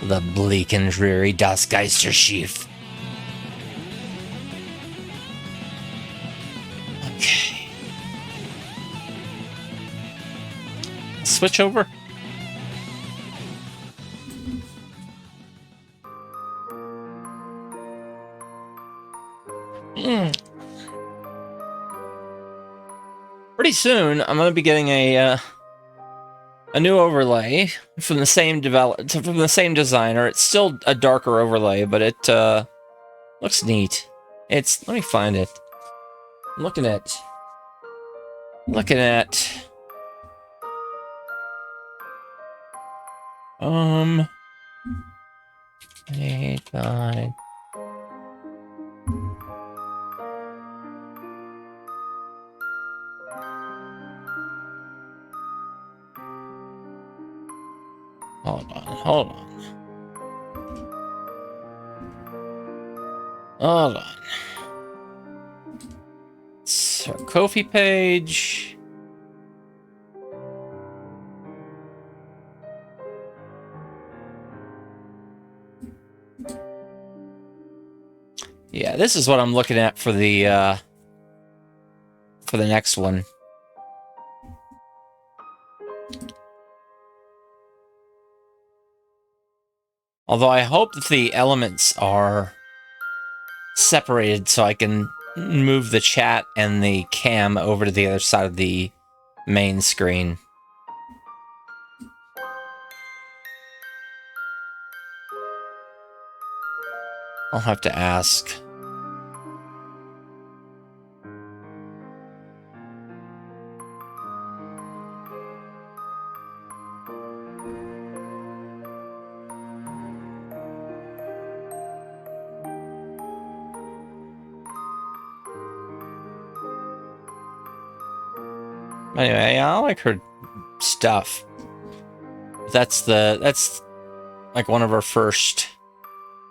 The bleak and dreary Das Geisterschiff. Okay. Switch over. Pretty soon, I'm gonna be getting a new overlay from the same designer. It's still a darker overlay, but it looks neat. Let me find it. I'm looking at 8, 9. Hold on. It's our Ko-fi page. Yeah, this is what I'm looking at for the next one. Although I hope that the elements are separated so I can move the chat and the cam over to the other side of the main screen. I'll have to ask. Anyway, I like her stuff. That's like one of her first.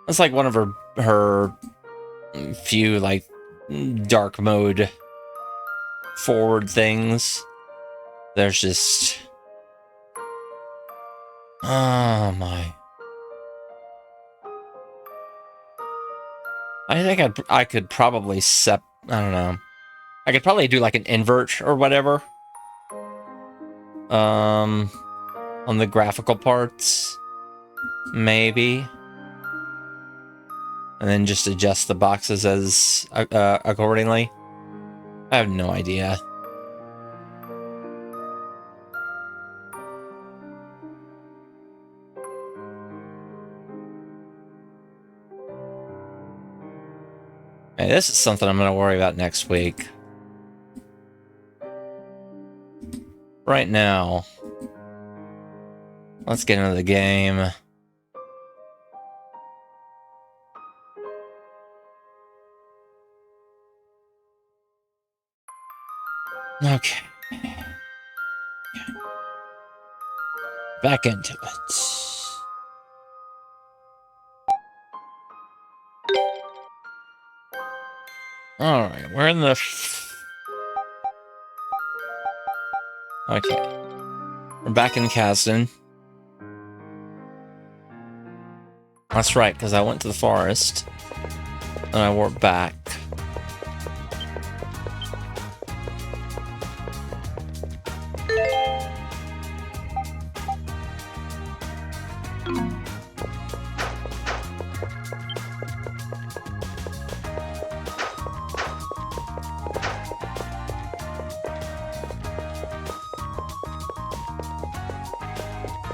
That's like one of her few like dark mode forward things. There's just oh my. I think I could probably I don't know. I could probably do like an invert or whatever. On the graphical parts, maybe, and then just adjust the boxes as accordingly. I have no idea. Hey, this is something I'm going to worry about next week. Right now, let's get into the game. Okay. Back into it. Alright, we're in the... Okay. We're back in Kasdan. That's right, because I went to the forest. And I warped back.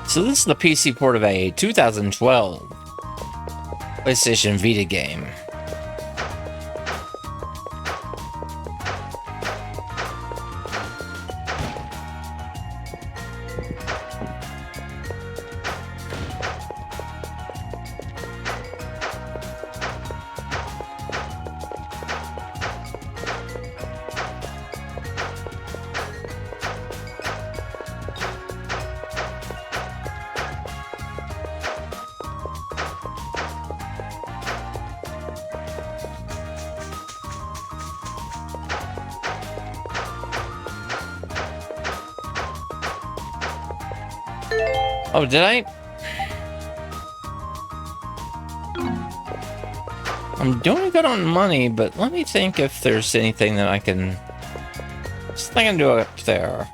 So this is the PC port of a 2012 PlayStation Vita game. Oh, did I? I'm doing good on money, but let me think if there's anything that I can... Something I can do up there.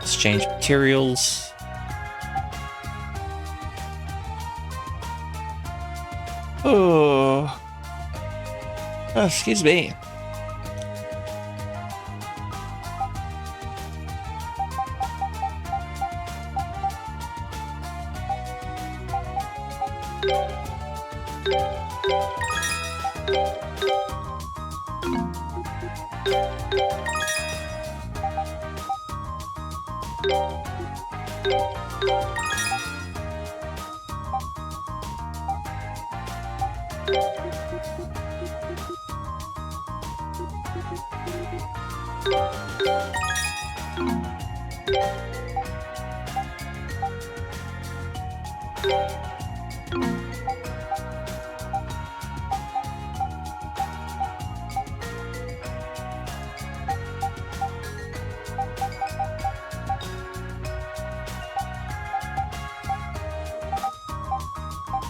Exchange materials. Oh, excuse me.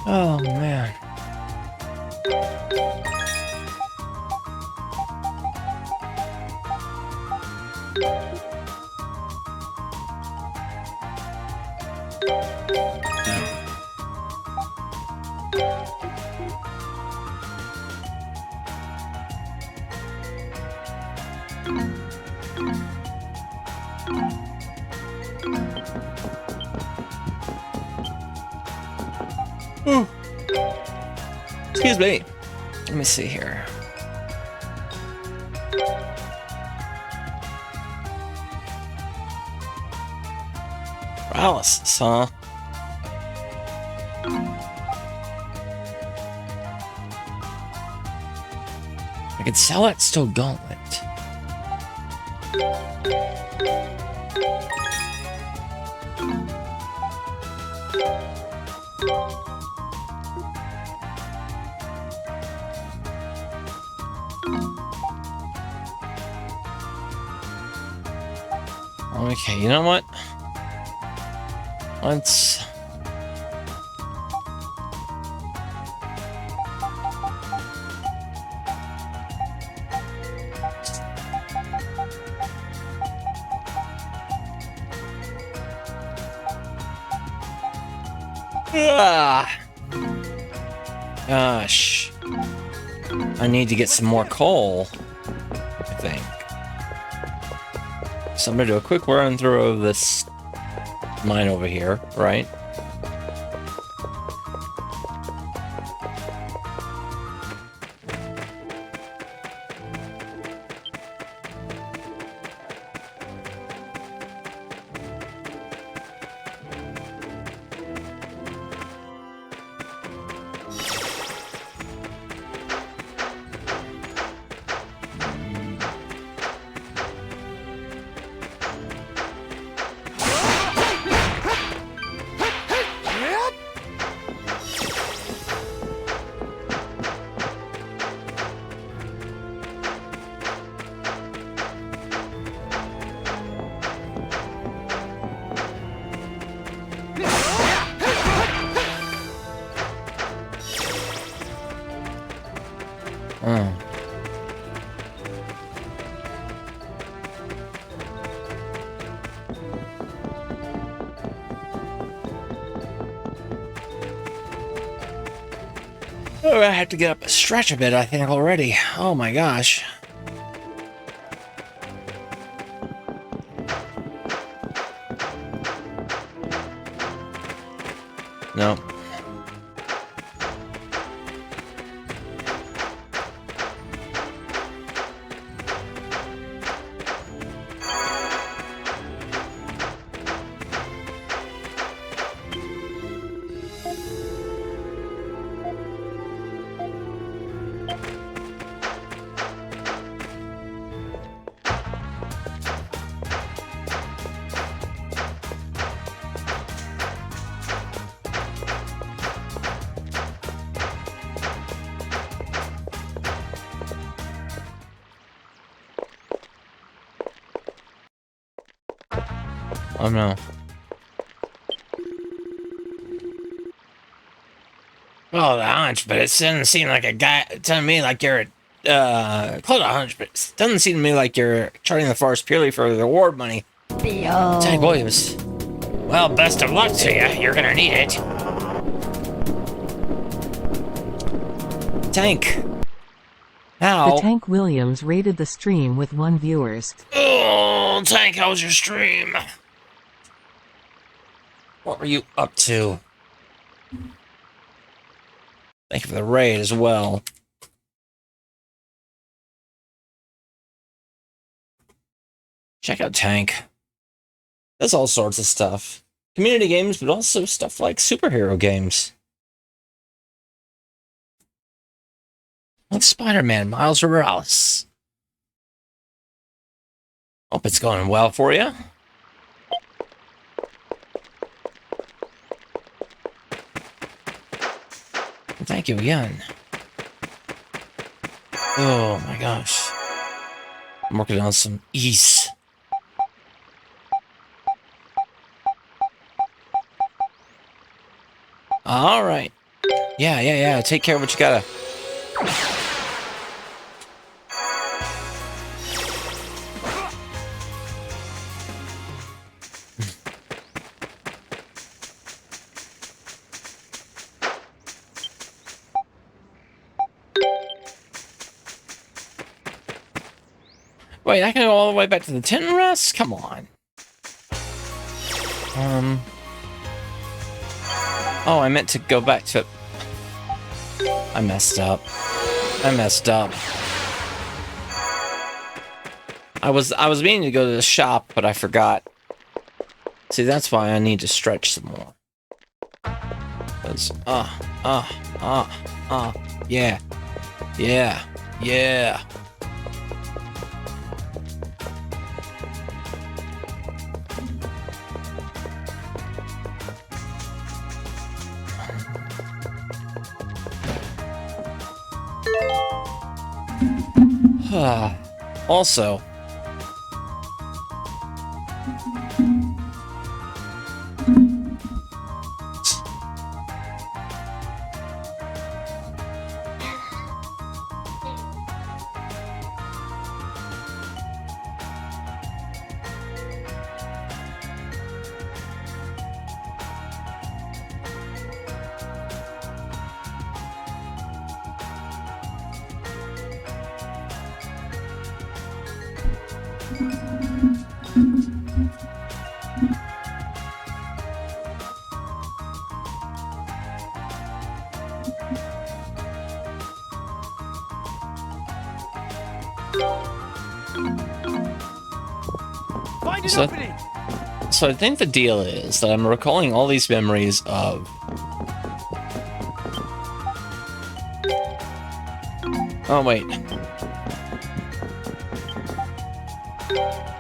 Oh, man. Ooh. Excuse me. Let me see here. Paralysis, huh? I could sell that steel gauntlet. Okay, you know what? Let's... Gosh. I need to get some more coal, I think. So I'm gonna do a quick run through of this mine over here, right? Oh, I have to get up a stretch a bit, I think, already. Oh my gosh. No. Oh no. Well, the hunch, but it doesn't seem like a guy. It doesn't mean like you're call it a hunch, but it doesn't seem to me like you're charting the forest purely for the reward money. Tank Williams. Well, best of luck to you. You're gonna need it. Tank. How? The Tank Williams rated the stream with 1 viewers. Oh, Tank, how was your stream? What were you up to? Thank you for the raid as well. Check out Tank. Does all sorts of stuff. Community games, but also stuff like superhero games. Like Spider-Man, Miles Morales. Hope it's going well for you. Thank you again. Oh my gosh. I'm working on some ease. Alright. Yeah. Take care of what you gotta. Wait, I can go all the way back to the tin rest? Come on. Oh, I meant to go back to... I messed up. I was meaning to go to the shop, but I forgot. See, that's why I need to stretch some more. Because, yeah. Also, So I think the deal is that I'm recalling all these memories of... Oh, wait.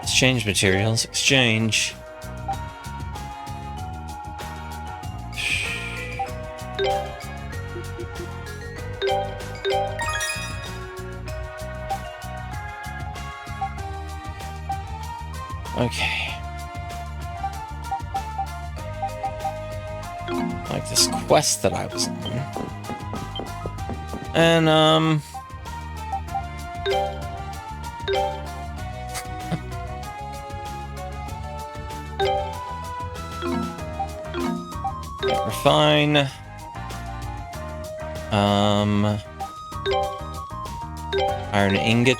Exchange materials. Exchange. Okay. Like this quest that I was on. And, refine. Iron ingot.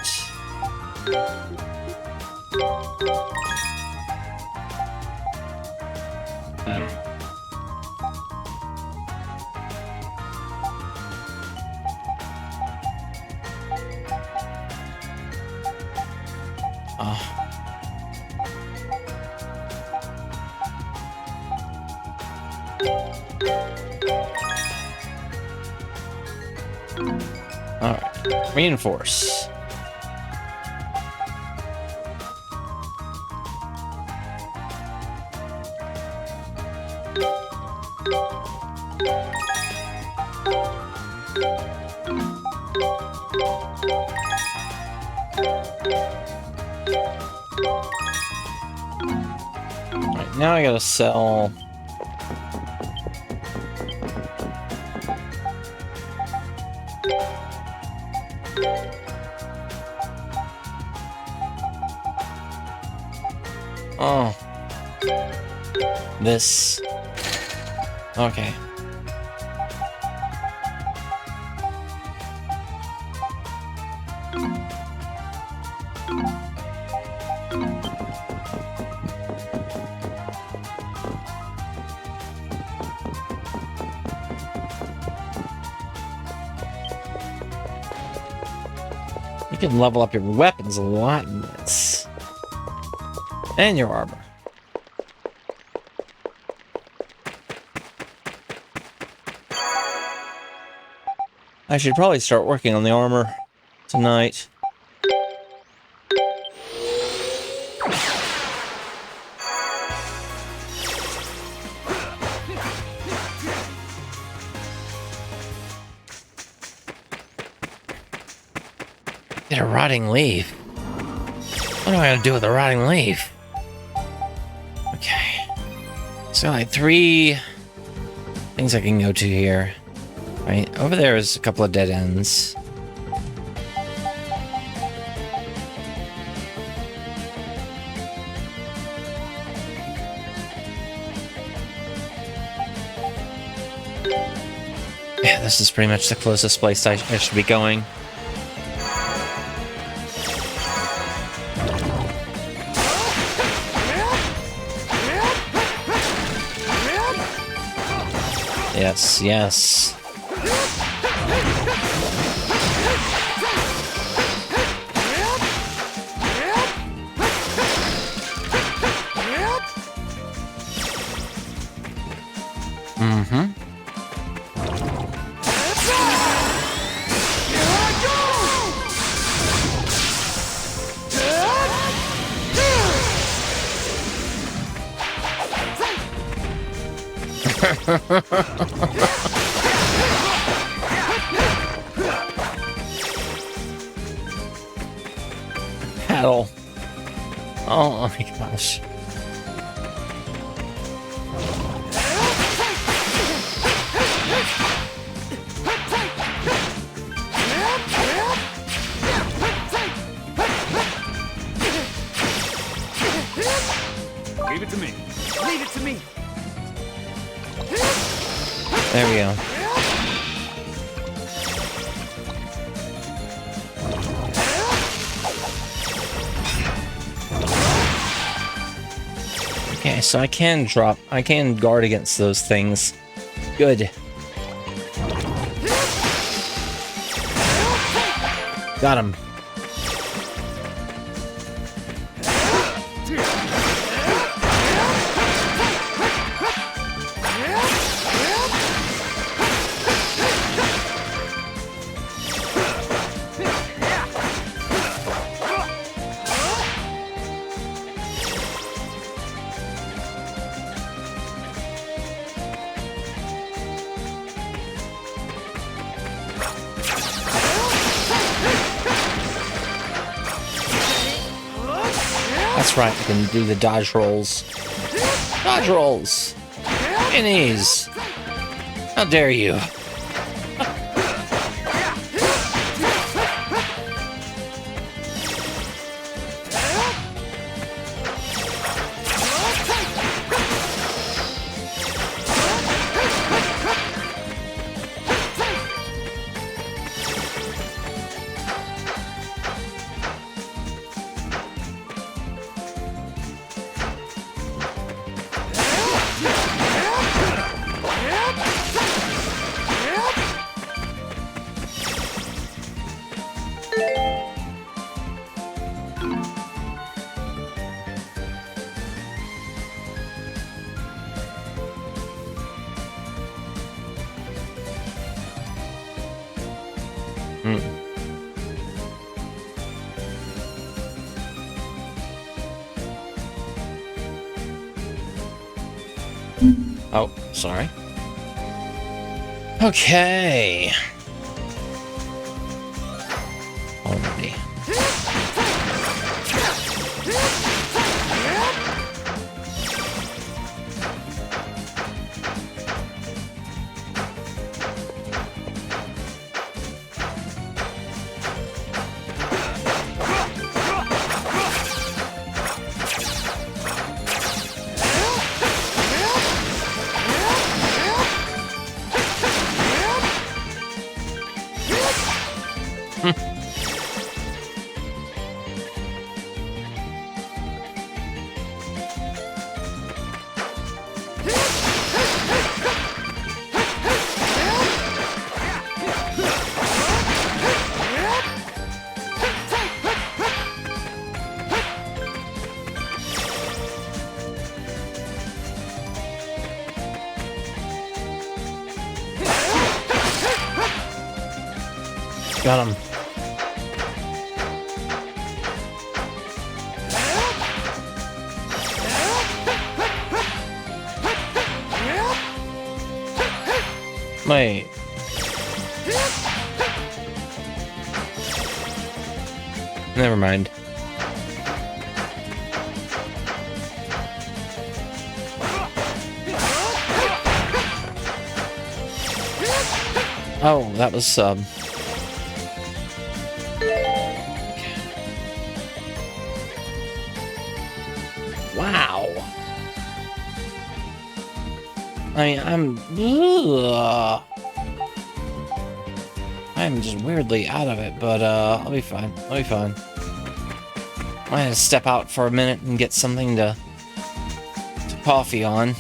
Alright. Reinforce. Alright, now I gotta sell. Oh. This. Okay. You can level up your weapons a lot in this. And your armor. I should probably start working on the armor tonight. Get a rotting leaf. What am I gonna do with a rotting leaf? Okay. So like 3 things I can go to here. Right, over there is a couple of dead ends. Yeah, this is pretty much the closest place I should be going. Yes, yes. Mm-hmm. Adol. Oh my gosh. Leave it to me. Leave it to me. There we go. Okay, so I can guard against those things. Good. Got him. That's right, I can do the dodge rolls. Dodge rolls! Minis! How dare you? Oh, sorry. Okay. Already. Got him. Wait. Never mind. Oh, that was Wow. I mean, I'm just weirdly out of it, but I'll be fine. I'll be fine. I had to step out for a minute and get something to coffee on.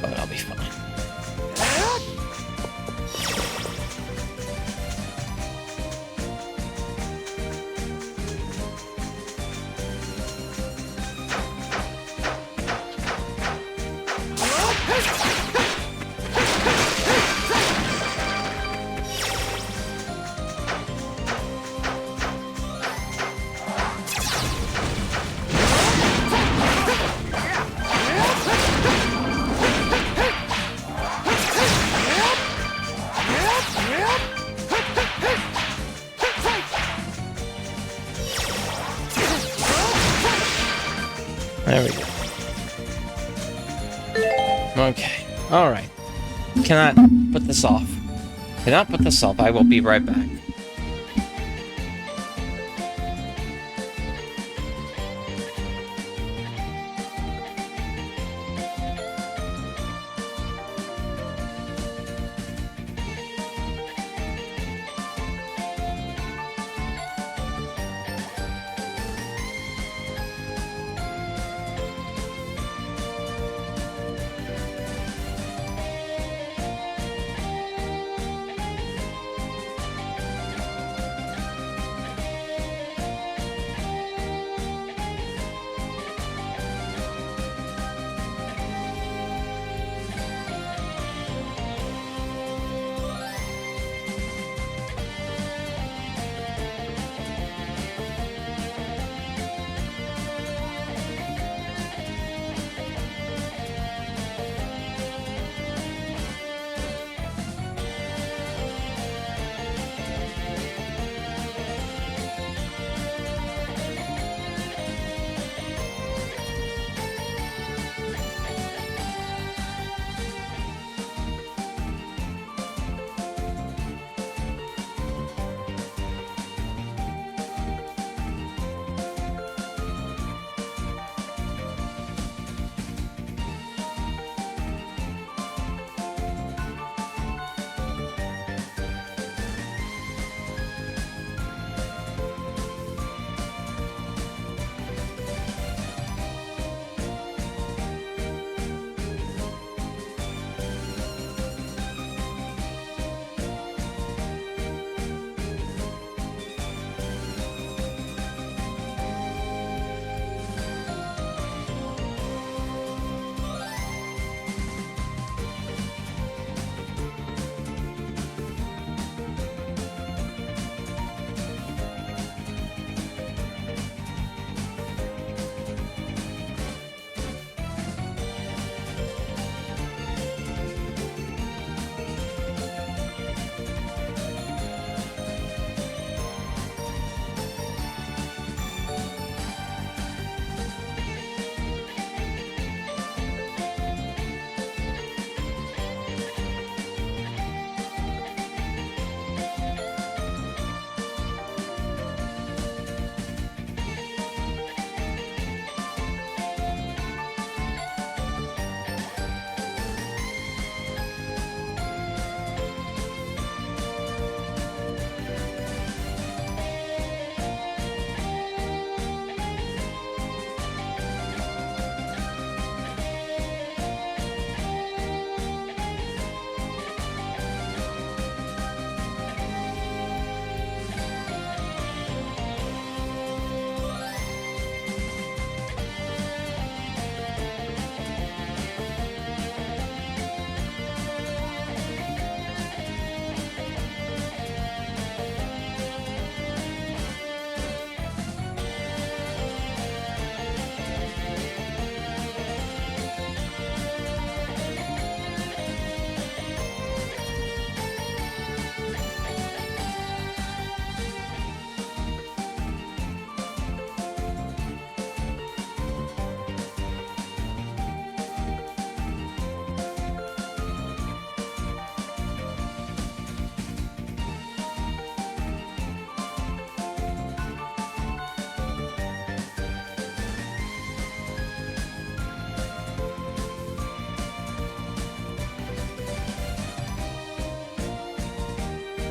But I'll be fine. There we go. Okay. Alright. Cannot put this off. Cannot put this off. I will be right back.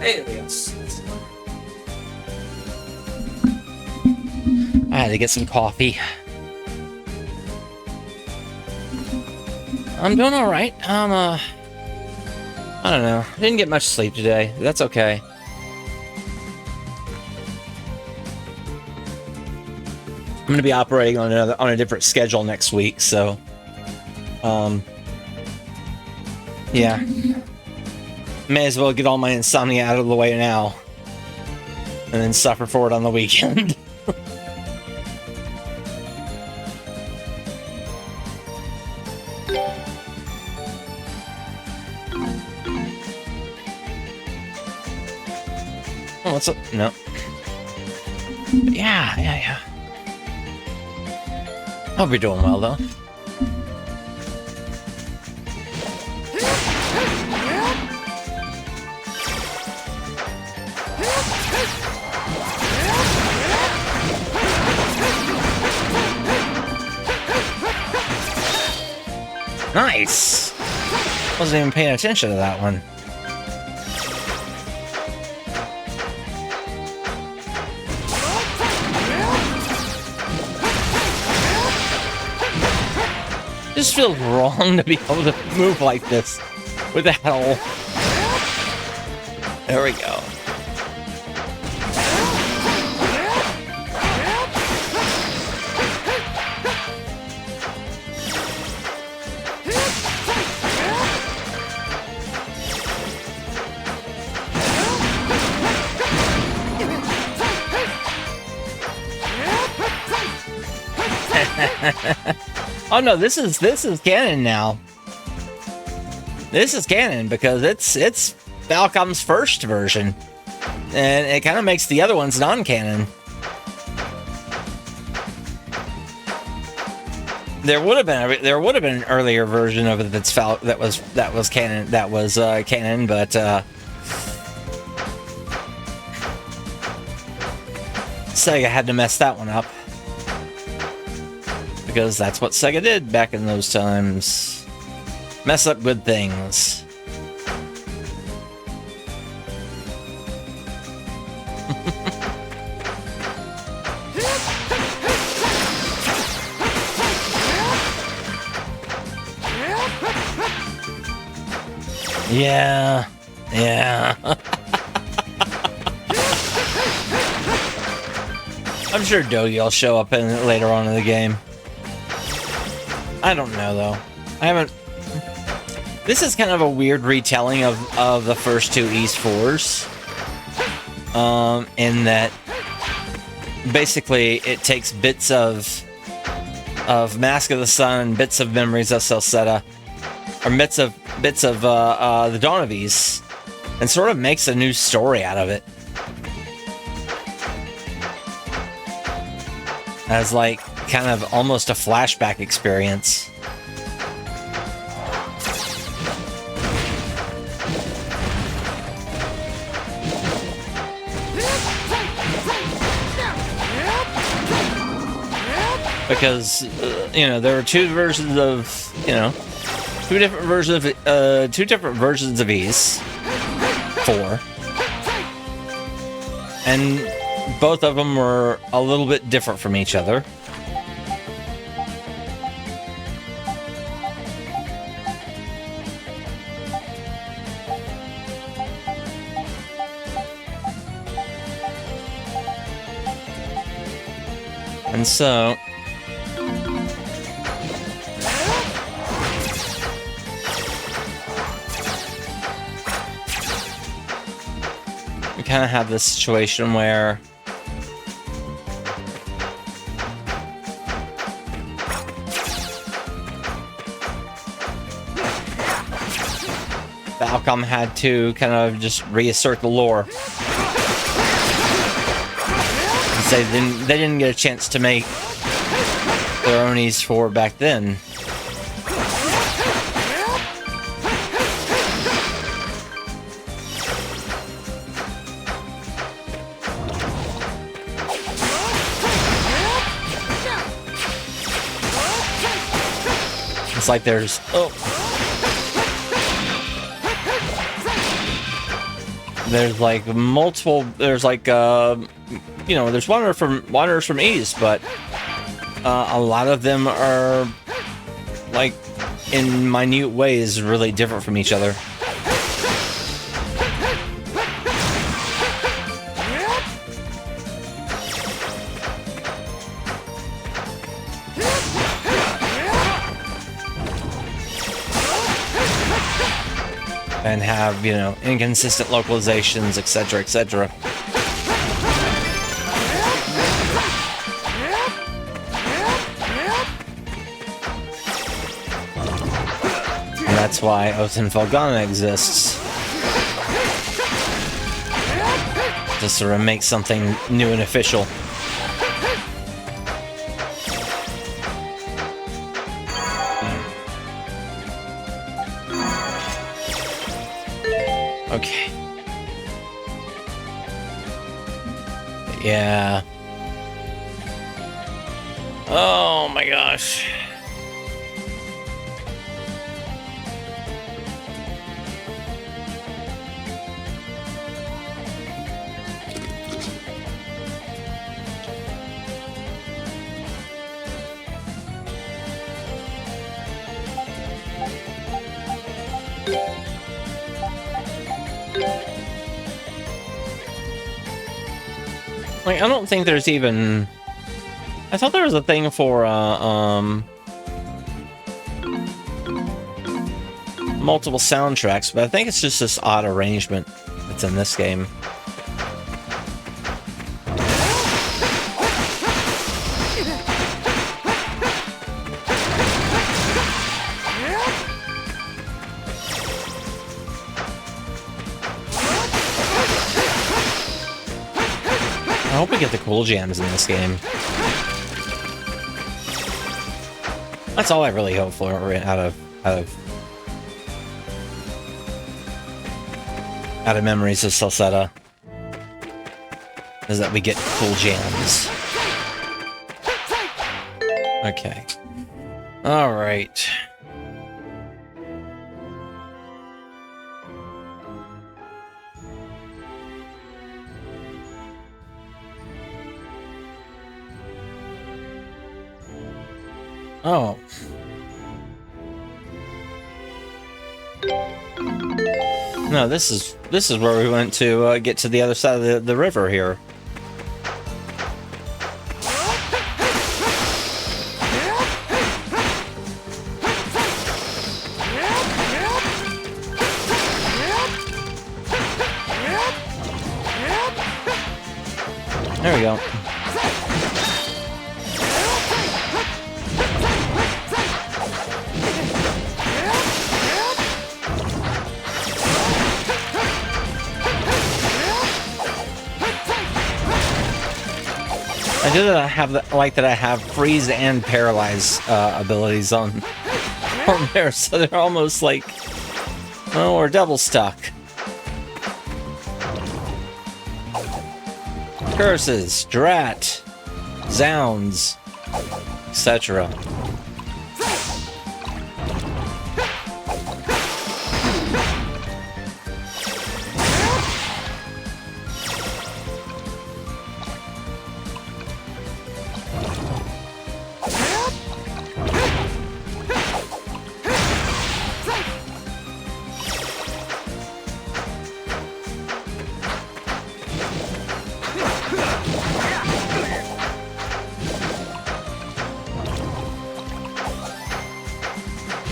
Aliens. I had to get some coffee. I'm doing all right. I don't know. I didn't get much sleep today. That's okay. I'm gonna be operating on a different schedule next week, so yeah. May as well get all my insomnia out of the way now, and then suffer for it on the weekend. Oh, what's up? No. But yeah. Hope you're doing well, though. Nice! Wasn't even paying attention to that one. Just feels wrong to be able to move like this with that hole. There we go. Oh no, this is canon now. This is canon because it's Falcom's first version, and it kind of makes the other ones non-canon. There would have been an earlier version of it that was canon, but Sega had to mess that one up. Because that's what Sega did back in those times. Mess up good things. Yeah. I'm sure Dogi will show up in it later on in the game. I don't know, though. I haven't... This is kind of a weird retelling of the first two East 4s. In that... Basically, it takes bits of Mask of the Sun, bits of Memories of Celceta, or bits of the Dawn of East, and sort of makes a new story out of it. As, like, kind of almost a flashback experience. Because, there were two versions of, two different versions of Ease 4. And both of them were a little bit different from each other. And so... we kind of have this situation where... Falcom had to kind of just reassert the lore. They didn't get a chance to make their own East 4 back then. It's like there's like multiple. There's like you know, there's wanderers from east, but a lot of them are like in minute ways really different from each other. And have, you know, inconsistent localizations, etc., etc. And that's why Oten Felgana exists. To sort of make something new and official. Okay. Yeah. Oh my gosh. Like, I don't think there's even... I thought there was a thing for, multiple soundtracks, but I think it's just this odd arrangement that's in this game. I hope we get the cool jams in this game. That's all I really hope for out of Memories of Celceta, is that we get cool jams. Okay. All right. Oh. No, this is where we went to get to the other side of the river here. There we go. I do that I have that I have freeze and paralyze abilities on there, so they're almost like, oh, we're double stuck. Curses, drat, zounds, etc.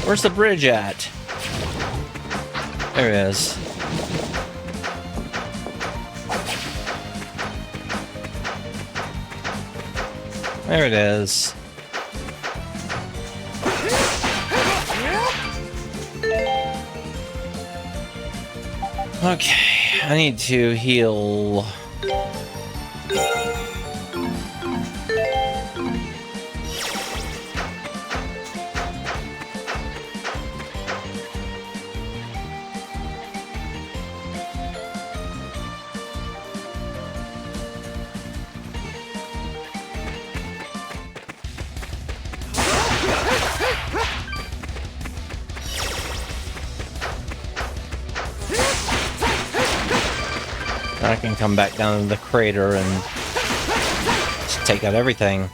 Where's the bridge at? There it is. There it is. Okay, I need to heal. I can come back down to the crater and just take out everything.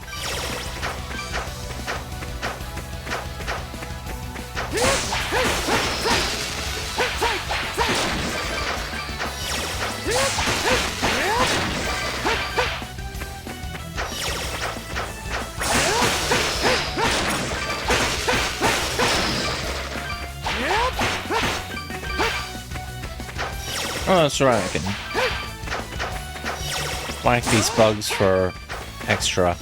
Oh, that's right, I can whack these bugs for extra.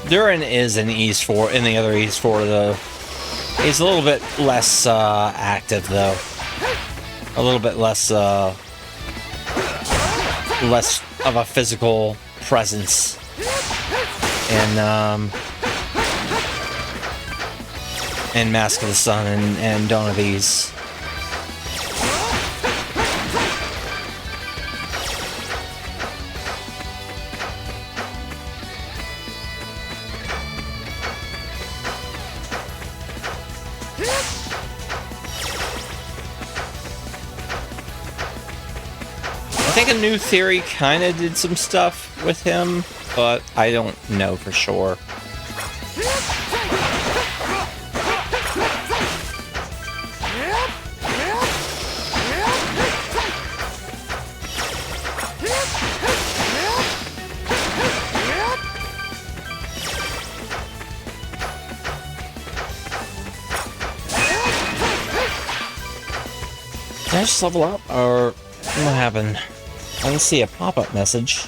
Durin is in East 4, in the other East 4 though. He's a little bit less active though. A little bit less less of a physical presence in Mask of the Sun and Dawn of These. I think a new theory kind of did some stuff with him, but I don't know for sure. Did I just level up, or what happened? I didn't see a pop-up message.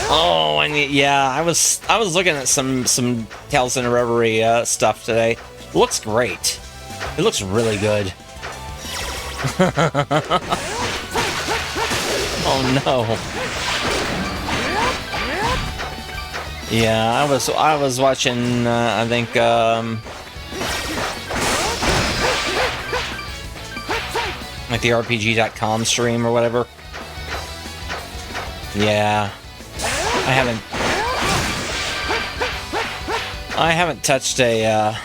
Oh, and yeah, I was looking at some Tales in a Reverie stuff today. It looks great. It looks really good. Oh no. Yeah, I was watching I think like the RPG.com stream or whatever. Yeah. I haven't touched a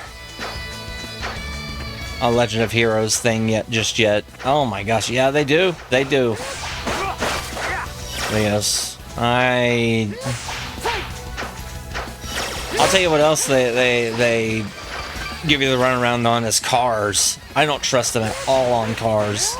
Legend of Heroes thing just yet. Oh my gosh, yeah, they do. They do. Yes. I'll tell you what else they give you the runaround on is cars. I don't trust them at all on cars.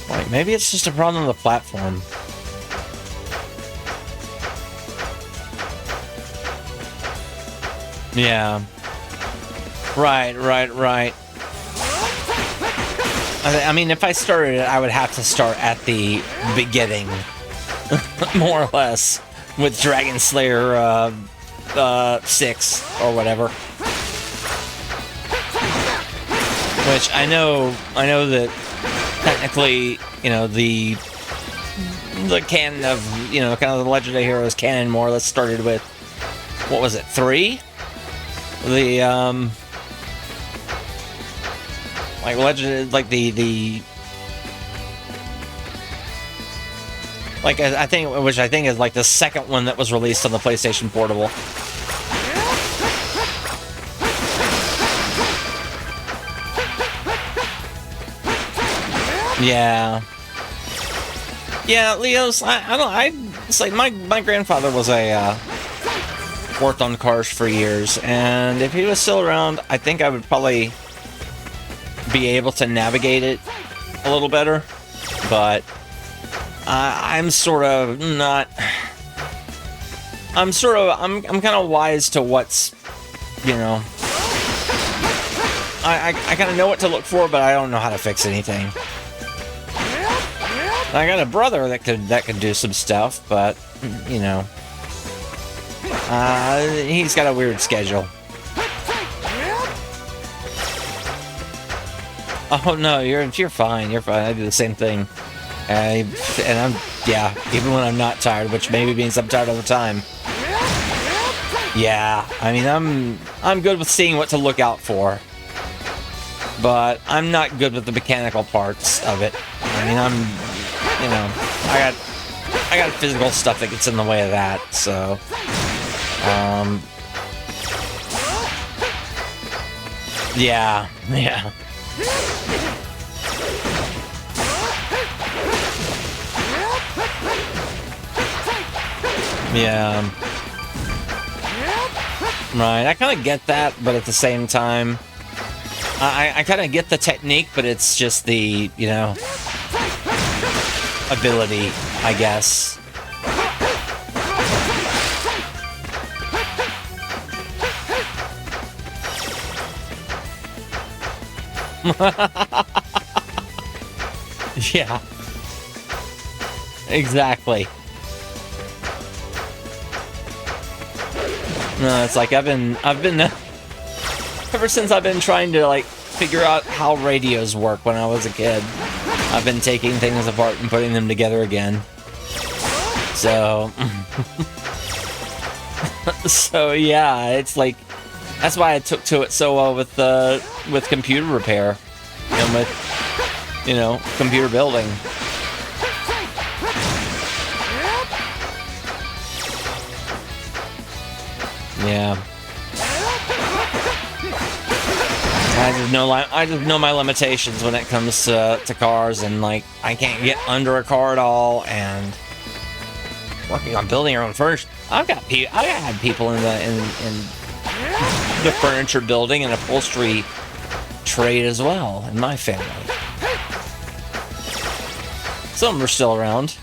Wait, maybe it's just a problem with the platform. Yeah. Right. I mean, if I started it, I would have to start at the beginning, more or less, with Dragon Slayer 6 or whatever. Which I know that technically, you know, the canon of, you know, kind of the Legend of Heroes canon more or less started with, what was it, 3? The like Legend, like the like I think, which I think is like the second one that was released on the PlayStation Portable. Yeah. Yeah, Leo's. It's like my grandfather was worked on cars for years, and if he was still around, I think I would probably be able to navigate it a little better. But I'm sort of not. I'm kind of wise to what's, you know. I kind of know what to look for, but I don't know how to fix anything. I got a brother that could do some stuff, but you know, he's got a weird schedule. Oh no, you're fine. You're fine. I do the same thing. And I'm yeah, even when I'm not tired, which maybe means I'm tired all the time. Yeah, I mean I'm good with seeing what to look out for, but I'm not good with the mechanical parts of it. I mean I got physical stuff that gets in the way of that. So yeah. Yeah. Right, I kind of get that, but at the same time, I kind of get the technique, but it's just the, ability, I guess. Yeah. Exactly. No, it's like I've been ever since I've been trying to like figure out how radios work when I was a kid. I've been taking things apart and putting them together again. So so yeah, it's like that's why I took to it so well with computer repair and with computer building. Yeah. I just know my limitations when it comes to cars, and like I can't get under a car at all. And working on building your own furniture, I've had people in the furniture building and upholstery trade as well in my family. Some are still around.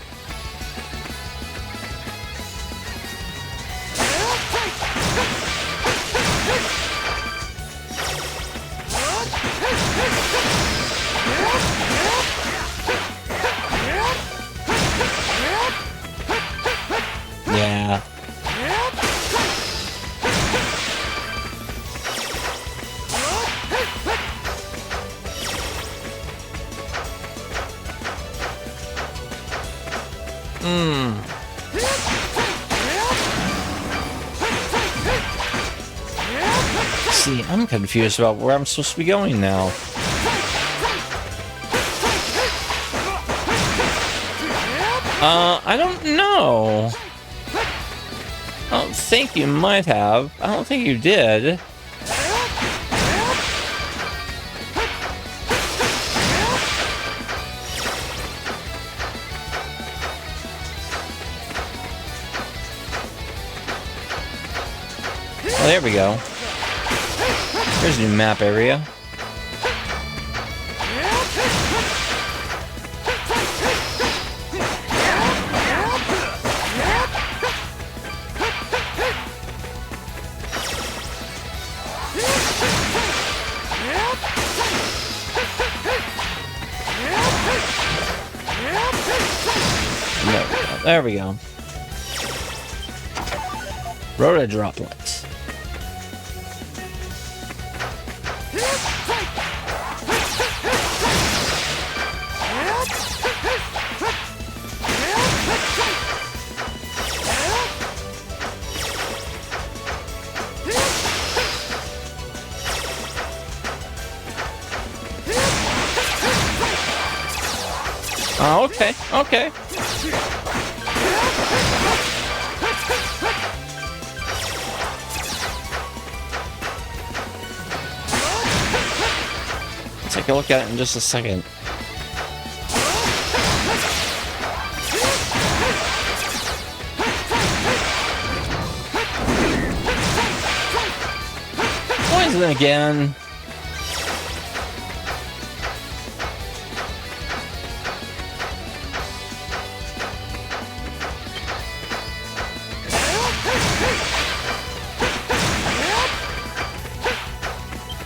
Yeah. See, I'm confused about where I'm supposed to be going now. I don't know. I don't think you might have. I don't think you did. Oh, there we go. Here's a new map area. There we go. Rhoda droplets. Oh, okay, okay. Take a look at it in just a second. Poison again.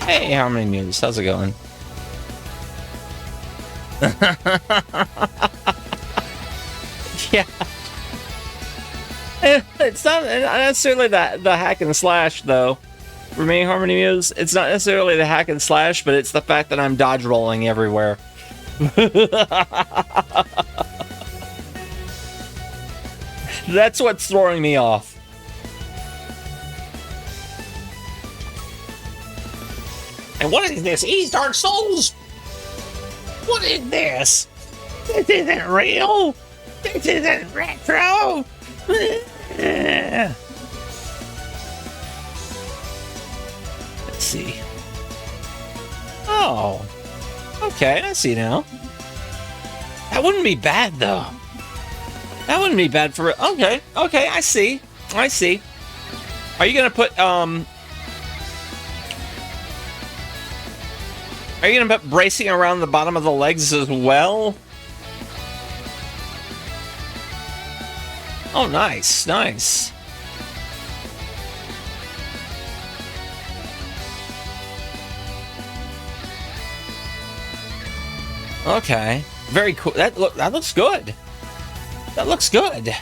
Hey, how many news? How's it going? Yeah. It's not necessarily the hack and slash though. Remaining Harmony Muse, it's not necessarily the hack and slash, but it's the fact that I'm dodge rolling everywhere. That's what's throwing me off. And what is this? Ease Dark Souls? What is this? This isn't real. This isn't retro. Let's see. Oh. Okay, I see now. That wouldn't be bad, though. That wouldn't be bad for... Okay, okay, I see. I see. Are you gonna put, Are you gonna put bracing around the bottom of the legs as well? Oh, nice, nice. Okay, very cool. That looks good. That looks good.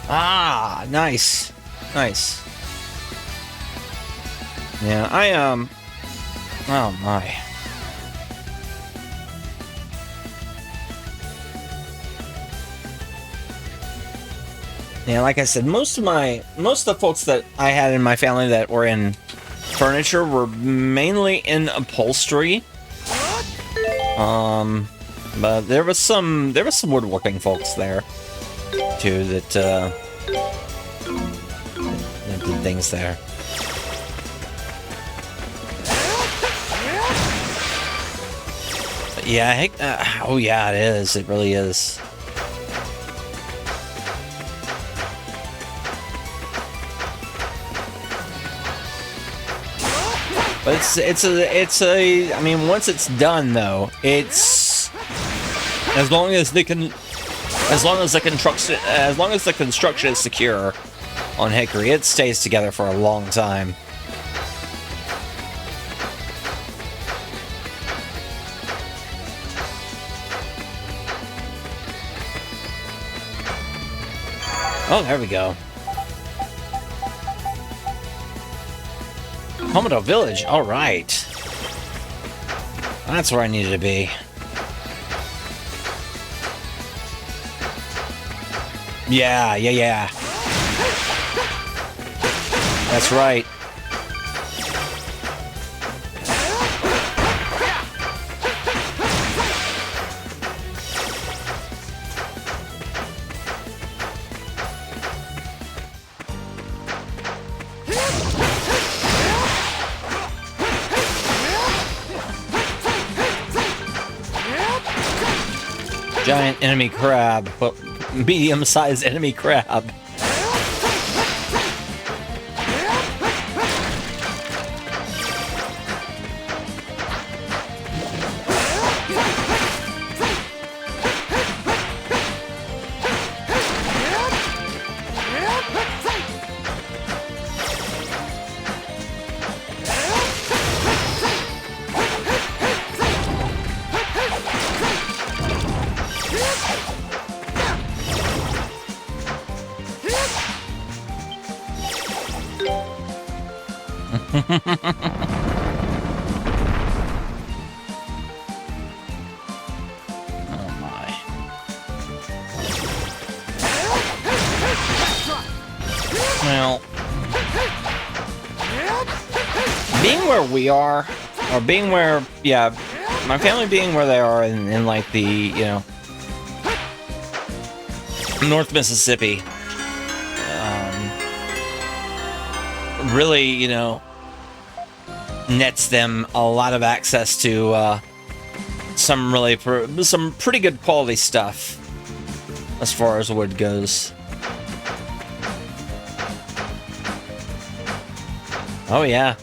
Ah, nice, nice. Yeah, oh my. Yeah, like I said, most of the folks that I had in my family that were in furniture were mainly in upholstery. But there was some woodworking folks there too that did things there. But yeah, oh yeah, it is. It really is. But it's a. I mean, once it's done, though, it's as long as the construction is secure on Hickory, it stays together for a long time. Oh, there we go. Homodo Village, alright. That's where I needed to be. Yeah. That's right. Giant enemy crab, but medium-sized enemy crab. Well, being where we are, or being where, yeah, my family being where they are in like the, you know, North Mississippi, really, you know, nets them a lot of access to some pretty good quality stuff as far as wood goes. Oh yeah.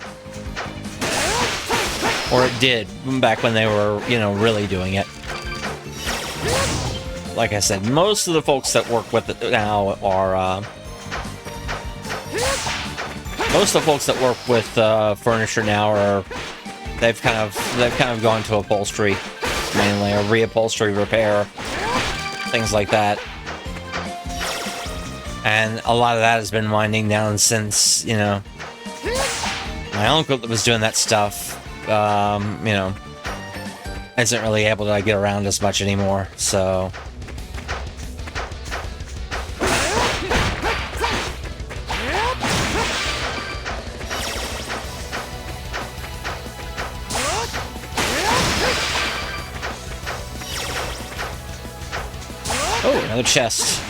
Or it did back when they were, you know, really doing it. Like I said, most of the folks that work with it now are most of the folks that work with furniture now are they've kind of gone to upholstery mainly, or reupholstery repair, things like that. And a lot of that has been winding down since, you know, my uncle that was doing that stuff, you know, isn't really able to get around as much anymore, so... Oh, another chest.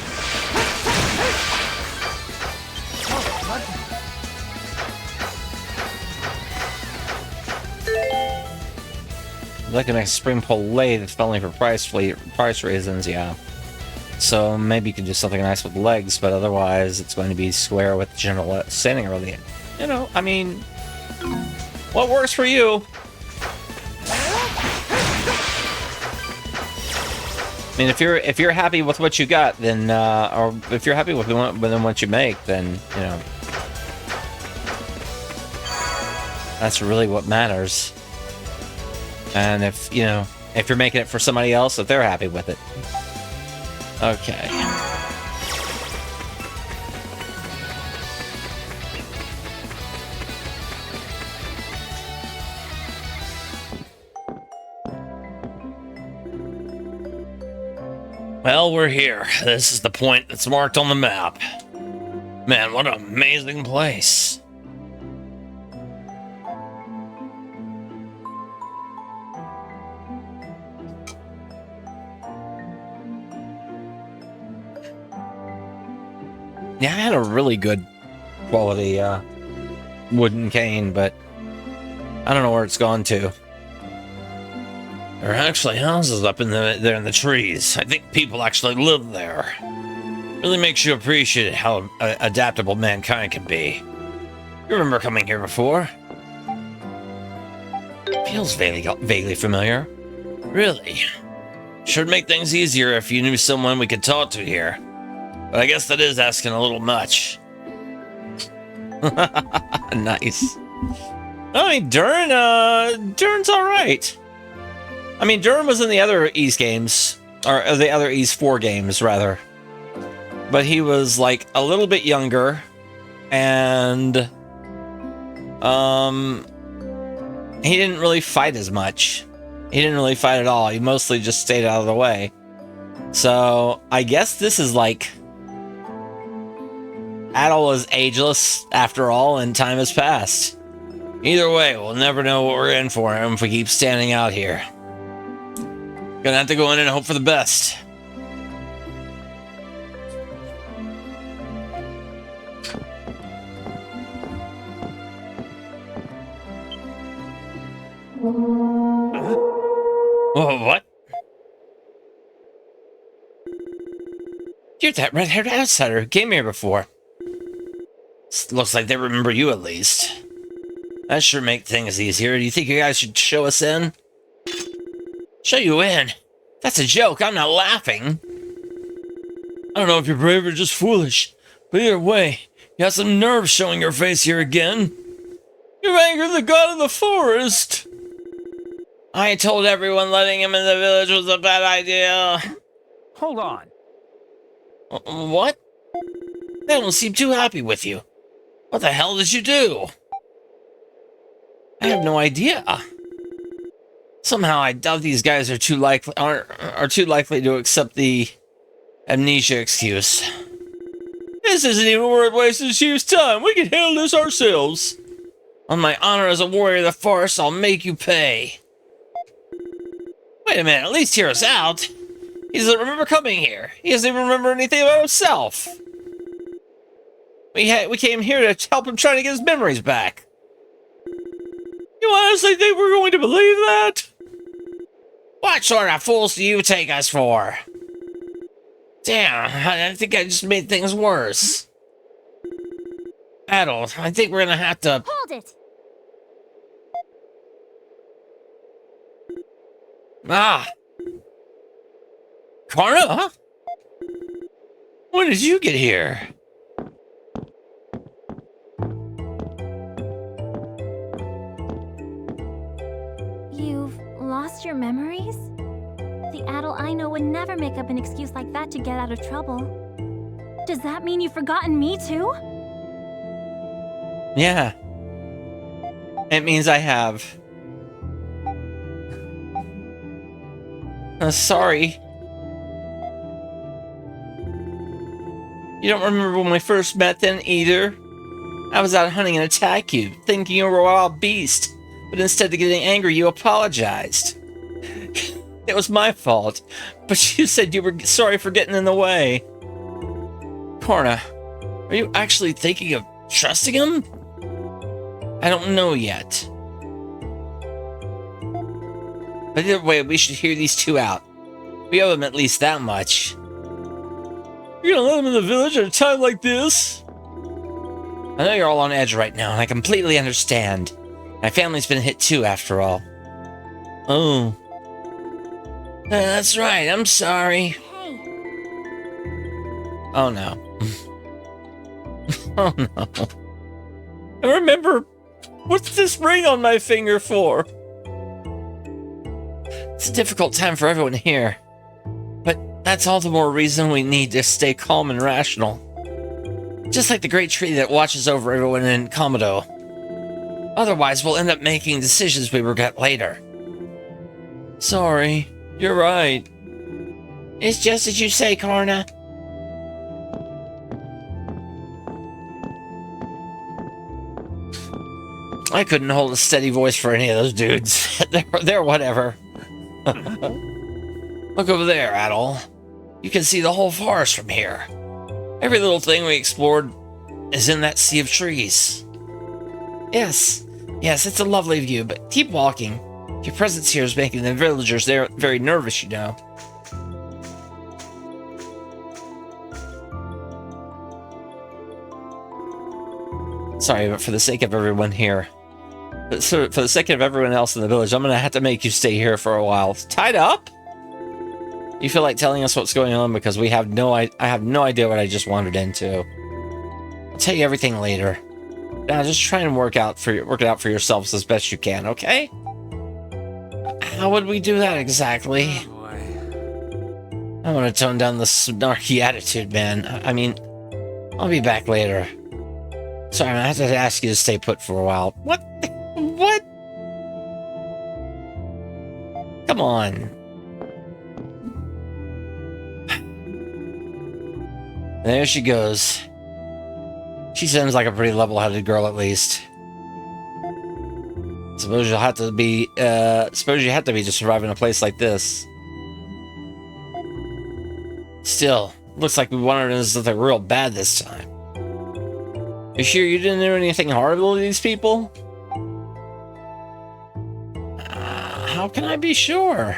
I'd like to make a spring pole lathe, if only for price reasons, yeah. So maybe you can do something nice with legs, but otherwise it's going to be square with general standing area. You know, I mean, what works for you? I mean, if you're happy with what you got, then or if you're happy with what you make, then you know that's really what matters. And if you know if you're making it for somebody else, if they're happy with it, okay. Well, we're here. This is the point that's marked on the map. Man, what an amazing place. Yeah, I had a really good quality wooden cane, but I don't know where it's gone to. There are actually houses up in there in the trees. I think people actually live there. Really makes you appreciate how adaptable mankind can be. You remember coming here before? Feels vaguely familiar. Really? Should make things easier if you knew someone we could talk to here. But I guess that is asking a little much. Nice. I mean, Durn's alright. I mean, Durn was in the other Ys games, or the other Ys 4 games, rather. But he was, like, a little bit younger, and, he didn't really fight as much. He didn't really fight at all. He mostly just stayed out of the way. So, I guess this is, like, Adol is ageless, after all, and time has passed. Either way, we'll never know what we're in for if we keep standing out here. Gonna have to go in and hope for the best. Whoa, what? You're that red-haired outsider who came here before. Looks like they remember you at least. That sure make things easier. Do you think you guys should show us in? Show you in? That's a joke. I'm not laughing. I don't know if you're brave or just foolish, but either way, you have some nerve showing your face here again. You've angered the god of the forest. I told everyone letting him in the village was a bad idea. Hold on. What? They don't seem too happy with you. What the hell did you do? I have no idea. Somehow I doubt these guys are too likely to accept the amnesia excuse. This isn't even worth wasting Chief's time. We can handle this ourselves. On my honor as a warrior of the forest, I'll make you pay. Wait a minute, at least hear us out. He doesn't remember coming here. He doesn't even remember anything about himself. We came here to help him try to get his memories back. You honestly think we're going to believe that? What sort of fools do you take us for? Damn, I think I just made things worse. Adol, I think we're gonna have to... Hold it! Ah! Karna? When did you get here? You've lost your memories? The Adol I know would never make up an excuse like that to get out of trouble. Does that mean you've forgotten me too? Yeah. It means I have. Sorry. You don't remember when we first met then either? I was out hunting and attacked you, thinking you were a wild beast. But instead of getting angry, you apologized. It was my fault. But you said you were sorry for getting in the way. Karna, are you actually thinking of trusting him? I don't know yet. But either way, we should hear these two out. We owe them at least that much. You're gonna let them in the village at a time like this? I know you're all on edge right now, and I completely understand. My family's been hit too, after all. Oh. That's right, I'm sorry. Hey. Oh no. Oh no. And remember, what's this ring on my finger for? It's a difficult time for everyone here. But that's all the more reason we need to stay calm and rational. Just like the great tree that watches over everyone in Komodo. Otherwise, we'll end up making decisions we regret later. Sorry, you're right. It's just as you say, Karna. I couldn't hold a steady voice for any of those dudes. They're whatever. Look over there, Adol. You can see the whole forest from here. Every little thing we explored is in that sea of trees. Yes, it's a lovely view, but keep walking. Your presence here is making the villagers there very nervous, you know. Sorry, but for the sake of everyone here, for the sake of everyone else in the village, I'm gonna have to make you stay here for a while. Tied up? You feel like telling us what's going on because I have no idea what I just wandered into. I'll tell you everything later. Now just try and work it out for yourselves as best you can, okay? How would we do that exactly? Oh boy. I want to tone down the snarky attitude, man. I mean, I'll be back later. Sorry, I have to ask you to stay put for a while. What? What? Come on. There she goes. She seems like a pretty level-headed girl, at least. Suppose you have to be to survive in a place like this. Still, looks like we wanted into something real bad this time. You sure you didn't do anything horrible to these people? How can I be sure?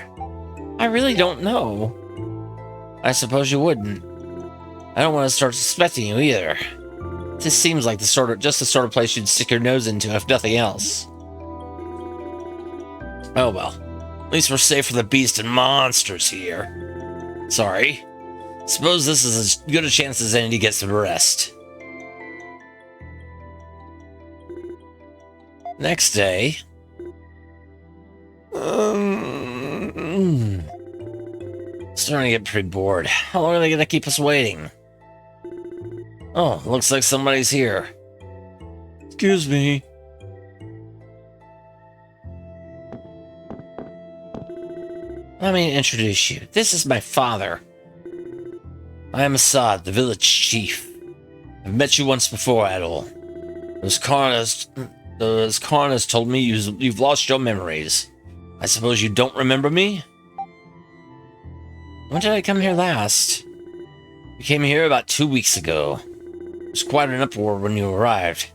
I really don't know. I suppose you wouldn't. I don't want to start suspecting you either. This seems like just the sort of place you'd stick your nose into, if nothing else. Oh well. At least we're safe from the beast and monsters here. Sorry. Suppose this is as good a chance as any to get some rest. Next day. Starting to get pretty bored. How long are they gonna keep us waiting? Oh, looks like somebody's here. Excuse me. Let me introduce you. This is my father. I am Assad, the village chief. I've met you once before, Adol. Those Karnas told me you've lost your memories. I suppose you don't remember me? When did I come here last? We came here about 2 weeks ago. It was quite an uproar when you arrived,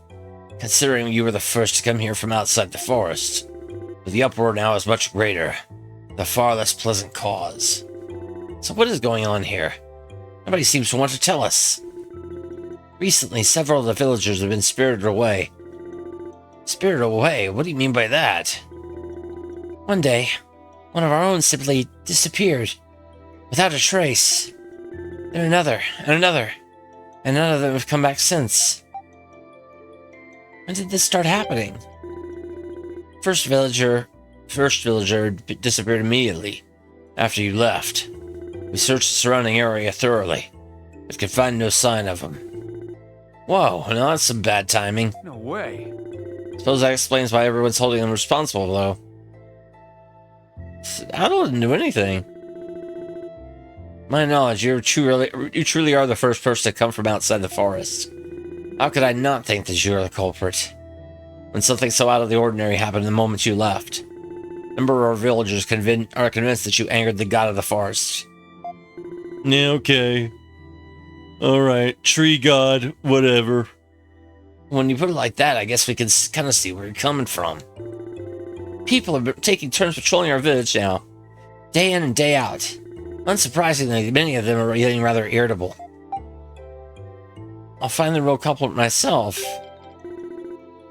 considering you were the first to come here from outside the forest. But the uproar now is much greater, with a far less pleasant cause. So what is going on here? Nobody seems to want to tell us. Recently, several of the villagers have been spirited away. Spirited away? What do you mean by that? One day, one of our own simply disappeared, without a trace. Then another, and another, and none of them have come back since. When did this start happening? First villager disappeared immediately after you left. We searched the surrounding area thoroughly, I could find no sign of him. Whoa, now that's some bad timing. No way. Suppose that explains why everyone's holding him responsible, though. Adol didn't do anything. My knowledge, you truly are the first person to come from outside the forest. How could I not think that you are the culprit? When something so out of the ordinary happened the moment you left. A number of our villagers are convinced that you angered the god of the forest. Yeah, okay. Alright, tree god, whatever. When you put it like that, I guess we can kind of see where you're coming from. People have been taking turns patrolling our village now, day in and day out. Unsurprisingly, many of them are getting rather irritable. I'll find the real culprit myself.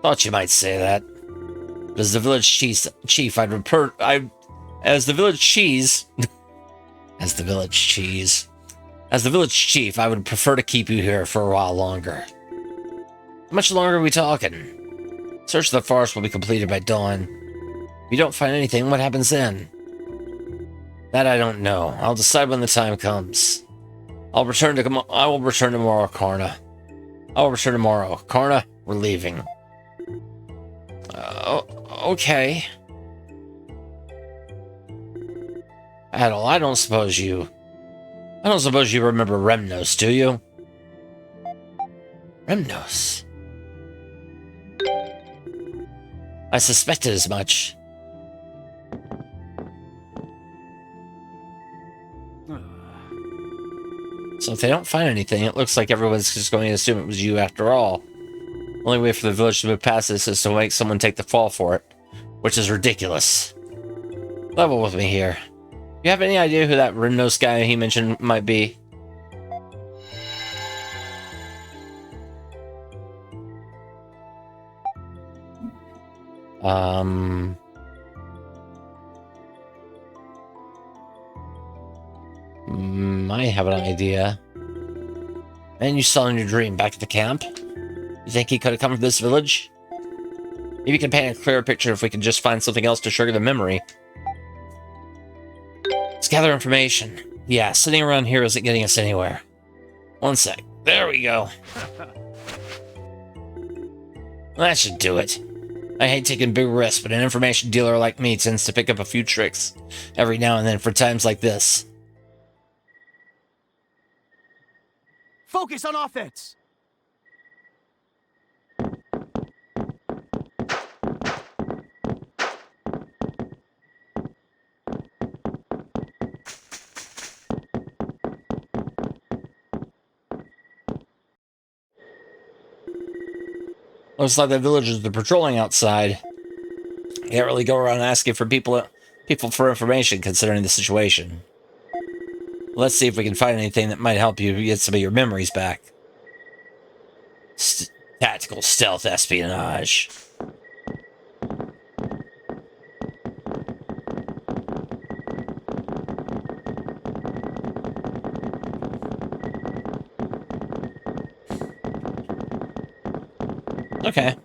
Thought you might say that. But as the village chief, as the village chief, I would prefer to keep you here for a while longer. How much longer are we talking? Search of the forest will be completed by dawn. If you don't find anything, what happens then? That I don't know. I'll decide when the time comes. I will return tomorrow, Karna. I will return tomorrow. Karna, we're leaving. Okay. Adol, I don't suppose you remember Remnos, do you? Remnos? I suspected as much. So if they don't find anything, it looks like everyone's just going to assume it was you after all. Only way for the village to move past this is to make someone take the fall for it, which is ridiculous. Level with me here. You have any idea who that Rimnos guy he mentioned might be? I have an idea. Man you saw in your dream back at the camp? You think he could have come from this village? Maybe you can paint a clearer picture if we can just find something else to trigger the memory. Let's gather information. Yeah, sitting around here isn't getting us anywhere. One sec. There we go. That should do it. I hate taking big risks, but an information dealer like me tends to pick up a few tricks every now and then for times like this. Focus on offense! Looks like the villagers are patrolling outside. Can't really go around asking for people for information considering the situation. Let's see if we can find anything that might help you get some of your memories back. Tactical stealth espionage. Okay.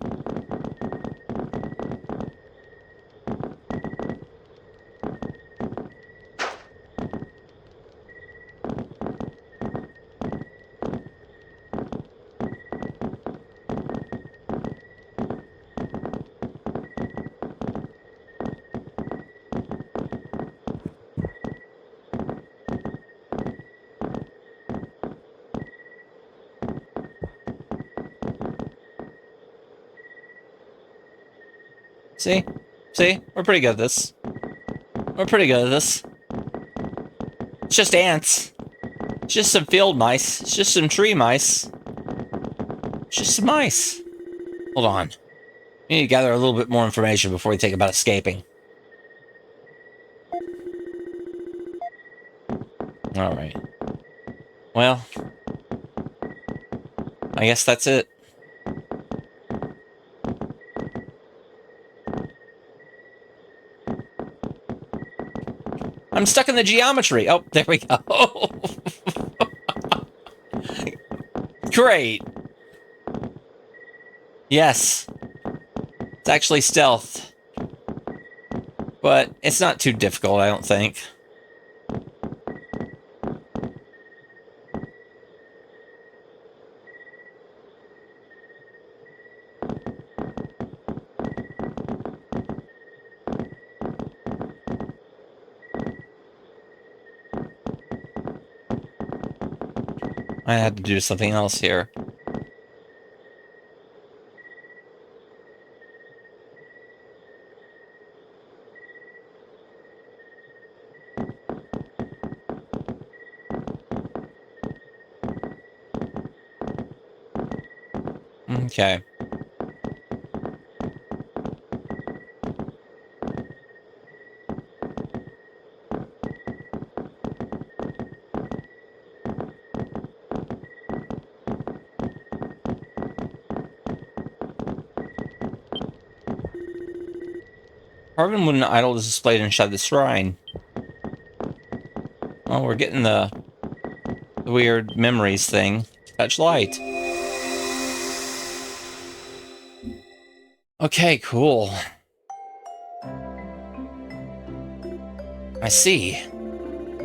See? See? We're pretty good at this. We're pretty good at this. It's just ants. It's just some field mice. It's just some tree mice. It's just some mice. Hold on. We need to gather a little bit more information before we think about escaping. Alright. Well. I guess that's it. I'm stuck in the geometry. Oh, there we go. Great. Yes. It's actually stealth. But it's not too difficult, I don't think. I had to do something else here. Okay. Carving wooden idol is displayed inside the shrine. Oh, we're getting the weird memories thing. Touch light. Okay, cool. I see.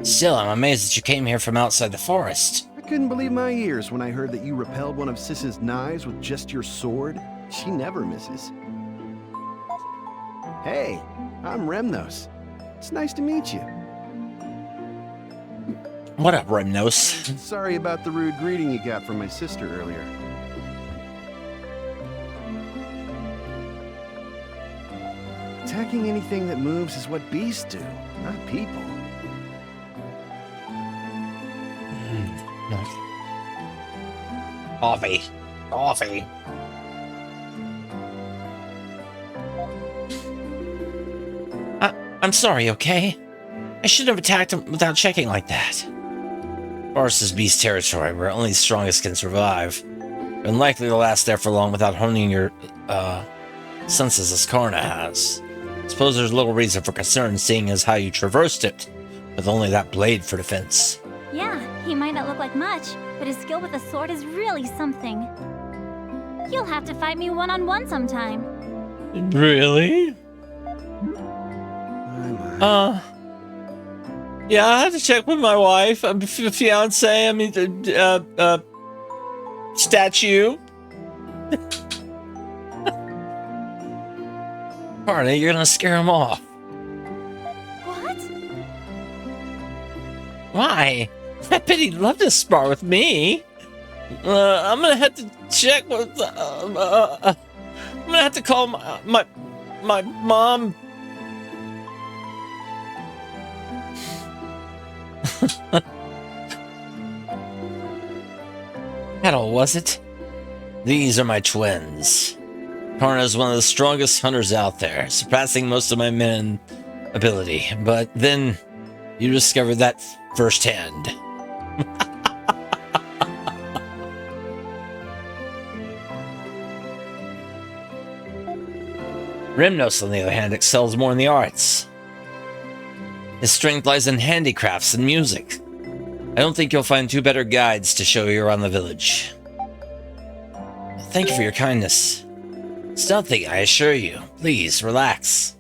Still, I'm amazed that you came here from outside the forest. I couldn't believe my ears when I heard that you repelled one of Sis's knives with just your sword. She never misses. Hey, I'm Remnos. It's nice to meet you. What up, Remnos? Sorry about the rude greeting you got from my sister earlier. Attacking anything that moves is what beasts do, not people. Coffee. Coffee. I'm sorry, okay? I shouldn't have attacked him without checking like that. Forest is beast territory, where only the strongest can survive. You're unlikely to last there for long without honing your, senses as Karna has. Suppose there's little reason for concern, seeing as how you traversed it, with only that blade for defense. Yeah, he might not look like much, but his skill with a sword is really something. You'll have to fight me one-on-one sometime. Really? Yeah, I have to check with my wife, fiance, statue. Barney, you're gonna scare him off. What? Why? I bet he'd love to spar with me. I'm gonna have to check with, I'm gonna have to call my mom. Adol, was it? These are my twins. Karna is one of the strongest hunters out there, surpassing most of my men ability. But then you discovered that firsthand. Remnos, on the other hand, excels more in the arts. His strength lies in handicrafts and music. I don't think you'll find two better guides to show you around the village. Thank you for your kindness. It's nothing, I assure you. Please, relax.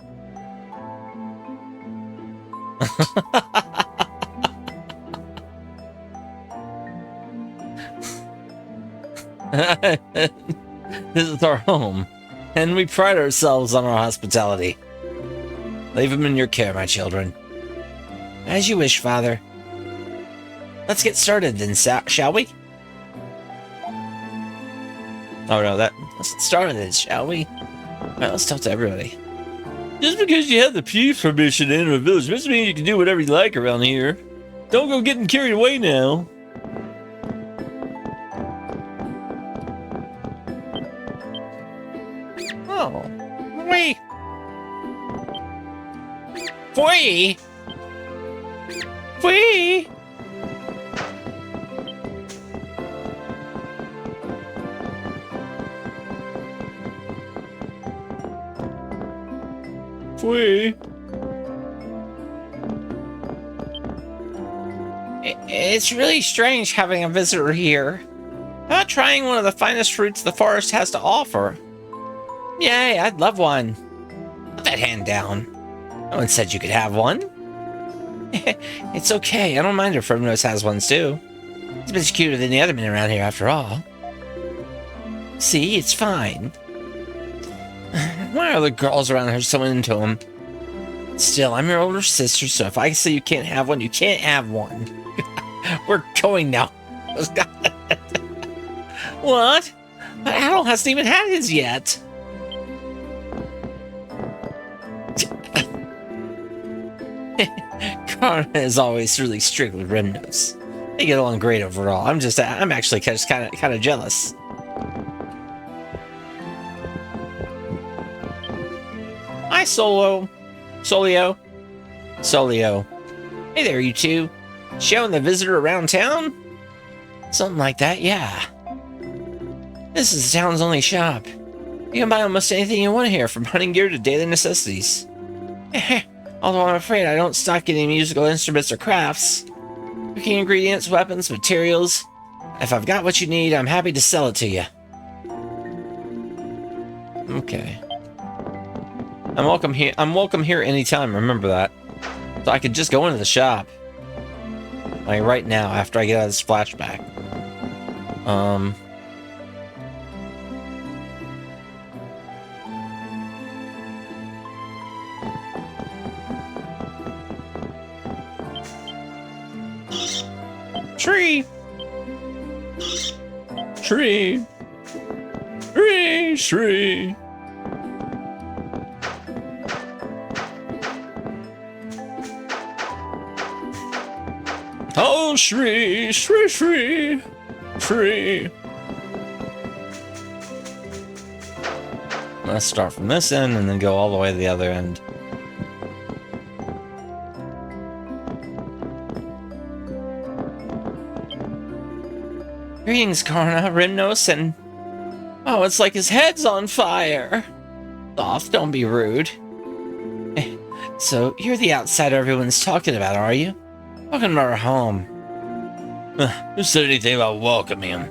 This is our home, and we pride ourselves on our hospitality. Leave him in your care, my children. As you wish, Father. Let's get started then, shall we? Oh no, let's get started then, shall we? Alright, let's talk to everybody. Just because you have the chief's permission to enter a village doesn't mean you can do whatever you like around here. Don't go getting carried away now. Oh, wait. Wait. Wait. Wait. It's really strange having a visitor here. How about trying one of the finest fruits the forest has to offer? Yay, I'd love one. Put that hand down. No one said you could have one. It's okay, I don't mind if Remnos has ones too. He's a bit cuter than the other men around here after all. See, it's fine. Why are the girls around here so into him? Still, I'm your older sister, so if I say you can't have one, you can't have one. We're going now. What? But Adol hasn't even had his yet. Karna is always really strict with Rimnos. They get along great overall. I'm actually just kind of jealous. Hi, Solio. Hey there, you two. Showing the visitor around town? Something like that, yeah. This is the town's only shop. You can buy almost anything you want here, from hunting gear to daily necessities. Although I'm afraid I don't stock any musical instruments or crafts. Cooking ingredients, weapons, materials. If I've got what you need, I'm happy to sell it to you. Okay. I'm welcome here anytime, remember that. So I could just go into the shop. Like right now, after I get out of this flashback. Tree! Tree! Tree! Tree! Oh, Shri! Shri! Shri! Shri! Let's start from this end and then go all the way to the other end. Greetings, Karna, Rimnos, and... Oh, it's like his head's on fire! Soft, don't be rude. So, you're the outsider everyone's talking about, are you? Welcome to our home. Who said anything about welcoming him?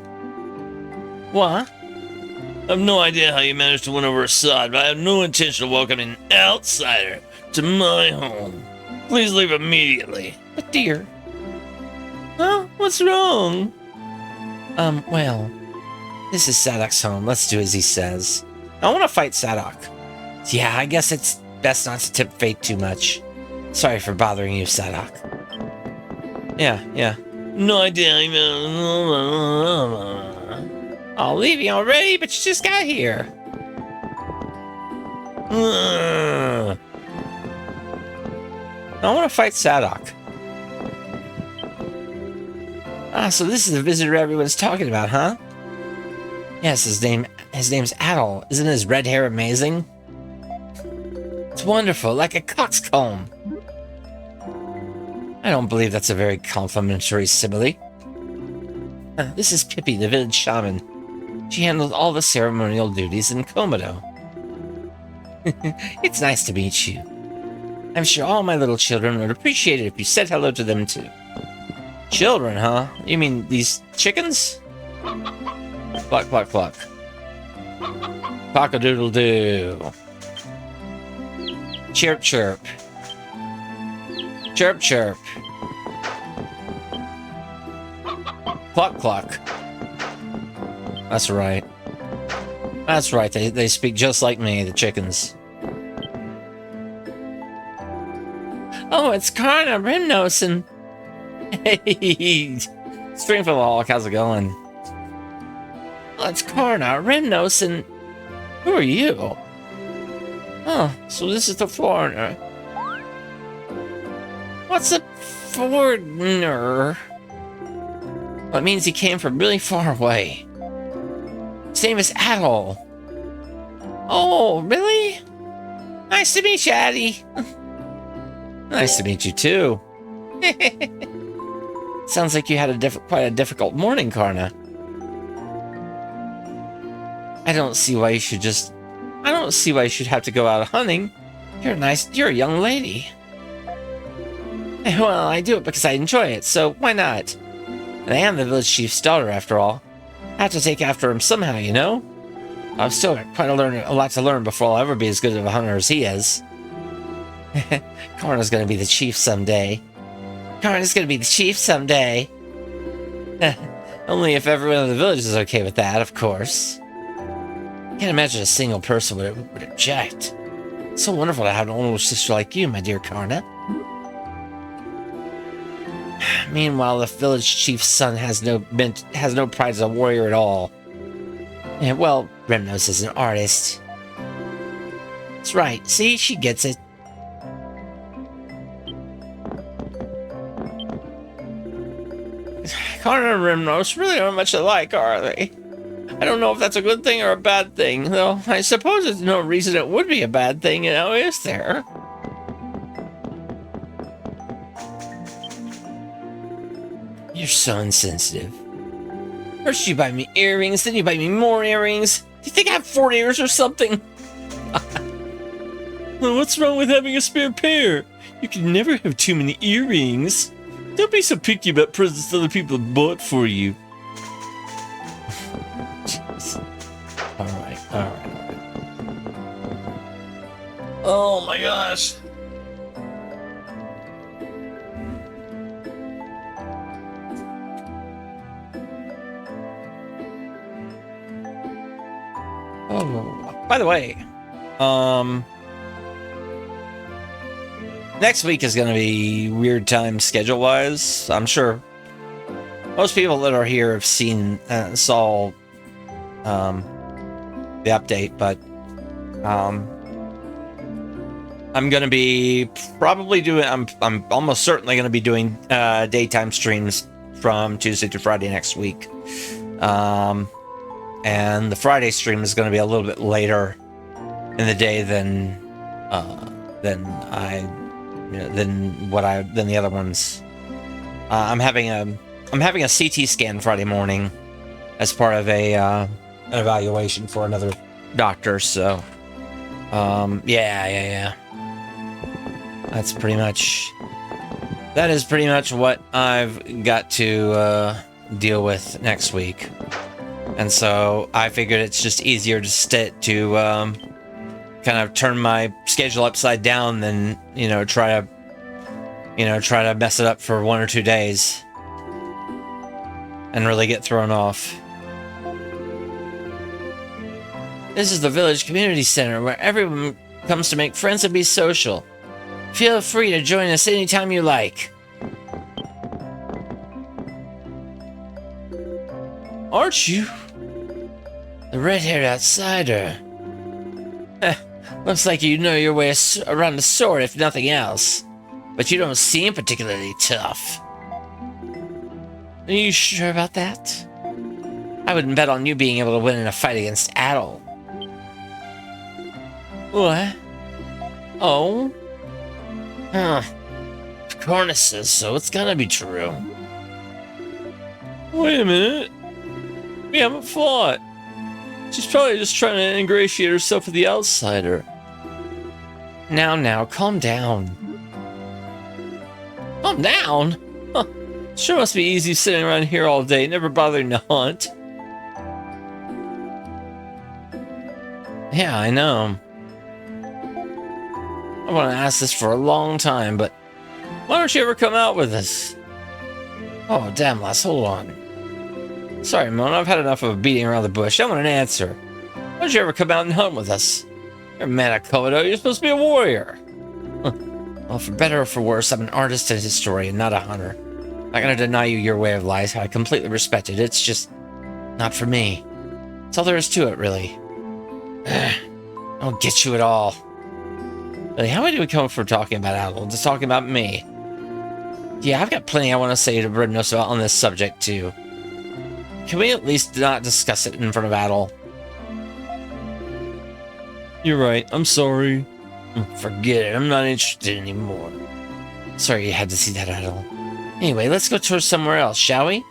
What? I have no idea how you managed to win over Assad, but I have no intention of welcoming an outsider to my home. Please leave immediately. But dear... Huh? What's wrong? Well... This is Sadok's home. Let's do as he says. I want to fight Sadok. Yeah, I guess it's best not to tempt fate too much. Sorry for bothering you, Sadok. Yeah. No idea. I'll leave you already, but you just got here. I want to fight Sadok. So this is the visitor everyone's talking about, huh? Yes, his name's Adol. Isn't his red hair amazing? It's wonderful, like a coxcomb. I don't believe that's a very complimentary simile. This is Pippi, the village shaman. She handles all the ceremonial duties in Komodo. It's nice to meet you. I'm sure all my little children would appreciate it if you said hello to them too. Children, huh? You mean these chickens? Cluck, cluck, cluck. Cock-a-doodle-doo. Chirp, chirp. Chirp, chirp. Cluck, cluck. That's right. That's right, they speak just like me, the chickens. Oh, it's Karna, Rimnos, and... Hey! Stringful Hawk, how's it going? Oh, it's Karna, Rimnos, and... Who are you? Oh, so this is the foreigner. What's a foreigner? Well, it means he came from really far away. His name is Adol. Oh, really? Nice to meet you, Addy. Nice to meet you, too. Sounds like you had quite a difficult morning, Karna. I don't see why you should have to go out hunting. You're a young lady. Well, I do it because I enjoy it, so why not? And I am the village chief's daughter, after all. I have to take after him somehow, you know? I've still got quite a lot to learn before I'll ever be as good of a hunter as he is. Karna's gonna be the chief someday. Karna's gonna be the chief someday. Only if everyone in the village is okay with that, of course. Can't imagine a single person would object. It's so wonderful to have an older sister like you, my dear Karna. Meanwhile, the village chief's son has no pride as a warrior at all. And well, Remnos is an artist. That's right. See, she gets it. Connor and Remnos really aren't much alike, are they? I don't know if that's a good thing or a bad thing, though I suppose there's no reason it would be a bad thing, is there? You're so insensitive. First you buy me earrings, then you buy me more earrings. Do you think I have 4 ears or something? Well, what's wrong with having a spare pair? You can never have too many earrings. Don't be so picky about presents other people have bought for you. Jeez. Alright. Oh my gosh. Oh, by the way, next week is going to be weird time schedule-wise. I'm sure most people that are here have saw the update, but I'm going to be probably doing. I'm almost certainly going to be doing daytime streams from Tuesday to Friday next week. And the Friday stream is going to be a little bit later in the day than the other ones. I'm having a CT scan Friday morning as part of an evaluation for another doctor. So, yeah. That is pretty much what I've got to deal with next week. And so I figured it's just easier to kind of turn my schedule upside down than, try to mess it up for 1 or 2 days and really get thrown off. This is the village community center where everyone comes to make friends and be social. Feel free to join us anytime you like. Aren't you the red-haired outsider? Looks like you know your way around the sword, if nothing else. But you don't seem particularly tough. Are you sure about that? I wouldn't bet on you being able to win in a fight against Adol. What? Oh? Huh. Corna says so, it's gotta be true. Wait a minute. We haven't fought. She's probably just trying to ingratiate herself with the outsider. Now, calm down. Calm down? Huh. Sure must be easy sitting around here all day, never bothering to hunt. Yeah, I know. I want to ask this for a long time, but why don't you ever come out with us? Oh, damn, lass, hold on. Sorry, Mona, I've had enough of beating around the bush. I want an answer. Why don't you ever come out and hunt with us? You're a man of Komodo. You're supposed to be a warrior. Huh. Well, for better or for worse, I'm an artist and historian, not a hunter. I'm not going to deny you your way of life. I completely respect it. It's just not for me. That's all there is to it, really. I don't get you at all. Really, how many do we come from talking about Adol? Just talking about me. Yeah, I've got plenty I want to say to Brimnos about on this subject, too. Can we at least not discuss it in front of Adol? You're right, I'm sorry. Forget it, I'm not interested anymore. Sorry you had to see that, Adol. Anyway, let's go tour somewhere else, shall we?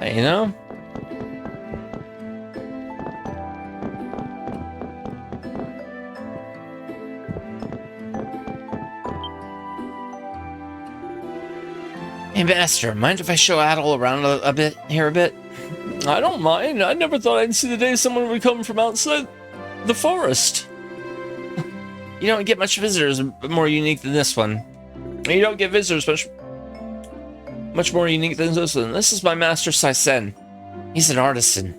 You know? Hey, Master, mind if I show Adol around a bit? I don't mind. I never thought I'd see the day someone would come from outside the forest. You don't get much visitors more unique than this one. You don't get visitors much more unique than this one. This is my master, Saisen. He's an artisan.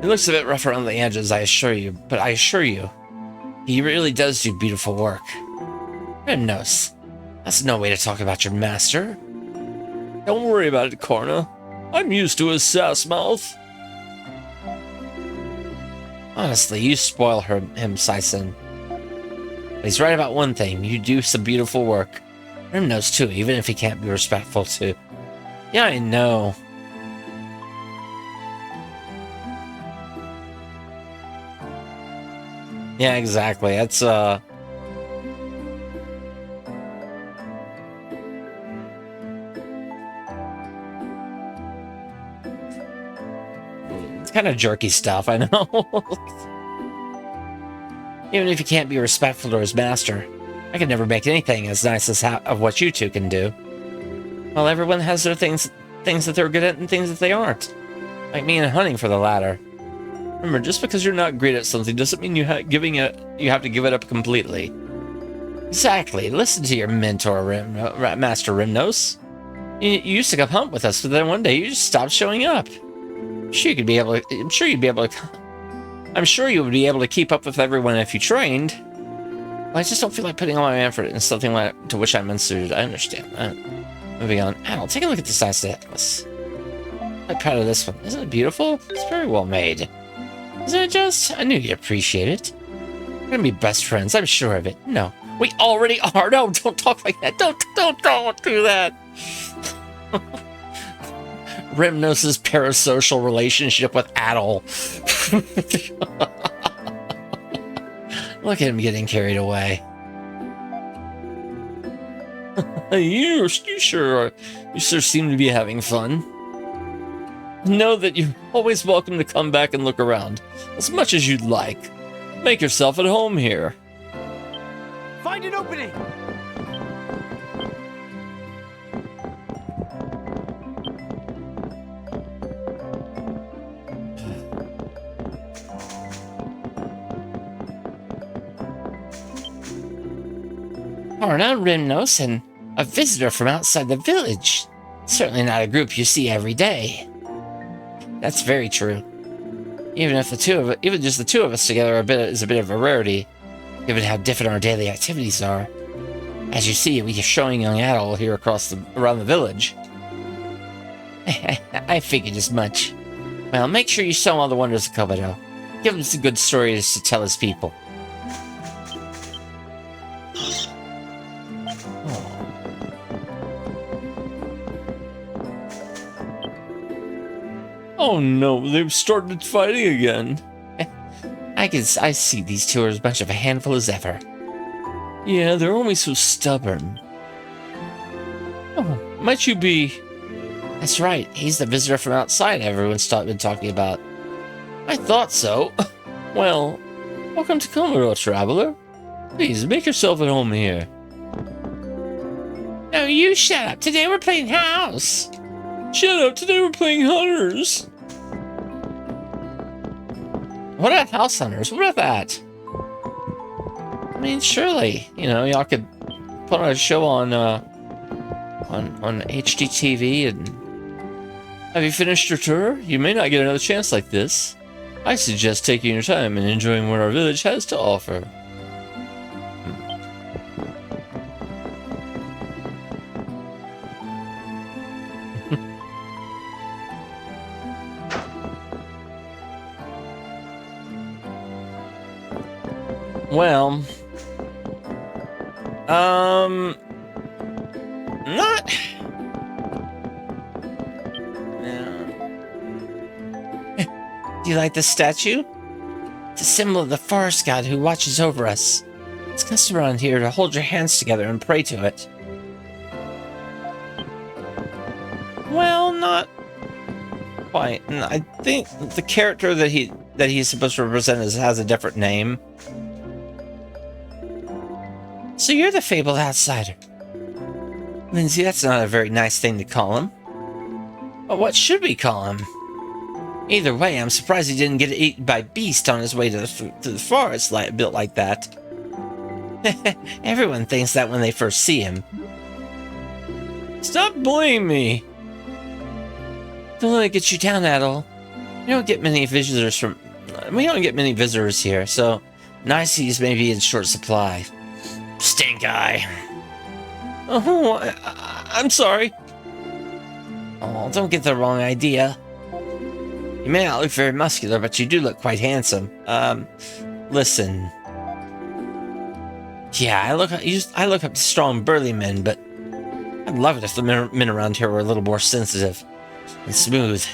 It looks a bit rough around the edges, I assure you, but I assure you, he really does do beautiful work. Rymnos, that's no way to talk about your master. Don't worry about it, Karna. I'm used to his sass mouth. Honestly, you spoil him, Saisen. But he's right about one thing. You do some beautiful work. Rymnos too, even if he can't be respectful too. Yeah, I know. Yeah, exactly. That's, it's kind of jerky stuff, I know. Even if you can't be respectful to his master, I could never make anything as nice as of what you two can do. Well, everyone has their things that they're good at and things that they aren't. Like me and hunting for the latter. Remember, just because you're not great at something doesn't mean you have to give it up completely. Exactly. Listen to your mentor, Master Rymnos. You used to come hunt with us, but then one day you just stopped showing up. I'm sure you would be able to keep up with everyone if you trained. Well, I just don't feel like putting all my effort into something to which I'm unsuited. I understand that. Moving on. Adol, take a look at this ice necklace. I'm quite proud of this one. Isn't it beautiful? It's very well made. Isn't it just? I knew you'd appreciate it. We're gonna be best friends, I'm sure of it. No, we already are. No, don't talk like that. Don't do that. Rymnos' parasocial relationship with Adol. Look at him getting carried away. You sure seem to be having fun. Know that you're always welcome to come back and look around, as much as you'd like. Make yourself at home here. Find an opening! Karna, Rymnos, and a visitor from outside the village. Certainly not a group you see every day. That's very true. Even just the two of us together is a bit of a rarity, given how different our daily activities are. As you see, we are showing young Adol here around the village. I figured as much. Well, make sure you show him all the wonders of Kobodo. Give him some good stories to tell his people. Oh no, they've started fighting again. I see these two are as much of a handful as ever. Yeah, they're always so stubborn. Oh, might you be... That's right, he's the visitor from outside everyone's been talking about. I thought so. Well, welcome to Komodo, traveler. Please, make yourself at home here. No, you shut up. Today we're playing house. Shut up, today we're playing hunters. What about house hunters? What about that? I mean, surely, y'all could put on a show on HDTV and... Have you finished your tour? You may not get another chance like this. I suggest taking your time and enjoying what our village has to offer. Well, not... No. Do you like this statue? It's a symbol of the forest god who watches over us. It's custom around here to hold your hands together and pray to it. Well, not quite. I think the character that he's supposed to represent has a different name. So you're the fabled outsider. Lindsay, that's not a very nice thing to call him. But what should we call him? Either way, I'm surprised he didn't get eaten by beast on his way to the forest built like that. Everyone thinks that when they first see him. Stop bullying me! Don't let it get you down, Adol. We don't get many visitors here, so niceties may be in short supply. Stink eye. Oh, I'm sorry. Oh, don't get the wrong idea. You may not look very muscular, but you do look quite handsome. Listen. Yeah, I look up to strong, burly men, but I'd love it if the men around here were a little more sensitive and smooth.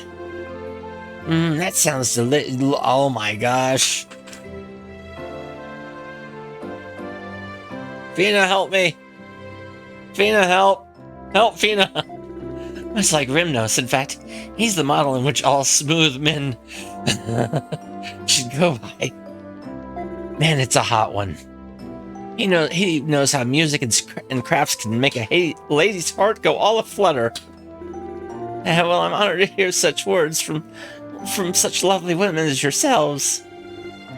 That sounds oh my gosh. Fina, help me. Fina, help. Help, Fina. Much like Rimnos, in fact, he's the model in which all smooth men should go by. Man, it's a hot one. He knows how music and crafts can make a lady's heart go all aflutter. Well, I'm honored to hear such words from such lovely women as yourselves.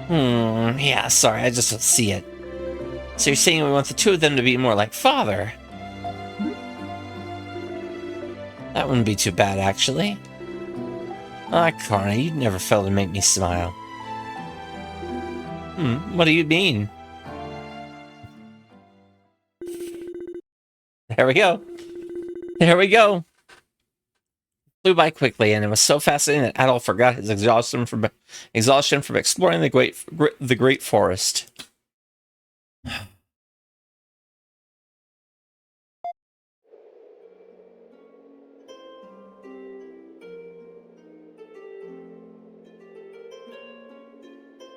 Yeah, sorry, I just don't see it. So you're saying we want the two of them to be more like father? That wouldn't be too bad, actually. Karna, you'd never fail to make me smile. What do you mean? There we go. There we go. Flew by quickly, and it was so fascinating that Adol forgot his exhaustion from exploring the great forest.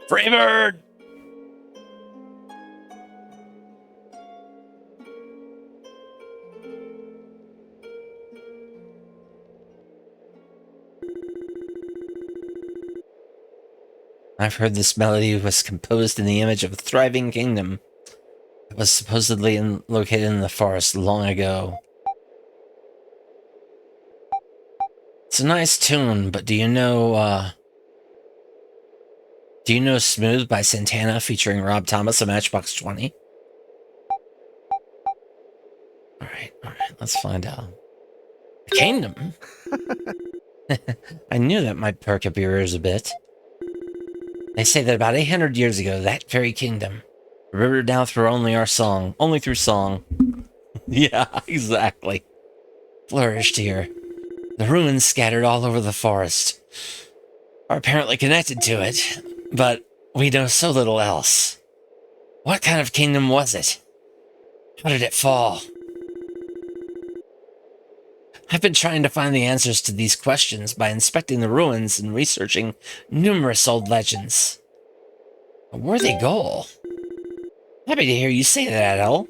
Freebird! I've heard this melody was composed in the image of a thriving kingdom that was supposedly located in the forest long ago. It's a nice tune, but do you know Smooth by Santana featuring Rob Thomas of Matchbox 20? Alright, let's find out. The kingdom? I knew that might perk up your ears a bit. They say that about 800 years ago, that very kingdom, rivered down through only through song. Yeah, exactly. Flourished here. The ruins scattered all over the forest are apparently connected to it, but we know so little else. What kind of kingdom was it? How did it fall? I've been trying to find the answers to these questions by inspecting the ruins and researching numerous old legends. A worthy goal. Happy to hear you say that, Adol.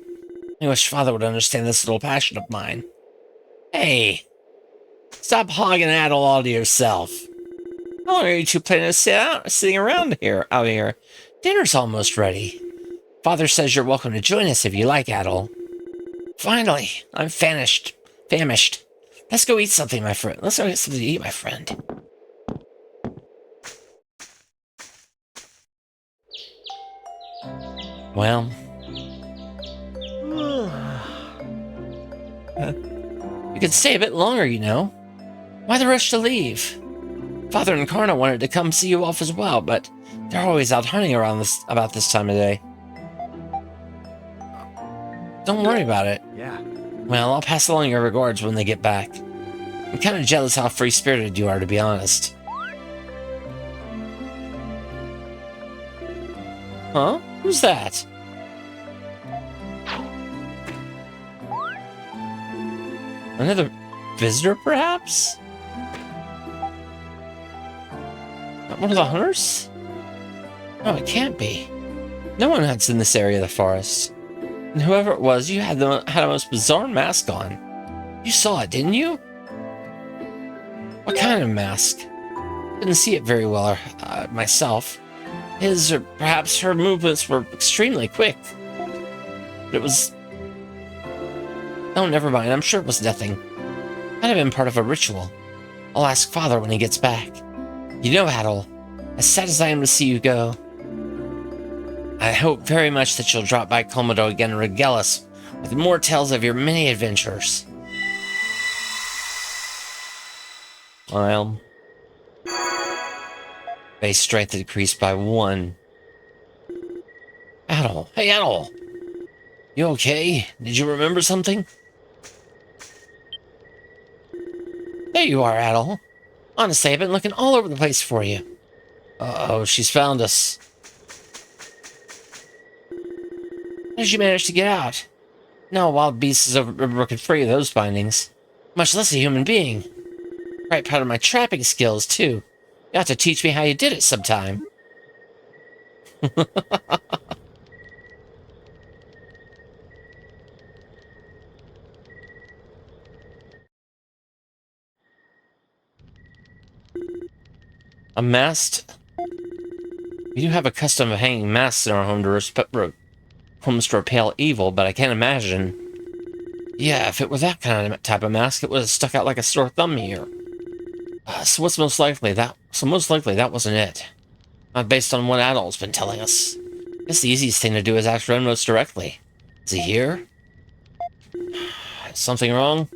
I wish Father would understand this little passion of mine. Hey, stop hogging Adol all to yourself. How long are you two planning to sitting around out here? Dinner's almost ready. Father says you're welcome to join us if you like, Adol. Finally, I'm famished. Let's go eat something, my friend. Let's go get something to eat, my friend. Well. You could stay a bit longer, you know. Why the rush to leave? Father and Karna wanted to come see you off as well, but they're always out hunting around about this time of day. Don't worry about it. Yeah. Well, I'll pass along your regards when they get back. I'm kind of jealous how free-spirited you are, to be honest. Huh? Who's that? Another visitor, perhaps? Not one of the hunters? No, it can't be. No one hunts in this area of the forest. And whoever it was, you had a most bizarre mask on. You saw it, didn't you? What kind of mask? Didn't see it very well myself. His, or perhaps her movements were extremely quick. But it was... Oh, never mind. I'm sure it was nothing. Might have been part of a ritual. I'll ask Father when he gets back. You know, Adol, as sad as I am to see you go, I hope very much that you'll drop by Komodo again and regale us with more tales of your many adventures. Well, Base strength decreased by 1. Adol. Hey, Adol. You okay? Did you remember something? There you are, Adol. Honestly, I've been looking all over the place for you. Uh-oh, she's found us. How did you manage to get out? No wild beast has ever broken free of those bindings. Much less a human being. Quite proud of my trapping skills, too. You have to teach me how you did it sometime. A mast? We do have a custom of hanging masks in our homes to repel evil, but I can't imagine. Yeah, if it was that kind of type of mask, it would have stuck out like a sore thumb here. So most likely that wasn't it. Not based on what Adol's been telling us. I guess the easiest thing to do is ask Remnos directly. Is he here? Is something wrong?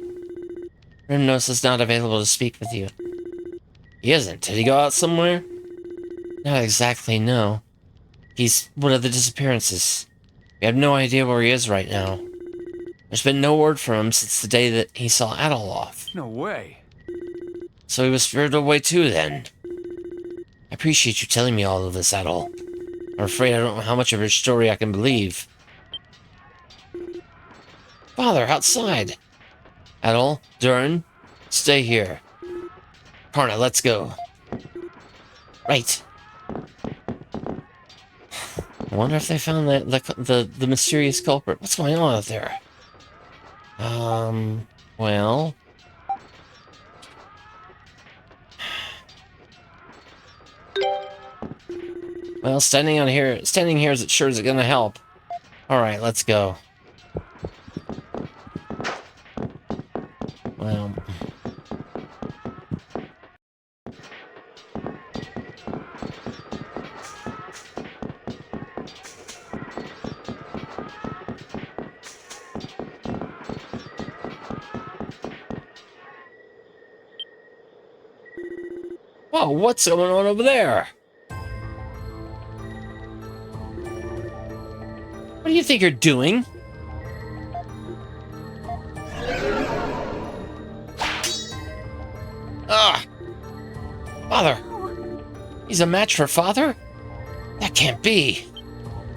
Remnos is not available to speak with you. He isn't. Did he go out somewhere? Not exactly, no. He's one of the disappearances. We have no idea where he is right now. There's been no word from him since the day that he saw Adol off. No way. So he was spirited away too, then. I appreciate you telling me all of this, Adol. I'm afraid I don't know how much of your story I can believe. Father, outside! Adol, Durin, stay here. Karna, let's go. Right. I wonder if they found the mysterious culprit. What's going on out there? Well... Well, standing here is it sure is gonna help. Alright, let's go. Well... Whoa, what's going on over there? What do you think you're doing? Ah! Father! He's a match for Father? That can't be.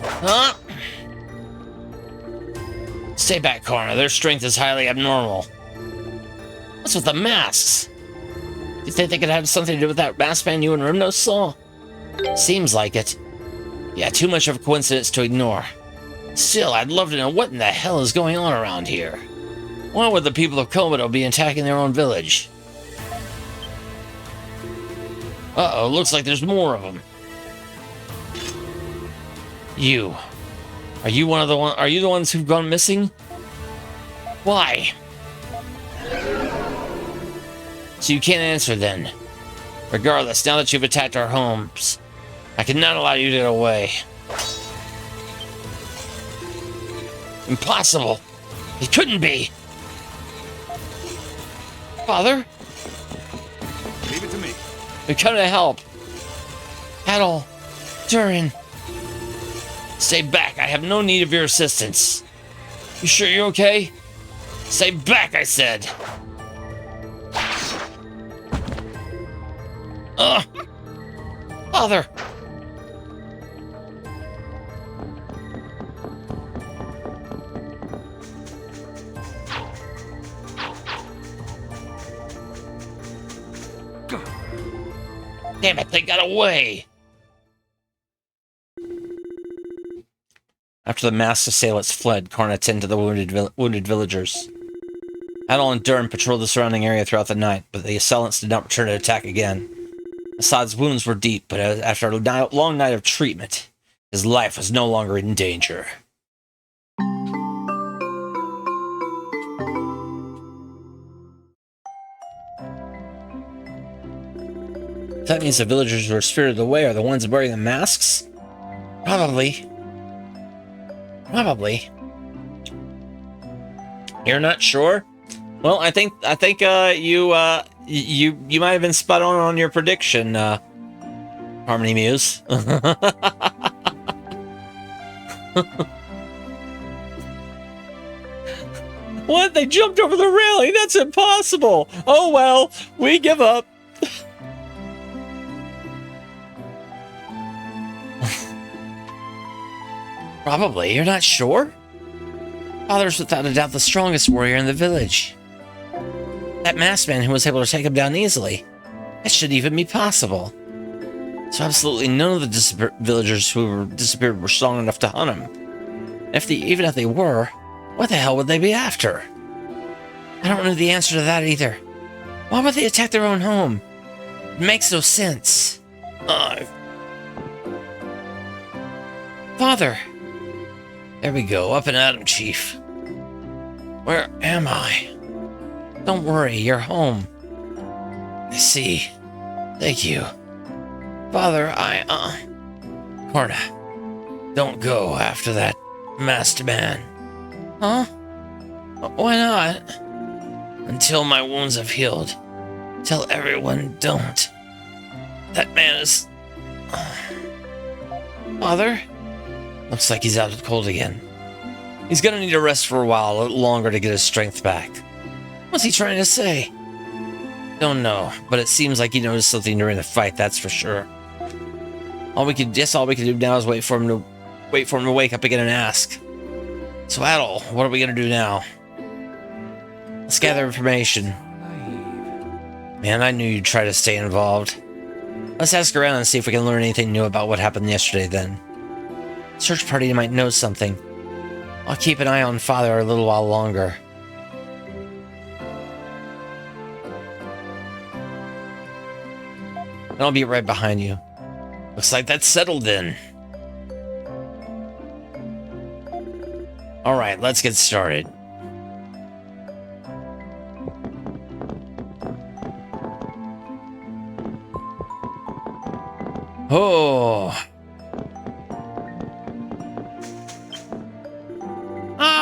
Huh? Stay back, Karna. Their strength is highly abnormal. What's with the masks? Do you think they could have something to do with that masked man you and Remnos saw? Seems like it. Yeah, too much of a coincidence to ignore. Still, I'd love to know what in the hell is going on around here. Why would the people of Komodo be attacking their own village? Uh-oh, looks like there's more of them. You. Are you the ones who've gone missing? Why? So you can't answer then. Regardless, now that you've attacked our homes, I cannot allow you to get away. Impossible! It couldn't be! Father? Leave it to me. We come to help. Adol. Durin. Stay back. I have no need of your assistance. You sure you're okay? Stay back, I said. Father! Damn it, they got away! After the masked assailants fled, Karna tended to the wounded villagers. Adol and Durin patrolled the surrounding area throughout the night, but the assailants did not return to attack again. Assad's wounds were deep, but after a long night of treatment, his life was no longer in danger. That means the villagers who were spirited away are the ones wearing the masks? Probably. Probably. You're not sure? Well, I think you might have been spot on your prediction. Harmony Muse. What? They jumped over the railing? That's impossible! Oh well, we give up. Probably. You're not sure? Father's without a doubt the strongest warrior in the village. That masked man who was able to take him down easily. That shouldn't even be possible. So absolutely none of the villagers who were disappeared were strong enough to hunt him. Even if they were, what the hell would they be after? I don't know the answer to that either. Why would they attack their own home? It makes no sense. Father! There we go, up and at him, Chief. Where am I? Don't worry, you're home. I see. Thank you. Father, Corna, don't go after that masked man. Huh? Why not? Until my wounds have healed. Tell everyone don't. That man is... Father? Looks like he's out of the cold again. He's gonna need a rest for a while, a little longer to get his strength back. What's he trying to say? Don't know, but it seems like he noticed something during the fight, that's for sure. All we can do now is wait for him to wake up again and ask. So Adol, what are we gonna do now? Let's gather information. Man, I knew you'd try to stay involved. Let's ask around and see if we can learn anything new about what happened yesterday then. Search party might know something. I'll keep an eye on Father a little while longer. And I'll be right behind you. Looks like that's settled then. Alright, let's get started. Oh.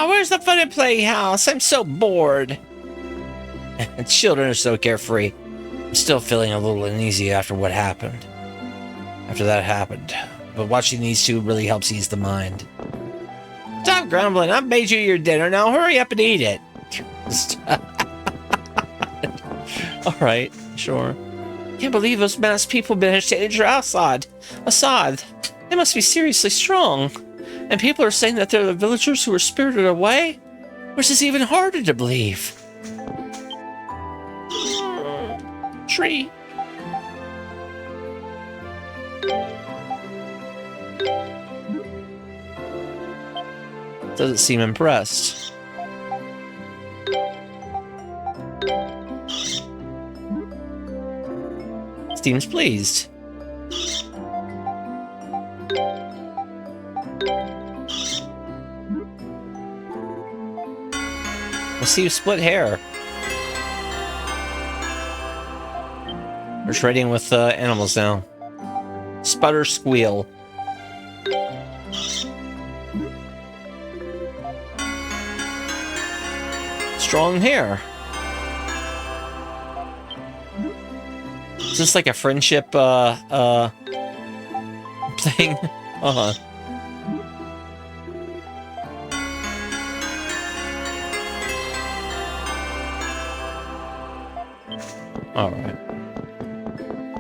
Where's the fun and playhouse? I'm so bored. Children are so carefree. I'm still feeling a little uneasy after that happened. But watching these two really helps ease the mind. Stop grumbling. I've made you your dinner. Now hurry up and eat it. Alright, sure. Can't believe those masked people managed to injure Assad. They must be seriously strong. And people are saying that they're the villagers who were spirited away? Which is even harder to believe. Tree. Doesn't seem impressed. Seems pleased. I see you split hair. We're trading with animals now. Sputter squeal. Strong hair. Is this like a friendship thing? Alright.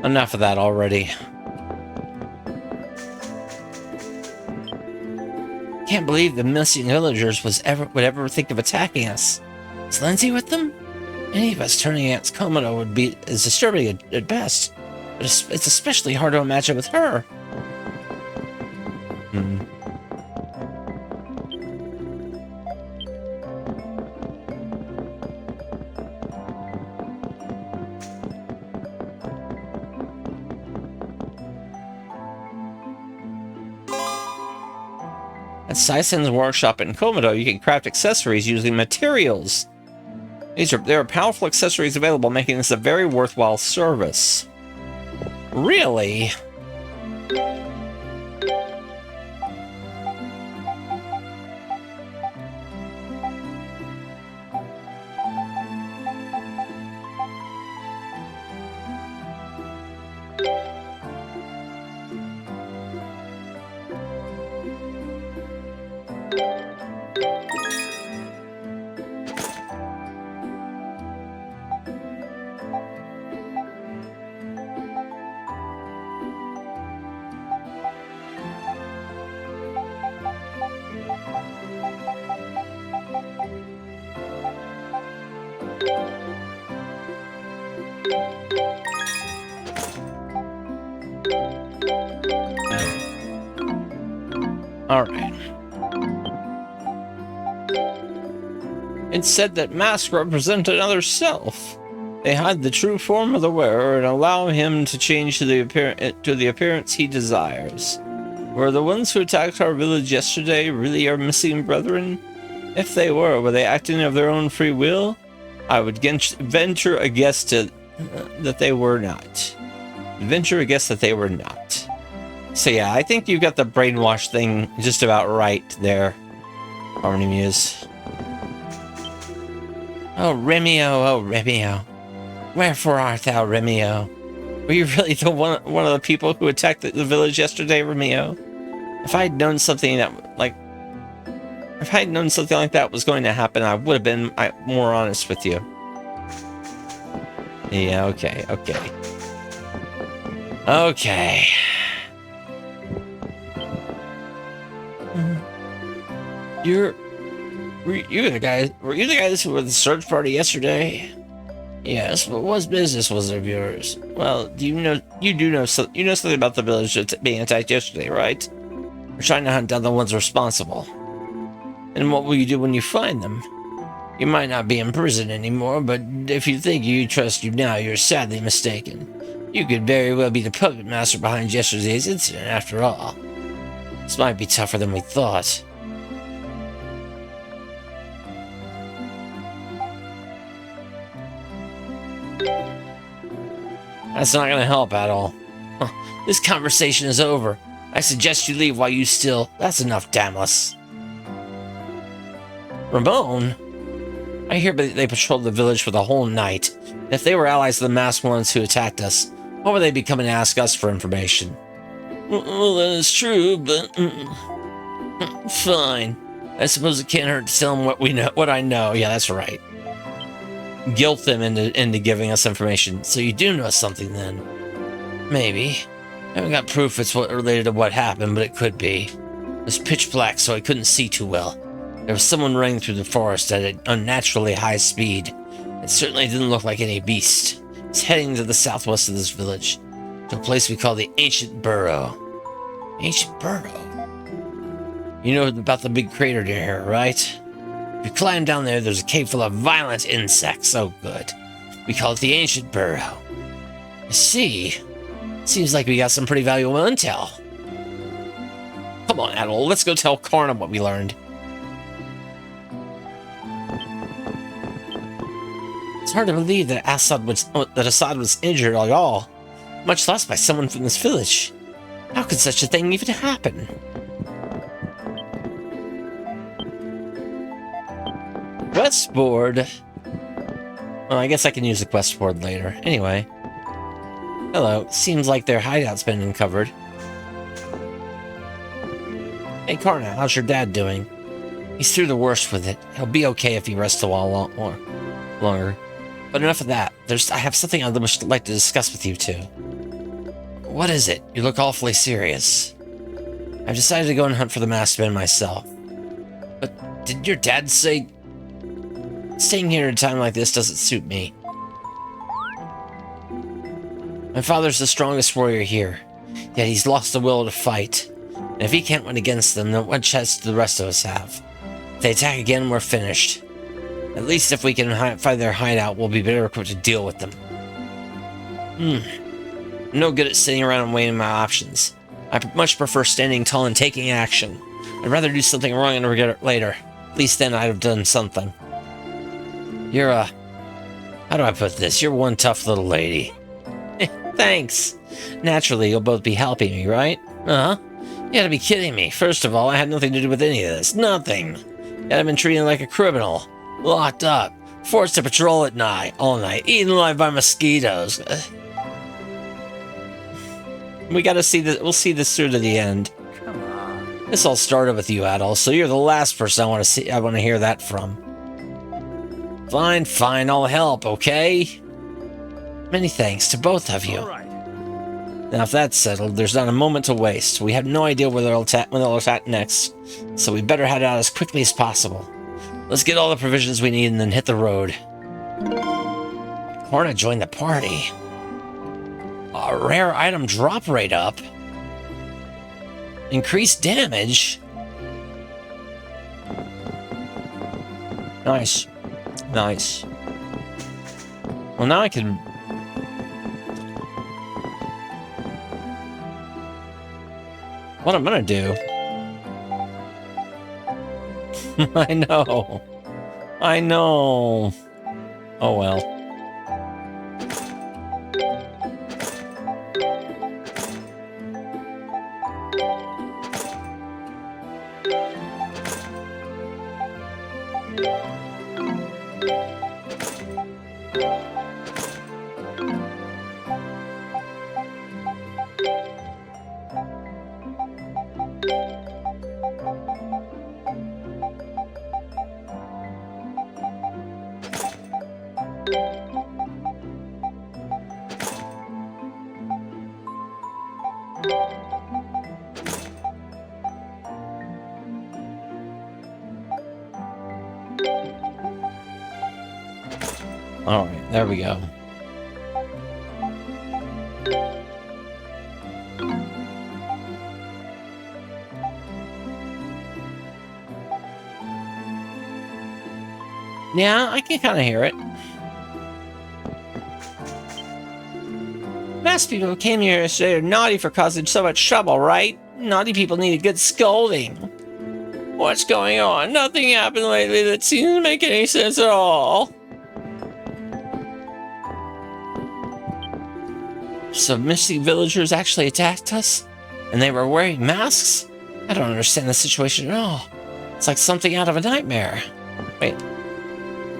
Enough of that already. Can't believe the missing villagers would ever think of attacking us. Is Lindsay with them? Any of us turning against Komodo is disturbing at best. But it's especially hard to imagine with her. At Saisen's workshop in Komodo, you can craft accessories using materials. There are powerful accessories available, making this a very worthwhile service. Really? Alright. It said that masks represent another self. They hide the true form of the wearer and allow him to change to the appearance he desires. Were the ones who attacked our village yesterday really our missing brethren? If they were they acting of their own free will? I would venture a guess that they were not. Venture a guess that they were not. So yeah, I think you got the brainwash thing just about right there, Harmony Muse. Oh, Remio. Wherefore art thou, Remio? Were you really the one of the people who attacked the village yesterday, Remio? If I had known something like that was going to happen, I would have been more honest with you. Yeah, okay. Were you the guys who were the search party yesterday? Yes, but what business was it of yours? Well, you know something about the village being attacked yesterday, right? We're trying to hunt down the ones responsible. And what will you do when you find them? You might not be in prison anymore, but if you think you trust you now, you're sadly mistaken. You could very well be the puppet master behind yesterday's incident, after all. This might be tougher than we thought. That's not gonna help at all. This conversation is over. I suggest you leave while you still... That's enough, Damless. Ramon? I hear they patrolled the village for the whole night. If they were allies of the masked ones who attacked us, why would they be coming to ask us for information? Well, that is true, but... Fine. I suppose it can't hurt to tell them what I know. Yeah, that's right. Guilt them into giving us information. So you do know something, then? Maybe. I haven't got proof it's related to what happened, but it could be. It was pitch black, so I couldn't see too well. There was someone running through the forest at an unnaturally high speed. It certainly didn't look like any beast. It's heading to the southwest of this village, to a place we call the Ancient Burrow. Ancient Burrow? You know about the big crater near here, right? If you climb down there, there's a cave full of violent insects. Oh, good. We call it the Ancient Burrow. I see. Seems like we got some pretty valuable intel. Come on, Adol, let's go tell Karna what we learned. It's hard to believe that Assad was injured at all, much less by someone from this village. How could such a thing even happen? Quest board. Well, I guess I can use the quest board later. Anyway. Hello. Seems like their hideout's been uncovered. Hey, Karna, how's your dad doing? He's through the worst with it. He'll be okay if he rests a while longer. But enough of that. I have something I'd like to discuss with you two. What is it? You look awfully serious. I've decided to go and hunt for the masked man myself. But did your dad say... Staying here at a time like this doesn't suit me. My father's the strongest warrior here, yet he's lost the will to fight. And if he can't win against them, then what chance do the rest of us have? If they attack again, we're finished. At least if we can find their hideout, we'll be better equipped to deal with them. I'm no good at sitting around and weighing my options. I much prefer standing tall and taking action. I'd rather do something wrong and regret it later. At least then I'd have done something. You're how do I put this? You're one tough little lady. Thanks. Naturally, you'll both be helping me, right? Uh-huh. You gotta be kidding me. First of all, I had nothing to do with any of this. Nothing. Yet I've been treated like a criminal. Locked up. Forced to patrol at night. All night. Eaten alive by mosquitoes. We gotta see this. We'll see this through to the end. Come on. This all started with you, Adol, so you're the last person I want to hear that from. Fine, I'll help, okay? Many thanks to both of you. All right. Now, if that's settled, there's not a moment to waste. We have no idea where they'll attack next, so we better head out as quickly as possible. Let's get all the provisions we need and then hit the road. Hornet joined the party. A rare item drop rate up. Increased damage. Nice. Nice. Well, now I can... What I'm gonna do... I know. I know. Oh well. Alright, there we go. Yeah, I can kind of hear it. Mass people who came here yesterday are naughty for causing so much trouble, right? Naughty people need a good scolding. What's going on? Nothing happened lately that seems to make any sense at all. Some missing villagers actually attacked us, and they were wearing masks? I don't understand the situation at all. It's like something out of a nightmare. Wait.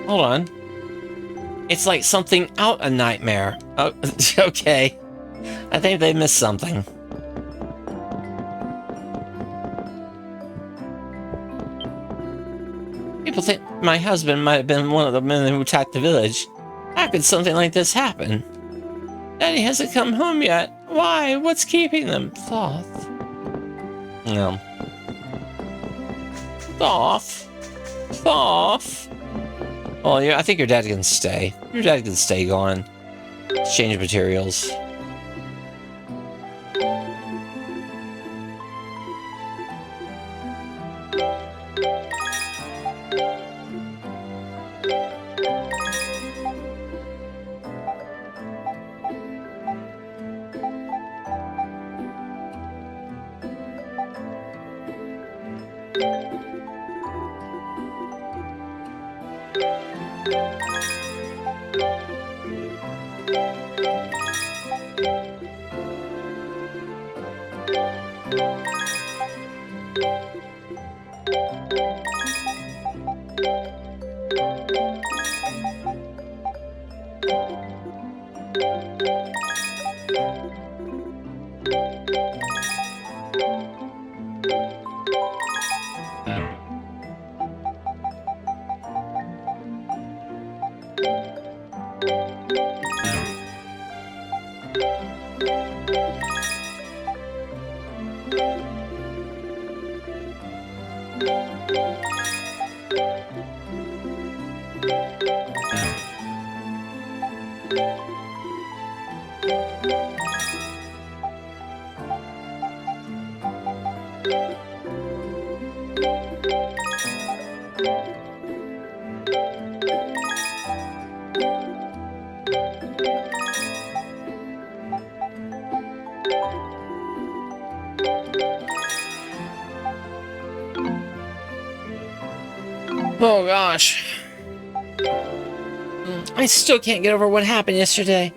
Hold on. It's like something out a nightmare. Oh, okay. I think they missed something. People think my husband might have been one of the men who attacked the village. How could something like this happen? Daddy hasn't come home yet. Why? What's keeping them? Thoth. No. Thoth. Thoth. Well, yeah, I think your dad can stay. Your dad can stay gone. Exchange materials. Oh gosh. I still can't get over what happened yesterday.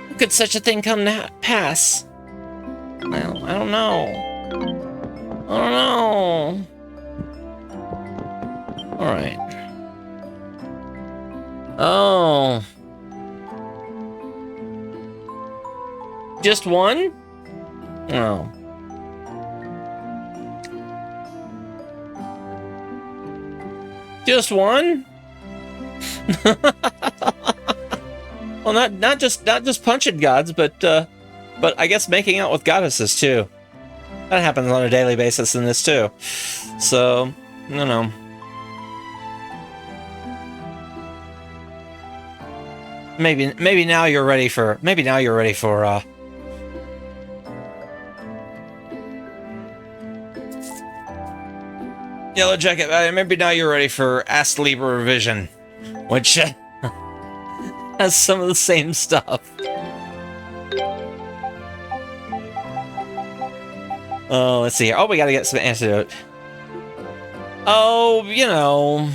How could such a thing come to pass? Well, I don't know. I don't know. Alright. Oh. Just one? Oh. Just one? Well, not just punching gods, but I guess making out with goddesses too. That happens on a daily basis in this too. So, I don't know. maybe now you're ready for Yellow Jacket. Maybe now you're ready for Ask Libra Revision, which has some of the same stuff. Oh, let's see here. Oh, we gotta get some antidote. Oh, you know,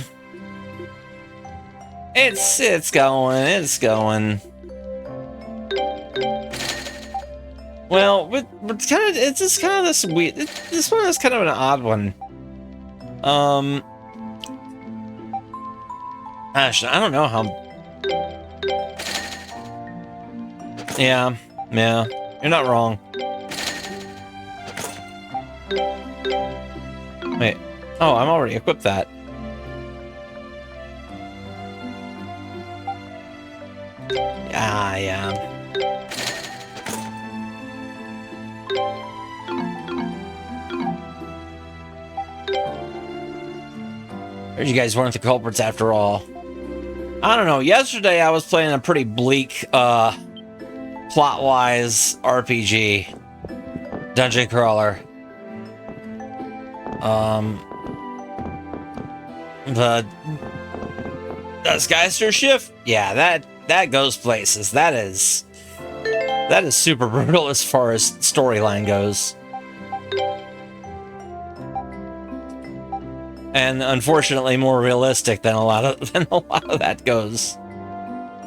it's going. Well, it's just kind of this weird. This one is kind of an odd one. Gosh, I don't know how. Yeah, you're not wrong. Wait. Oh, I'm already equipped that. Yeah. Heard you guys weren't the culprits after all. I don't know. Yesterday I was playing a pretty bleak, plot-wise RPG. Dungeon crawler. The Skyster shift? Yeah, that goes places. That is super brutal as far as storyline goes. And unfortunately more realistic than a lot of that goes.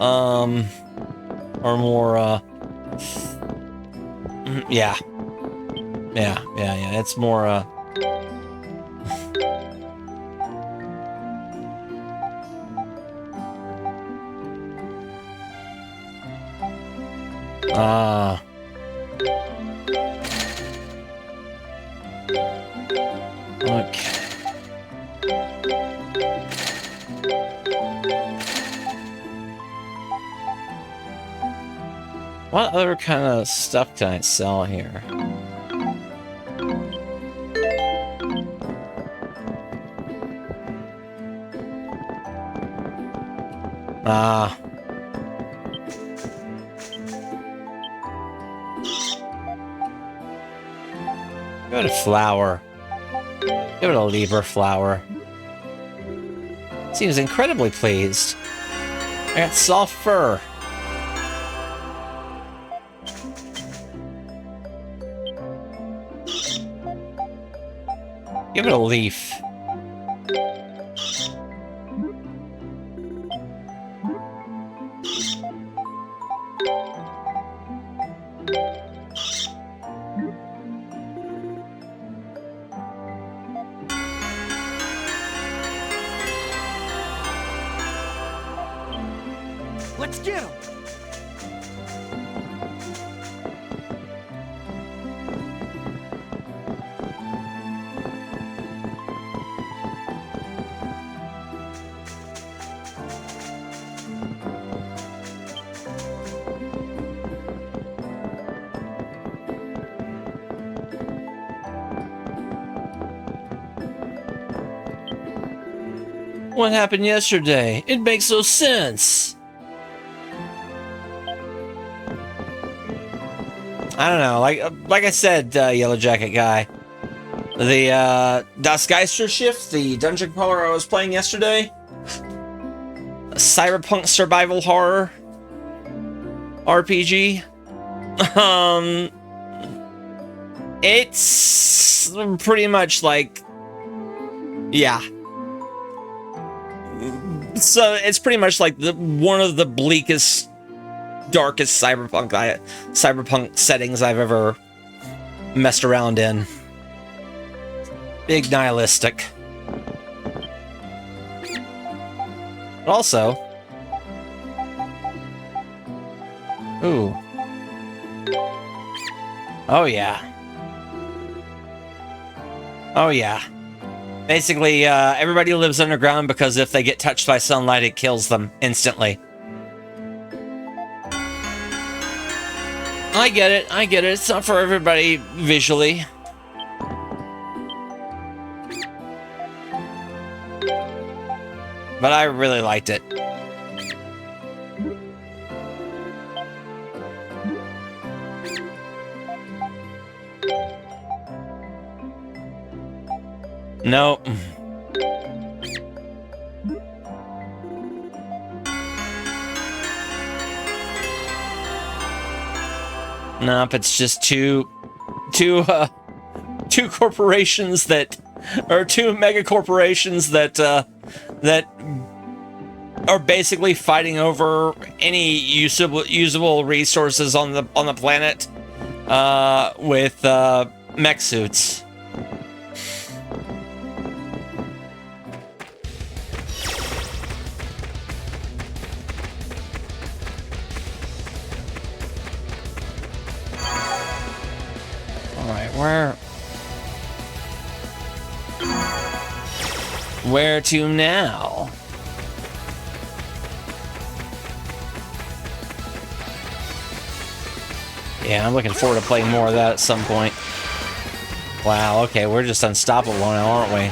Or more yeah. It's more okay. What other kind of stuff can I sell here? Give it a flower. Give it a Libra flower. Seems incredibly pleased. I got soft fur. Give it a leaf. Let's get him! What happened yesterday? It makes no sense. I don't know. Like I said, Yellow Jacket guy, the Das Geister shift, the dungeon crawler I was playing yesterday, cyberpunk survival horror RPG. It's pretty much like, yeah. So it's pretty much like one of the bleakest, darkest cyberpunk settings I've ever messed around in. Big nihilistic. But also, ooh. Oh yeah. Oh yeah. Basically, everybody lives underground because if they get touched by sunlight, it kills them instantly. I get it. It's not for everybody visually. But I really liked it. No. Nope, it's just two corporations that, or two mega corporations that that are basically fighting over any usable resources on the planet with mech suits. Where to now? Yeah, I'm looking forward to playing more of that at some point. Wow, okay, we're just unstoppable now, aren't we?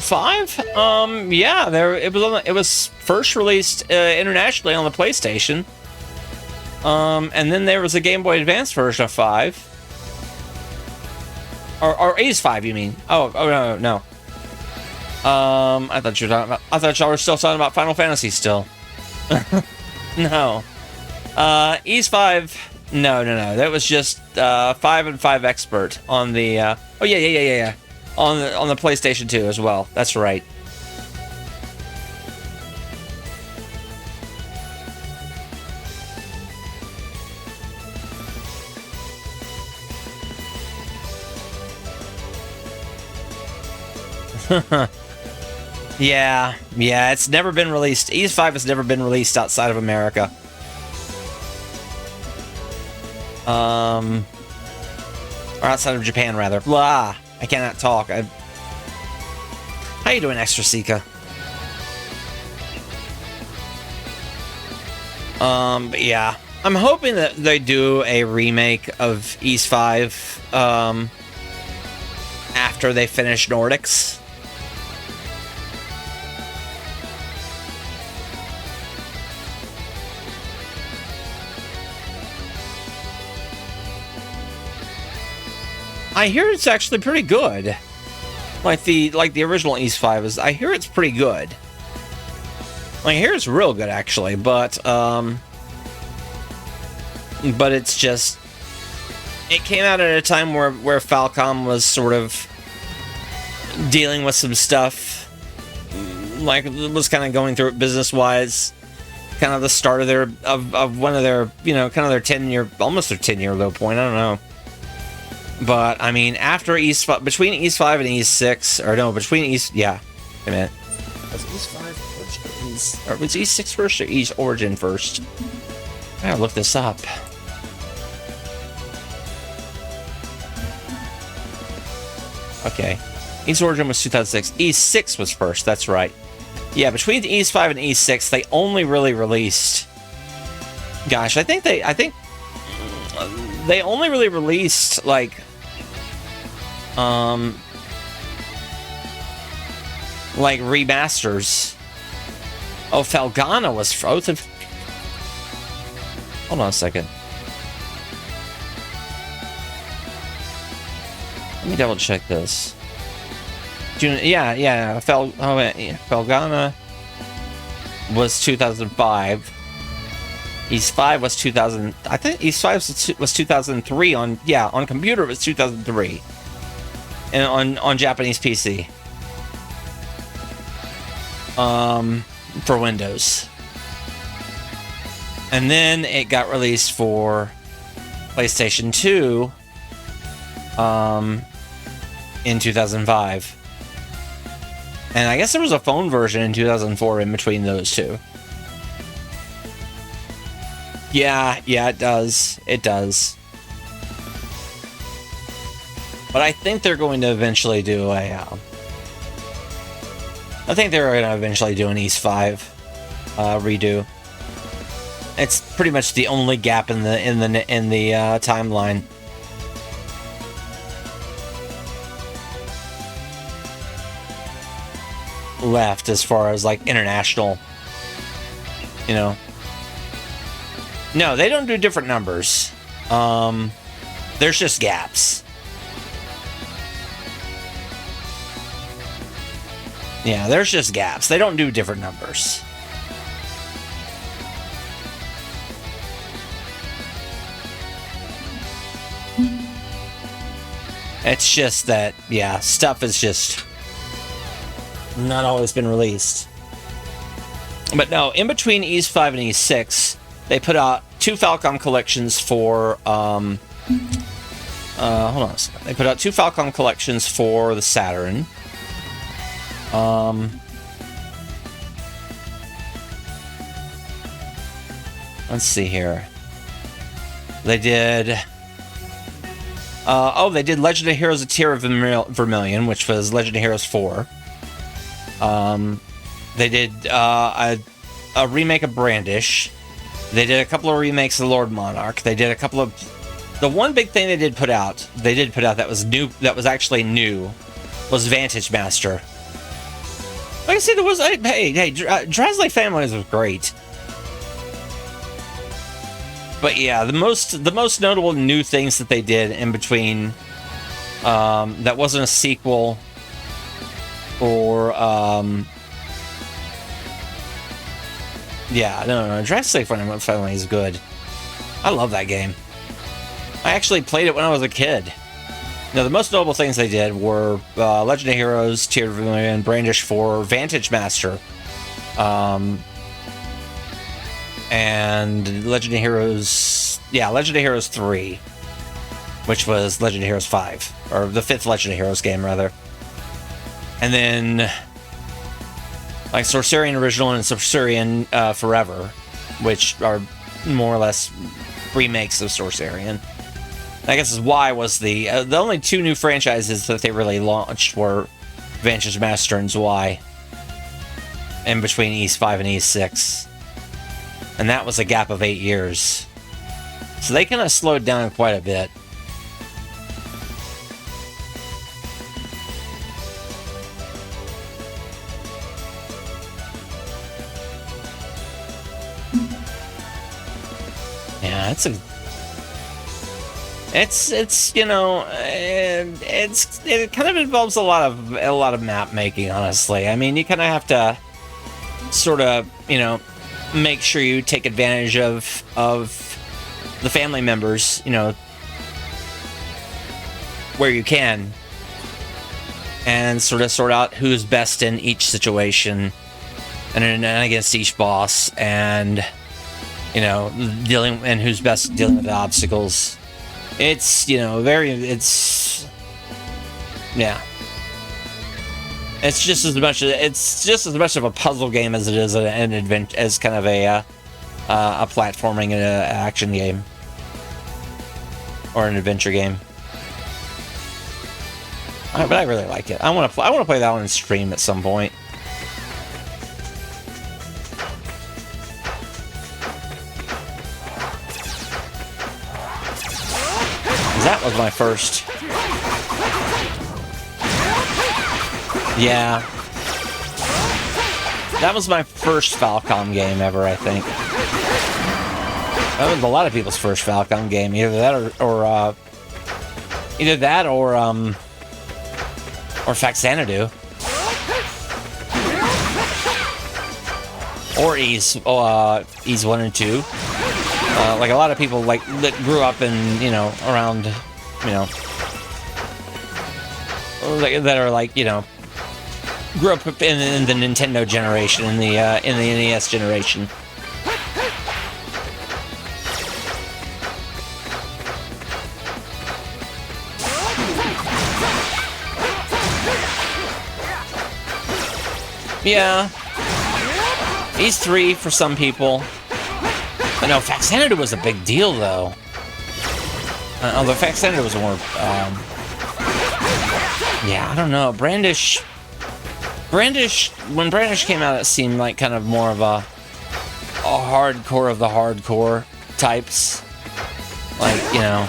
Five? Yeah, it was first released internationally on the PlayStation. And then there was a Game Boy Advance version of 5. Or is 5, you mean? Oh no. I thought y'all were still talking about Final Fantasy still. No. Ease 5, no. That was just 5 and 5 Expert on the oh yeah. On the PlayStation 2 as well. That's right. Yeah, it's never been released. Ease 5 has never been released outside of America. Or outside of Japan, rather. Blah. I cannot talk. How you doing, Extra Sika? But yeah. I'm hoping that they do a remake of Ease 5, after they finish Nordics. I hear it's actually pretty good. Like the original Ease 5 is. I hear it's pretty good. I hear it's real good actually, but it's just, it came out at a time where Falcom was sort of dealing with some stuff, like was kind of going through it business wise. Kind of the start of one of their, kind of their 10-year, almost their 10-year low point. I don't know. But, I mean, after Ease 5, between Ease 5 and Ease 6, or no, between Ease, yeah, wait a minute. Was Ease 5 first or Ease, or was Ease 6 first or Ease Origin first? I gotta look this up. Okay. Ease Origin was 2006. Ease 6 was first, that's right. Yeah, between Ease 5 and Ease 6, they only really released... Gosh, I think they only really released, like remasters. Oh, Felghana was frozen. Hold on a second. Let me double check this. Yeah. Felghana was 2005. Ease 5 was 2000. I think Ease 5 was 2003 on computer it was 2003. And on Japanese PC. for Windows. And then it got released for PlayStation 2 in 2005. And I guess there was a phone version in 2004 in between those two. Yeah, it does. It does. But I think they're going to eventually do a... I think they're going to eventually do an East 5 redo. It's pretty much the only gap in the timeline. Left as far as like international, you know. No, they don't do different numbers. There's just gaps. Yeah, there's just gaps. They don't do different numbers. It's just that, yeah, stuff is just not always been released. But no, in between East 5 and East 6, they put out 2 Falcom collections for, hold on a second. They put out 2 Falcom collections for the Saturn. Let's see here. They did... they did Legend of Heroes: A Tear of Vermilion, which was Legend of Heroes 4. They did a remake of Brandish. They did a couple of remakes of Lord Monarch. They did a couple of... The one big thing they did put out that was new, that was actually new, was Vantage Master. Like I said, there was... Hey, Drasley Families was great. But yeah, the most notable new things that they did in between, that wasn't a sequel, or yeah, no, Drasley Family is good. I love that game. I actually played it when I was a kid. Now, the most notable things they did were Legend of Heroes, Tear of Vermilion, Brandish 4, Vantage Master, and Legend of Heroes... Yeah, Legend of Heroes 3, which was Legend of Heroes 5, or the 5th Legend of Heroes game, rather. And then, like, Sorcerian Original and Sorcerian Forever, which are more or less remakes of Sorcerian. I guess Y was the only 2 new franchises that they really launched were Vantage Master and Y, in between East 5 and East 6. And that was a gap of 8 years. So they kind of slowed down quite a bit. Yeah, it's you know, it kind of involves a lot of map making, honestly. I mean, you kind of have to sort of, you know, make sure you take advantage of the family members, you know, where you can, and sort out who's best in each situation, and against each boss, and, you know, who's best dealing with the obstacles. It's, you know, yeah. It's just as much of a puzzle game as it is an adventure, as kind of a platforming and an action game, or an adventure game. But I really like it. I want to play that one and stream at some point. That was my first. Yeah. That was my first Falcom game ever, I think. That was a lot of people's first Falcom game. Either that or Faxanadu. Or Ease 1 and 2. Like a lot of people like that grew up in, you know, around, you know, that are like, you know, grew up in the Nintendo generation, in the NES generation. Yeah, he's 3 for some people. But no, Faxanadu was a big deal, though. Although Faxanadu was more, yeah, I don't know. Brandish, when Brandish came out, it seemed like kind of more of a hardcore of the hardcore types. Like, you know,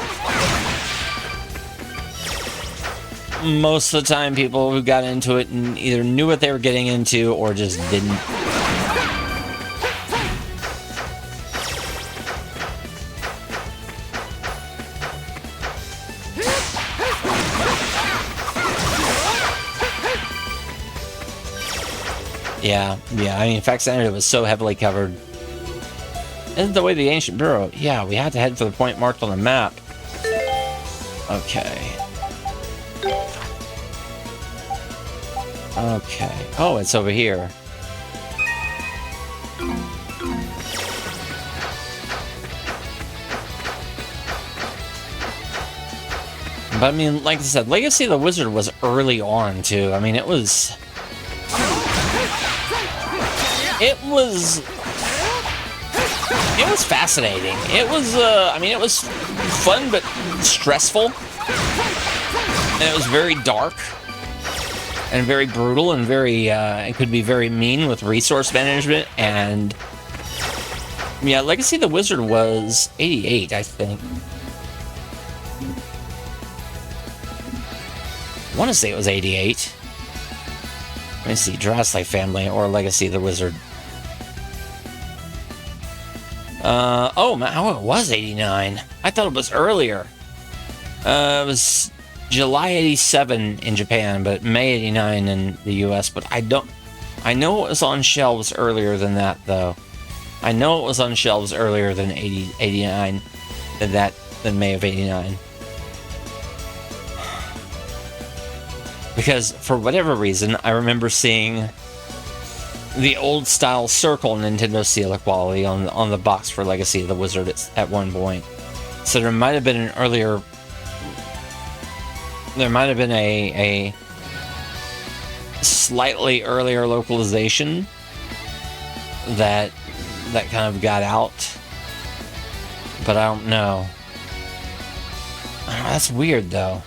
most of the time people who got into it and either knew what they were getting into or just didn't. Yeah, I mean, Faxanadu was so heavily covered. Isn't the way the ancient bureau? Yeah, we had to head for the point marked on the map. Okay. Okay. Oh, it's over here. But I mean, like I said, Legacy of the Wizard was early on, too. I mean, it was fascinating. It was, I mean, it was fun, but stressful. And it was very dark. And very brutal, and very, it could be very mean with resource management, and... Yeah, Legacy of the Wizard was 88, I think. I want to say it was 88. Let me see, Jurassic Life Family or Legacy of the Wizard. Oh, it was 89. I thought it was earlier. It was July 87 in Japan, but May 89 in the US. But I know it was on shelves earlier than that, though. I know it was on shelves earlier than 89, than May of 89. Because, for whatever reason, I remember seeing the old-style circle Nintendo seal quality on the box for Legacy of the Wizard at one point. So there might have been an earlier... There might have been a slightly earlier localization that kind of got out. But I don't know. That's weird, though.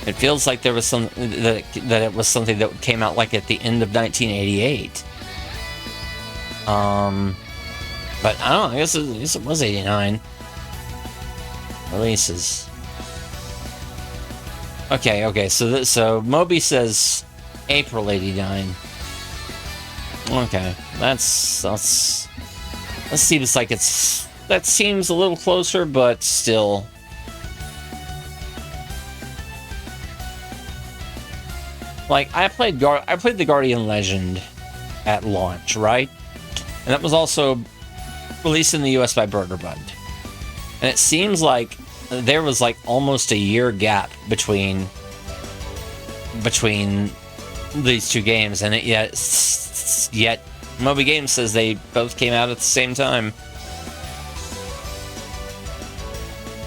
It feels like there was some that it was something that came out like at the end of 1988. But I don't know. I guess it was 89 releases. Okay. So Moby says April 89. Okay, that seems like that seems a little closer, but still. Like, I played the Guardian Legend at launch, right? And that was also released in the US by Burger Bund. And it seems like there was like almost a year gap between these two games, and yet Moby Games says they both came out at the same time.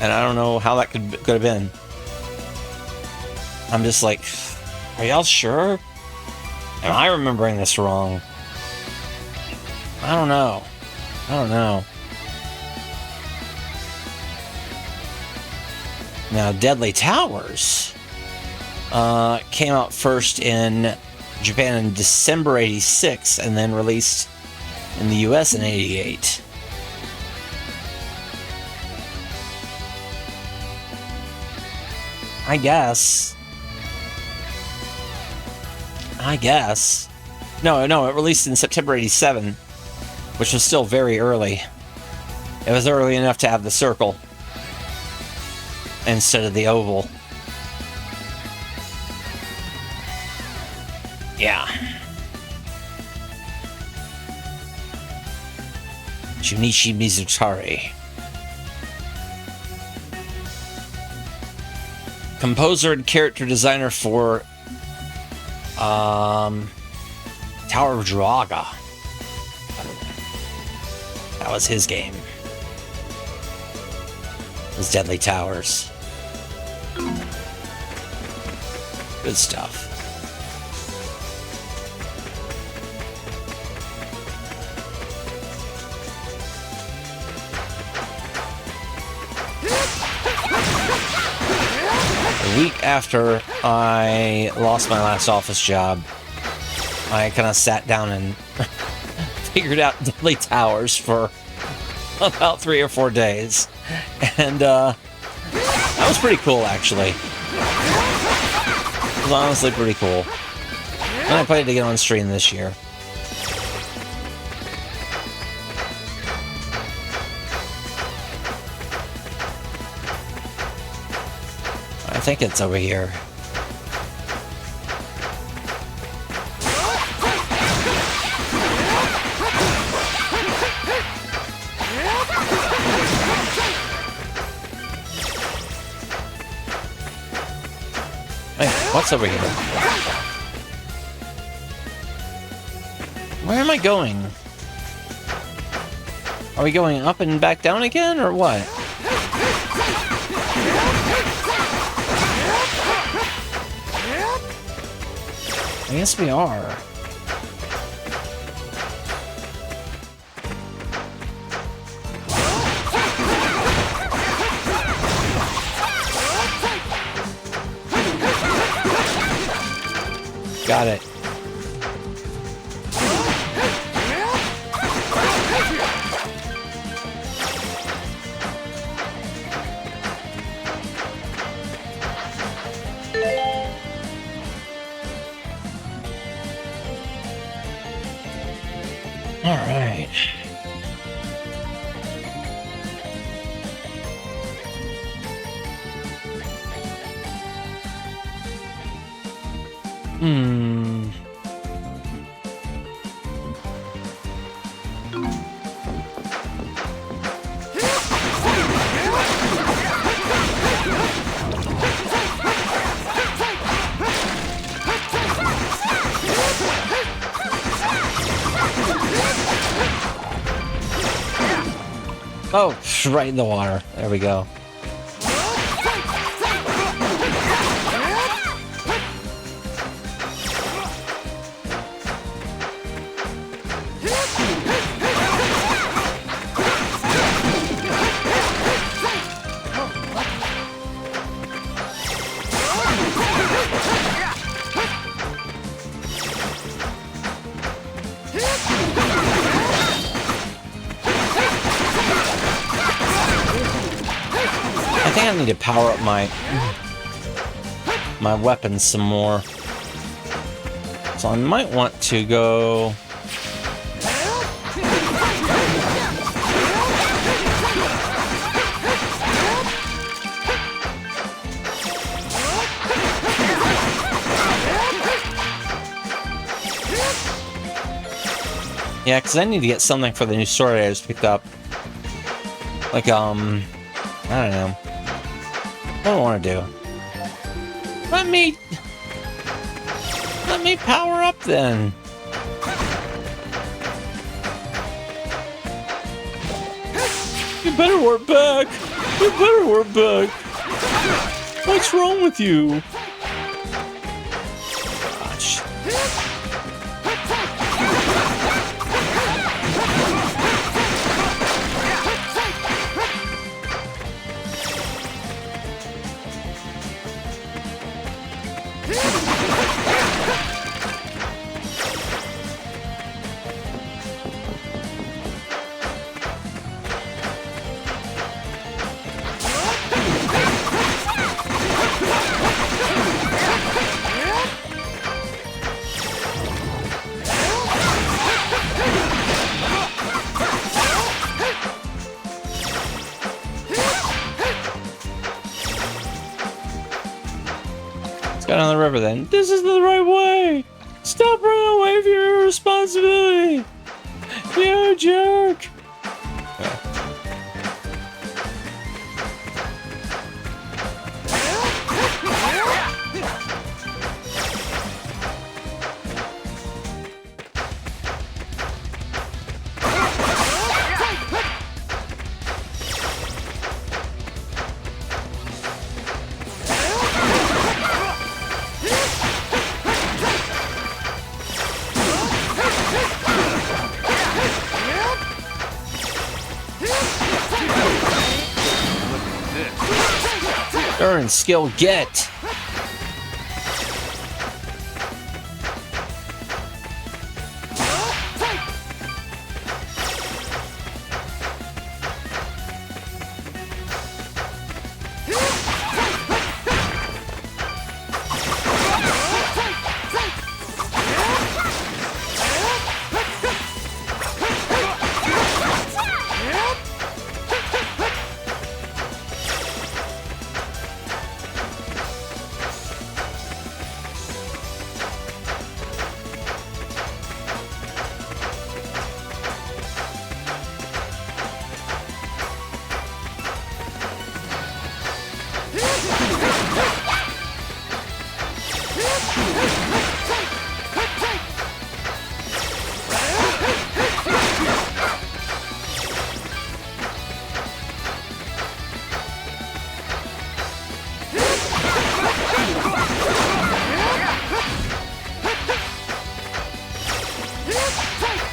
And I don't know how that could have been. I'm just like, are y'all sure? Am I remembering this wrong? I don't know. Now, Deadly Towers came out first in Japan in December 86 and then released in the US in 88. I guess. No, it released in September 87, which was still very early. It was early enough to have the circle instead of the oval. Yeah. Junichi Mizutari. composer and character designer for Tower of Draga. That was his game. His Deadly Towers. Good stuff. A week after I lost my last office job, I kind of sat down and figured out Deadly Towers for about 3 or 4 days. And that was pretty cool, actually. It was honestly pretty cool. And I played it again on stream this year. I think it's over here. Hey, what's over here? Where am I going? Are we going up and back down again, or what? I guess we are. Got it. All right. Oh, right in the water. There we go. I think I need to power up my weapons some more. So I might want to go... Yeah, because I need to get something for the new sword I just picked up. Like, I don't know. What do I want to do? Let me power up then. You better work back. You better work back. What's wrong with you? Gosh. Let's go down the river then. This is the right way! Stop running away from your responsibility! You jerk! Earn, skill, get.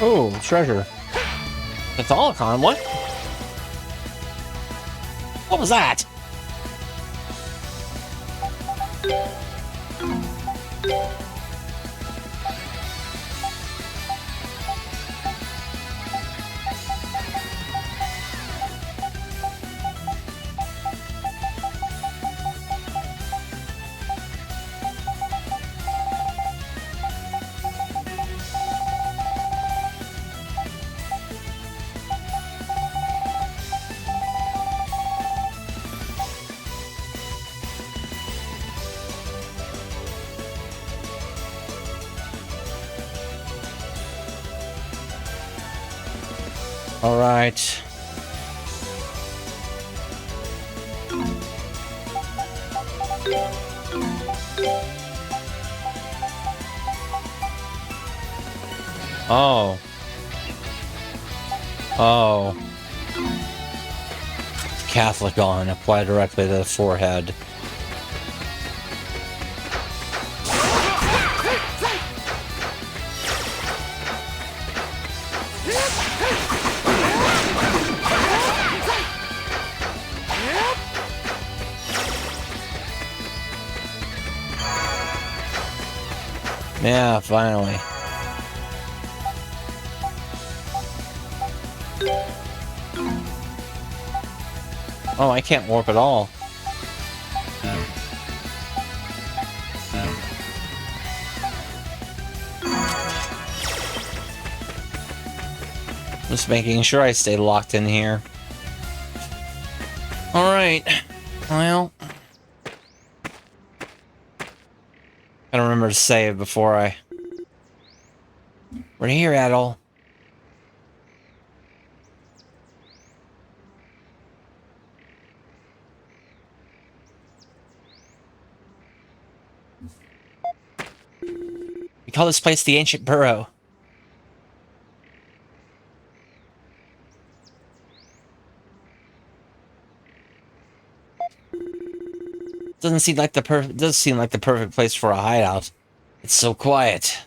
Oh, treasure. Catholicon, what? What was that? All right. Oh. Oh. Catholic on, apply directly to the forehead. Yeah, finally. Oh, I can't warp at all. Just making sure I stay locked in here. Alright. Well. I don't remember to save before I... We're here, Adol. We call this place the Ancient Burrow. Doesn't seem like the does seem like the perfect place for a hideout. It's so quiet.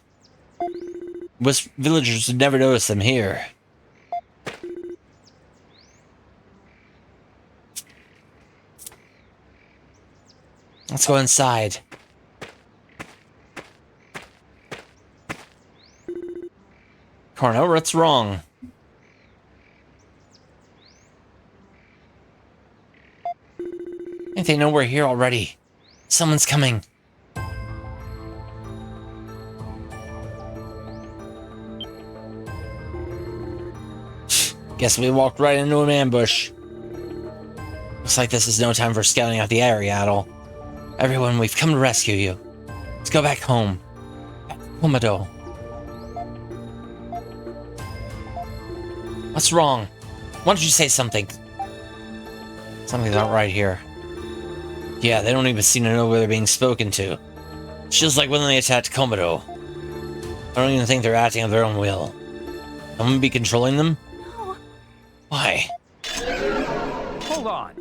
Most villagers would never notice them here. Let's go inside. Corno, what's wrong? I think they know we're here already. Someone's coming. Guess we walked right into an ambush. Looks like this is no time for scouting out the area, Adol. Everyone, we've come to rescue you. Let's go back home. Back to Komodo. What's wrong? Why don't you say something? Something's not right here. Yeah, they don't even seem to know where they're being spoken to. It's just like when they attacked Komodo. I don't even think they're acting of their own will. Someone be controlling them? No. Why? Hold on.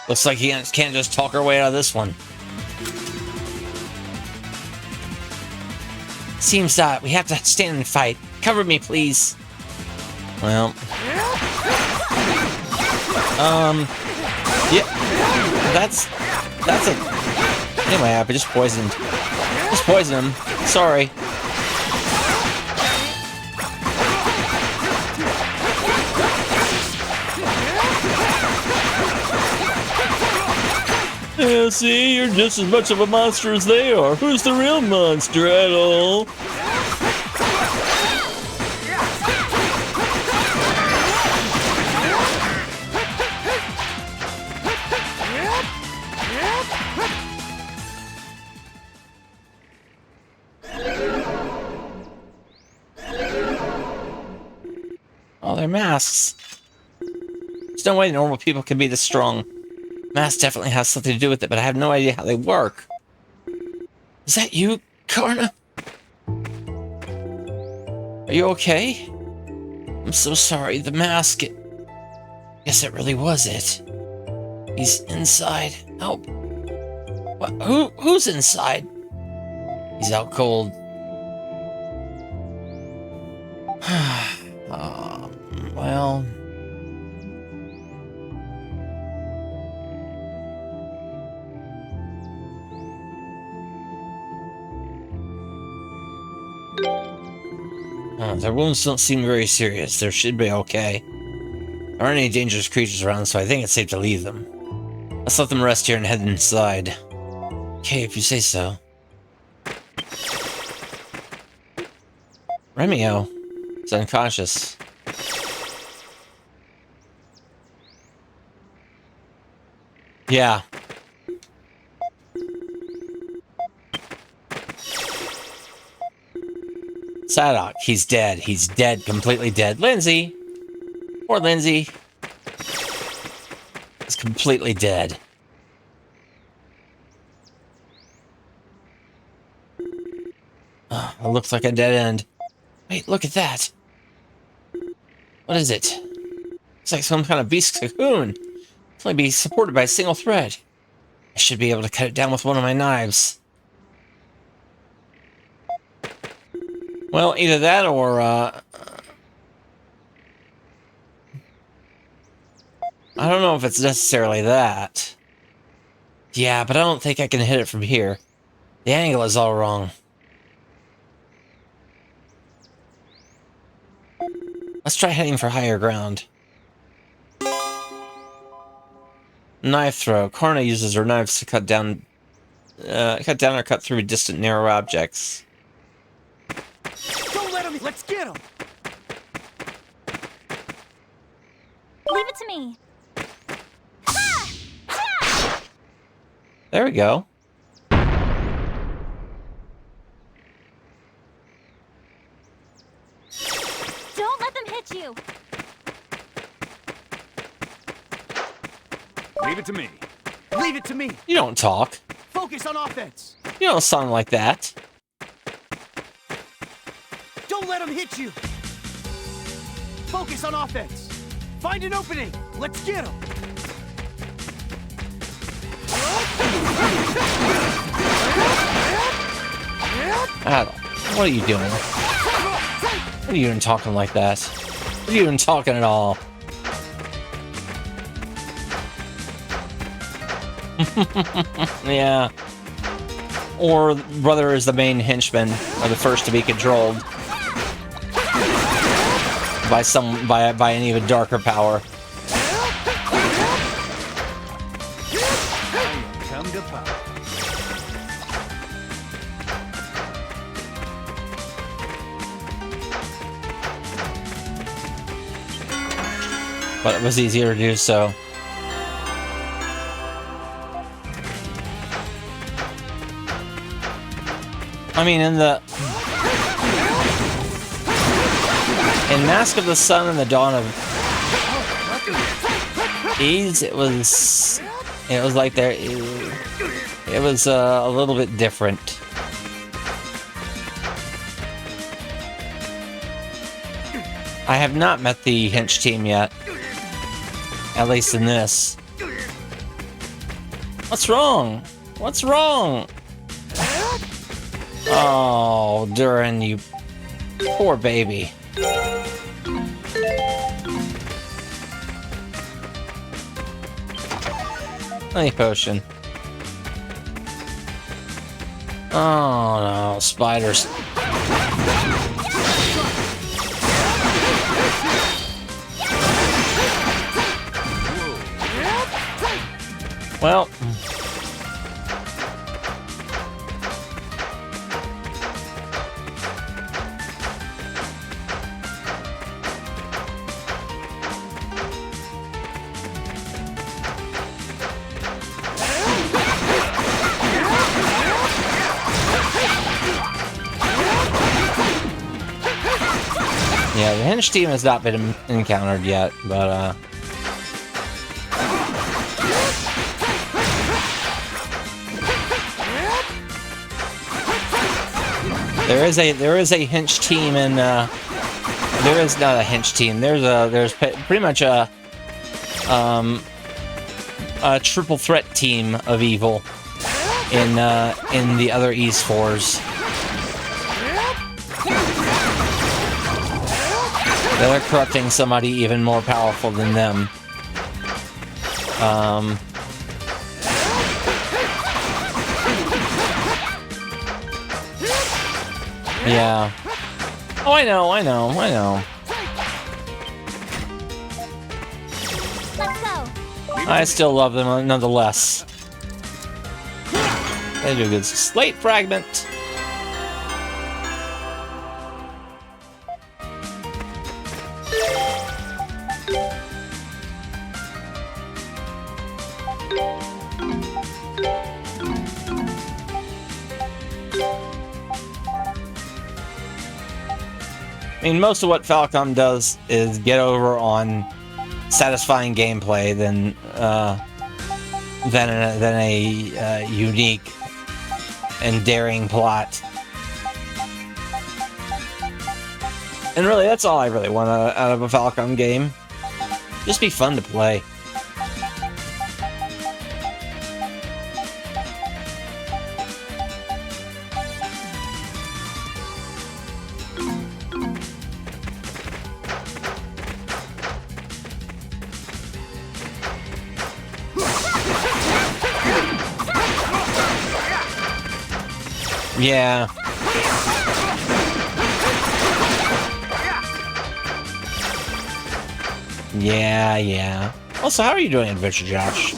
Looks like he can't just talk our way out of this one. Seems that we have to stand and fight. Cover me, please. Well. Yeah. That's a... Anyway, I just poisoned. Just poisoned him. Sorry. Yeah, see, you're just as much of a monster as they are. Who's the real monster, Adol? Oh, they're masks. There's no way normal people can be this strong. Mask definitely has something to do with it, but I have no idea how they work. Is that you, Karna? Are you okay? I'm so sorry. The mask... Guess it really was it. He's inside. Help. What? Who's inside? He's out cold. Well... Their wounds don't seem very serious. They should be okay. There aren't any dangerous creatures around, so I think it's safe to leave them. Let's let them rest here and head inside. Okay, if you say so. Remio is unconscious. Yeah. Sadok, he's dead. He's dead, completely dead. Lindsay! Poor Lindsay. He's completely dead. It looks like a dead end. Wait, look at that. What is it? It's like some kind of beast cocoon. It's only be supported by a single thread. I should be able to cut it down with one of my knives. Well, either that or, I don't know if it's necessarily that. Yeah, but I don't think I can hit it from here. The angle is all wrong. Let's try heading for higher ground. Knife throw. Karna uses her knives to cut down or cut through distant, narrow objects. Don't let him. Let's get him. Leave it to me. There we go. Don't let them hit you. Leave it to me. Leave it to me. You don't talk. Focus on offense. You don't sound like that. Don't let him hit you. Focus on offense. Find an opening. Let's get him. Adol, what are you doing? What are you even talking like that? What are you even talking at all? Yeah. Or brother is the main henchman, or the first to be controlled by an even darker power. Come to power. But it was easier to do so. I mean, in Mask of the Sun and the Dawn of Ease, it was like it was a little bit different. I have not met the hench team yet, at least in this. What's wrong? What's wrong? Oh, Duran, you poor baby. Honey potion. Oh no, spiders. Well. Yeah, the hinge team has not been encountered yet, but there is a hinge team and there is not a hinge team. There's pretty much a triple threat team of evil in the other East 4s. That are corrupting somebody even more powerful than them. Yeah. Oh, I know. Let's go. I still love them nonetheless. They do good. Slate fragment. I mean, most of what Falcom does is get over on satisfying gameplay than a unique and daring plot. And really, that's all I really want out of a Falcom game. Just be fun to play. Yeah. Yeah. Also, how are you doing, Adventure Josh? Is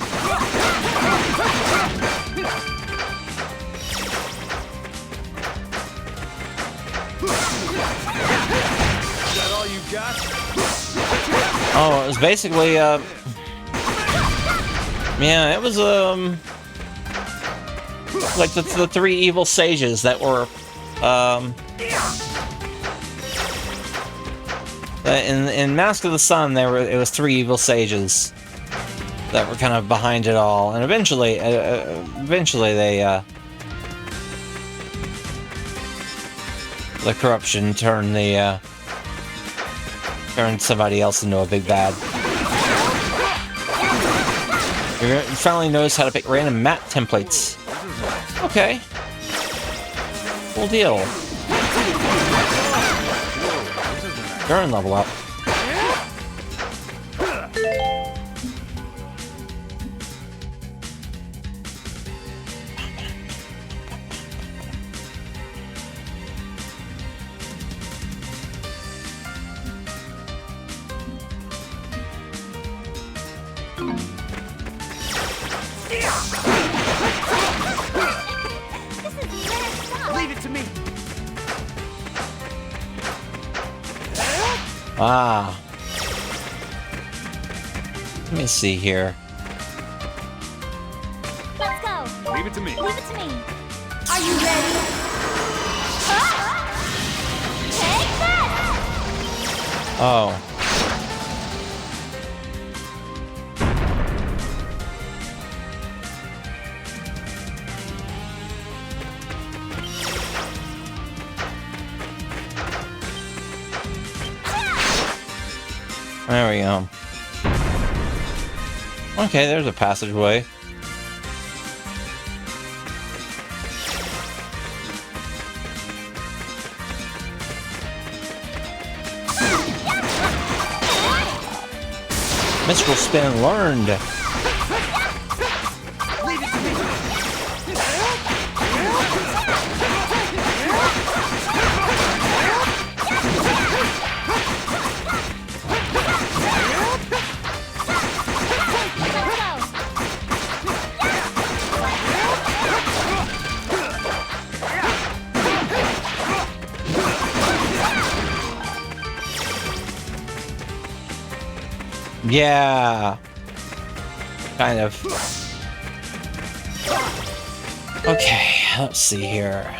that all you got? Oh, it was basically, yeah, it was, like the three evil sages that were, in Mask of the Sun, it was three evil sages that were kind of behind it all, and eventually they, the corruption turned somebody else into a big bad. You finally noticed how to pick random map templates. Okay. Cool deal. Turn level up. Leave it to me. Ah. Let me see here. Let's go. Leave it to me. Leave it to me. Are you ready? Take that! Oh. There we go. Okay, there's a passageway. Mystical spin learned. Leave it to me. Yeah. Kind of. Okay, let's see here.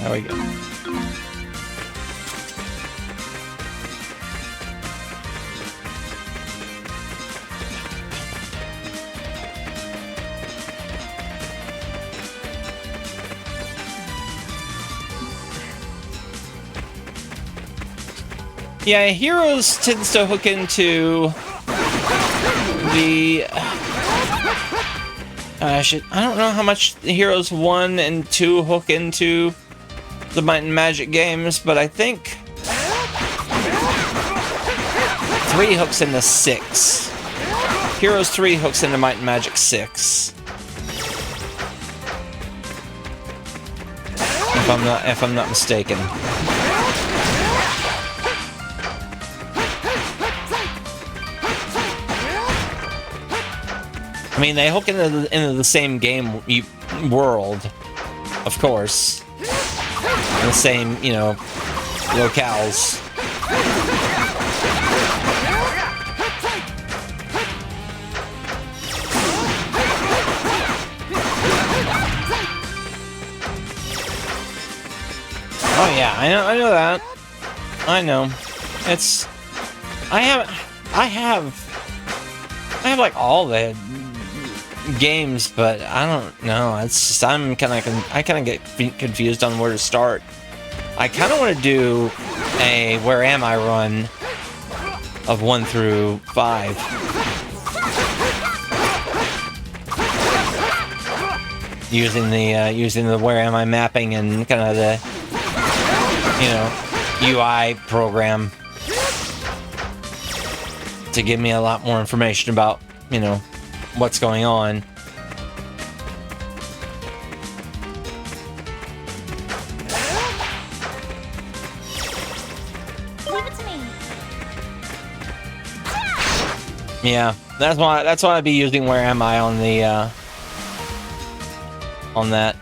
There we go. Yeah, Heroes tends to hook into the... I don't know how much Heroes 1 and 2 hook into the Might and Magic games, but I think 3 hooks into 6. Heroes 3 hooks into Might and Magic 6. If I'm not mistaken. I mean, they hook into the same game world, of course. In the same, you know, locales. Oh yeah, I know that. I know. It's... I have like all the games, but I don't know. It's just I kind of get confused on where to start. I kind of want to do a Where Am I run of 1 through 5. Using the Where Am I mapping and kind of the, you know, UI program to give me a lot more information about, you know, what's going on. Leave it to me. Yeah, that's why I'd be using Where Am I on the on that.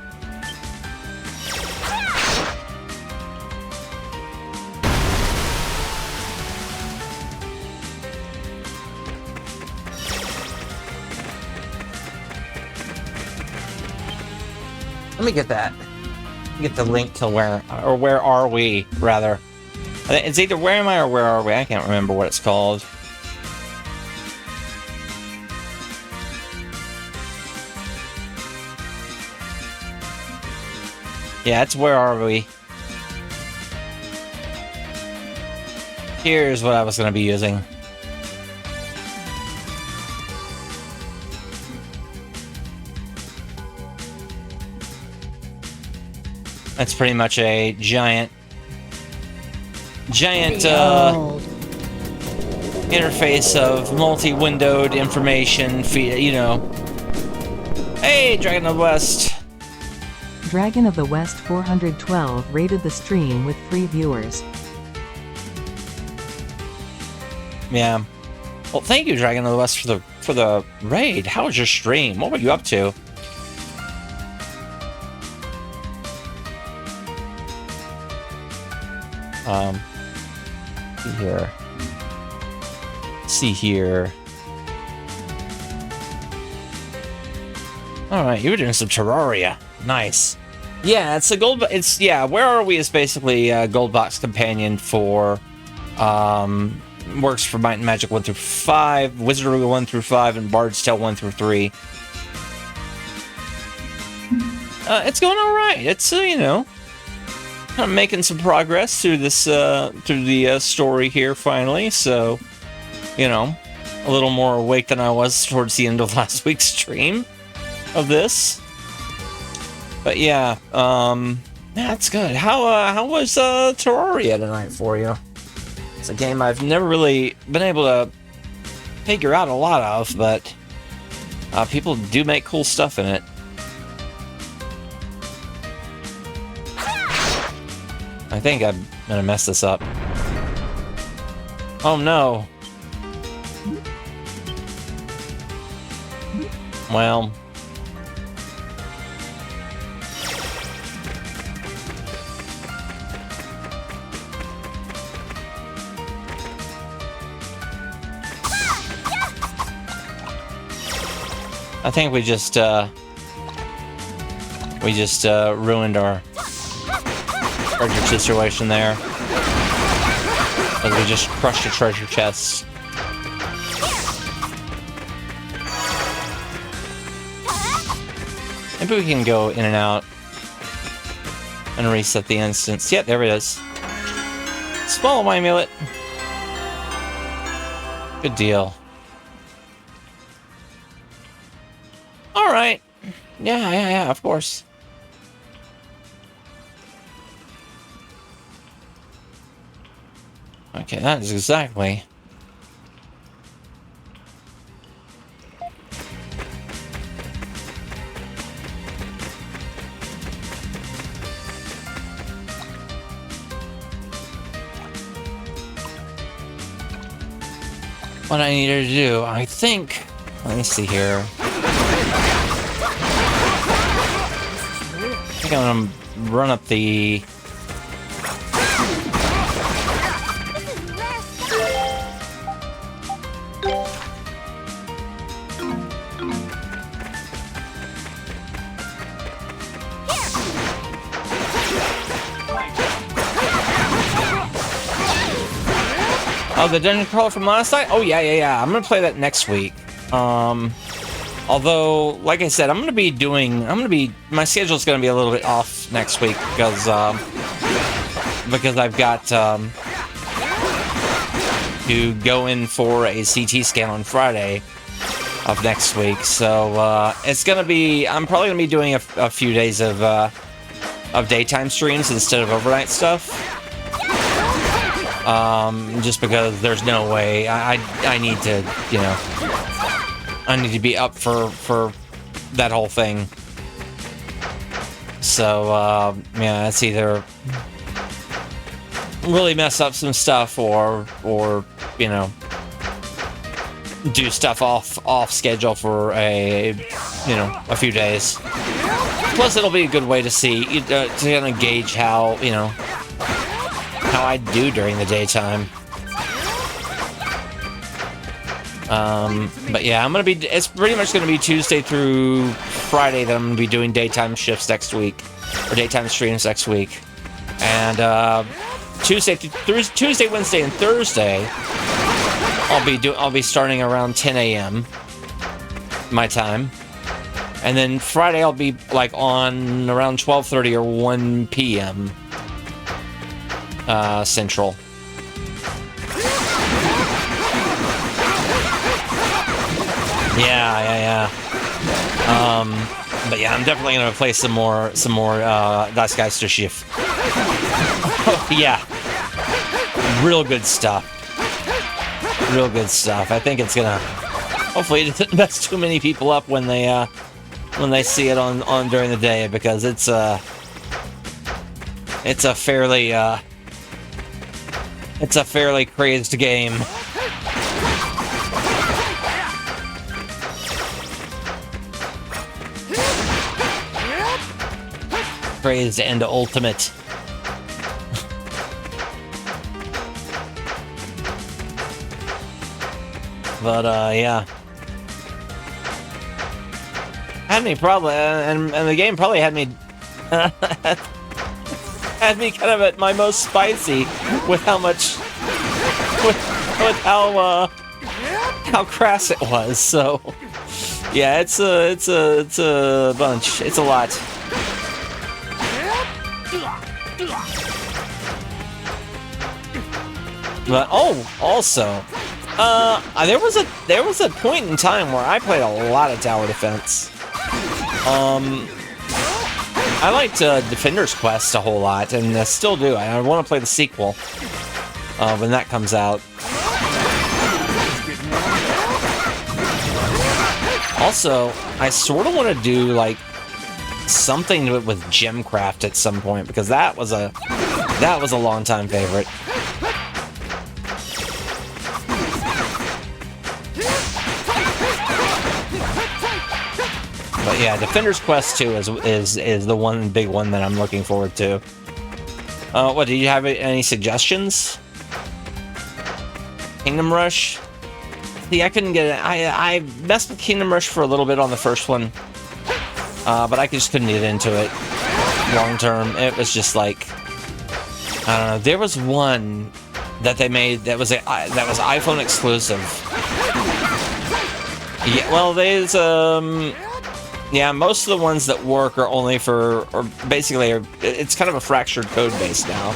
Let me get that. Get the link to where are we, rather. It's either Where Am I or Where Are We? I can't remember what it's called. Yeah, it's Where Are We? Here's what I was going to be using. That's pretty much a giant interface of multi-windowed information feed, you know. Hey, Dragon of the West. Dragon of the West 412 rated the stream with 3 viewers. Yeah. Well, thank you, Dragon of the West, for the raid. How was your stream? What were you up to? See here. All right, you were doing some Terraria. Nice. Yeah, it's a gold. It's Where Are We is basically a gold box companion for works for Might and Magic 1 through 5, Wizardry 1 through 5, and Bard's Tale 1 through 3. It's going all right. It's you know, kind of making some progress through this through the story here finally. So, you know, a little more awake than I was towards the end of last week's stream of this. But yeah, that's good. How was Terraria tonight for you? It's a game I've never really been able to figure out a lot of, but People do make cool stuff in it. I think I'm gonna mess this up. Oh no. Well. I think we just ruined our treasure situation there. As we just crushed the treasure chests. Maybe we can go in and out and reset the instance. Yeah, there it is. Swallow my amulet. Good deal. Alright. Yeah, of course. Okay, that is exactly... what I needed to do. I think... let me see here. I think I'm gonna run up the... Oh, the dungeon crawler from last night? Oh, yeah. I'm gonna play that next week. Although, like I said, my schedule's gonna be a little bit off next week because I've got to go in for a CT scan on Friday of next week. So it's gonna be, I'm probably gonna be doing a few days of daytime streams instead of overnight stuff. Just because there's no way I need to, you know, I need to be up for that whole thing. So, yeah, it's either really mess up some stuff or, you know, do stuff off schedule for a few days. Plus, it'll be a good way to see, to kind of gauge how, you know, how I do during the daytime. But yeah, it's pretty much gonna be Tuesday through Friday that I'm gonna be doing daytime shifts next week, or daytime streams next week. And Tuesday, Wednesday, and Thursday, I'll be starting around 10 a.m. my time. And then Friday I'll be like on around 12:30 or 1 p.m. Central. Yeah. But yeah, I'm definitely gonna play some more Das Geisterschiff. Yeah, real good stuff. I think it's gonna. Hopefully, it doesn't mess too many people up when they see it on during the day, because it's a fairly crazed game. Crazed and ultimate. But yeah, had me probably, and the game probably had me had me kind of at my most spicy with how much, with how crass it was. So yeah, it's a bunch. It's a lot. But also, there was a point in time where I played a lot of tower defense. I liked Defender's Quest a whole lot, and I still do. I want to play the sequel when that comes out. Also, I sort of want to do like something with Gemcraft at some point, because that was a long-time favorite. But yeah, Defender's Quest 2 is the one big one that I'm looking forward to. What, do you have any suggestions? Kingdom Rush? See, I couldn't get it. I messed with Kingdom Rush for a little bit on the first one, but I just couldn't get into it long term. It was just like, I don't know. There was one that they made that was iPhone exclusive. Yeah, well, there's yeah, most of the ones that work are only for, or basically, it's kind of a fractured code base now,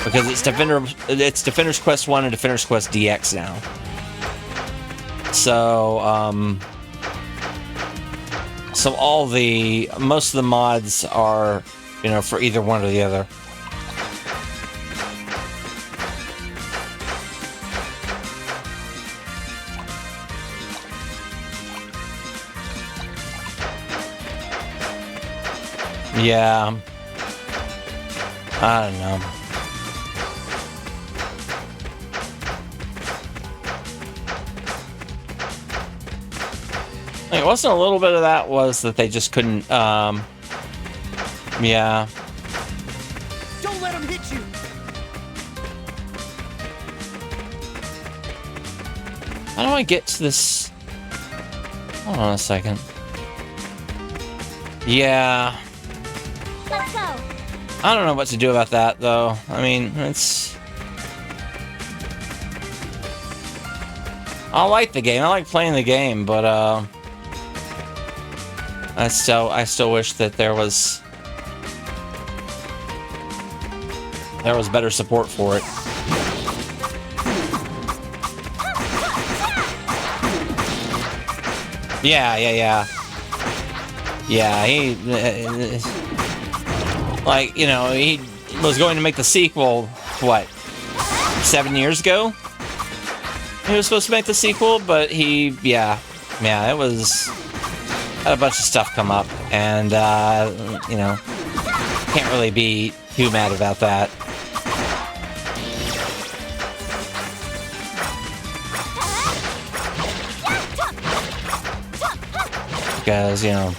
because it's Defender's Quest 1 and Defender's Quest DX now. So, most of the mods are, you know, for either one or the other. Yeah. I don't know. It wasn't a little bit of that, was that they just couldn't, yeah. Don't let him hit you. How do I get to this? Hold on a second. Yeah. Let's go. I don't know what to do about that, though. I mean, it's... I like the game. I like playing the game, but, I still wish that there was better support for it. Yeah. Yeah, he like, you know, he was going to make the sequel, what, 7 years ago? He was supposed to make the sequel, but yeah, it was... had a bunch of stuff come up, and, you know, can't really be too mad about that. Because, you know,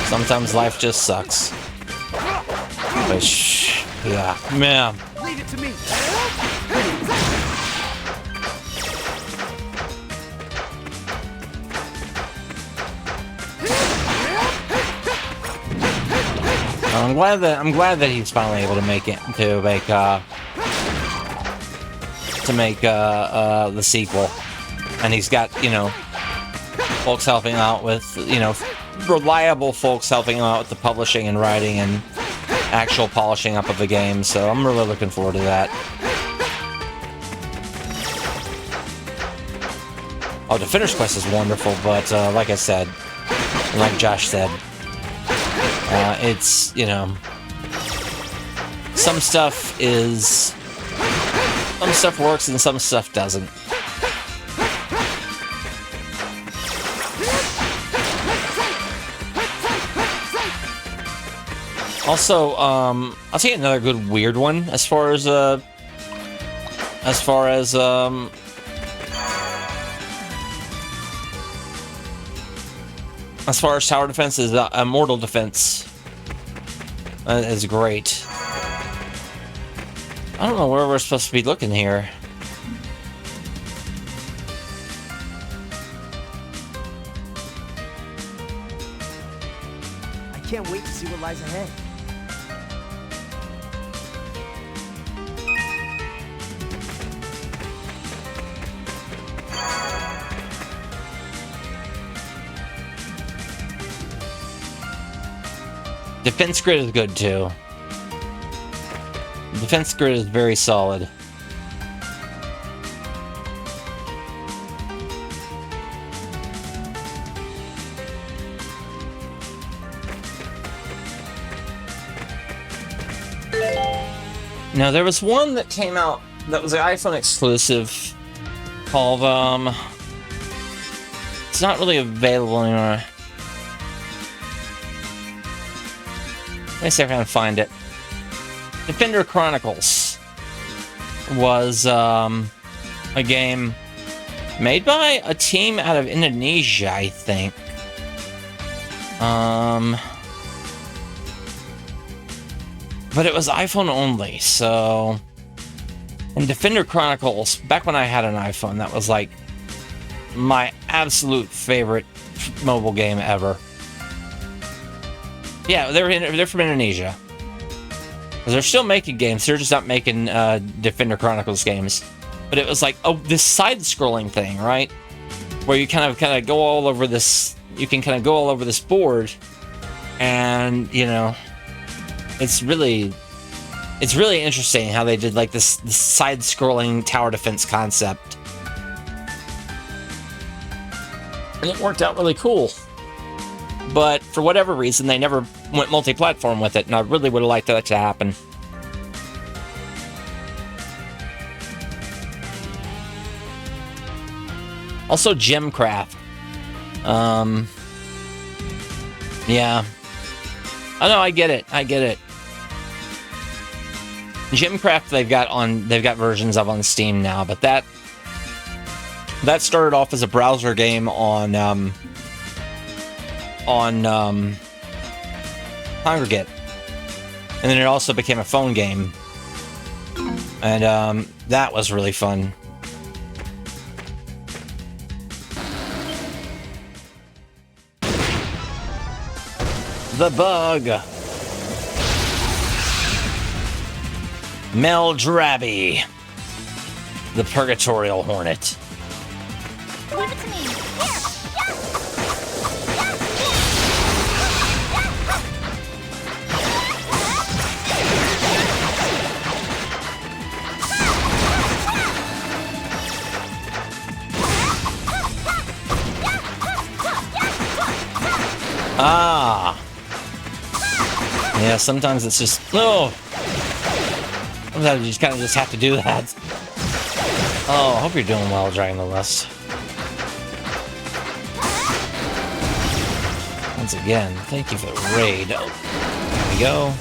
sometimes life just sucks. Which, yeah, man. Leave it to me. I'm glad that he's finally able to make the sequel, and he's got, you know, folks helping out with, you know, reliable folks helping him out with the publishing and writing and actual polishing up of the game. So I'm really looking forward to that. Oh, Defender's Quest is wonderful, but like I said, and like Josh said, it's, you know, some stuff works and some stuff doesn't. Also, I'll tell you another good weird one as far as tower defense is Immortal Defense. That is great. I don't know where we're supposed to be looking here. I can't wait to see what lies ahead. Defense grid is good too. Defense grid is very solid. Now there was one that came out that was an iPhone exclusive called it's not really available anymore. Let me see if I can find it. Defender Chronicles was a game made by a team out of Indonesia, I think. But it was iPhone only, so... And Defender Chronicles, back when I had an iPhone, that was like my absolute favorite mobile game ever. Yeah, they're from Indonesia. They're still making games, they're just not making Defender Chronicles games. But it was like, oh, this side-scrolling thing, right? Where you kind of go all over this, you can kind of go all over this board, and, you know, it's really interesting how they did like this side-scrolling tower defense concept. And it worked out really cool. But for whatever reason, they never went multi-platform with it, and I really would have liked that to happen. Also, Gemcraft. Yeah. Oh no, I get it. Gemcraft they've got versions of on Steam now, but that started off as a browser game on Congregate, and then it also became a phone game, and that was really fun. The Bug. Meldrabby. The Purgatorial Hornet. Leave it to me. Ah. Yeah, sometimes it's just... Oh! Sometimes you just kind of just have to do that. Oh, I hope you're doing well, Dragon the Lust. Once again, thank you for the raid. Oh, there we go.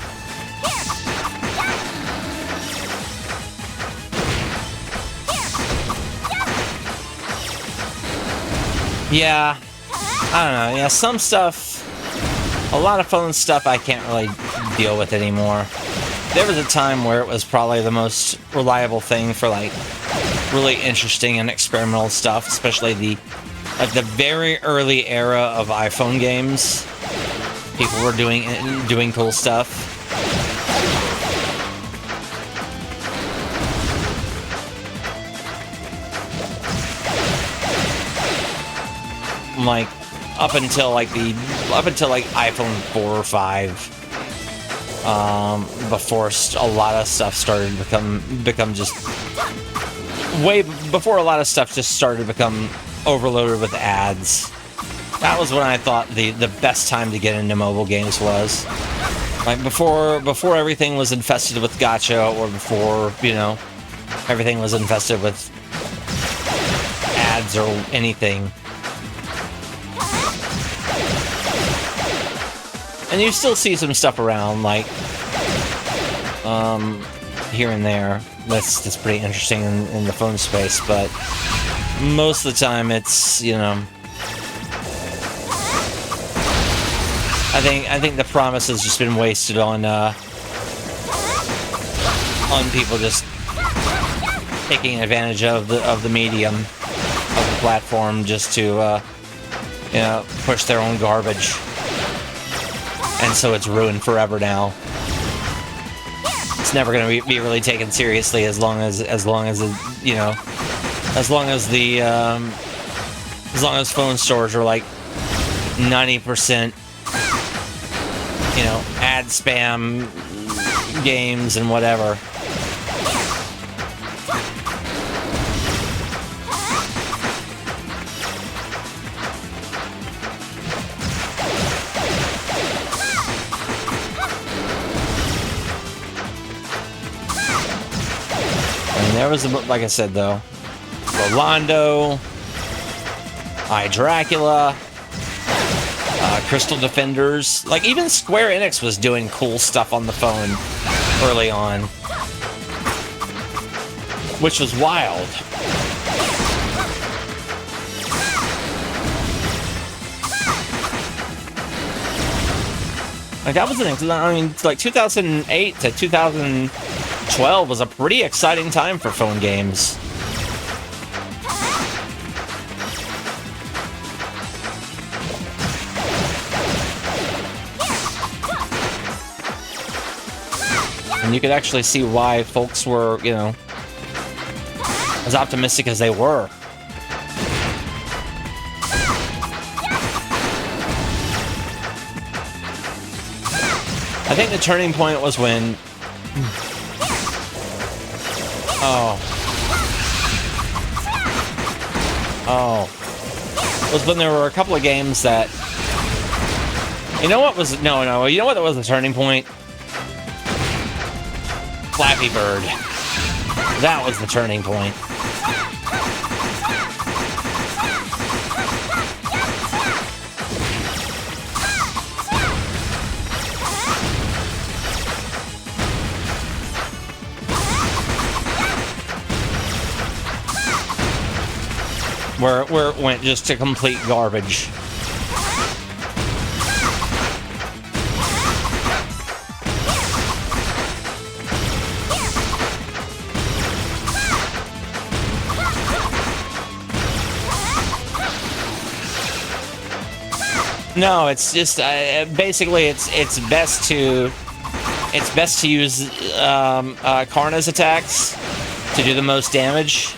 Yeah. I don't know. Yeah, some stuff... A lot of phone stuff I can't really deal with anymore. There was a time where it was probably the most reliable thing for like really interesting and experimental stuff, especially the very early era of iPhone games. People were doing cool stuff. Like up until iPhone 4 or 5. Before a lot of stuff started to become just way before a lot of stuff just started to become overloaded with ads. That was when I thought the best time to get into mobile games was. Like before everything was infested with gacha, or before, you know, everything was infested with ads or anything. And you still see some stuff around, like, here and there. That's pretty interesting in the phone space, but most of the time it's, you know... I think the promise has just been wasted on people just taking advantage of the medium, of the platform, just to, you know, push their own garbage. And so it's ruined forever now. It's never going to be really taken seriously as long as you know, as long as phone stores are like 90%, you know, ad spam games and whatever. There was, like I said, though, Rolando, I, Dracula, Crystal Defenders. Like, even Square Enix was doing cool stuff on the phone early on, which was wild. Like, that was I mean, like 2008 to 2012 was a pretty exciting time for phone games. And you could actually see why folks were, you know, as optimistic as they were. I think the turning point was when... was when there were a couple of games that... You know what was... No. You know what was the turning point? Flappy Bird. That was the turning point. Where it went just to complete garbage. No, it's just basically it's best to use Karna's attacks to do the most damage.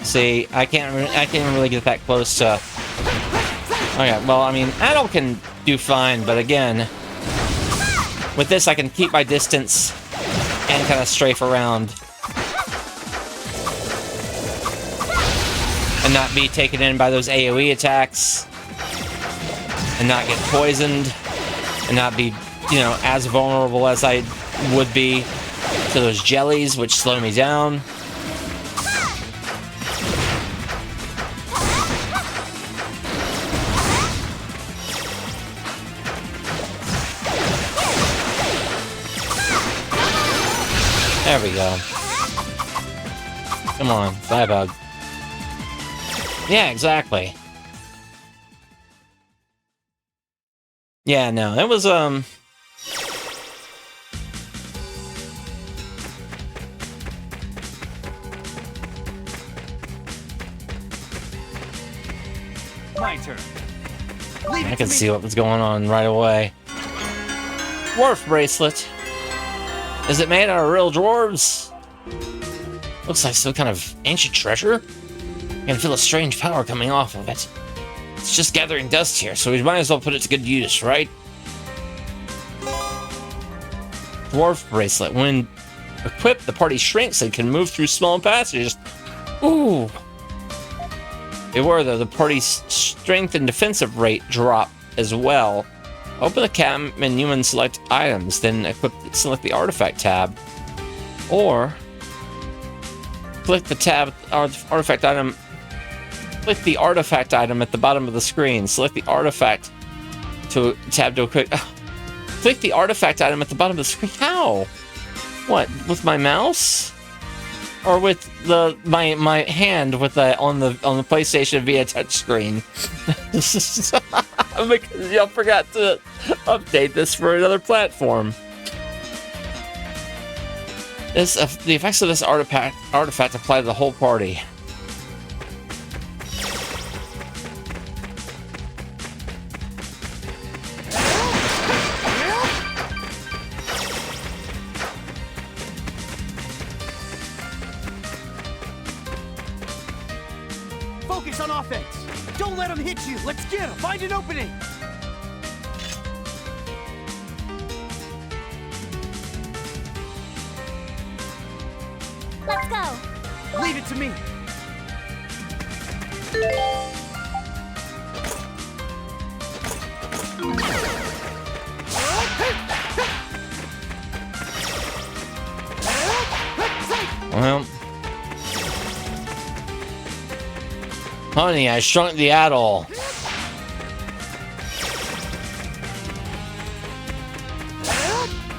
See, I can't really get that close to. Okay, well, I mean, Adol can do fine, but again, with this, I can keep my distance and kind of strafe around and not be taken in by those AoE attacks, and not get poisoned, and not be, you know, as vulnerable as I would be to those jellies, which slow me down. There we go. Come on, bye bug. Yeah, exactly. Yeah, no, it was, My turn. I can see what was going on right away. Dwarf bracelet. Is it made out of real dwarves? Looks like some kind of ancient treasure. I can feel a strange power coming off of it. It's just gathering dust here, so we might as well put it to good use, right? Dwarf bracelet. When equipped, the party shrinks and can move through small passages. Ooh. Beware though, the party's strength and defensive rate drop as well. Open the cam menu and select items, then select the artifact tab. Or click the tab artifact item. Click the artifact item at the bottom of the screen. Select the artifact tab to equip. Click the artifact item at the bottom of the screen. How? What? With my mouse? Or with my hand with on the PlayStation via touchscreen? Because y'all forgot to update this for another platform. The effects of this artifact apply to the whole party. Focus on offense. Don't let them hit you. Let's get them. Find an opening. Let's go. Leave it to me. Honey, I shrunk the Adol.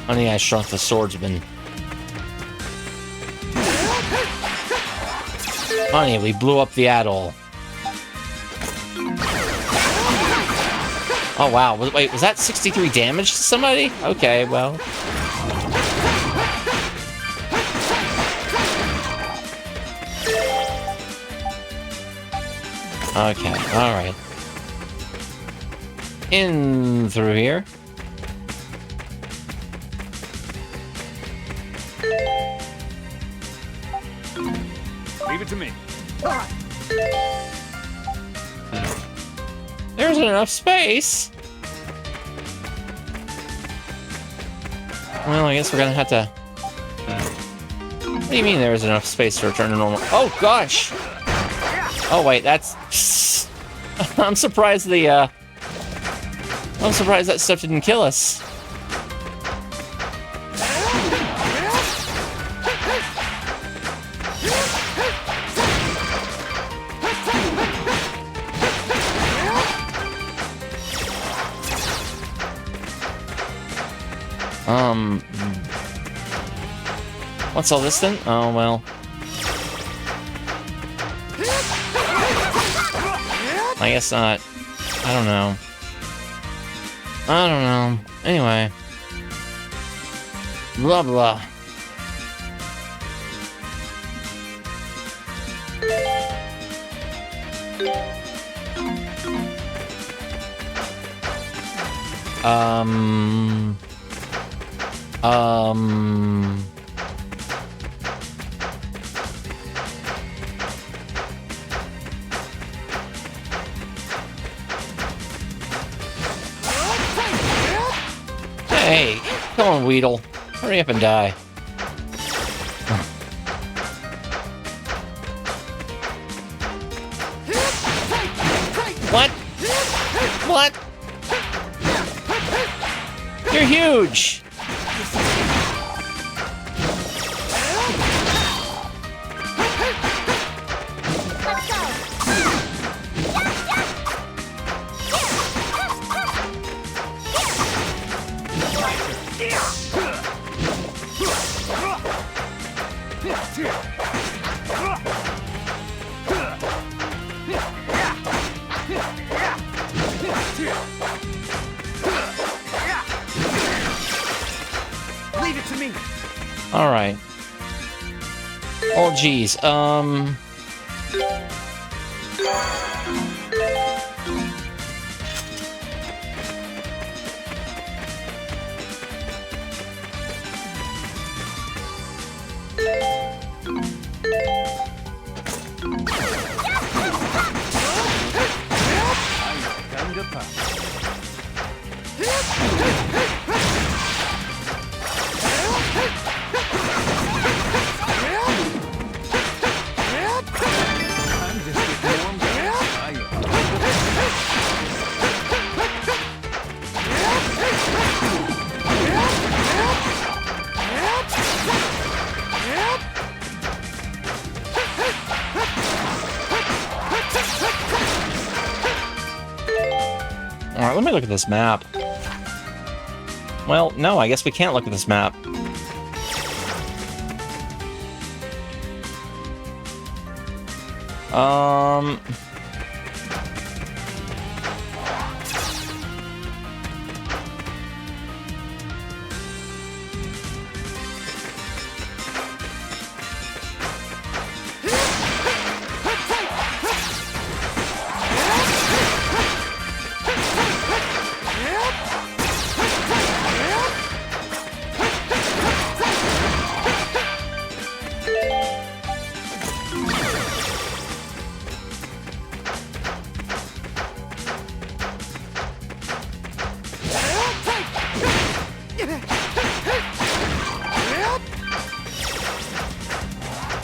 Honey, I shrunk the swordsman. Honey, we blew up the Adol. Oh wow, wait, was that 63 damage to somebody? Okay, well. Okay, alright. In through here. Leave it to me. There isn't enough space. Well, I guess we're gonna have to... What do you mean there isn't enough space to return to normal? Oh, gosh! Oh, wait, that's... I'm surprised the, I'm surprised that stuff didn't kill us. What's all this then? Oh, well. I guess not. I don't know. I don't know. Anyway. Blah, blah. Hey, come on, Weedle. Hurry up and die. What? What? You're huge! Leave it to me. All right. Oh, geez. Alright, let me look at this map. Well, no, I guess we can't look at this map.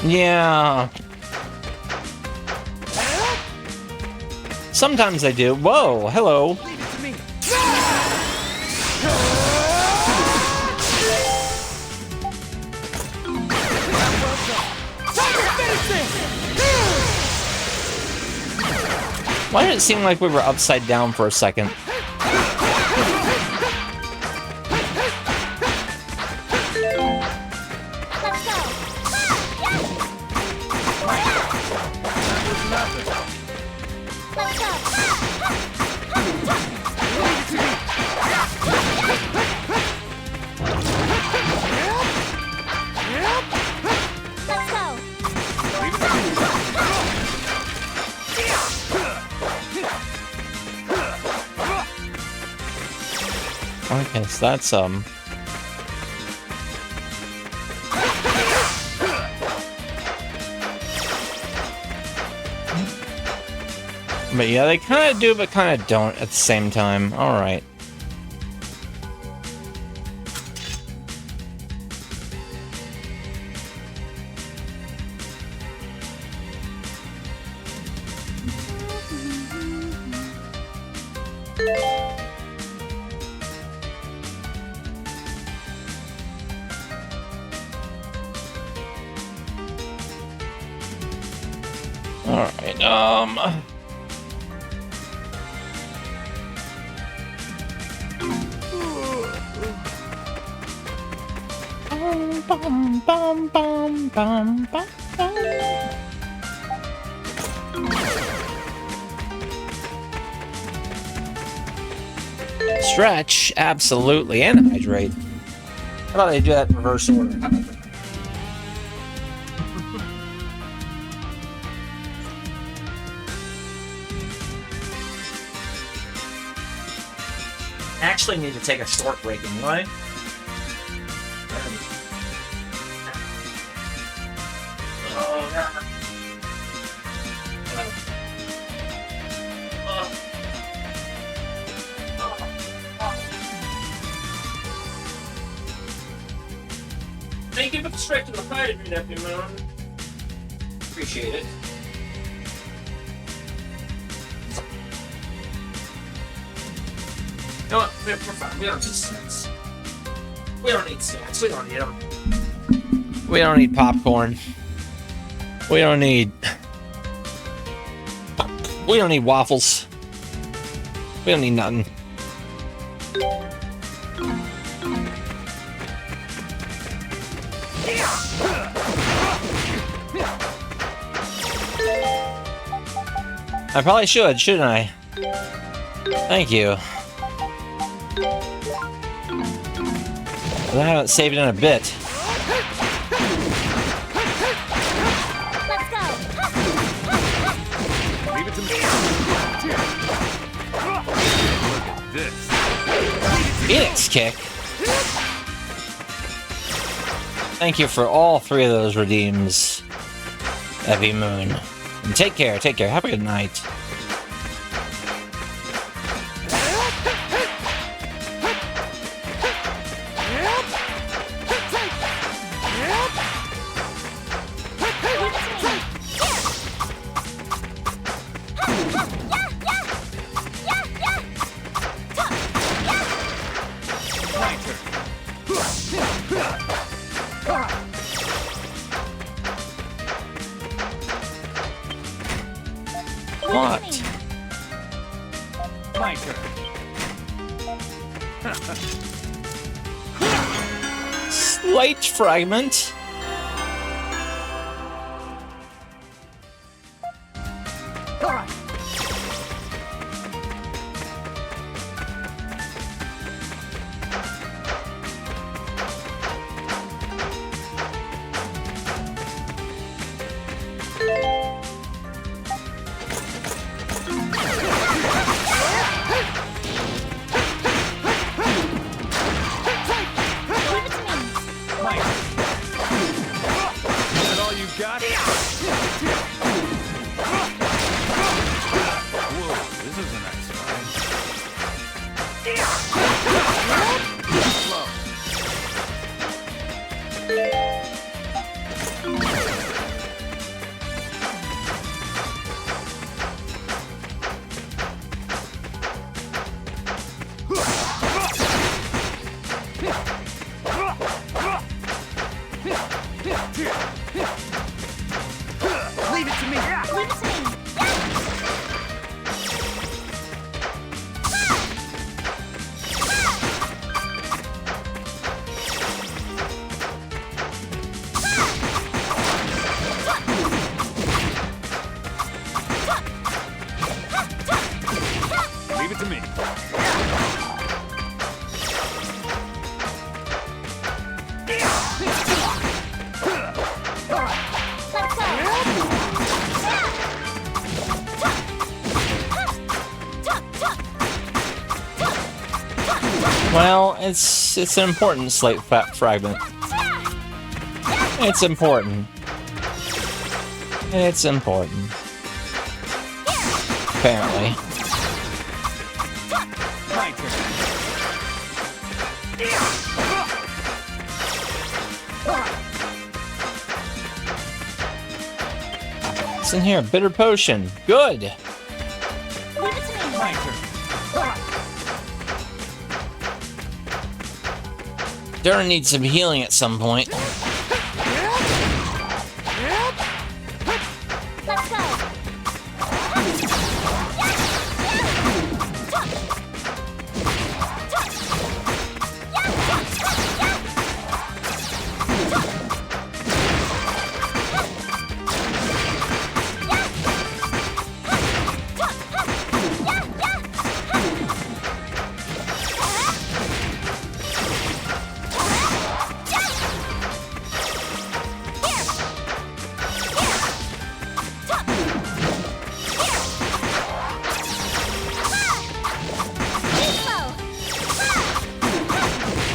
Yeah. Sometimes I do. Whoa, hello. Why did it seem like we were upside down for a second? Let's go. Let's Okay, so that's But yeah, they kind of do, but kind of don't at the same time. All right. All right. Stretch, absolutely, and hydrate. How about they do that in reverse order? Actually need to take a short break anyway. Oh, God. Thank you for the straight to the hydrate, Nephew Moon. Appreciate it. You know what? We're fine. We don't need snacks. We don't need snacks. We don't need them. We don't need popcorn. We don't need waffles. We don't need nothing. I probably should, shouldn't I? Thank you. I haven't saved in a bit. Let's go. Leave it to me. Look at this. Phoenix kick. Thank you for all 3 of those redeems, Evie Moon. And take care, take care. Have a good night. What? My turn. Slight fragment. All right. Well, it's an important slate fragment. It's important. It's important. Apparently. My turn. What's in here? Bitter potion. Good. Leave it to me. My turn. Darren needs some healing at some point. Let's go.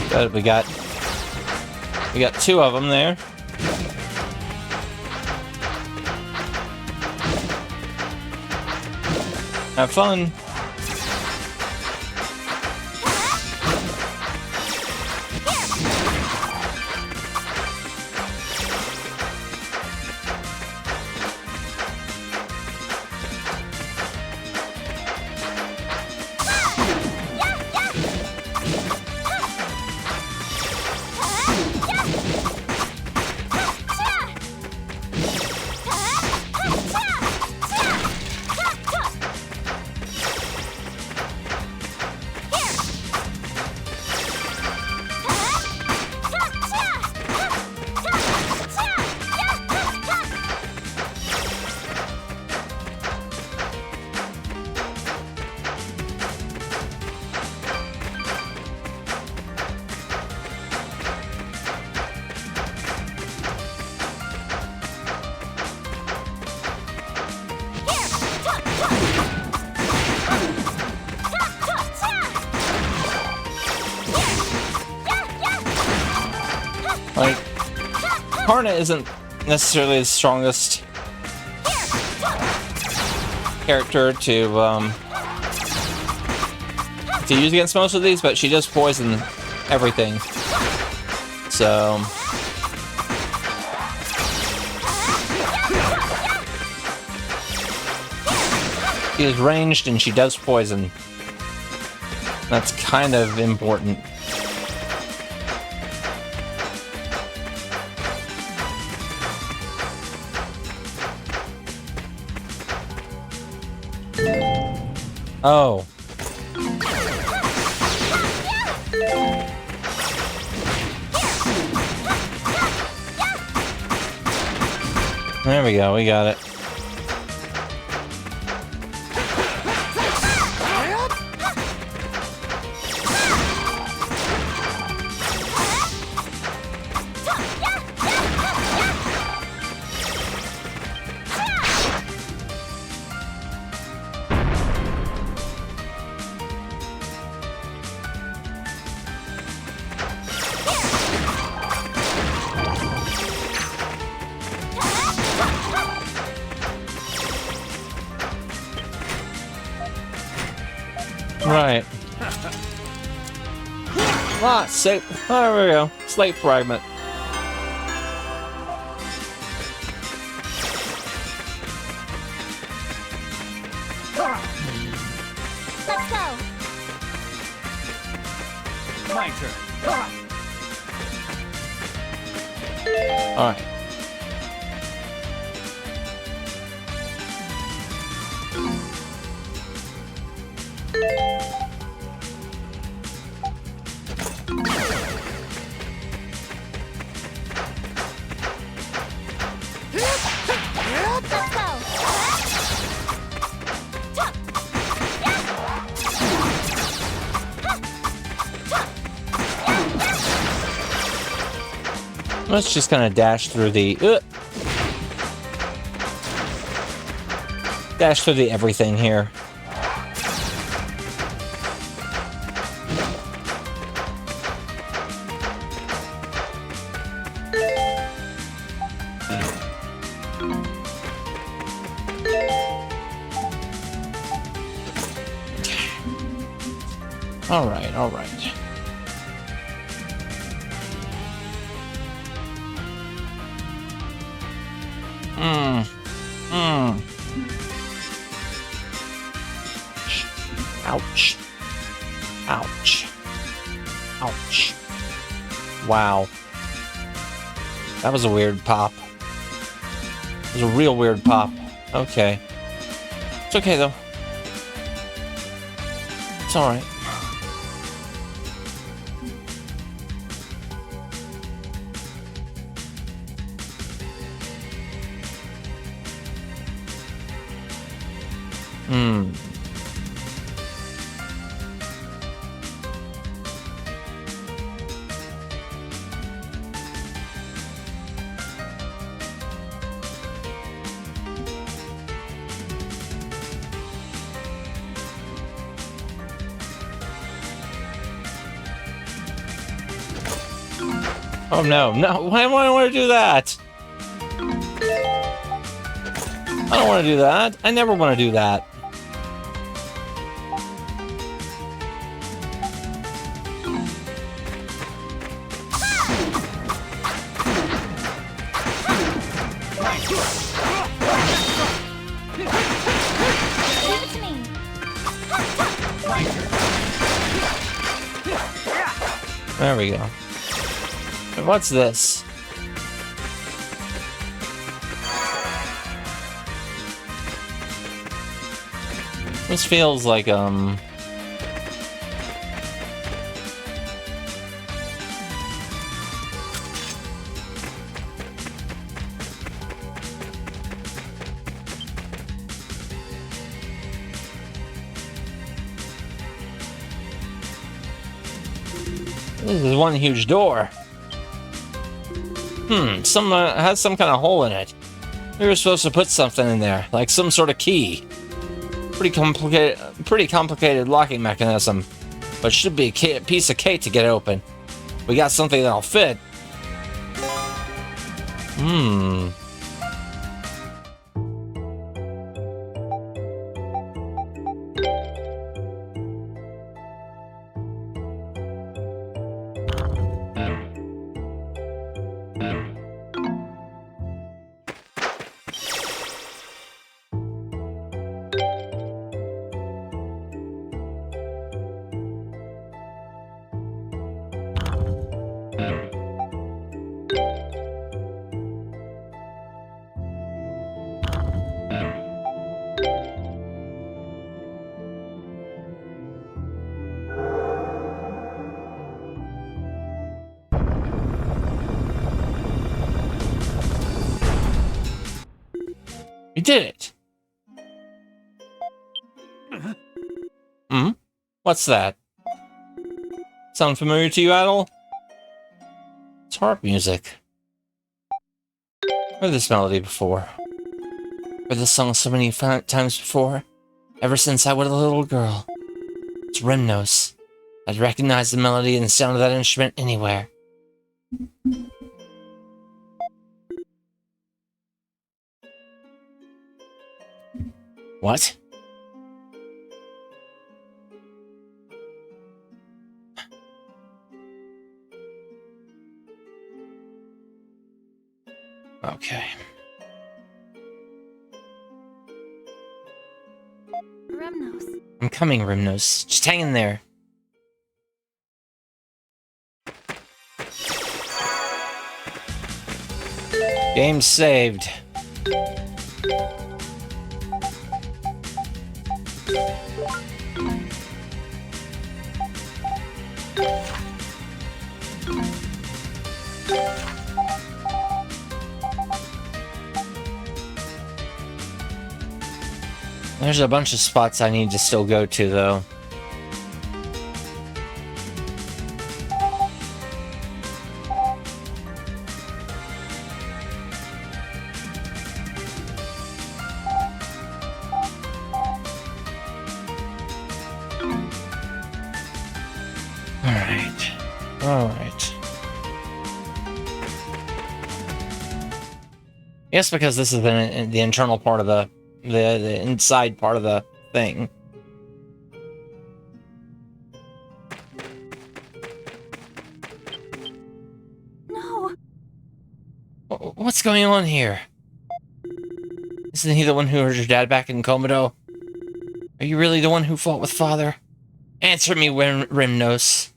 But we got two of them there. Have fun. Like, Karna isn't necessarily the strongest character to use against most of these, but she does poison everything. So she is ranged and she does poison. That's kind of important. Oh. There we go, we got it. Right. Ah, there we go. Slate fragment. Let's go. My turn. Alright. Let's go. Let's just kind of dash through the everything here. Alright, alright. Ouch. Ouch. Ouch. Wow. That was a weird pop. It was a real weird pop. Okay. It's okay, though. It's alright. Oh no, no, why do I want to do that? I don't want to do that. I never want to do that. Give it to me. There we go. What's this? This feels like, this is one huge door. Has some kind of hole in it. We were supposed to put something in there, like some sort of key. Pretty complicated locking mechanism, but should be a piece of cake to get it open. We got something that'll fit. You did it! What's that? Sound familiar to you, Adol? It's harp music. I've heard this melody before. Heard this song so many times before. Ever since I was a little girl. It's Remnos. I'd recognize the melody and the sound of that instrument anywhere. What? Okay. Remnos. I'm coming, Remnos. Just hang in there. Game saved. There's a bunch of spots I need to still go to, though. Alright. Alright. Yes, because this is the internal part of the inside part of the thing. What's going on here? Isn't he the one who hurt your dad back in Komodo? Are you really the one who fought with Father? Answer me, Rimnos.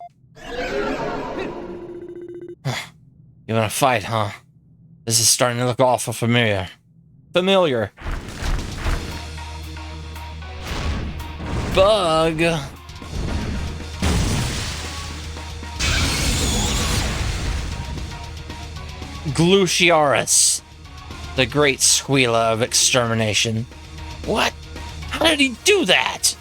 You wanna fight, huh? This is starting to look awful familiar. Familiar. Bug. Gluciaris. The great squealer of extermination. What? How did he do that?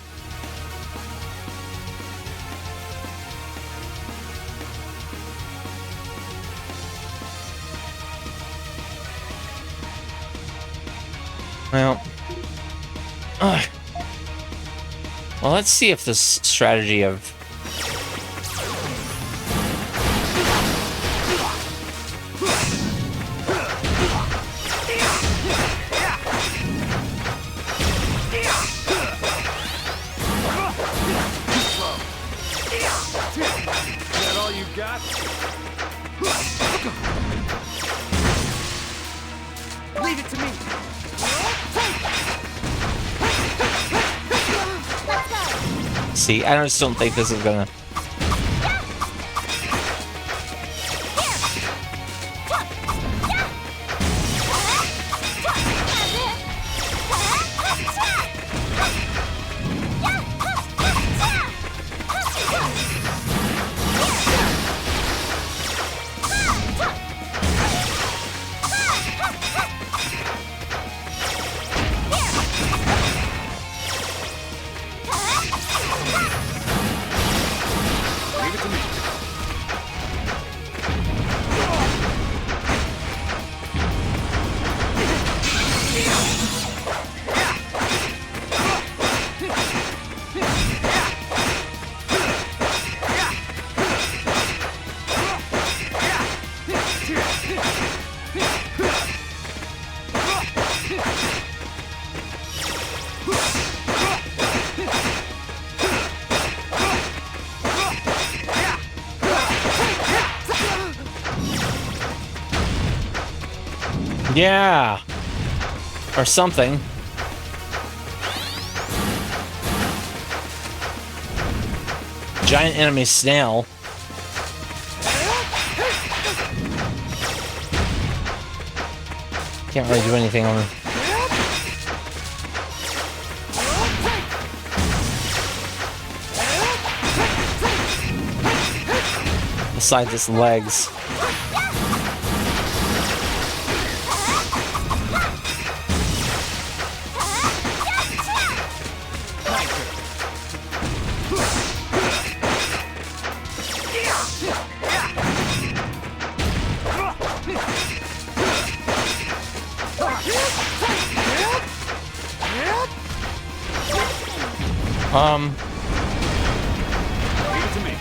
Well, well, let's see if this strategy of Is that all you got? Leave it to me. see. I just don't think this is gonna. Leave it to me. Yeah. Or something. Giant enemy snail. Can't really do anything on it. Besides its legs. Leave it to me.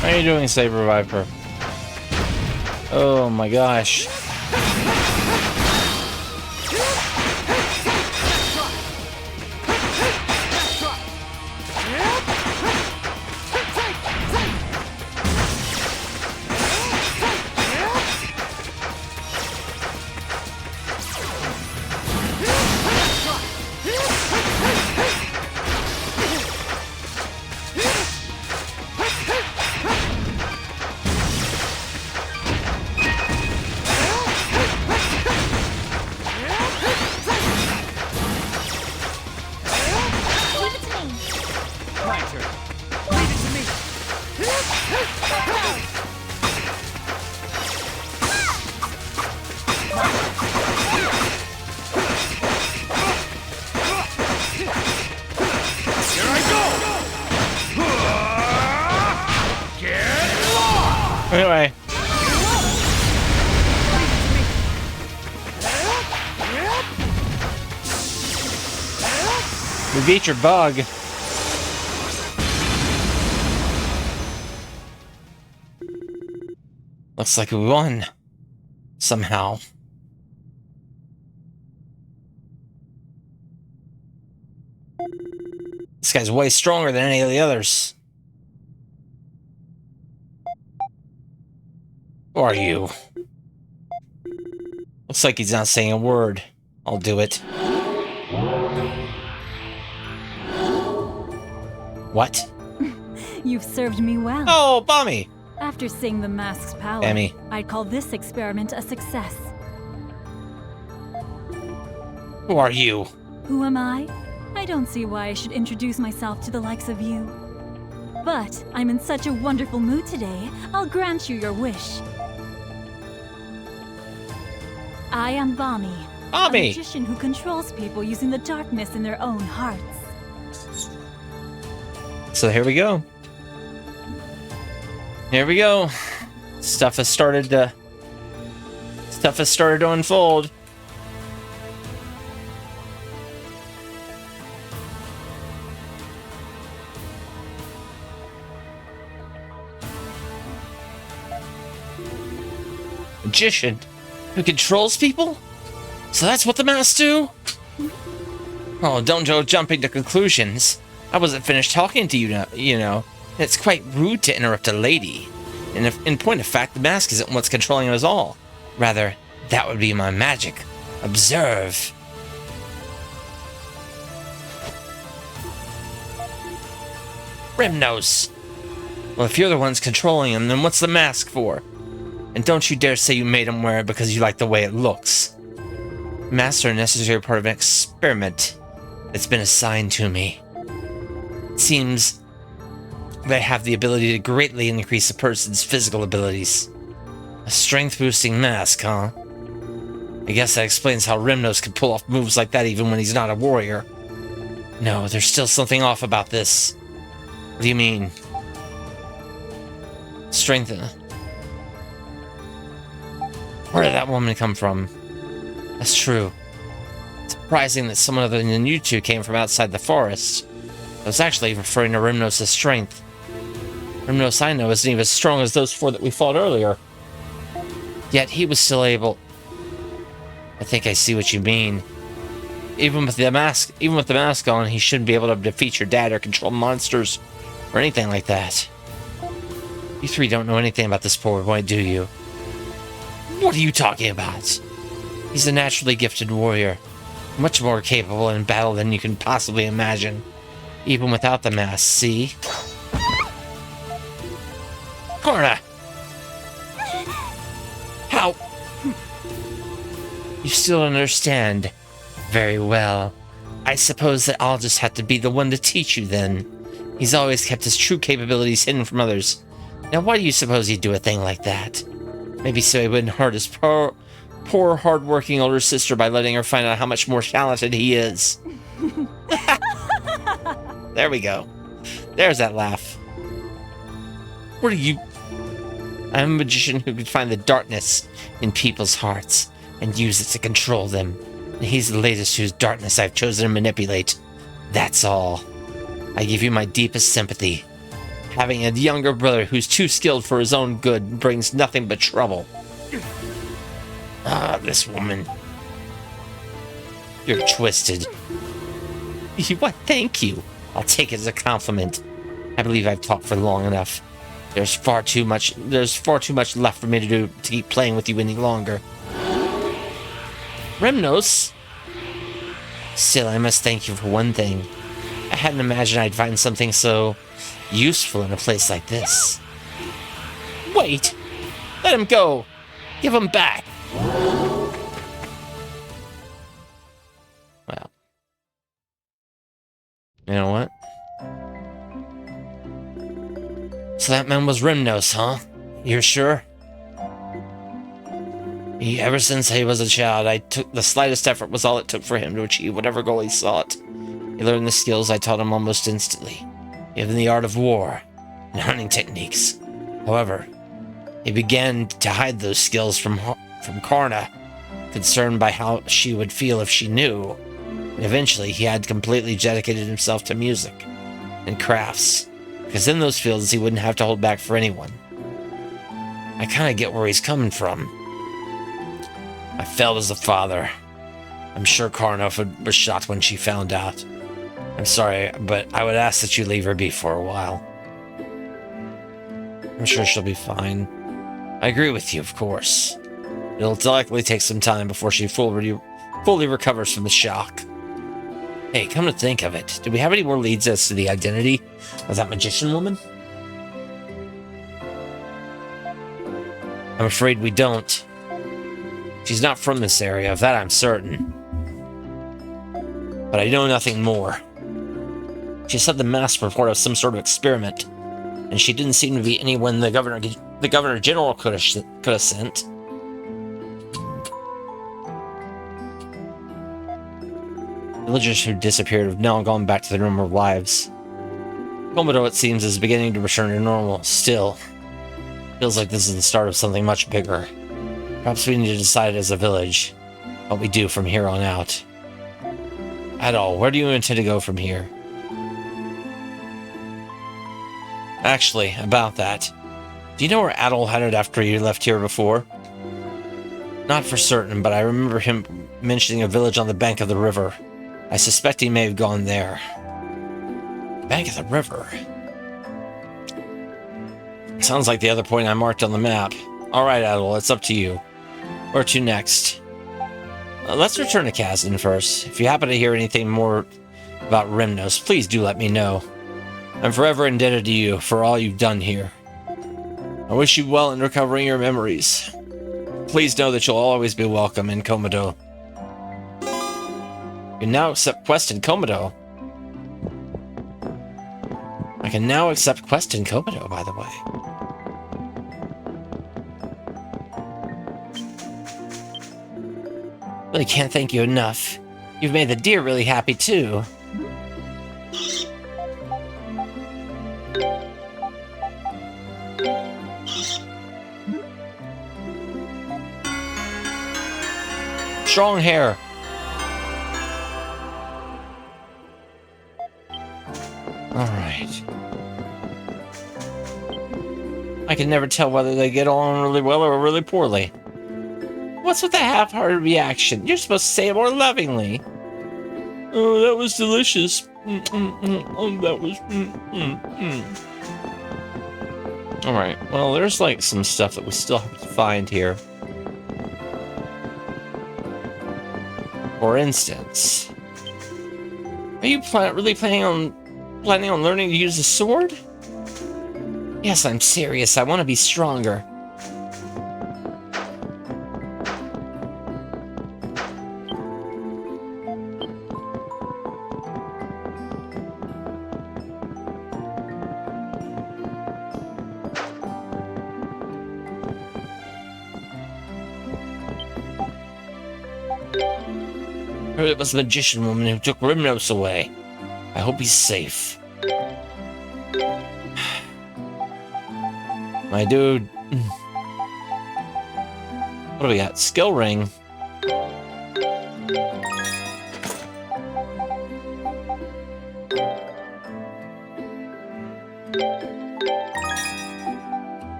How are you doing, Saber Viper? Oh my gosh. My turn. Leave it to me. Here I go. Get lost. Anyway. We beat your bug. Looks like we won. Somehow. This guy's way stronger than any of the others. Who are you? Looks like he's not saying a word. I'll do it. What? You've served me well. Oh, Bommy! After seeing the mask's power, Emmy. I'd call this experiment a success. Who are you? Who am I? I don't see why I should introduce myself to the likes of you. But I'm in such a wonderful mood today, I'll grant you your wish. I am Bami, a Bommy! magician who controls people using the darkness in their own hearts. So here we go. Here we go. Stuff has started to unfold. Magician who controls people? So that's what the masks do? Oh, don't go jumping to conclusions. I wasn't finished talking to you, you know. It's quite rude to interrupt a lady. And in point of fact, the mask isn't what's controlling us all. Rather, that would be my magic. Observe. Rimnos. Well, if you're the ones controlling him, then what's the mask for? And don't you dare say you made him wear it because you like the way it looks. Masks are a necessary part of an experiment that's been assigned to me. It seems they have the ability to greatly increase a person's physical abilities. A strength-boosting mask, huh? I guess that explains how Rimnos can pull off moves like that even when he's not a warrior. No, there's still something off about this. What do you mean? Strength. Where did that woman come from? That's true. It's surprising that someone other than you two came from outside the forest. I was actually referring to Rimnos' strength. Rimnos I know isn't even as strong as those four that we fought earlier. Yet he was still able... I think I see what you mean. Even with the mask on, he shouldn't be able to defeat your dad or control monsters or anything like that. You three don't know anything about this poor boy, do you? What are you talking about? He's a naturally gifted warrior, much more capable in battle than you can possibly imagine, even without the mask, see? Korna! How? You still don't understand. Very well. I suppose that I'll just have to be the one to teach you then. He's always kept his true capabilities hidden from others. Now why do you suppose he'd do a thing like that? Maybe so he wouldn't hurt his poor hard-working older sister by letting her find out how much more talented he is. There we go. There's that laugh. What are you... I'm a magician who can find the darkness in people's hearts and use it to control them. And he's the latest whose darkness I've chosen to manipulate. That's all. I give you my deepest sympathy. Having a younger brother who's too skilled for his own good brings nothing but trouble. Ah, this woman. You're twisted. What? Thank you. I'll take it as a compliment. I believe I've talked for long enough. There's far too much left for me to do to keep playing with you any longer. Rimnos? Still, I must thank you for one thing. I hadn't imagined I'd find something so useful in a place like this. Wait! Let him go! Give him back! Well. You know what? So that man was Rimnos, huh? You're sure? Ever since he was a child, the slightest effort was all it took for him to achieve whatever goal he sought. He learned the skills I taught him almost instantly, even the art of war and hunting techniques. However, he began to hide those skills from Karna, concerned by how she would feel if she knew. And eventually, he had completely dedicated himself to music and crafts, because in those fields he wouldn't have to hold back for anyone. I kind of get where he's coming from. I failed as a father. I'm sure Karnoff was shocked when she found out. I'm sorry, but I would ask that you leave her be for a while. I'm sure she'll be fine. I agree with you, of course. It'll likely take some time before she fully recovers from the shock. Hey, come to think of it, do we have any more leads as to the identity of that magician woman? I'm afraid we don't. She's not from this area, of that I'm certain. But I know nothing more. She said the mask was part of some sort of experiment, and she didn't seem to be anyone the Governor General could have sent. Villagers who disappeared have now gone back to their normal lives. Komodo, it seems, is beginning to return to normal. Still, feels like this is the start of something much bigger. Perhaps we need to decide as a village what we do from here on out. Adol, where do you intend to go from here? Actually, about that, do you know where Adol headed after you left here before? Not for certain, but I remember him mentioning a village on the bank of the river. I suspect he may have gone there. Bank of the river? Sounds like the other point I marked on the map. Alright, Adol, it's up to you. Where to next? Let's return to Kazan first. If you happen to hear anything more about Rymnos, please do let me know. I'm forever indebted to you for all you've done here. I wish you well in recovering your memories. Please know that you'll always be welcome in Komodo. You can now accept quest in Komodo. I can now accept quest in Komodo, by the way. Really can't thank you enough. You've made the deer really happy, too. Strong hair. Alright. I can never tell whether they get on really well or really poorly. What's with the half-hearted reaction? You're supposed to say it more lovingly. Oh, that was delicious. Oh, that was... Alright, well, there's like some stuff that we still have to find here. For instance, are you really planning on learning to use a sword? Yes, I'm serious. I want to be stronger. I heard it was the magician woman who took Rymnos away. I hope he's safe. My dude. What do we got? Skill ring.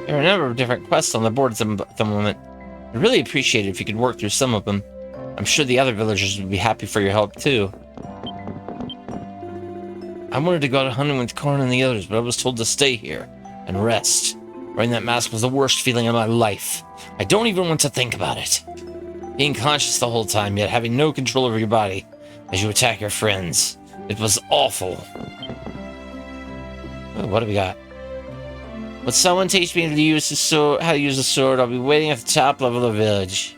There are a number of different quests on the board at the moment. I'd really appreciate it if you could work through some of them. I'm sure the other villagers would be happy for your help, too. I wanted to go out hunting with Karn and the others, but I was told to stay here and rest. Wearing that mask was the worst feeling of my life. I don't even want to think about it. Being conscious the whole time, yet having no control over your body as you attack your friends. It was awful. Oh, what do we got? Would someone teach me to use the sword, how to use a sword? I'll be waiting at the top level of the village.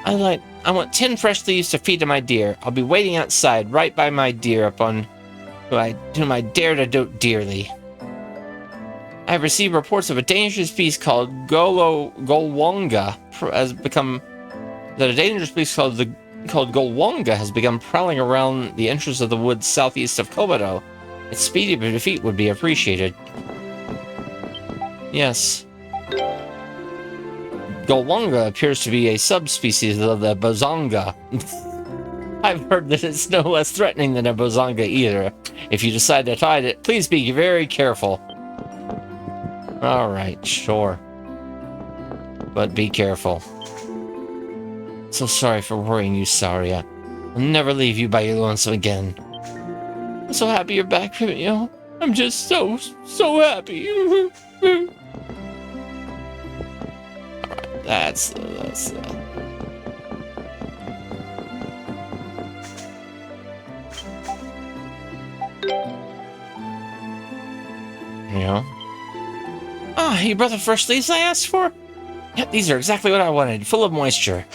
I want 10 fresh leaves to feed to my deer. I'll be waiting outside, right by my deer, upon whom I dare to dote dearly. I have received reports of a dangerous beast called Golwonga that a dangerous beast called the called Golwanga has begun prowling around the entrance of the woods southeast of Komodo. Its speedy defeat would be appreciated. Yes. Golwanga appears to be a subspecies of the Bozonga. I've heard that it's no less threatening than a Bozonga either. If you decide to fight it, please be very careful. Alright, sure. But be careful. So sorry for worrying you, Saria. I'll never leave you by your lonesome again. I'm so happy you're back, you know? I'm just so happy. Alright, that's yeah. Ah, you brought the fresh leaves I asked for? Yep, these are exactly what I wanted, full of moisture.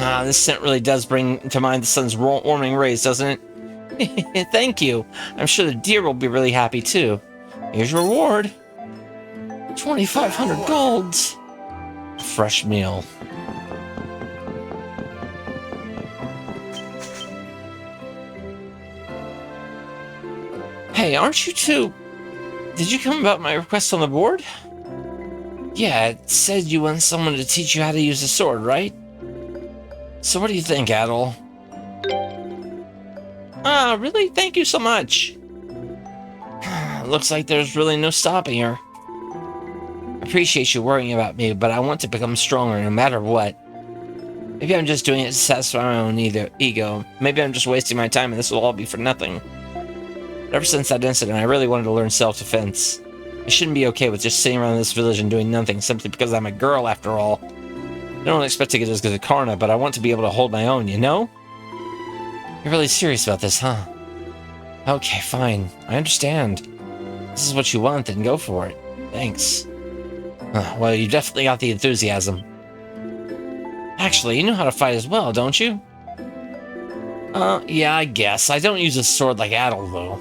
Ah, this scent really does bring to mind the sun's warming rays, doesn't it? Thank you. I'm sure the deer will be really happy too. Here's your reward. 2,500 golds. Fresh meal. Hey, aren't you two... Did you come about my request on the board? Yeah, it said you want someone to teach you how to use a sword, right? So what do you think, Adol? Ah, really? Thank you so much. Looks like there's really no stopping her. I appreciate you worrying about me, but I want to become stronger no matter what. Maybe I'm just doing it to satisfy my own ego. Maybe I'm just wasting my time and this will all be for nothing. But ever since that incident, I really wanted to learn self-defense. I shouldn't be okay with just sitting around this village and doing nothing simply because I'm a girl after all. I don't expect to get as good as Karna, but I want to be able to hold my own, you know? You're really serious about this, huh? Okay, fine. I understand. This is what you want, then go for it. Thanks. Well, you definitely got the enthusiasm. Actually, you know how to fight as well, don't you? Yeah, I guess. I don't use a sword like Adol, though.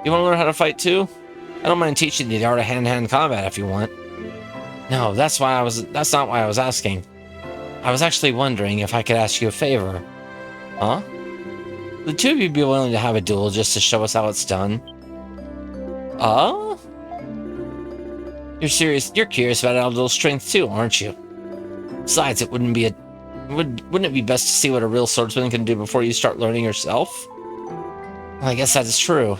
You want to learn how to fight, too? I don't mind teaching you the art of hand-to-hand combat if you want. No, that's not why I was asking. I was actually wondering if I could ask you a favor. Huh? The two of you be willing to have a duel just to show us how it's done? You're serious? You're curious about Adol's strength too, aren't you? Besides, wouldn't it be best to see what a real swordsman can do before you start learning yourself? Well, I guess that is true.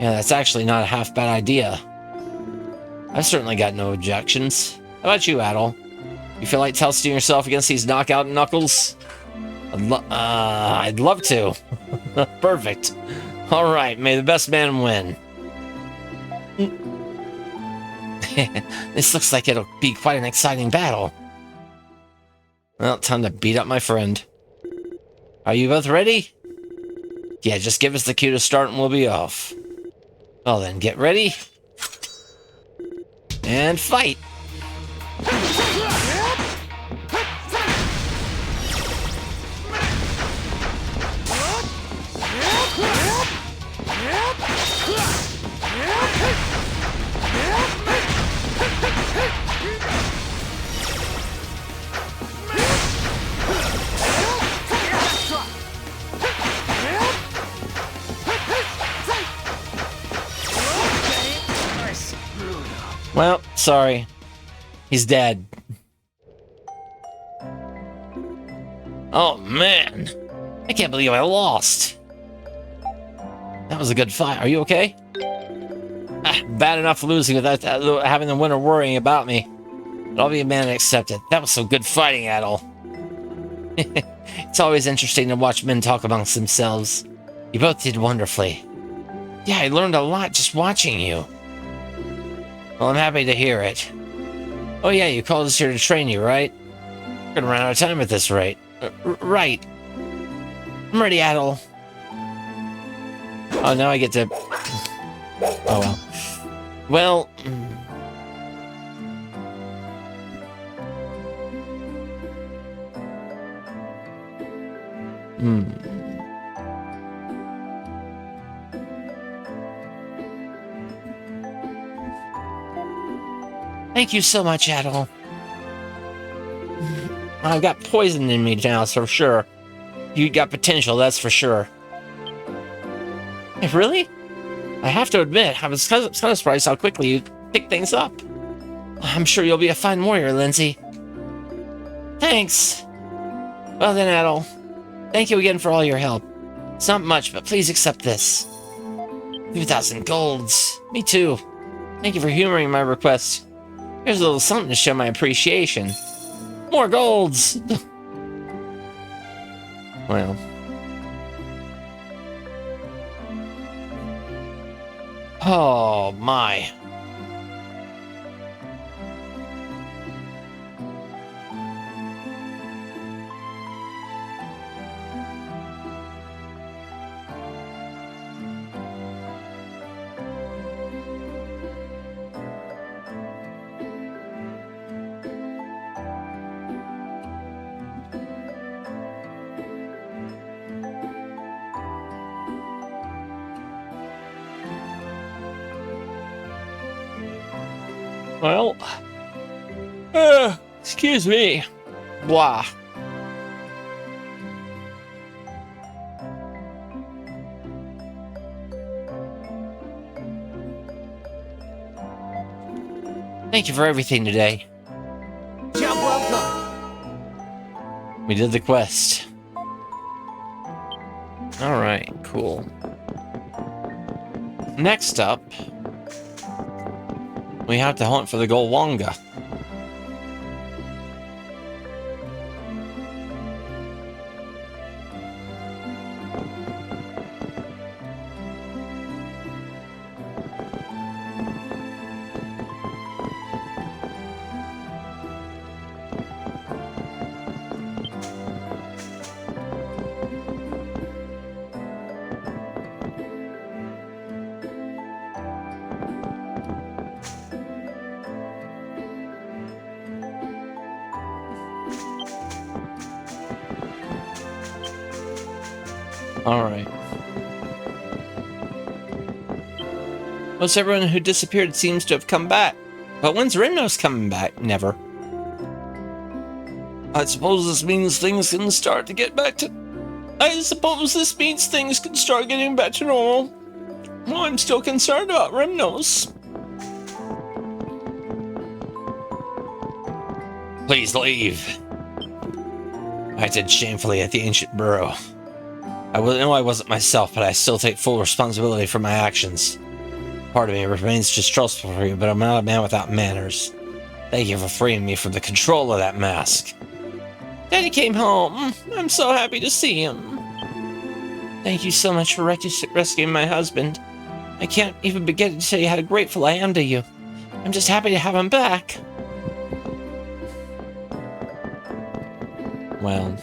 Yeah, that's actually not a half bad idea. I've certainly got no objections. How about you, Adol? You feel like testing yourself against these knockout knuckles? I'd love to. Perfect. All right, may the best man win. This looks like it'll be quite an exciting battle. Well, time to beat up my friend. Are you both ready? Yeah, just give us the cue to start and we'll be off. Well then, get ready. And fight! Well, sorry. He's dead. Oh, man. I can't believe I lost. That was a good fight. Are you okay? Bad enough losing without having the winner worrying about me. But I'll be a man and accept it. That was some good fighting, Adol. It's always interesting to watch men talk amongst themselves. You both did wonderfully. Yeah, I learned a lot just watching you. Well, I'm happy to hear it. Oh yeah, you called us here to train you, right? We're gonna run out of time at this rate. Right. I'm ready, Adol. Oh, now I get to... Oh, well. Well... Thank you so much, Adol. I've got poison in me now, so for sure. You got potential, that's for sure. Hey, really? I have to admit, I was kind of surprised how quickly you pick things up. I'm sure you'll be a fine warrior, Lindsay. Thanks. Well then, Adol. Thank you again for all your help. It's not much, but please accept this. 2,000 golds. Me too. Thank you for humoring my request. Here's a little something to show my appreciation. More golds! Well. Oh, my. Well, excuse me. Blah. Thank you for everything today. Job well done. We did the quest. Alright, cool. Next up, we have to hunt for the Golwanga. Alright. Most everyone who disappeared seems to have come back. But when's Rennos coming back? Never. I suppose this means things can start to get back to... I suppose this means things can start getting back to normal. Well, I'm still concerned about Remnos. Please leave. I acted shamefully at the ancient burrow. I know I wasn't myself, but I still take full responsibility for my actions. Part of me remains distrustful for you, but I'm not a man without manners. Thank you for freeing me from the control of that mask. Daddy came home. I'm so happy to see him. Thank you so much for rescuing my husband. I can't even begin to tell you how grateful I am to you. I'm just happy to have him back. Well...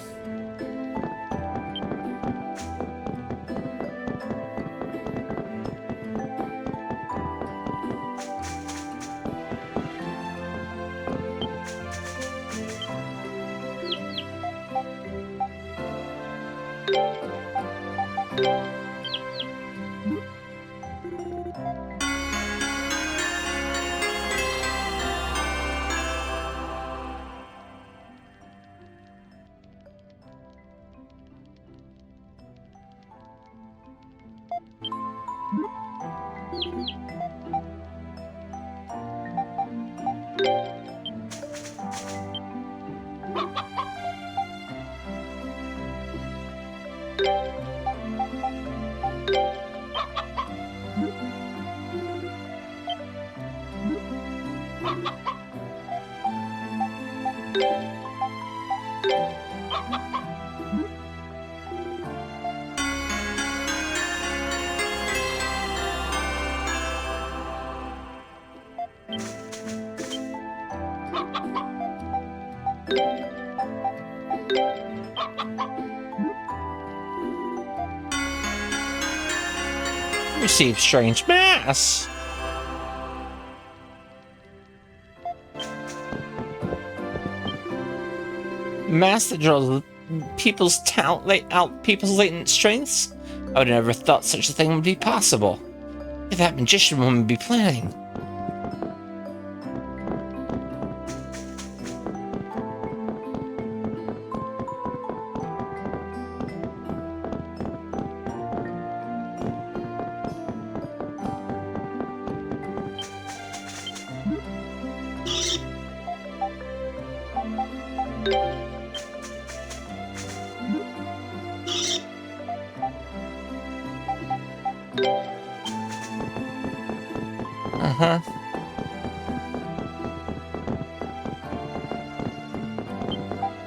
Receive strange mass. Mass that draws people's people's latent strengths? I would have never thought such a thing would be possible. If that magician woman be planning.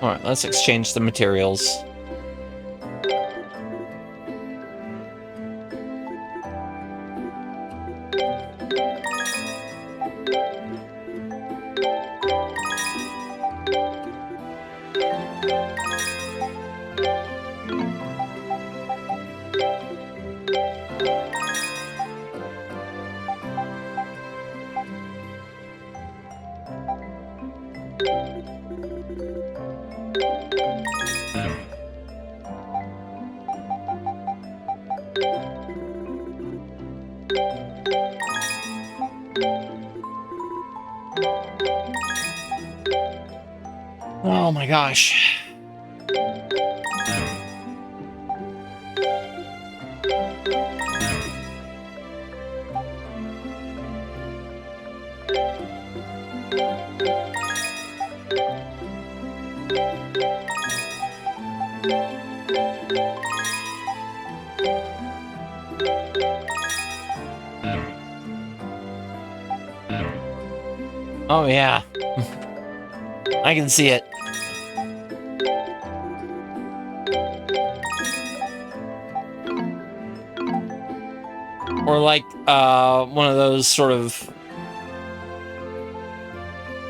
Alright, let's exchange the materials. Oh my gosh. Oh yeah. I can see it. Or like one of those sort of,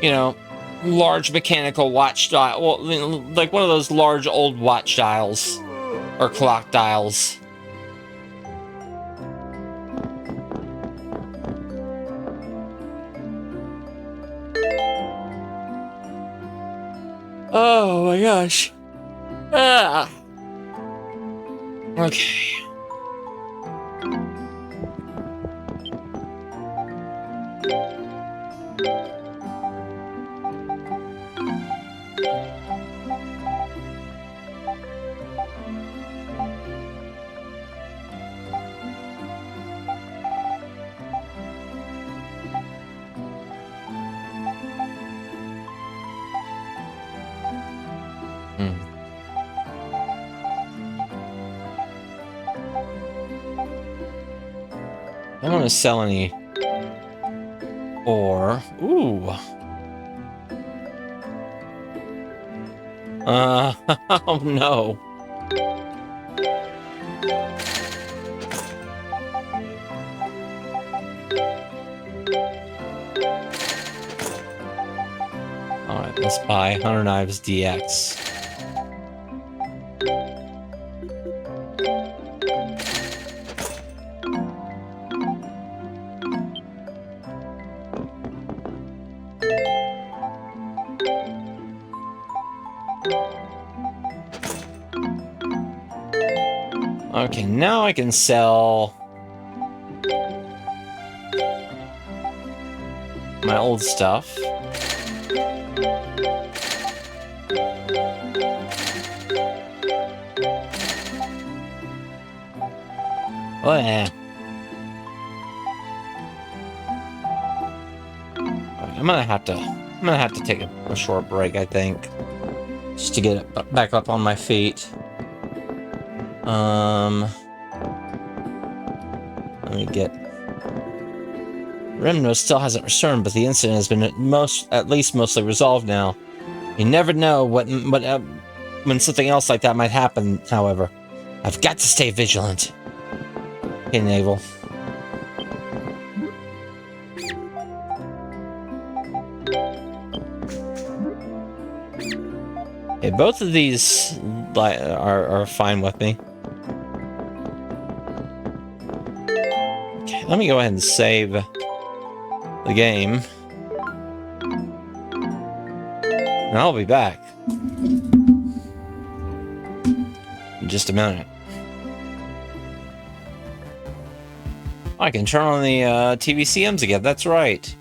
you know, large mechanical watch dial. Well, like one of those large old watch dials or clock dials. Oh my gosh. Ah. Okay. I don't want to sell any ore. Ooh. Oh no. Alright, let's buy Hunter Knives DX. Okay, now I can sell my old stuff. Oh yeah. I'm gonna have to take a short break, I think, just to get it back up on my feet. Let me get. Remno still hasn't returned, but the incident has been at least mostly resolved now. You never know when something else like that might happen. However, I've got to stay vigilant. Okay, Naval. Okay, both of these are fine with me. Okay, let me go ahead and save the game. And I'll be back in just a minute. I can turn on the TVCMs again, that's right.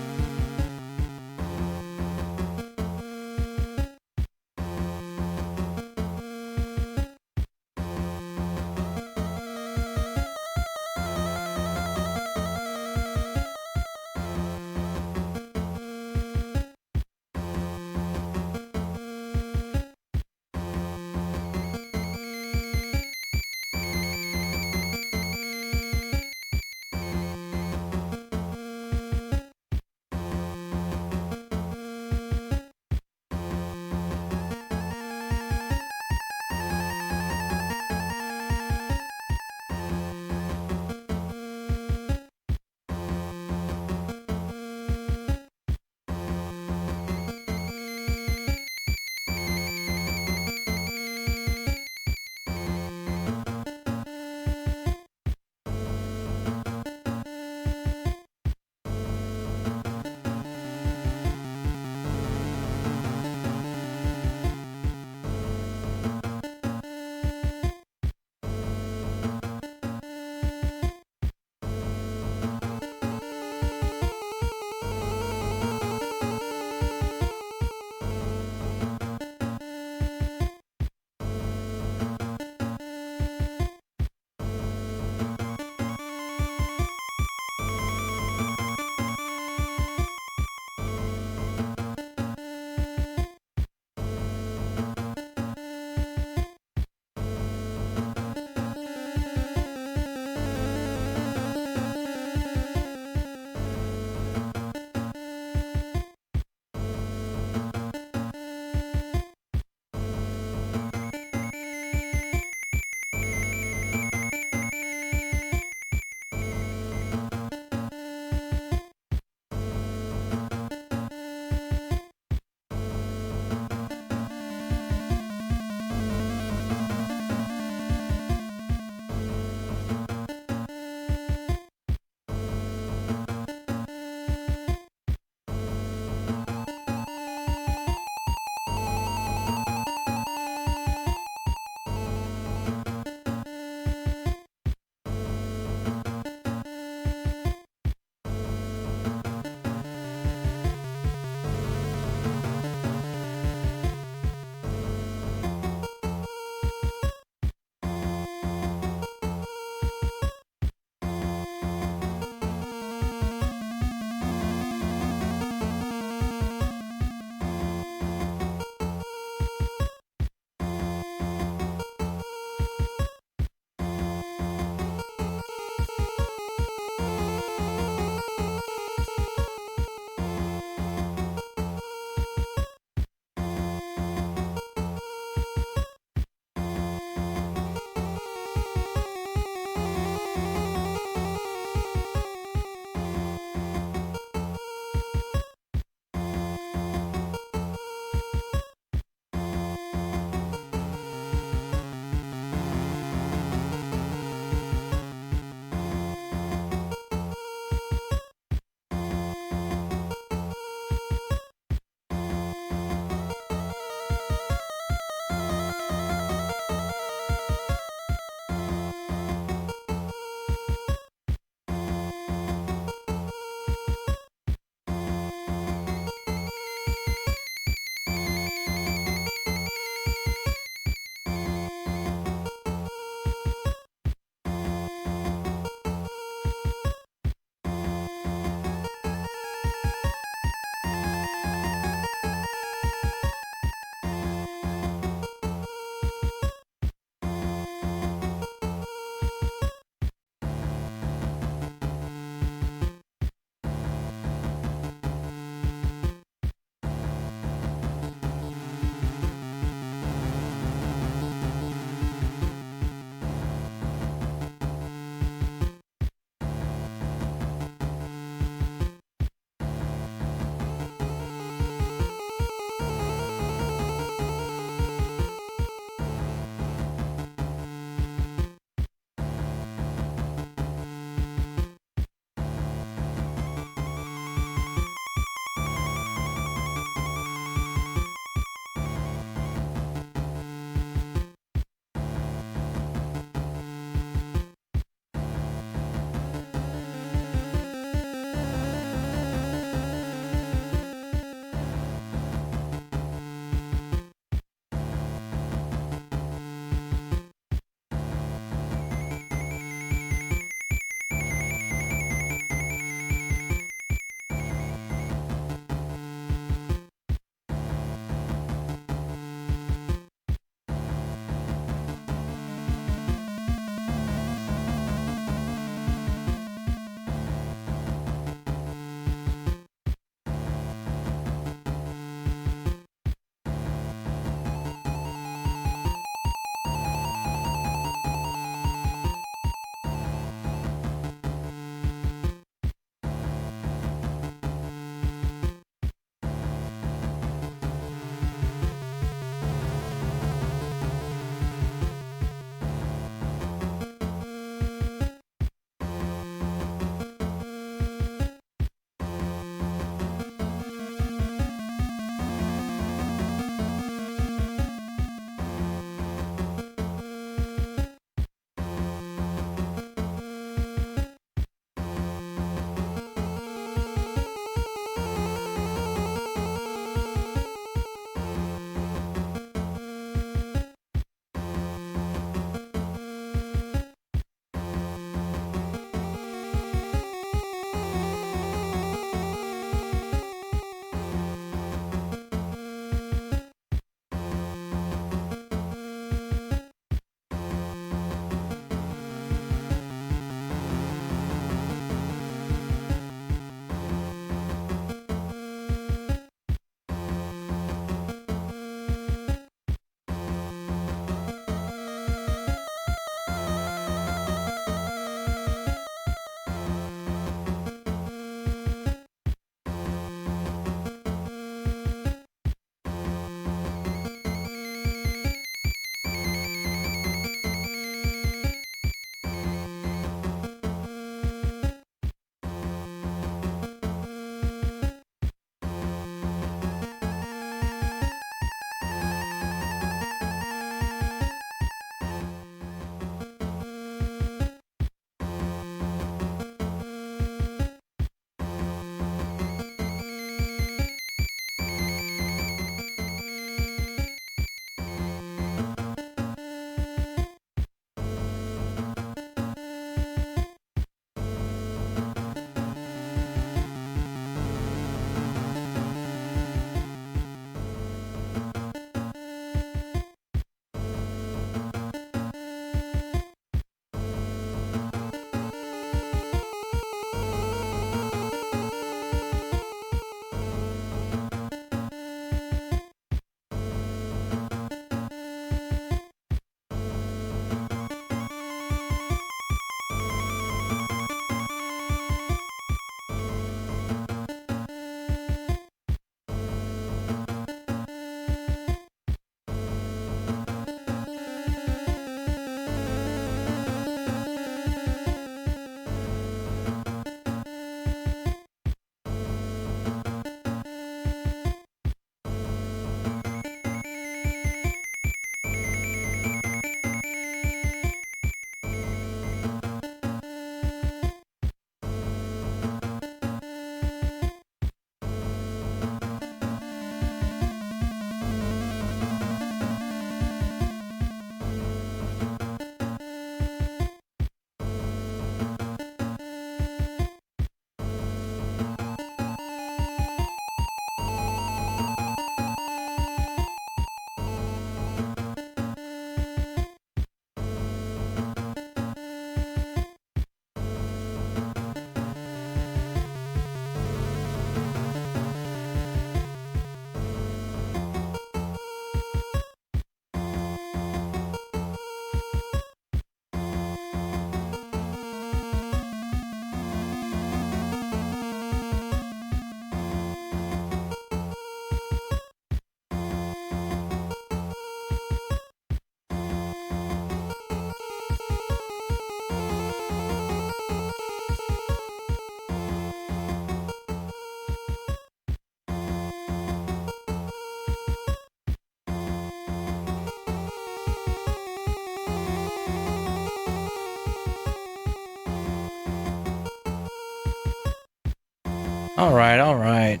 Alright, alright.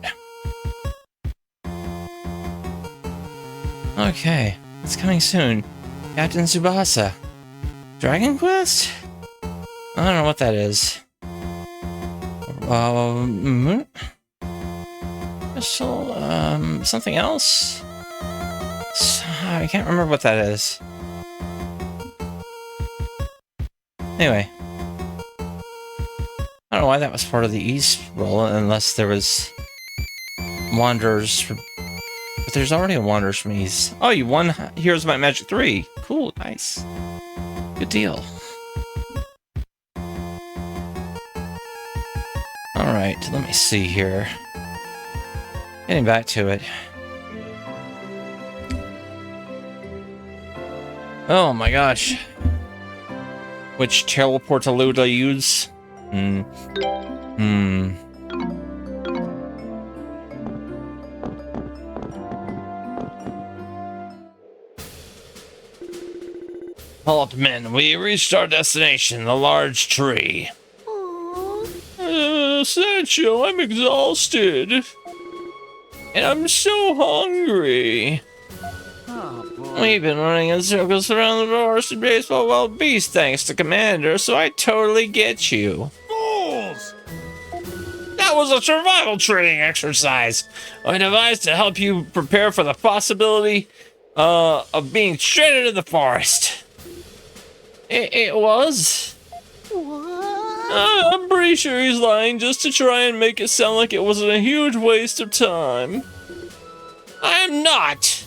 Okay, it's coming soon. Captain Tsubasa. Dragon Quest? I don't know what that is. Something else? I can't remember what that is. Anyway. I don't know why that was part of the East roll, unless there was Wanderers. But there's already a Wanderers from East. Oh, you won Heroes Might Magic 3. Cool, nice. Good deal. Alright, let me see here. Getting back to it. Oh my gosh. Which teleport do I use? Halt, men. We reached our destination, the large tree. Sancho, I'm exhausted. And I'm so hungry. Oh, boy. We've been running in circles around the forest and baseball wild beast thanks to Commander, so I totally get you. Fools! That was a survival training exercise I devised to help you prepare for the possibility of being straight into the forest. It was? What? I'm pretty sure he's lying just to try and make it sound like it wasn't a huge waste of time. I'm not!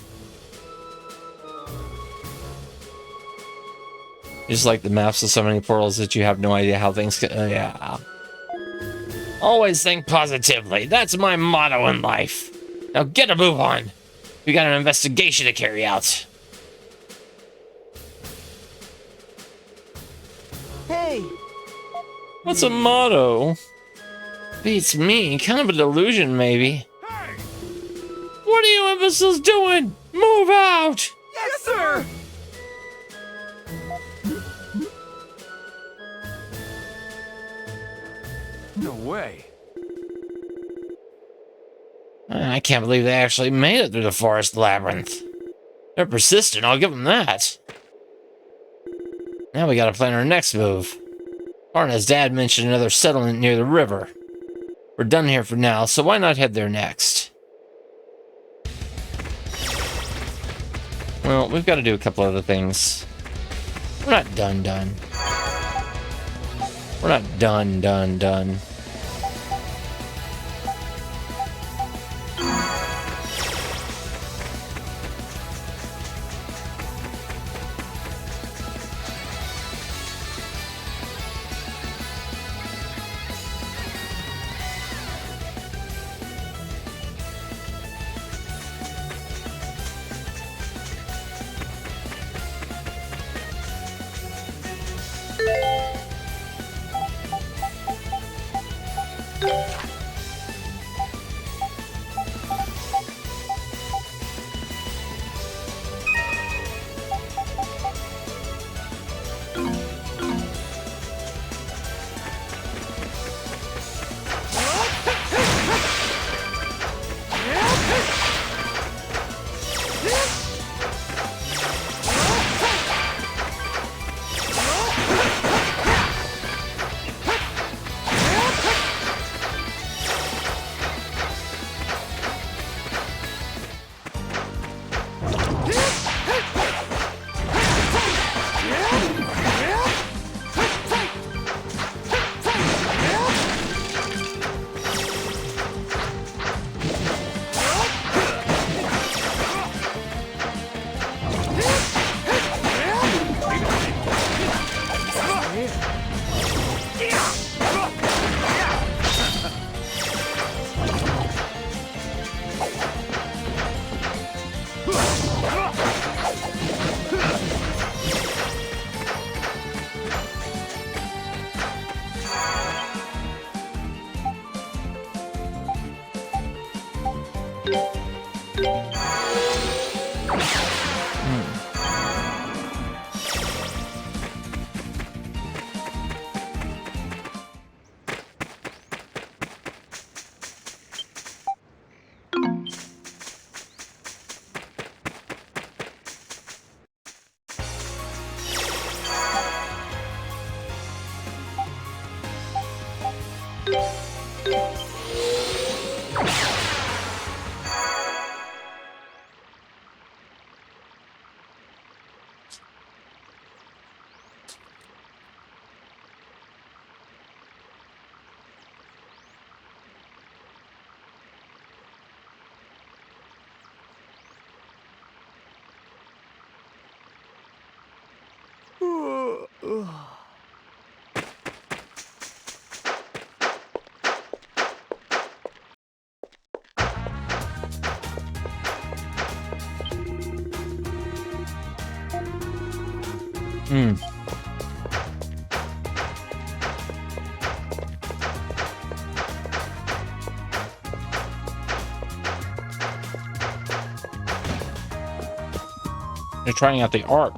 Just like the maps of so many portals that you have no idea how things get. Yeah. Always think positively. That's my motto in life. Now get a move on. We got an investigation to carry out. Hey! What's a motto? Beats me. Kind of a delusion, maybe. Hey! What are you imbeciles doing? Move out! Yes, sir! No way. I can't believe they actually made it through the forest labyrinth. They're persistent, I'll give them that. Now we gotta plan our next move. Arna's dad mentioned another settlement near the river. We're done here for now, so why not head there next? Well, we've got to do a couple other things. We're not done. We're not done. Hmm. They're trying out the arc.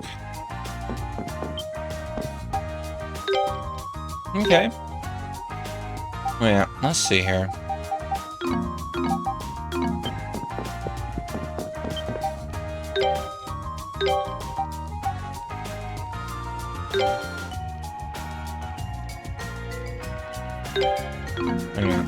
Okay. Yeah, let's see here. Yeah.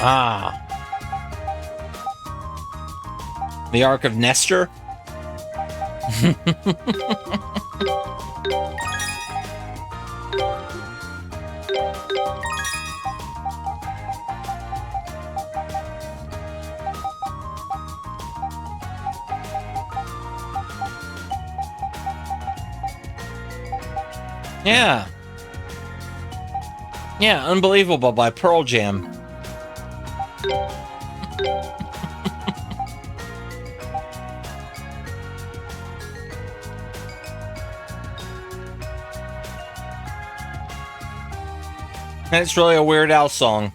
Ah. The Ark of Nestor? Yeah. Yeah, Unbelievable by Pearl Jam. And it's really a Weird Al song.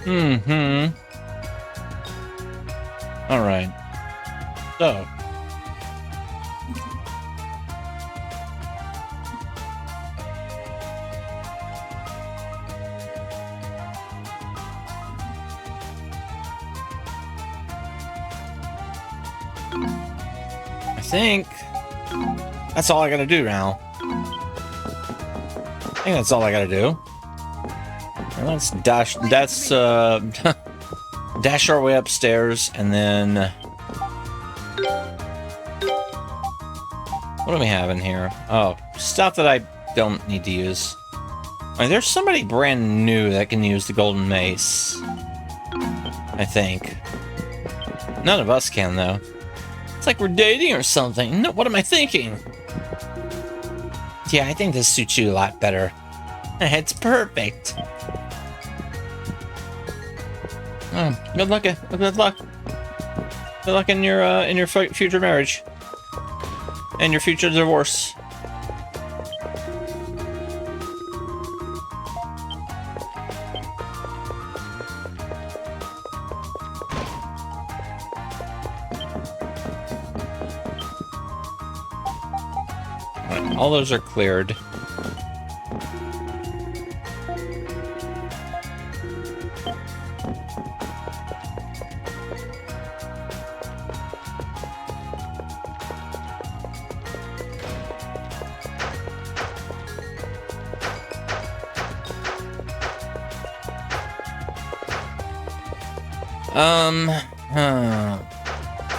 Mm-hmm. All right. So. I think that's all I gotta do now. I think that's all I gotta do. And let's dash dash our way upstairs, and then what do we have in here? Oh, stuff that I don't need to use. I mean, there's somebody brand new that can use the golden mace. I think. None of us can, though. It's like we're dating or something. No, what am I thinking? Yeah, I think this suits you a lot better. It's perfect. Oh, good luck. Good luck. Good luck in your future marriage. And your future divorce. Alright, all those are cleared.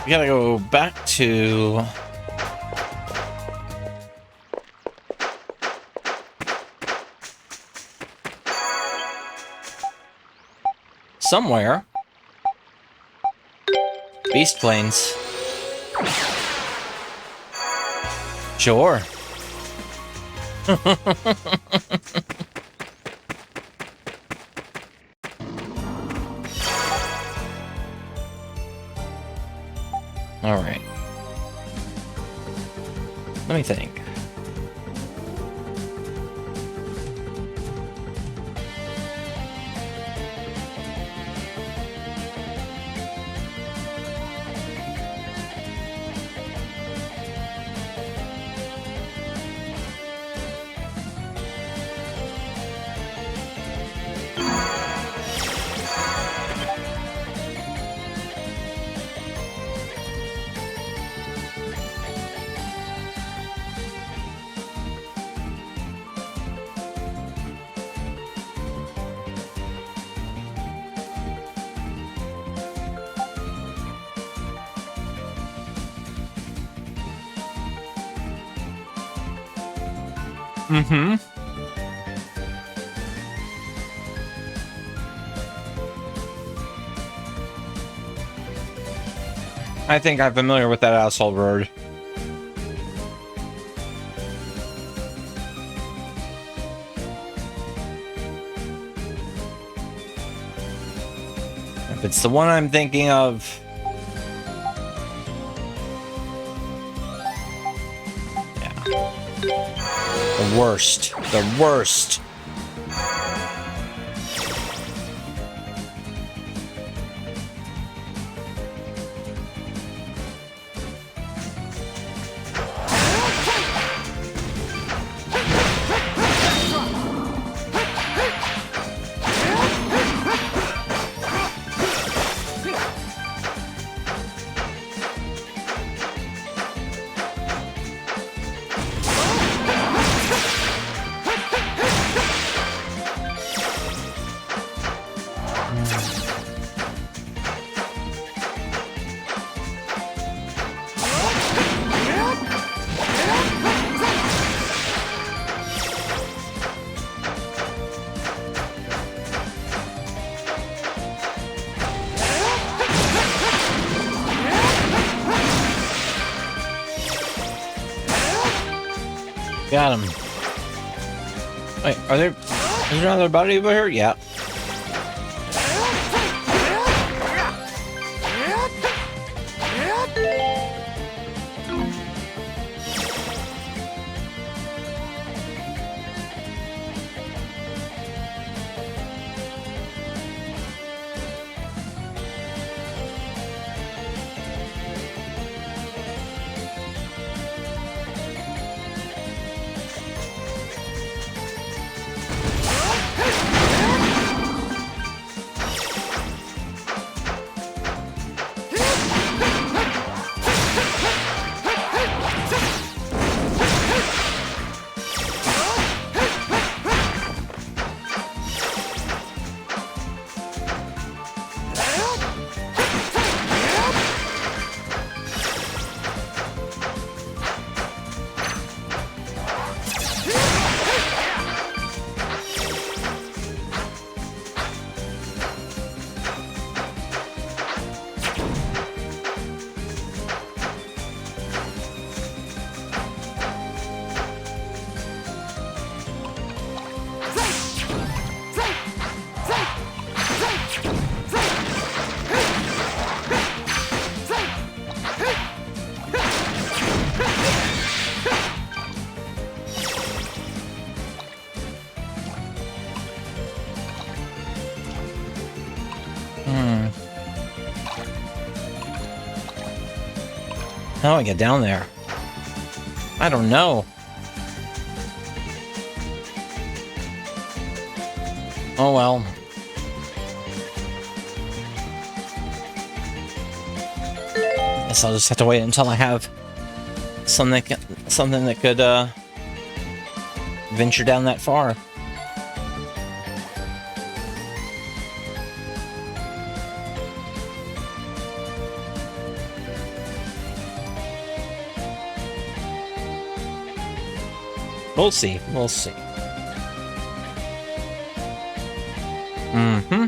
We gotta go back to somewhere. Beast Plains. Sure. All right. Let me think. Mm-hmm. I think I'm familiar with that asshole bird. If it's the one I'm thinking of... The worst. The worst. Got him. Wait, is there another body over here? Yeah. How do I get down there? I don't know. Oh well. Guess I'll just have to wait until I have something that could venture down that far. We'll see. We'll see. Mm-hmm.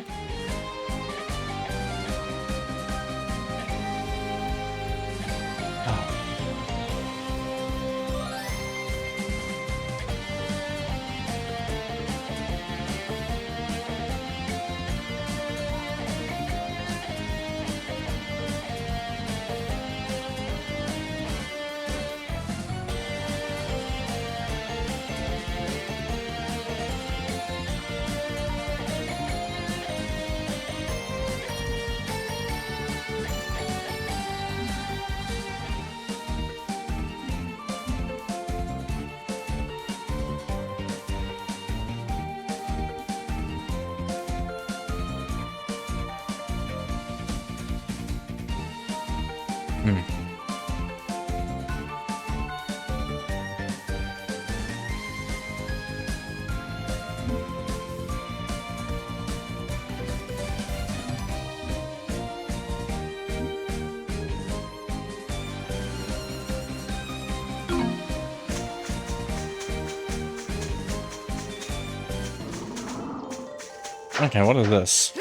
Okay, what is this?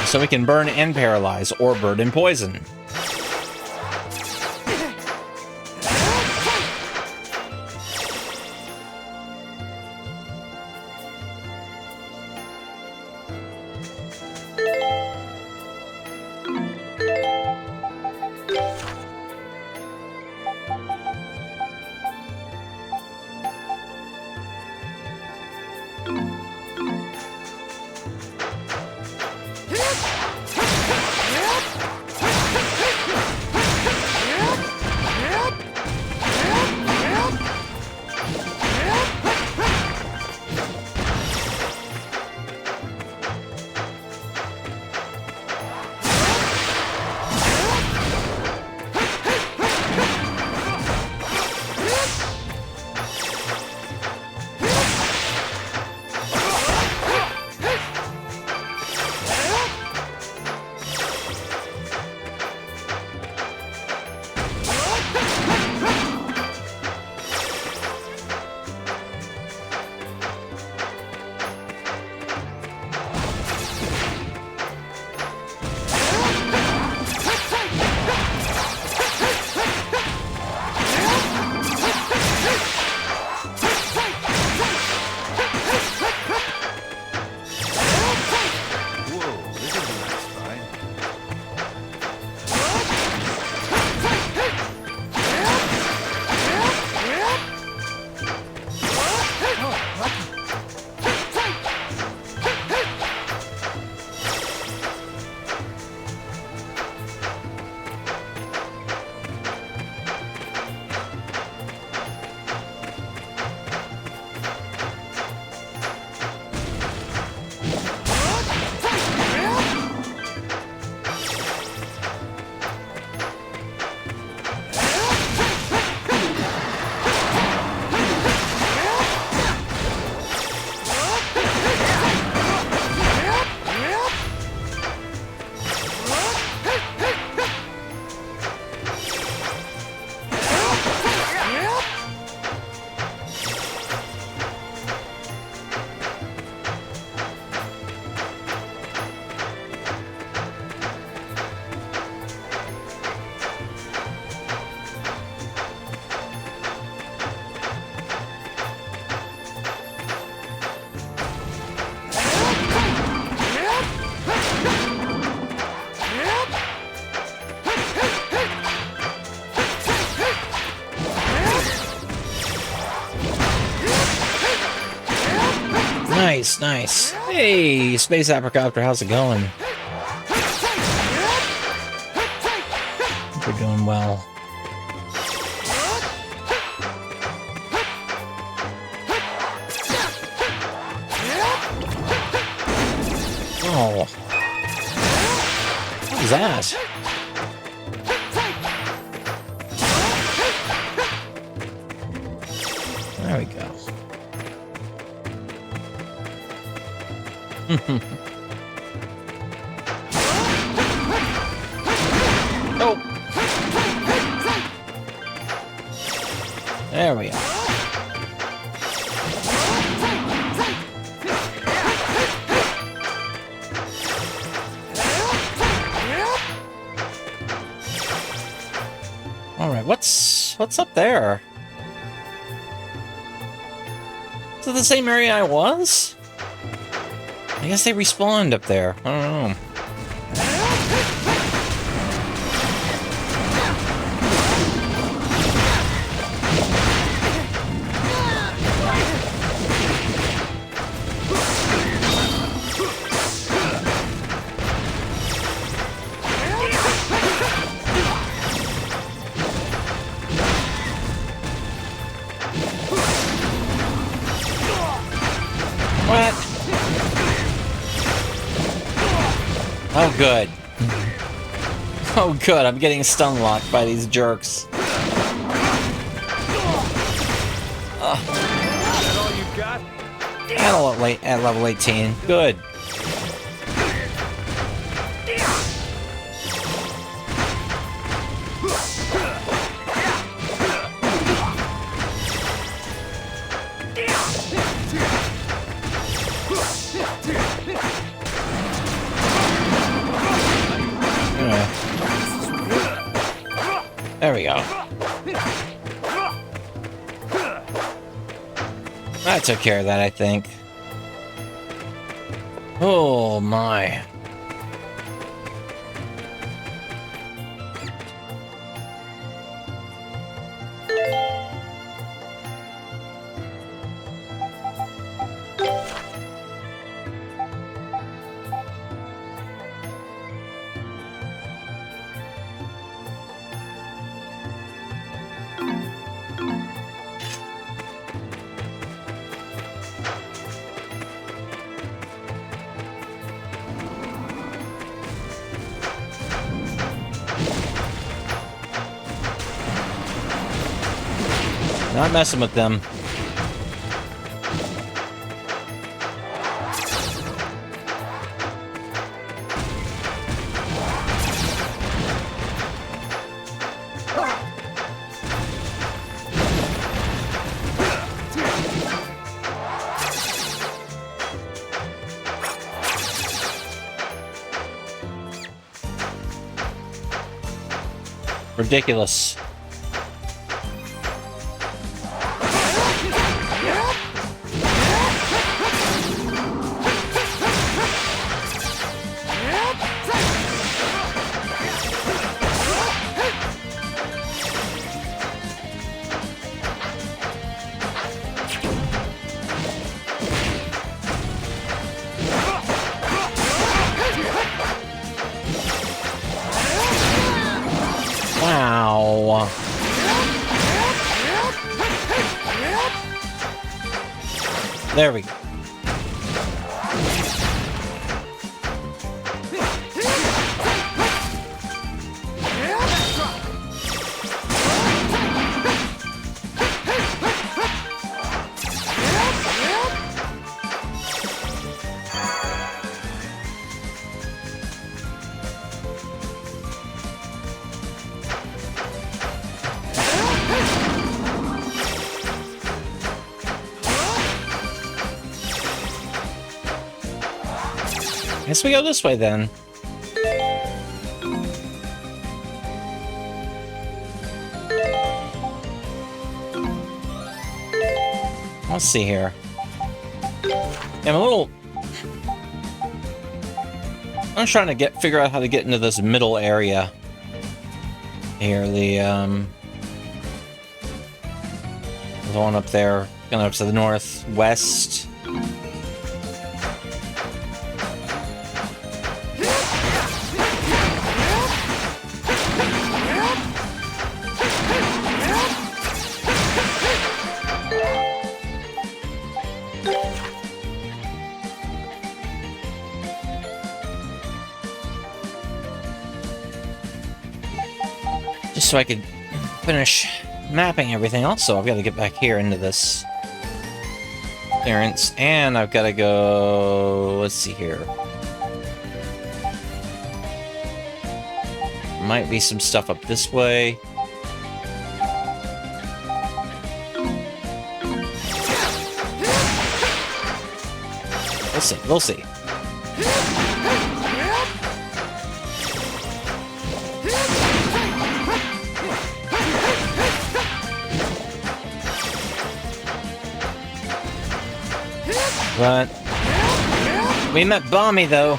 So we can burn and paralyze, or burn and poison. Nice, nice. Hey, Space Apricopter, how's it going? Hope you're doing well. Oh. What is that? There we go. Oh. There we are. All right, what's up there? Is it the same area I was? I guess they respawned up there. I don't know. What? Oh, good. Oh, good. I'm getting stun locked by these jerks. That all you got? At level 18. Good. There we go. That took care of that, I think. Oh my. Not messing with them. Ridiculous. Wow. There we go. Guess we go this way then. Let's see here. I'm a little... I'm trying to figure out how to get into this middle area. Here, the one up there, kind of up to the northwest. so I could finish mapping everything. Also, I've got to get back here into this clearance, and I've got to go... Let's see here. Might be some stuff up this way. We'll see, we'll see. But we met Bommy, though.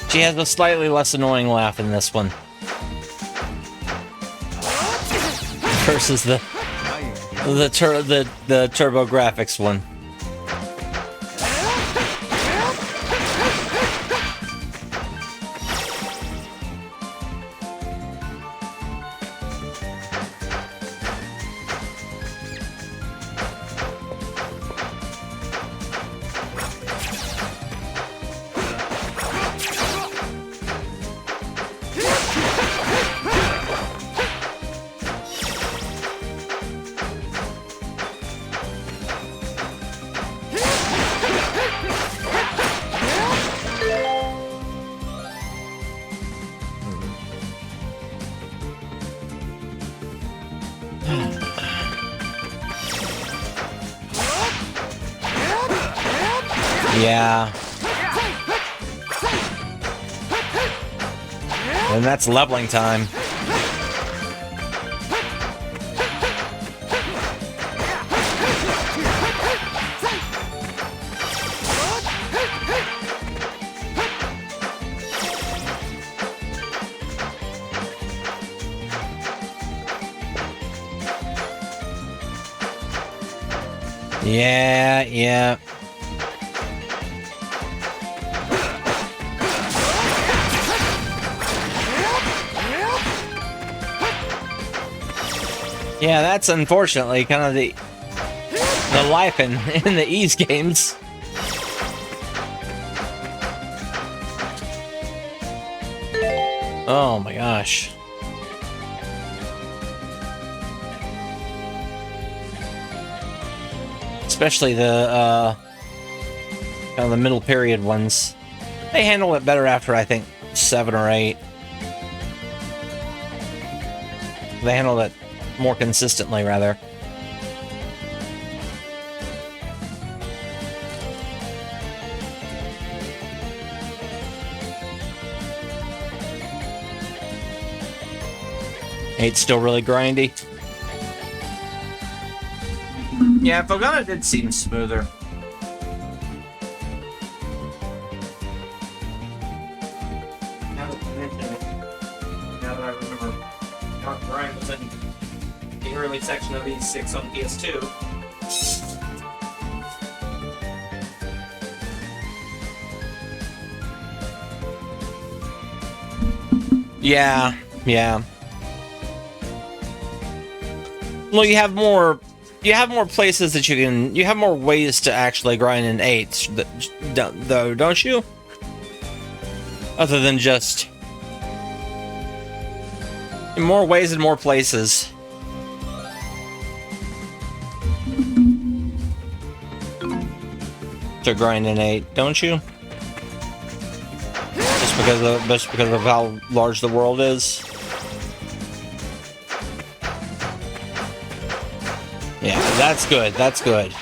She has a slightly less annoying laugh in this one. Versus the TurboGrafx one. Yeah. And that's leveling time. Yeah. Yeah, that's unfortunately kind of the life in the Ys games. Oh my gosh. Especially the kind of the middle period ones. They handle it better after, I think, 7 or 8. They handle it more consistently, rather. Eight's still really grindy. Yeah, Fogana did seem smoother. Now that I remember, Dark Grind was in the early section of E6 on PS2. Yeah. Well, you have more places that you have more ways to actually grind in 8s, though, don't you? Other than just more ways and more places. To grind in 8, don't you? Just because of how large the world is. Yeah, that's good. That's good.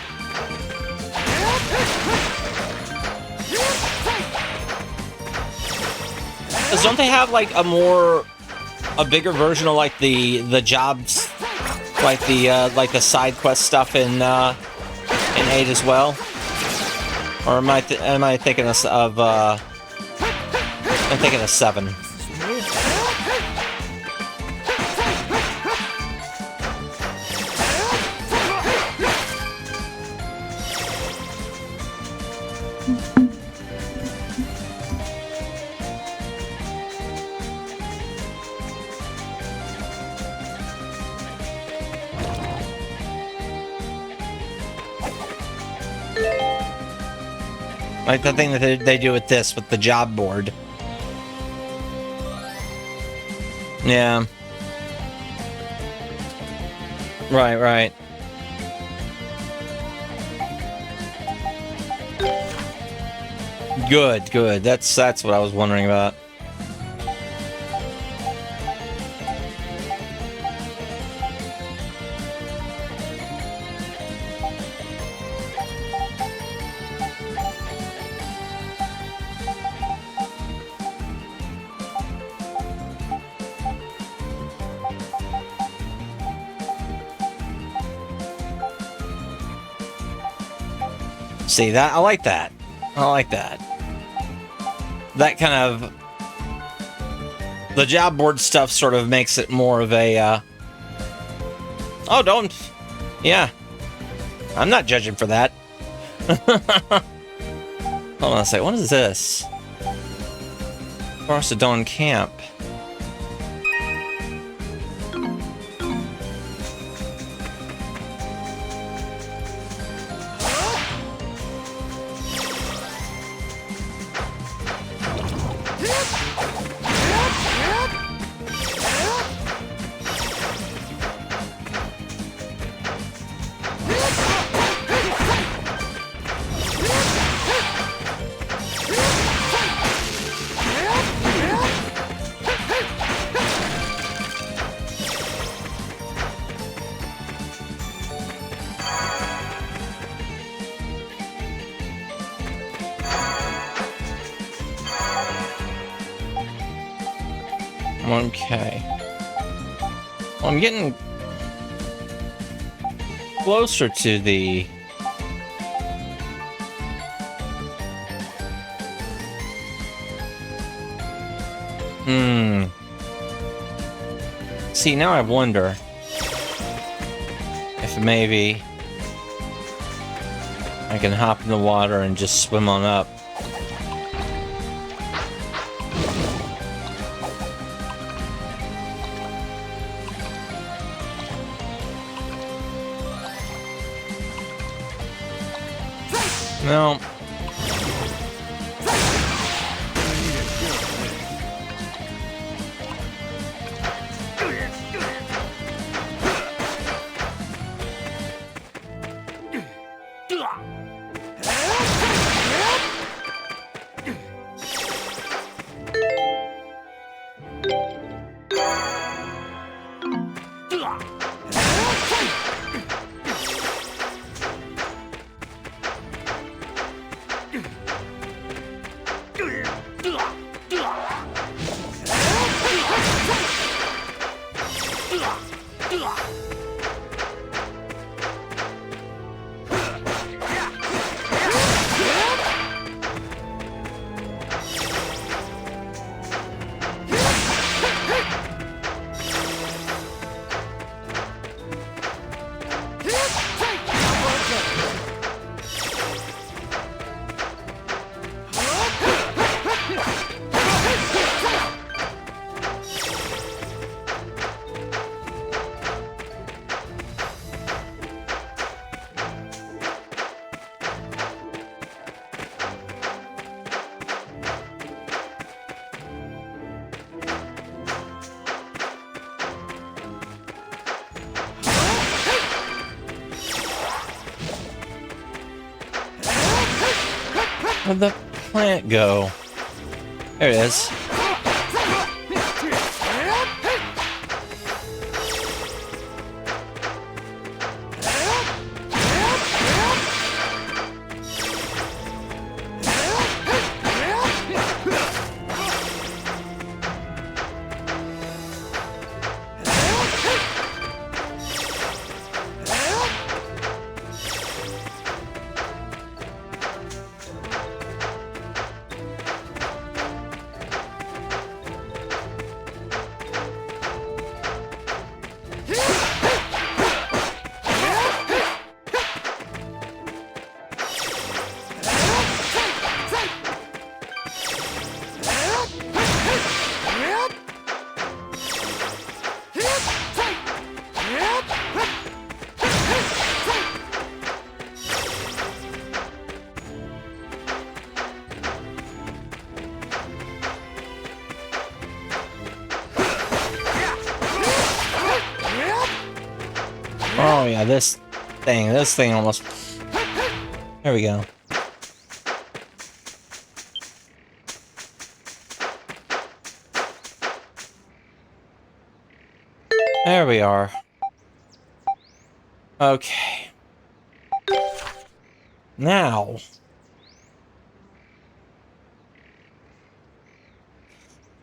Because don't they have like a bigger version of like the jobs, like the side quest stuff in 8 as well? Or am I thinking of I'm thinking of 7. Like the thing that they do with this, with the job board. Yeah. Right, right. Good, good. That's what I was wondering about. See that? I like that. I like that. That kind of... The job board stuff sort of makes it more of a, Oh, don't... Yeah. I'm not judging for that. Hold on a sec. What is this? Forest of Dawn Camp. Okay. Well, I'm getting closer to the... See, now I wonder if maybe I can hop in the water and just swim on up. No. Where'd the plant go? There it is. Oh yeah, this thing almost... There we go. There we are. Okay. Now...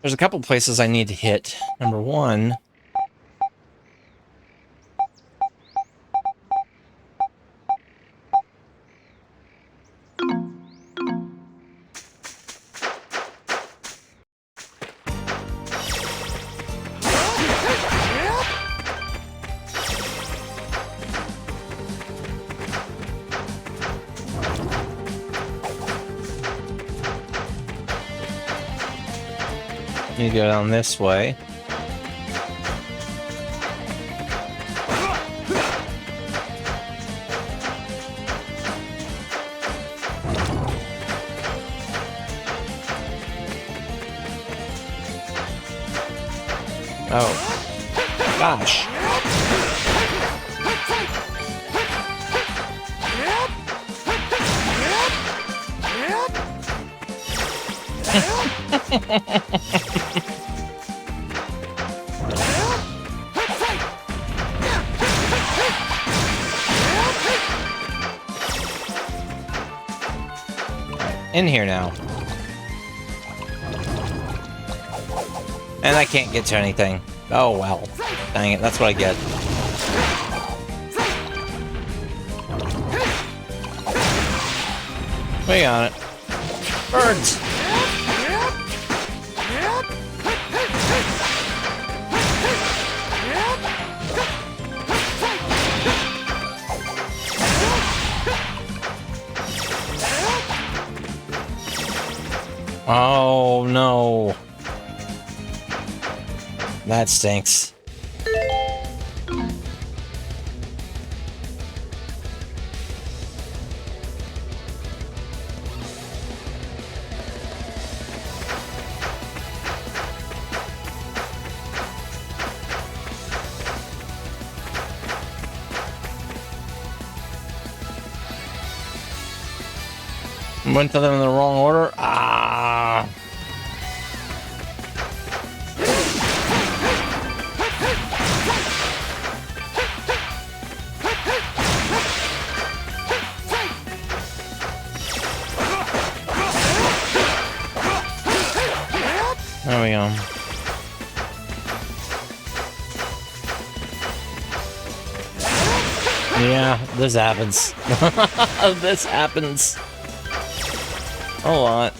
There's a couple places I need to hit. Number one... You go down this way. Oh. Gosh. In here now. And I can't get to anything. Oh well. Dang it, that's what I get. We got it. Birds! Oh no. That stinks. Went to them in the wrong order. Ah. There we go. Yeah, this happens. This happens a lot.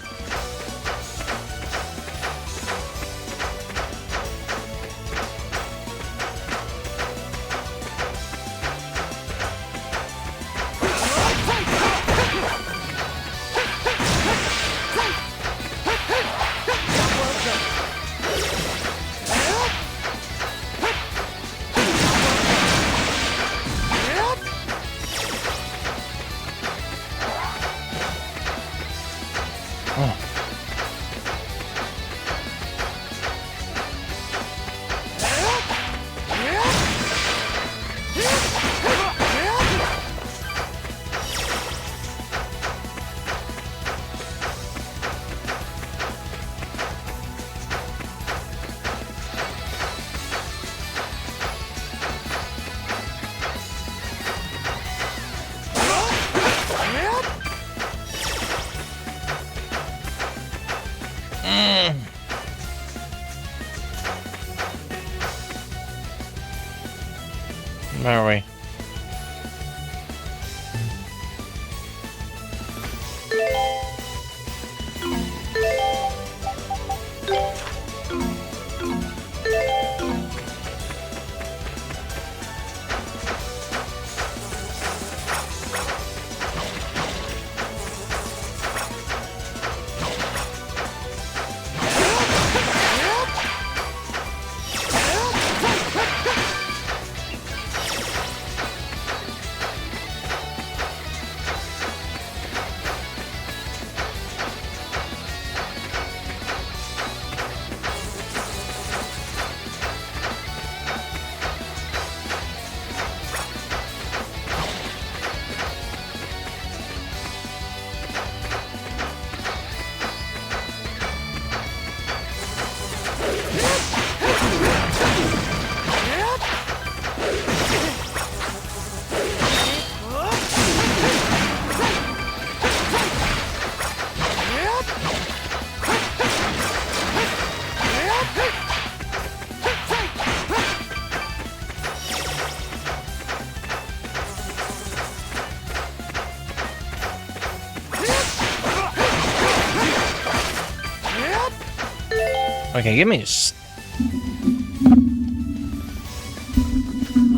Where are we? Okay, give me just...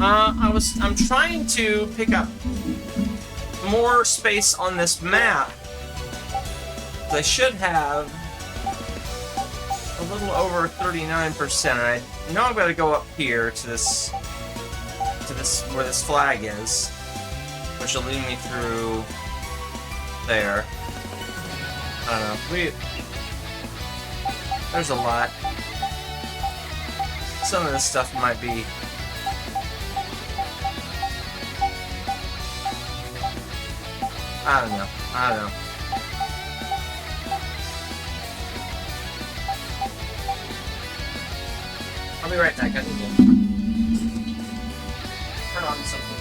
I'm trying to pick up more space on this map. I should have a little over 39%. I know I've got to go up here to this where this flag is, which will lead me through there. I don't know. There's a lot. Some of this stuff might be... I don't know. I'll be right back. I need to turn on something.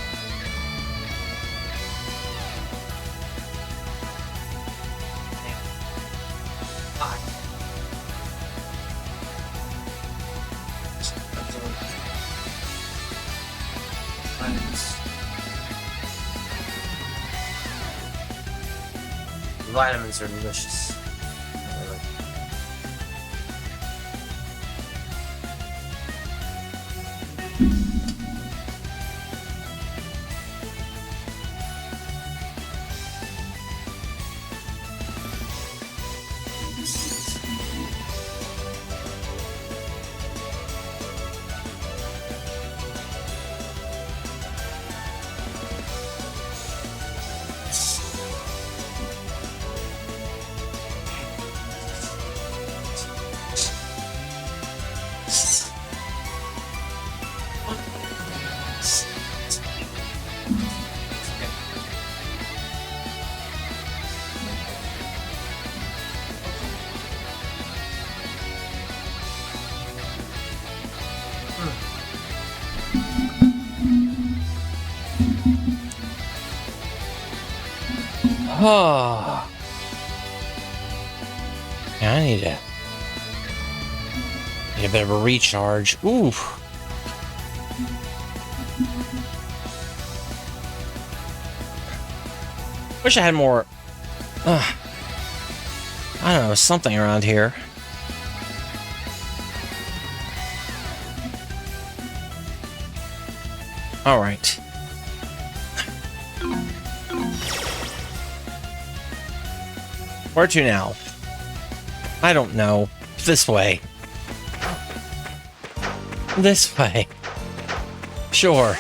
Hi. Vitamins are delicious. Oh. Yeah, I need a bit of a recharge. Ooh. Wish I had more. I don't know, something around here. All right. Where to now? I don't know. This way. This way. Sure.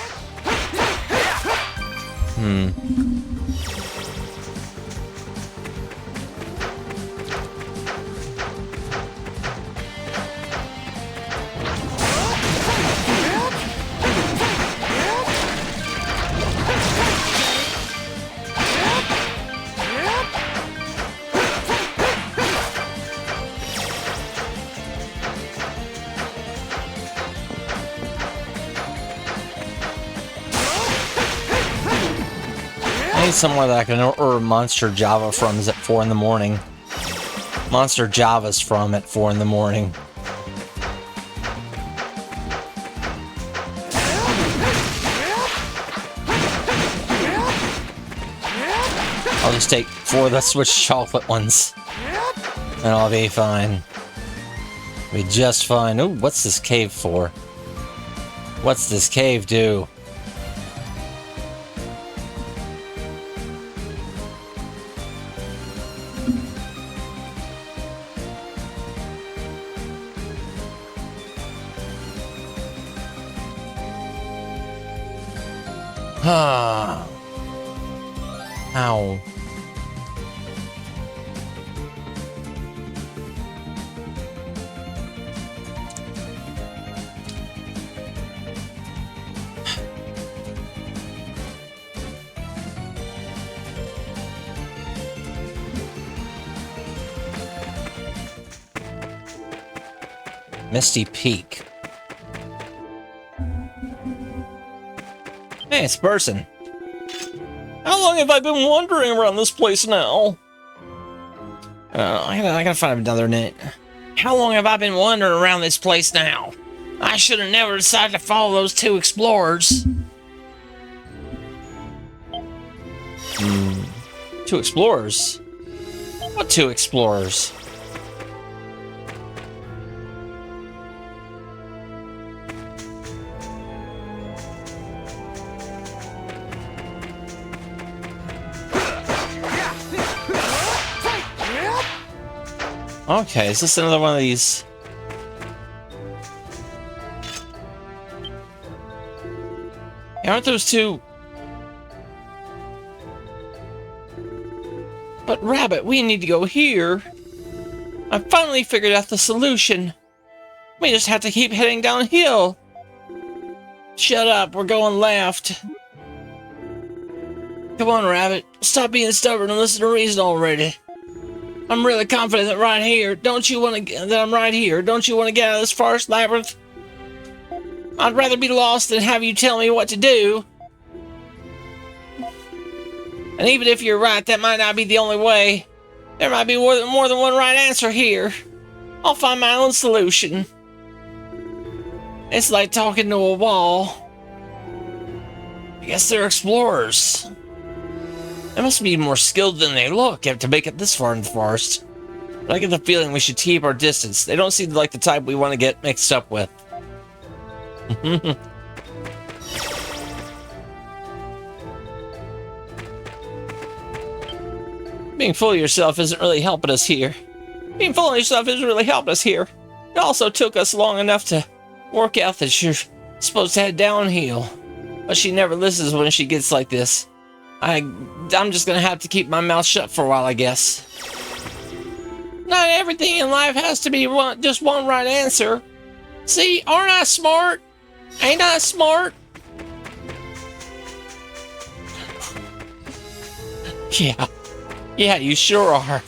Somewhere that I can order Monster Java from is at 4 in the morning. Monster Java's from at 4 in the morning. I'll just take 4 of the Swiss chocolate ones. And I'll be fine. Be just fine. Ooh, what's this cave for? What's this cave do? Ow. Misty Peak. Hey, it's a person. How long have I been wandering around this place now? I gotta find another name. How long have I been wandering around this place now? I should have never decided to follow those 2 explorers. 2 explorers? What 2 explorers? Okay, is this another one of these? Aren't those two? But Rabbit, we need to go here. I finally figured out the solution. We just have to keep heading downhill. Shut up, we're going left. Come on, Rabbit. Stop being stubborn and listen to reason already. I'm really confident that right here. Don't you want to? That I'm right here. Don't you want to get out of this forest labyrinth? I'd rather be lost than have you tell me what to do. And even if you're right, that might not be the only way. There might be more than one right answer here. I'll find my own solution. It's like talking to a wall. I guess they're explorers. They must be more skilled than they look to make it this far in the forest. But I get the feeling we should keep our distance. They don't seem like the type we want to get mixed up with. Being full of yourself isn't really helping us here. It also took us long enough to work out that you're supposed to head downhill. But she never listens when she gets like this. I'm just gonna have to keep my mouth shut for a while, I guess. Not everything in life has to be just one right answer. See, aren't I smart? Ain't I smart? Yeah, you sure are.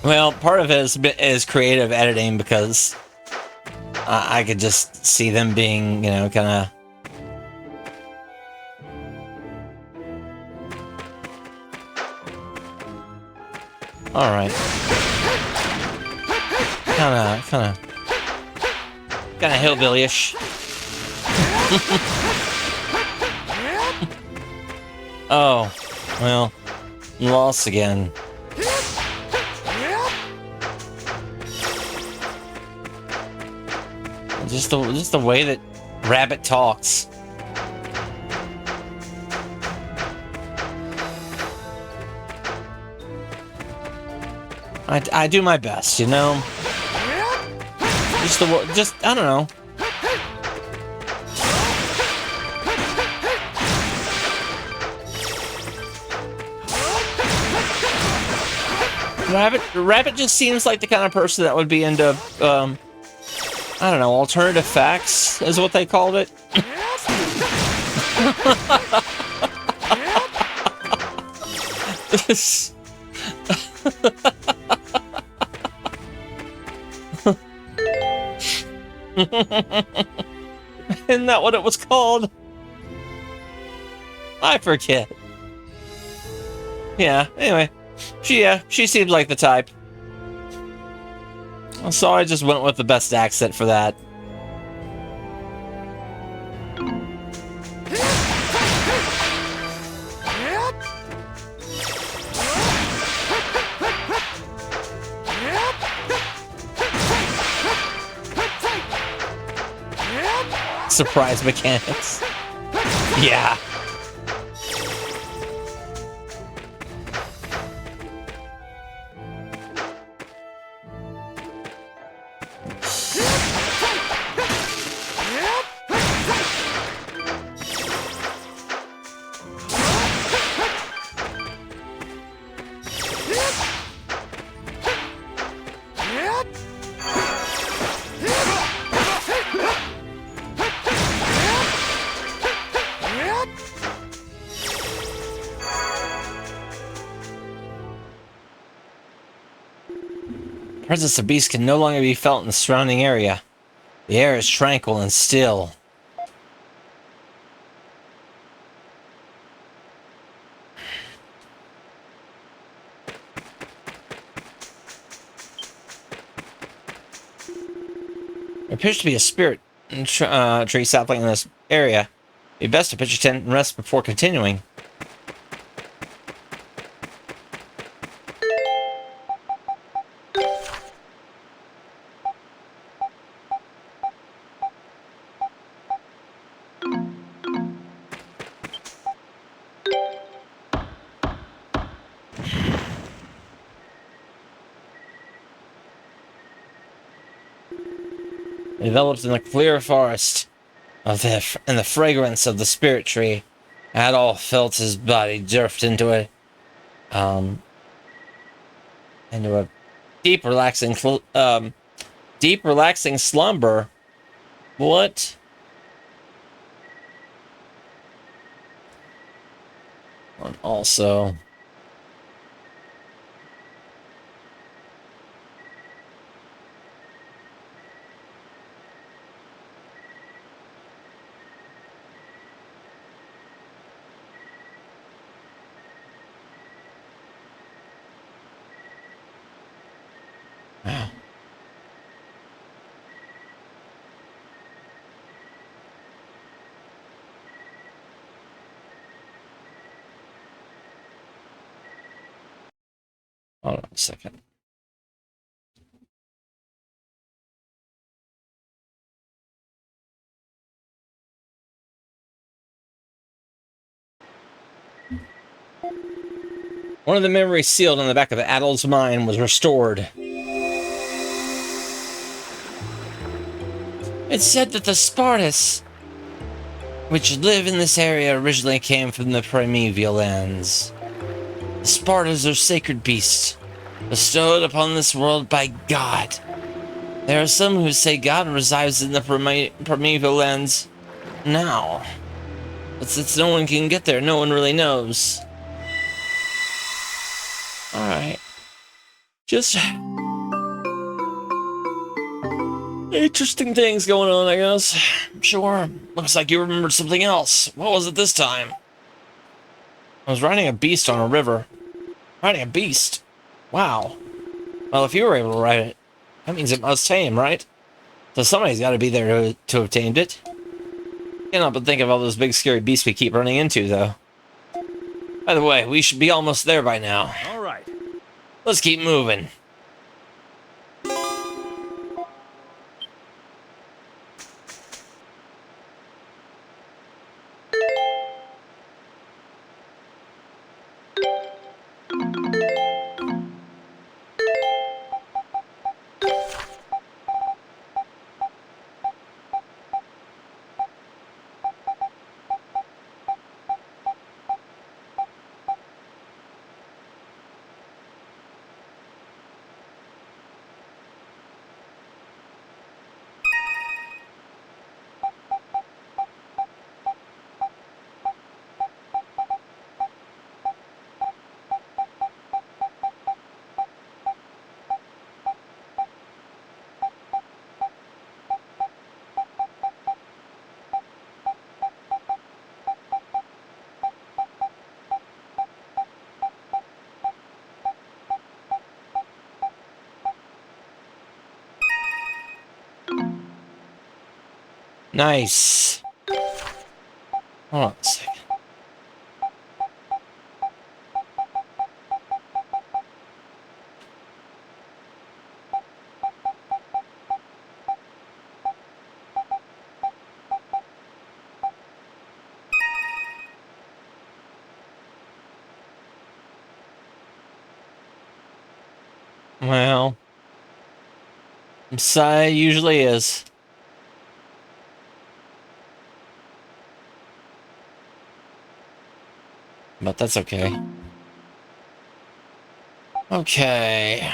Well, part of it is creative editing because I could just see them being, you know, kind of. All right. Kind of hillbilly-ish. Oh, well, lost again. Just the way that Rabbit talks. I do my best, you know. Just I don't know. Rabbit just seems like the kind of person that would be into I don't know, alternative facts is what they called it. Isn't that what it was called? I forget. Yeah, anyway. She seems like the type. So I just went with the best accent for that. Surprise mechanics. Yeah. The presence of beasts can no longer be felt in the surrounding area. The air is tranquil and still. There appears to be a spirit tree sapling in this area. It'd be best to pitch a tent and rest before continuing. Enveloped in the clear forest and the fragrance of the spirit tree, Adol felt his body drift into a deep, relaxing slumber. What? And also, wow. Hold on a second. One of the memories sealed on the back of Adol's mind was restored. It said that the Spartus, which live in this area, originally came from the primeval lands. The Spartans are sacred beasts, bestowed upon this world by God. There are some who say God resides in the primeval lands now. But since no one can get there, no one really knows. Alright. Just interesting things going on, I guess. Sure. Looks like you remembered something else. What was it this time? I was riding a beast on a river. Riding a beast? Wow. Well, if you were able to ride it, that means it must tame, right? So somebody's got to be there to have tamed it. Can't help but think of all those big scary beasts we keep running into, though. By the way, we should be almost there by now. All right. Let's keep moving. Nice. Hold on a second. Well, Psy usually is. But that's okay. Okay.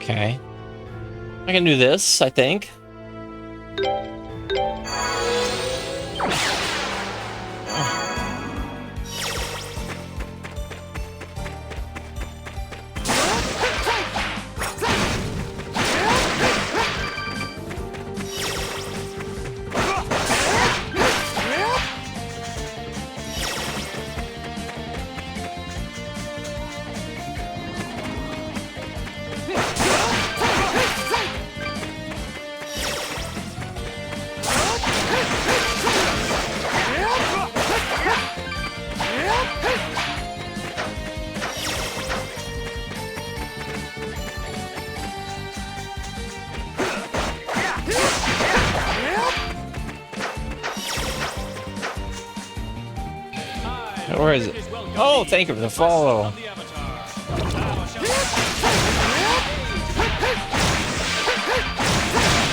Okay. I can do this, I think. Where is it? Oh, thank you for the follow.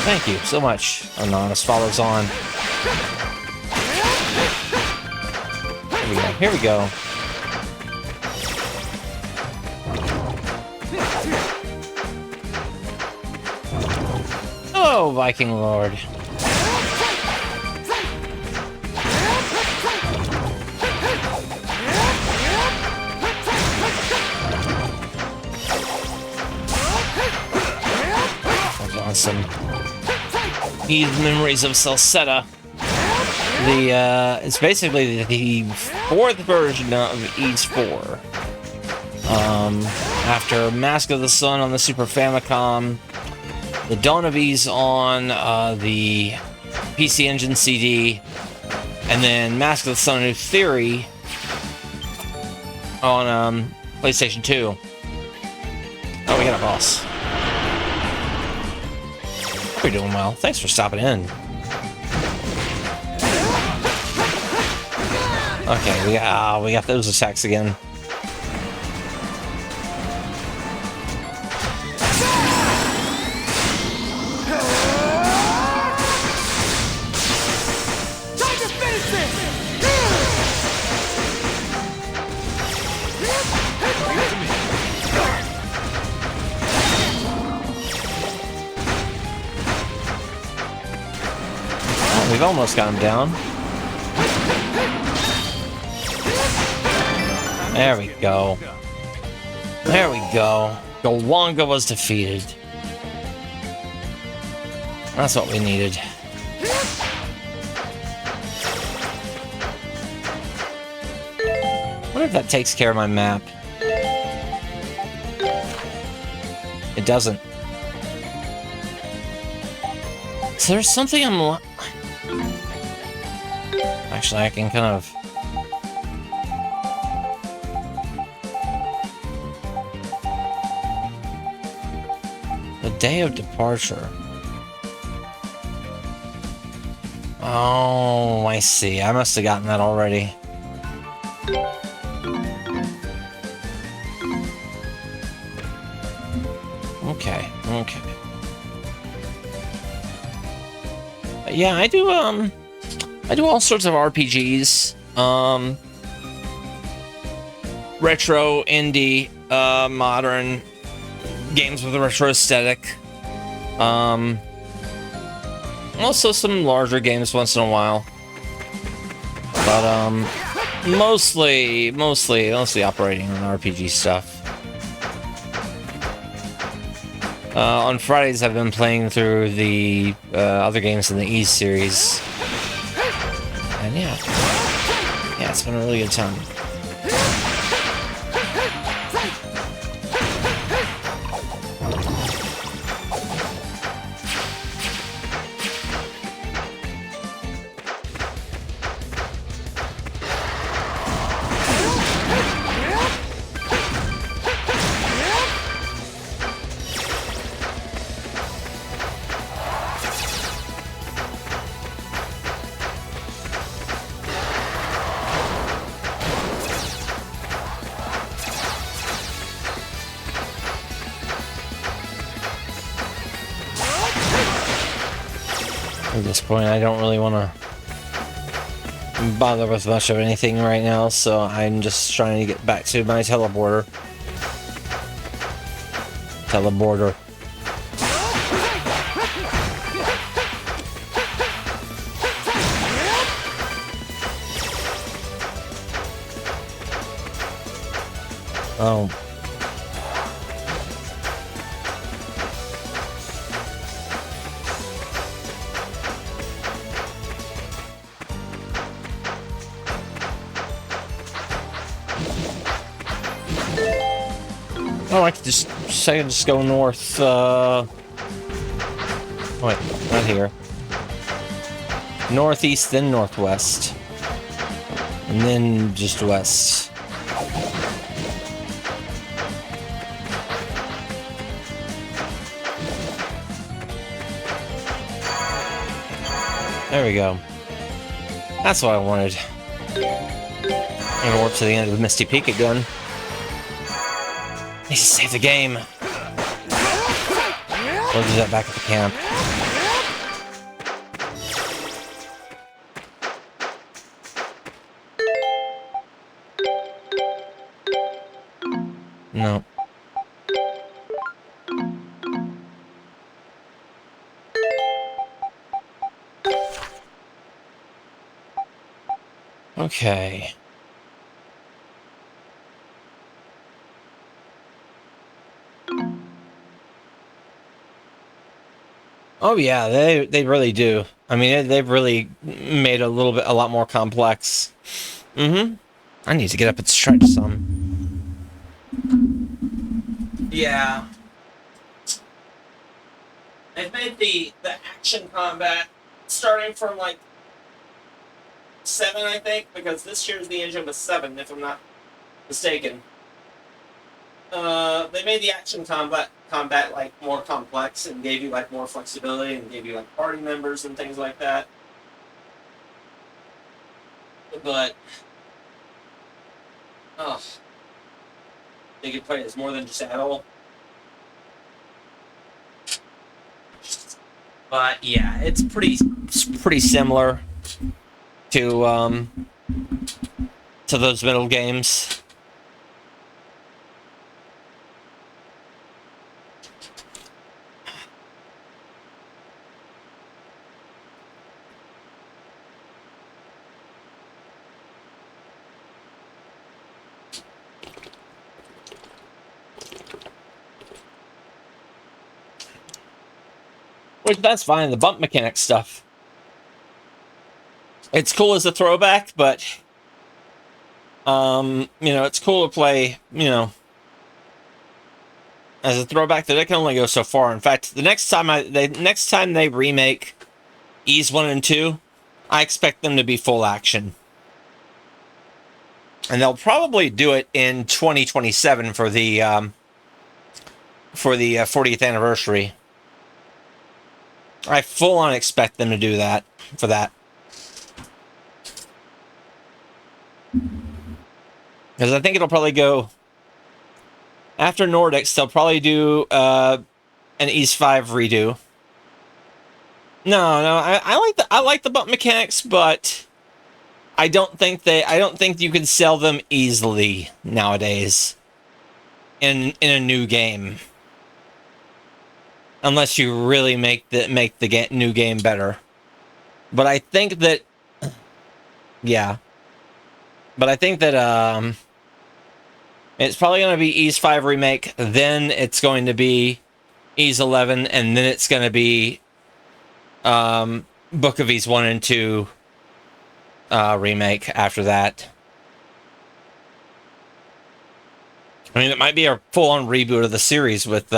Thank you so much. Anonymous follows on. Here we go. Here we go. Hello, Viking Lord. Some memories of Celceta. It's basically the fourth version of Ys 4. After Mask of the Sun on the Super Famicom, the Dawn of Ys on the PC Engine CD, and then Mask of the Sun: New Theory on PlayStation 2. Oh, we got a boss. We're doing well. Thanks for stopping in. Okay, we got those attacks again. We've almost got him down. There we go. There we go. Golwanga was defeated. That's what we needed. I wonder if that takes care of my map. It doesn't. So there's something I'm... Actually, I can kind of... The day of departure. Oh, I see. I must have gotten that already. Okay, okay. Yeah, I do all sorts of RPGs. Retro, indie, modern games with a retro aesthetic. Also some larger games once in a while. But mostly operating on RPG stuff. On Fridays I've been playing through the other games in the Ys series. And yeah, it's been a really good time. At this point, I don't really want to bother with much of anything right now, so I'm just trying to get back to my teleporter. Oh. Oh, I could just say just go north, wait, not here. Northeast, then northwest. And then just west. There we go. That's what I wanted. I'm gonna warp to the end of the Misty Peak again. Need to save the game. We'll do that back at the camp. No. Okay. Oh yeah, they really do. I mean, they've really made a lot more complex. Mm-hmm. I need to get up and stretch some. Yeah. They've made the action combat starting from like 7, I think, because this year's the engine was 7, if I'm not mistaken. They made the action combat like more complex and gave you like more flexibility and gave you like party members and things like that. But oh, they could play as more than just Adol. But yeah, it's pretty similar to those middle games. Which, that's fine, the bump mechanic stuff. It's cool as a throwback, but, it's cool to play, as a throwback, that it can only go so far. In fact, the next time they remake Ys 1 and 2, I expect them to be full action. And they'll probably do it in 2027 for the 40th anniversary. I full on expect them to do that for that. Because I think it'll probably go after Nordics. They'll probably do an Ys 5 redo. No, I like the bump mechanics, but I don't think you can sell them easily nowadays in a new game. Unless you really make the new game better. But I think that, yeah. But I think that it's probably going to be Ys 5 remake, then it's going to be Ys 11, and then it's going to be Book of Ys 1 and 2 remake after that. I mean, it might be a full-on reboot of the series with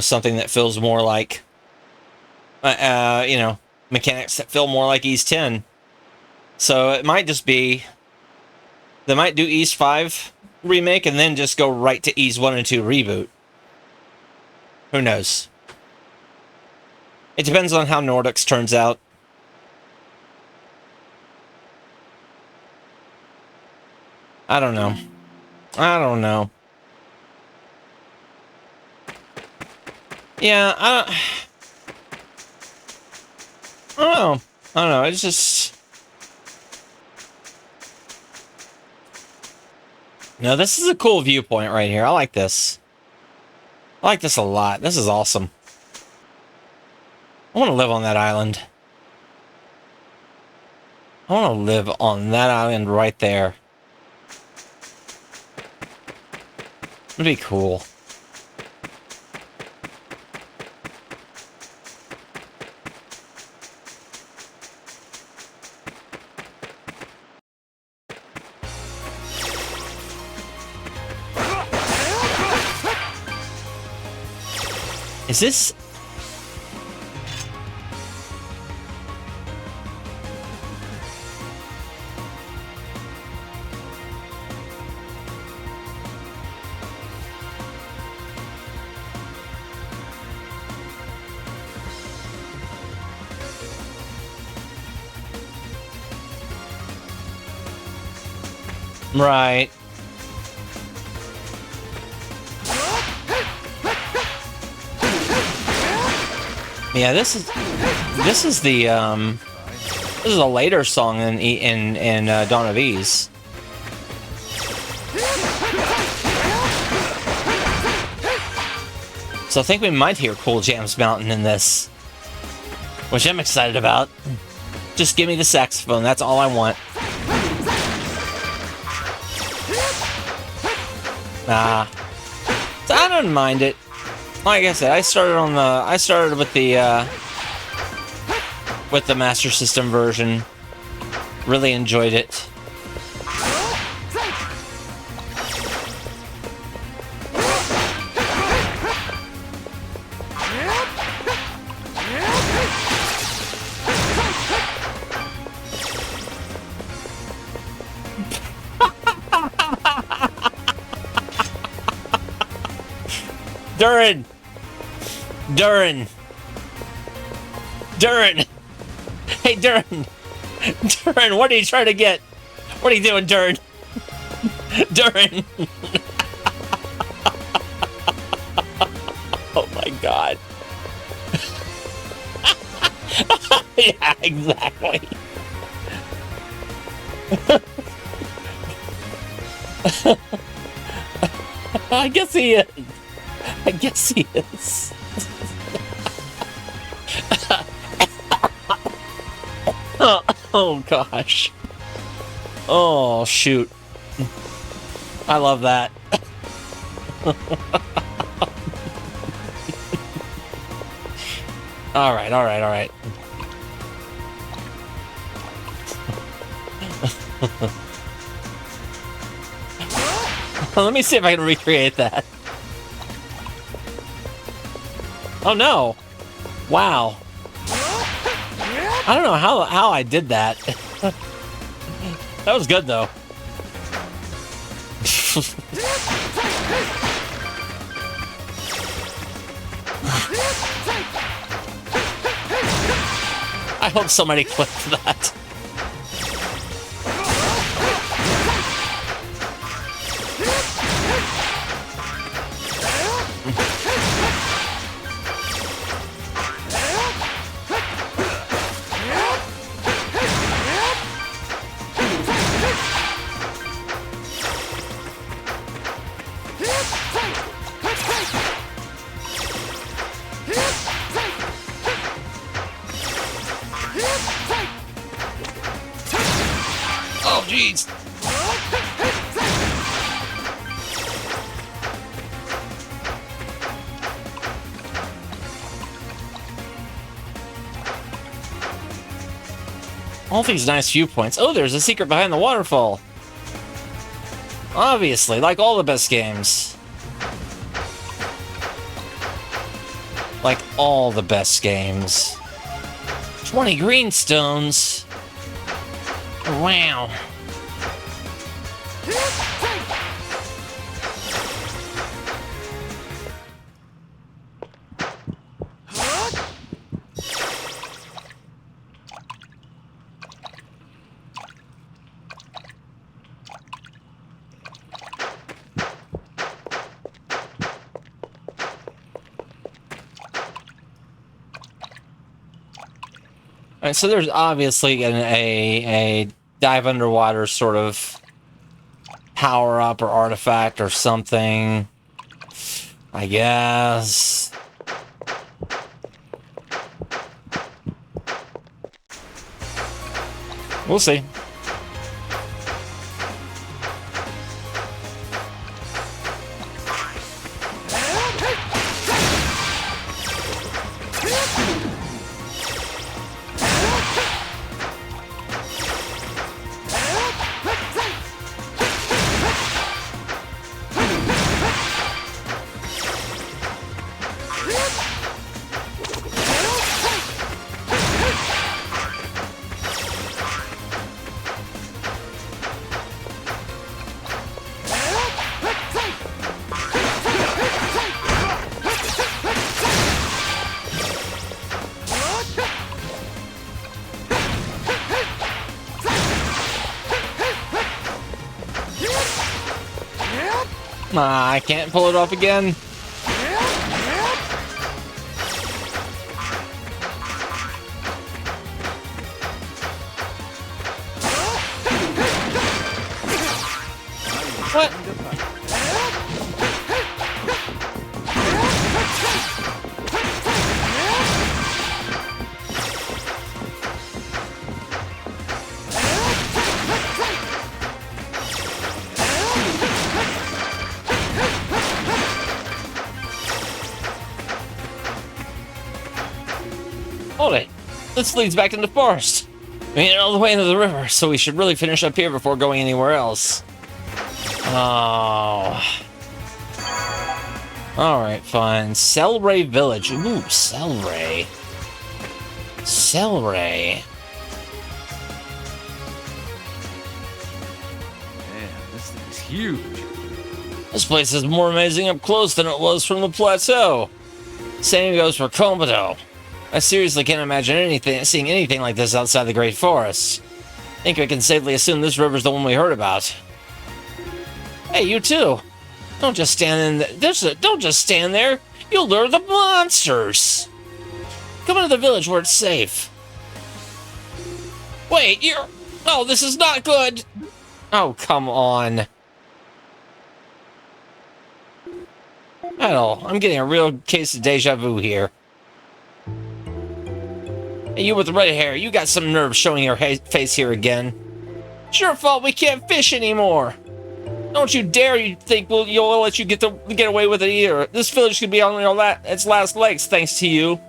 something that feels more like, mechanics that feel more like Ys 10. So it might just be, they might do Ys 5 remake and then just go right to Ys 1 and 2 reboot. Who knows? It depends on how Nordics turns out. I don't know. Yeah, I don't know. It's just... No, this is a cool viewpoint right here. I like this. I like this a lot. This is awesome. I want to live on that island. I want to live on that island right there. It'd be cool. Is this... Right. Yeah, this is the this is a later song in Dawn of Ease. So I think we might hear Cool Jams Mountain in this, which I'm excited about. Just give me the saxophone, that's all I want. So I don't mind it. Like I said, I started with the Master System version. Really enjoyed it. Durin! Hey, Durin! Durin, what are you trying to get? What are you doing, Durin? Durin! Oh my god. Yeah, exactly. I guess he is. I guess he is. Oh gosh. Oh shoot. I love that. Alright. Let me see if I can recreate that. Oh no! Wow. I don't know how I did that. That was good though. I hope somebody clipped that. Oh, jeez. All these nice viewpoints. Oh, there's a secret behind the waterfall. Obviously, like all the best games. Like all the best games. 20 greenstones. Wow. Alright, so there's obviously a dive underwater sort of power-up or artifact or something, I guess. We'll see. Ah, I can't pull it off again. What? Hold it. This leads back into the forest. We made it all the way into the river, so we should really finish up here before going anywhere else. Oh. Alright, fine. Selray Village. Ooh, Selray. Selray. Man, this thing's huge. This place is more amazing up close than it was from the plateau. Same goes for Komodo. I seriously can't imagine seeing anything like this outside the Great Forest. I think we can safely assume this river's the one we heard about. Hey, you too. Don't just stand don't just stand there. You'll lure the monsters. Come into the village where it's safe. Wait, you're... Oh, this is not good. Oh, come on. Adol, I'm getting a real case of deja vu here. Hey, you with the red hair, you got some nerve showing your face here again. It's your fault we can't fish anymore. Don't you dare you think you'll let you get away with it either. This village could be on its last legs thanks to you.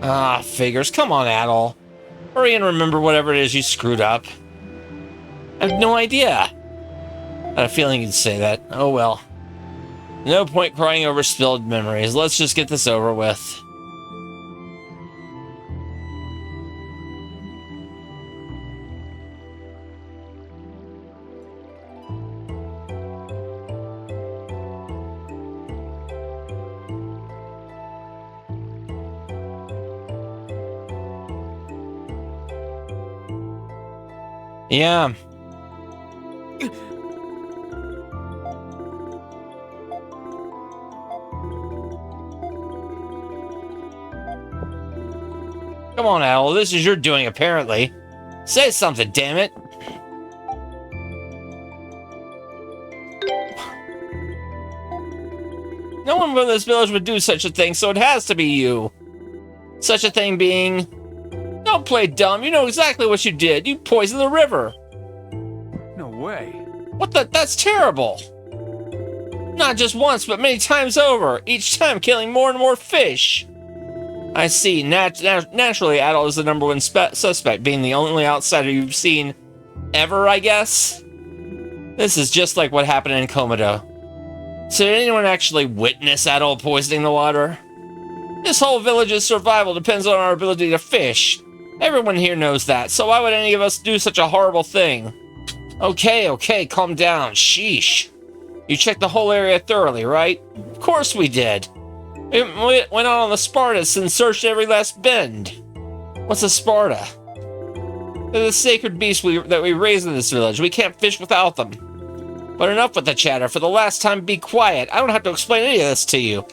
Ah, figures. Come on, Adol. Hurry and remember whatever it is you screwed up. I have no idea. I had a feeling you'd say that. Oh well. No point crying over spilled memories. Let's just get this over with. Yeah. Come on, Adol. This is your doing, apparently. Say something, damn it. No one from this village would do such a thing, so it has to be you. Such a thing being... Don't play dumb. You know exactly what you did. You poisoned the river. No way. What the? That's terrible. Not just once, but many times over. Each time killing more and more fish. I see. Naturally, Adol is the number one suspect, being the only outsider you've seen ever, I guess. This is just like what happened in Komodo. So did anyone actually witness Adol poisoning the water? This whole village's survival depends on our ability to fish. Everyone here knows that, so why would any of us do such a horrible thing? Okay, calm down. Sheesh. You checked the whole area thoroughly, right? Of course we did. We went out on the Spartas and searched every last bend. What's a Sparta? They're the sacred beasts that we raise in this village. We can't fish without them. But enough with the chatter. For the last time, be quiet. I don't have to explain any of this to you.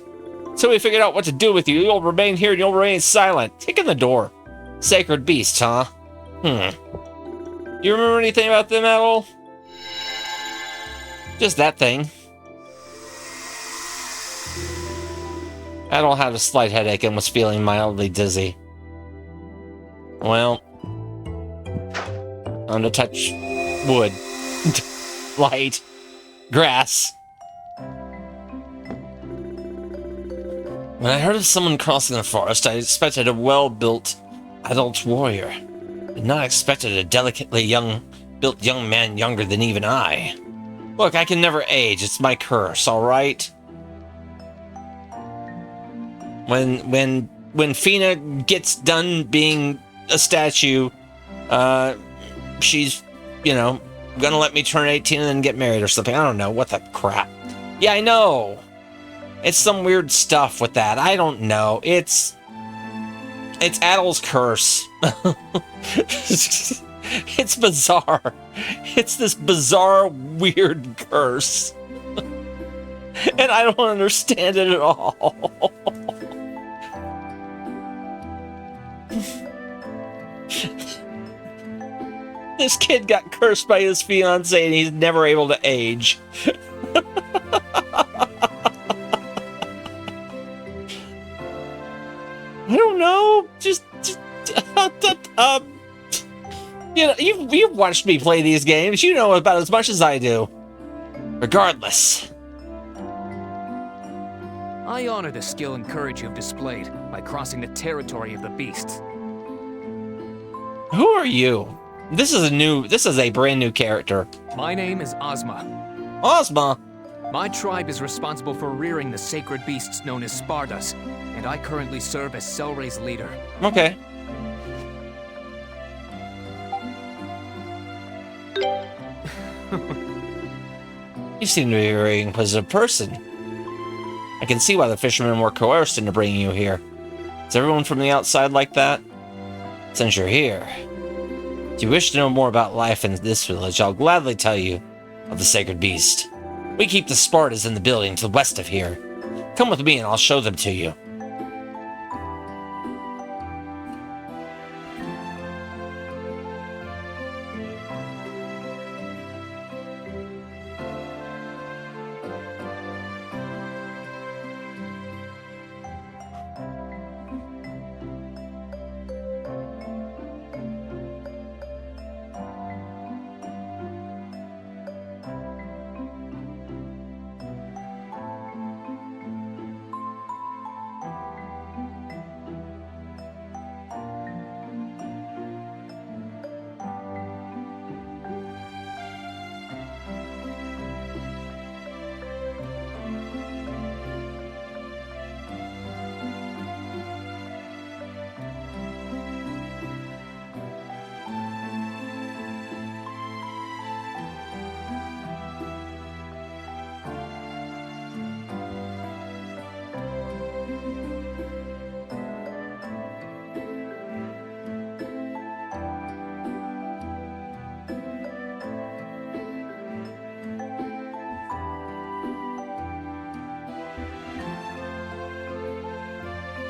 So we figured out what to do with you. You'll remain here and you'll remain silent. Kick in the door. Sacred beasts, huh? You remember anything about them at all? Just that thing. Adol had a slight headache and was feeling mildly dizzy. Well, time to touch wood. Light. Grass. When I heard of someone crossing the forest, I expected a well-built adult warrior. I did not expected a delicately built young man younger than even I. Look, I can never age. It's my curse, alright? When Fina gets done being a statue, she's, gonna let me turn 18 and then get married or something. I don't know. What the crap? Yeah, I know. It's some weird stuff with that. I don't know. It's Adol's curse. It's bizarre. It's this bizarre, weird curse. And I don't understand it at all. This kid got cursed by his fiancée and he's never able to age. I don't know. Just you know, you've watched me play these games. You know about as much as I do. Regardless. I honor the skill and courage you have displayed by crossing the territory of the beasts. Who are you? This is a brand new character. My name is Ozma. Ozma? My tribe is responsible for rearing the sacred beasts known as Spardas, and I currently serve as Selray's leader. Okay. You seem to be a very inquisitive person. I can see why the fishermen were coerced into bringing you here. Is everyone from the outside like that? Since you're here, if you wish to know more about life in this village, I'll gladly tell you of the sacred beast. We keep the Spartas in the building to the west of here. Come with me and I'll show them to you.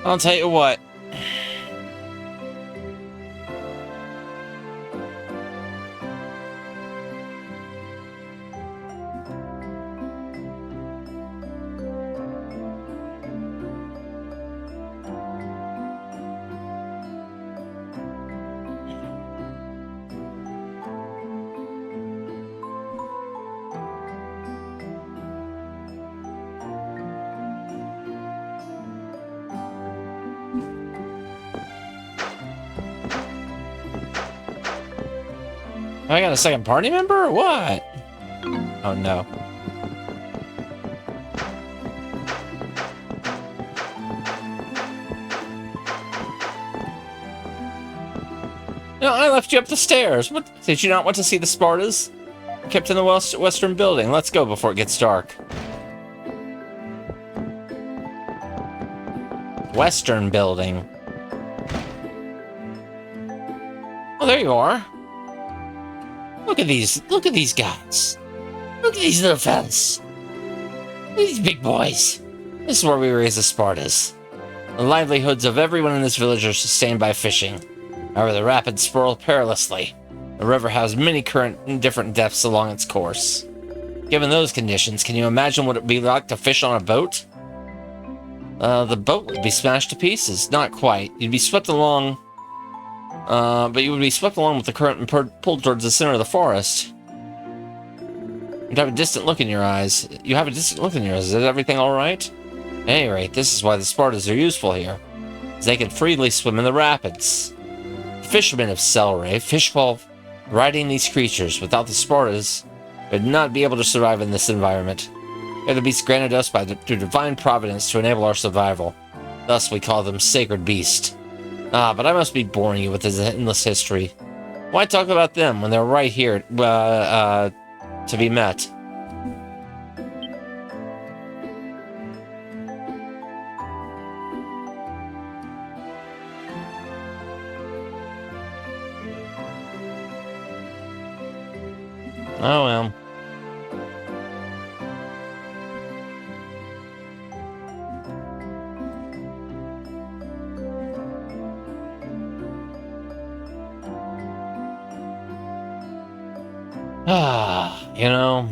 I'll tell you what. I got a second party member or what? Oh no. No, I left you up the stairs. What? Did you not want to see the Spartas? Kept in the western building. Let's go before it gets dark. Western building. Oh, there you are. Look at these guys. Look at these little fellas. Look at these big boys. This is where we raise the Spartas. The livelihoods of everyone in this village are sustained by fishing. However, the rapids swirl perilously. The river has many current and different depths along its course. Given those conditions, can you imagine what it would be like to fish on a boat? The boat would be smashed to pieces. Not quite. You'd be swept along... but you would be swept along with the current and pulled towards the center of the forest. You'd have a distant look in your eyes. You have a distant look in your eyes. Is everything alright? At any rate, this is why the Spartas are useful here. As they can freely swim in the rapids. The fishermen of Celray fish while riding these creatures. Without the Spartas, would not be able to survive in this environment. They are the beasts granted us by through divine providence to enable our survival. Thus, we call them sacred beasts. Ah, but I must be boring you with this endless history. Why talk about them when they're right here, to be met? Oh well. You know...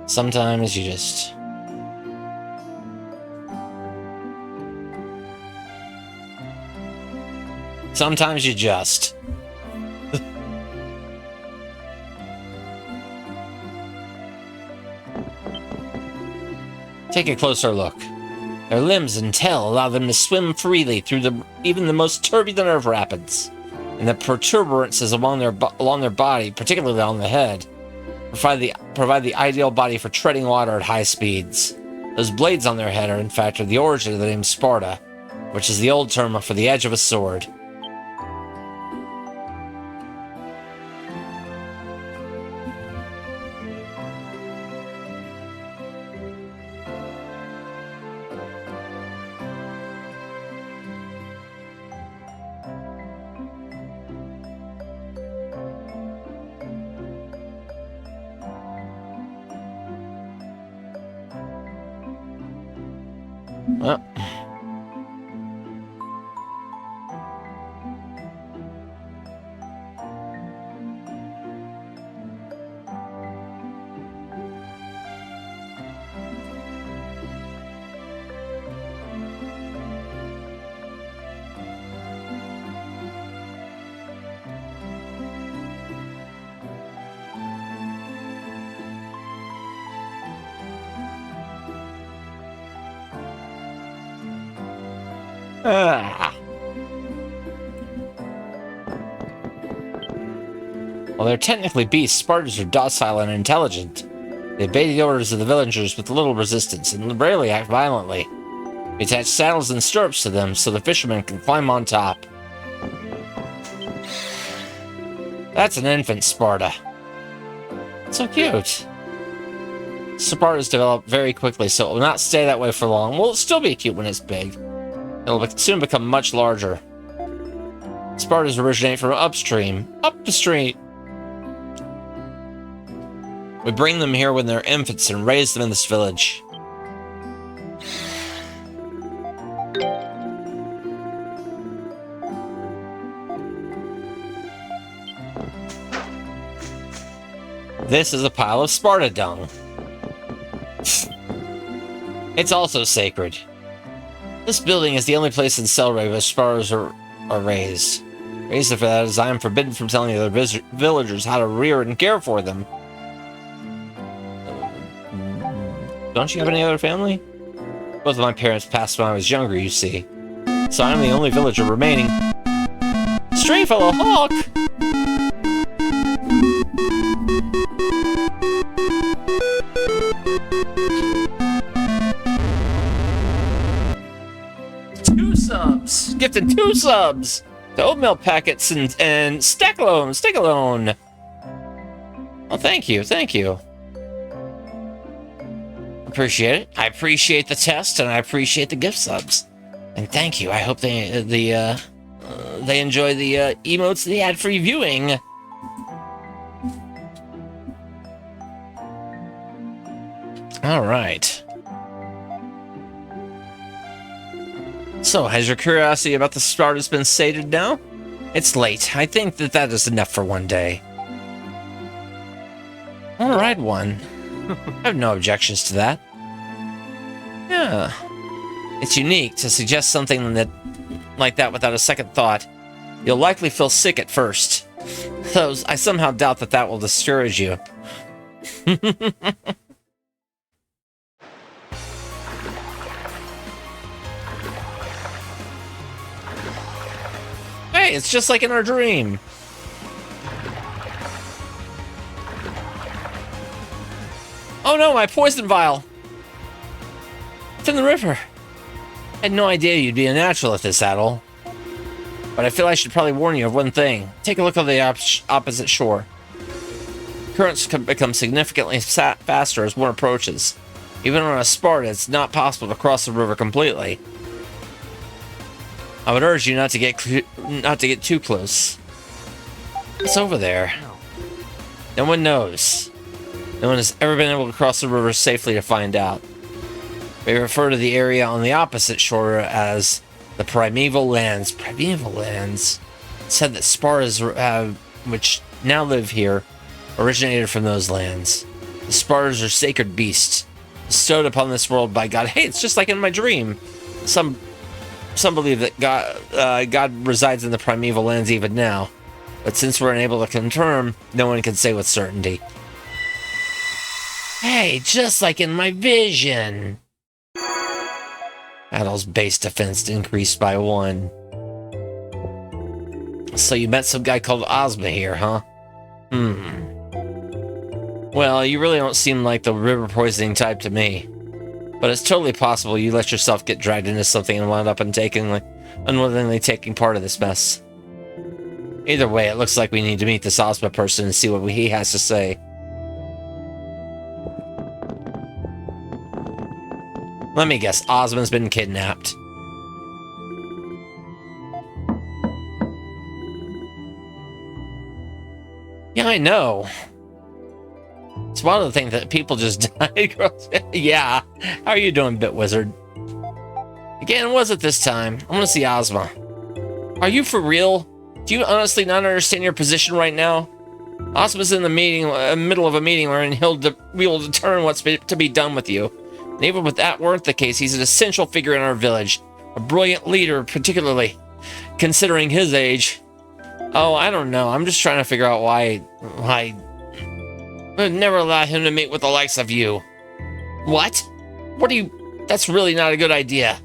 Sometimes you just... Sometimes you just... Take a closer look. Their limbs and tail allow them to swim freely through even the most turbulent of rapids, and the protuberances along their body, particularly on the head, provide the ideal body for treading water at high speeds. Those blades on their head are in fact the origin of the name Sparta, which is the old term for the edge of a sword. Well. While they're technically beasts, Spartans are docile and intelligent. They obey the orders of the villagers with little resistance and rarely act violently. We attach saddles and stirrups to them so the fishermen can climb on top. That's an infant Sparta. So cute. Spartas develop very quickly, so it will not stay that way for long. Will it still be cute when it's big? It'll soon become much larger. Spartas originate from upstream. Up the street. We bring them here when they're infants and raise them in this village. This is a pile of Sparta dung. It's also sacred. This building is the only place in Celceta where Spartans are raised. Raised for that is I am forbidden from telling the other villagers how to rear and care for them. Don't you have any other family? Both of my parents passed when I was younger, you see. So I'm the only villager remaining. Stray fellow hawk! Two subs! Gifted 2 subs! The oatmeal packets and stack alone! Oh, thank you, thank you. Appreciate it. I appreciate the test, and I appreciate the gift subs. And thank you. I hope they enjoy the emotes and the ad-free viewing. All right. So, has your curiosity about the Spartans been sated now? It's late. I think that is enough for one day. All right, one. I have no objections to that. Yeah. It's unique to suggest something like that without a second thought. You'll likely feel sick at first. Though I somehow doubt that will discourage you. Hey, it's just like in our dream. Oh no, my poison vial! It's in the river. I had no idea you'd be a natural at this, Adol. But I feel I should probably warn you of one thing. Take a look at the opposite shore. Currents can become significantly faster as one approaches. Even on a Sparta, it's not possible to cross the river completely. I would urge you not to get too close. It's over there. No one knows. No one has ever been able to cross the river safely to find out. We refer to the area on the opposite shore as the The primeval lands. Primeval lands. It said that Spartas, which now live here, originated from those lands. The Spartas are sacred beasts, bestowed upon this world by God. Hey, it's just like in my dream. Some believe that God resides in the primeval lands even now. But since we're unable to confirm, no one can say with certainty. Hey, just like in my vision. Adol's base defense increased by 1. So you met some guy called Ozma here, huh? Well, you really don't seem like the river poisoning type to me. But it's totally possible you let yourself get dragged into something and wound up unwillingly taking part of this mess. Either way, it looks like we need to meet this Ozma person and see what he has to say. Let me guess, Ozma's been kidnapped. Yeah, I know. It's one of the things that people just died. Yeah. How are you doing, Bit Wizard? Again, was it this time? I want to see Ozma. Are you for real? Do you honestly not understand your position right now? Ozma's in the middle of a meeting wherein we will determine what's to be done with you. And even if that weren't the case, he's an essential figure in our village. A brilliant leader, particularly considering his age. Oh, I don't know. I'm just trying to figure out why I would never allow him to meet with the likes of you. What? That's really not a good idea.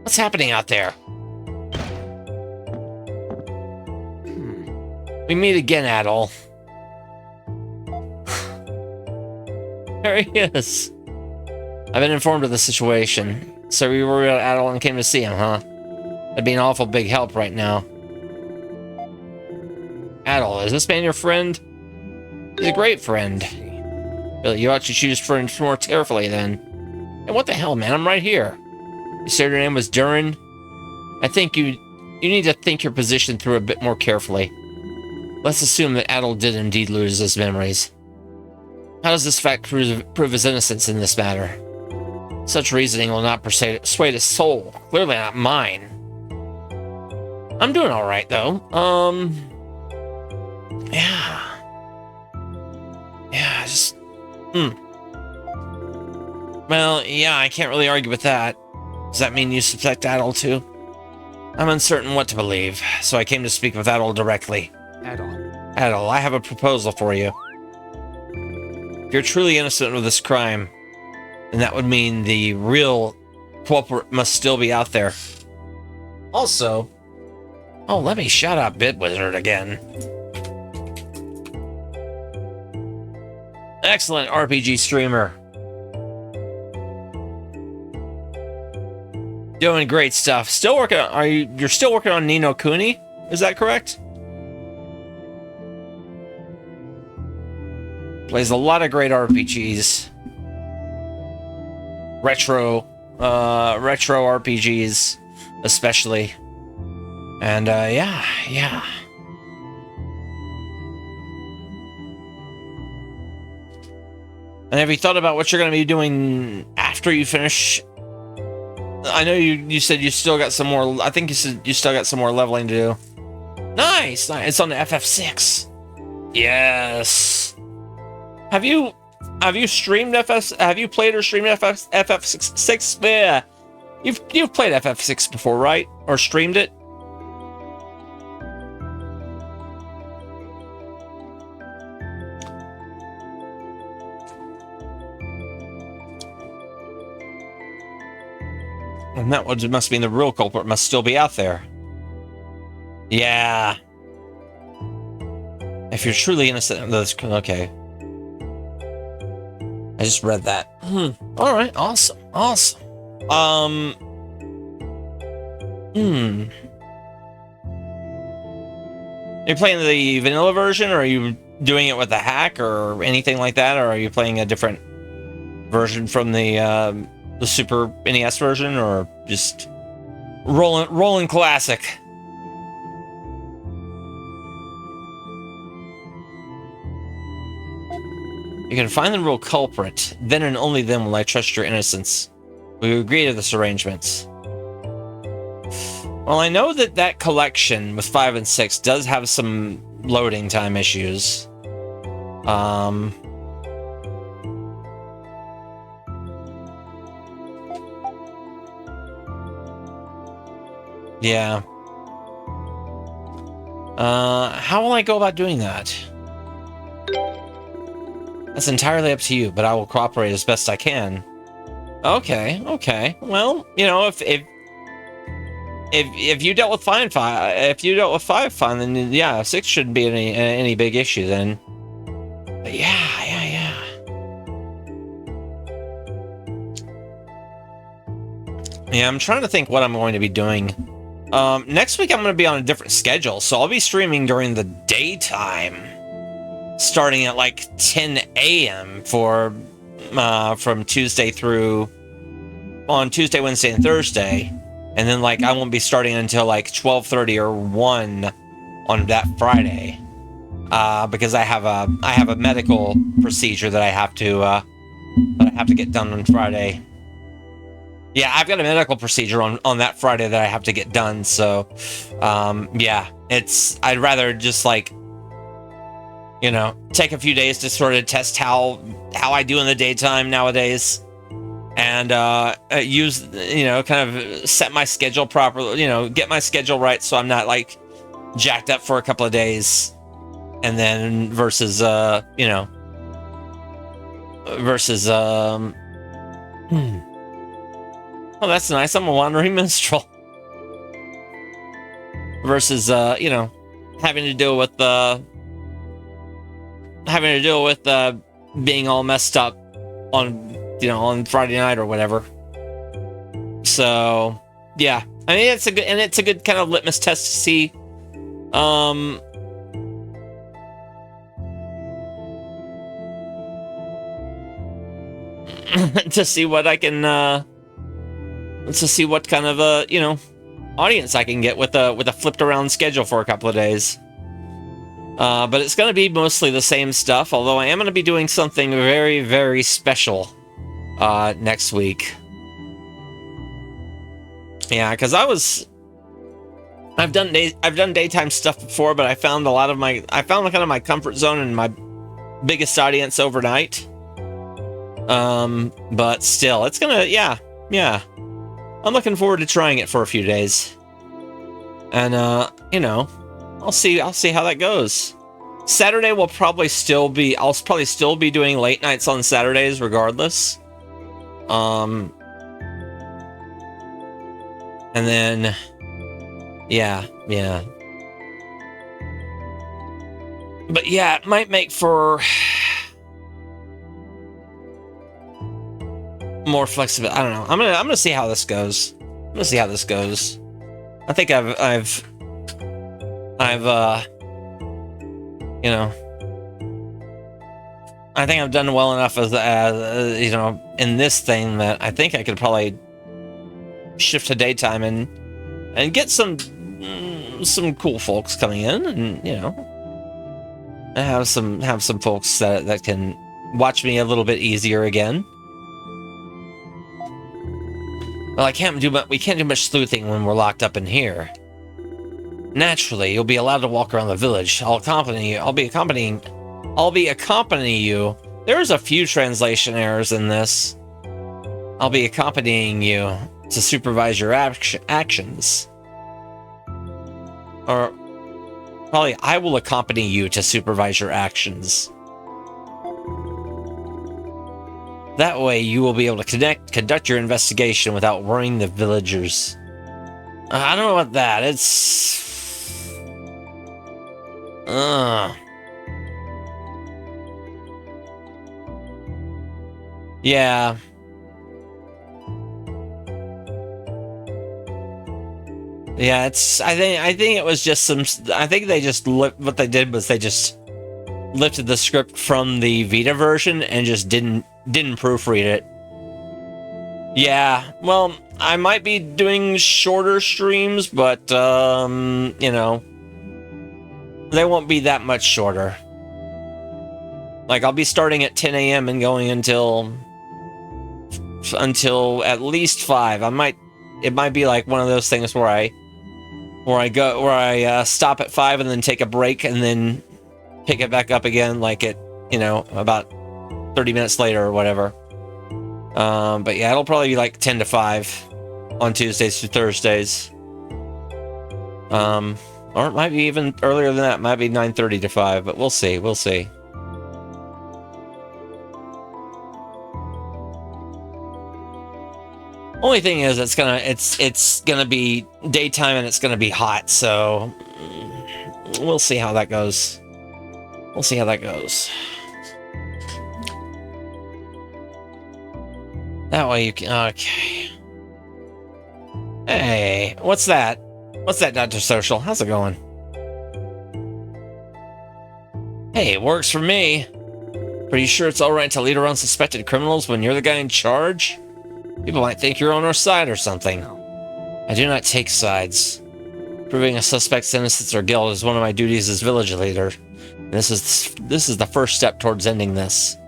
What's happening out there? We meet again, Adol. There he is. I've been informed of the situation. So we were at Adol and came to see him, huh? That'd be an awful big help right now. Adol, is this man your friend? He's a great friend. Really, you ought to choose friends more carefully then. And what the hell, man? I'm right here. You said your name was Durin? I think you need to think your position through a bit more carefully. Let's assume that Adol did indeed lose his memories. How does this fact prove his innocence in this matter? Such reasoning will not persuade his soul. Clearly not mine. I'm doing alright, though. Yeah, just... Well, yeah, I can't really argue with that. Does that mean you suspect Adol too? I'm uncertain what to believe, so I came to speak with Adol directly. Adol, I have a proposal for you. If you're truly innocent of this crime, then that would mean the real culprit must still be out there. Also... Oh, let me shut up, Bit Wizard, again. Excellent RPG streamer. Doing great stuff. Still working on, you're still working on Ni no Kuni? Is that correct? Plays a lot of great RPGs. Retro RPGs, especially. And, yeah. And have you thought about what you're going to be doing after you finish? I know you said you still got some more, I think you said you still got some more leveling to do. Nice! It's on the FF6. Yes. Have you streamed have you played or streamed FF6? Yeah. You've played FF6 before, right? Or streamed it? And that must mean the real culprit must still be out there. Yeah. If you're truly innocent of this... Okay. I just read that. Alright, awesome. You're playing the vanilla version, or are you doing it with a hack, or anything like that? Or are you playing a different version from the Super NES version, or just rolling classic? You can find the real culprit. Then and only then will I trust your innocence. We agree to this arrangement. Well, I know that that collection with 5 and 6 does have some loading time issues. Yeah. How will I go about doing that? That's entirely up to you, but I will cooperate as best I can. Okay, okay. Well, you know, if you dealt with 5, if you dealt with 5 fine, then yeah, 6 shouldn't be any big issue then. But yeah. Yeah, I'm trying to think what I'm going to be doing. Next week I'm going to be on a different schedule, so I'll be streaming during the daytime, starting at like 10 a.m. for from Tuesday through on Tuesday, Wednesday, and Thursday, and then like I won't be starting until like 12:30 or 1 on that Friday, because I have a medical procedure that I have to get done on Friday. Yeah, I've got a medical procedure on that Friday that I have to get done, so, yeah, I'd rather just, like, you know, take a few days to sort of test how I do in the daytime nowadays, and, use, you know, kind of set my schedule properly, you know, get my schedule right so I'm not, like, jacked up for a couple of days, and then versus, you know, versus, oh, that's nice. I'm a wandering minstrel. Versus, you know, having to deal with being all messed up on, you know, on Friday night or whatever. So, yeah. I mean, it's a good kind of litmus test to see, to see what I can, to see what kind of you know, audience I can get with a flipped around schedule for a couple of days. But it's going to be mostly the same stuff, although I am going to be doing something very, very special next week. Yeah, because I've done daytime stuff before, but I found kind of my comfort zone and my biggest audience overnight. But still, it's gonna, yeah. I'm looking forward to trying it for a few days. And, you know, I'll see how that goes. Saturday I'll probably still be doing late nights on Saturdays regardless. And then, yeah. But yeah, it might make for more flexible. I don't know. I'm gonna see how this goes. I think I've you know, I think I've done well enough as you know, in this thing that I think I could probably shift to daytime and get some cool folks coming in, and you know, have some folks that can watch me a little bit easier again. Well, we can't do much sleuthing when we're locked up in here. Naturally, you'll be allowed to walk around the village. I'll be accompanying you. There's a few translation errors in this. I'll be accompanying you to supervise your actions. Or probably I will accompany you to supervise your actions. That way you will be able to conduct your investigation without worrying the villagers. I don't know about that. It's... Yeah. Yeah, it's... I think it was just some... I think they just... What they did was they just lifted the script from the Vita version and just didn't proofread it. Yeah, well, I might be doing shorter streams, but, you know, they won't be that much shorter. Like, I'll be starting at 10 a.m. and going until at least 5. It might be like one of those things where I where I stop at 5 and then take a break and then pick it back up again, like at, about 30 minutes later or whatever. But yeah, it'll probably be like 10 to 5 on Tuesdays to Thursdays. Or it might be even earlier than that. It might be 9:30 to 5, but we'll see. We'll see. Only thing is, it's gonna be daytime and it's gonna be hot, so we'll see how that goes. We'll see how that goes. That way you can. Okay. Hey, what's that? What's that, Dr. Social? How's it going? Hey, it works for me. Pretty sure it's all right to lead around suspected criminals when you're the guy in charge? People might think you're on our side or something. I do not take sides. Proving a suspect's innocence or guilt is one of my duties as village leader. This is the first step towards ending this.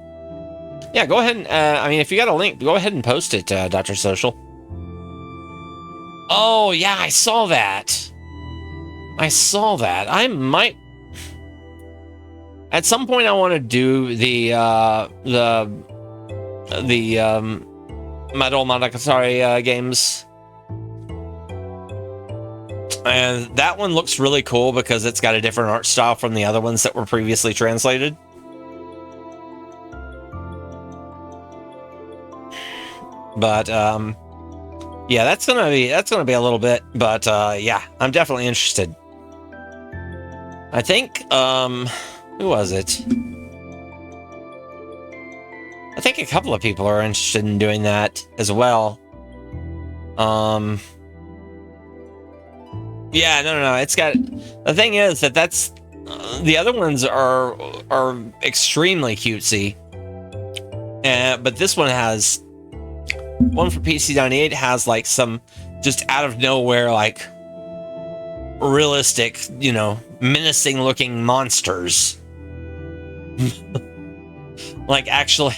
Yeah, go ahead and, if you got a link, go ahead and post it, Dr. Social. Oh, yeah, I saw that. I might... At some point, I want to do the Adol Monogatari games. And that one looks really cool because it's got a different art style from the other ones that were previously translated. But yeah, that's gonna be a little bit, but yeah, I'm definitely interested. I think who was it? I think a couple of people are interested in doing that as well. Yeah, no. It's got, the thing is that's the other ones are extremely cutesy, but this one has, one for PC98 has like some just out of nowhere, like realistic, menacing looking monsters. Like actual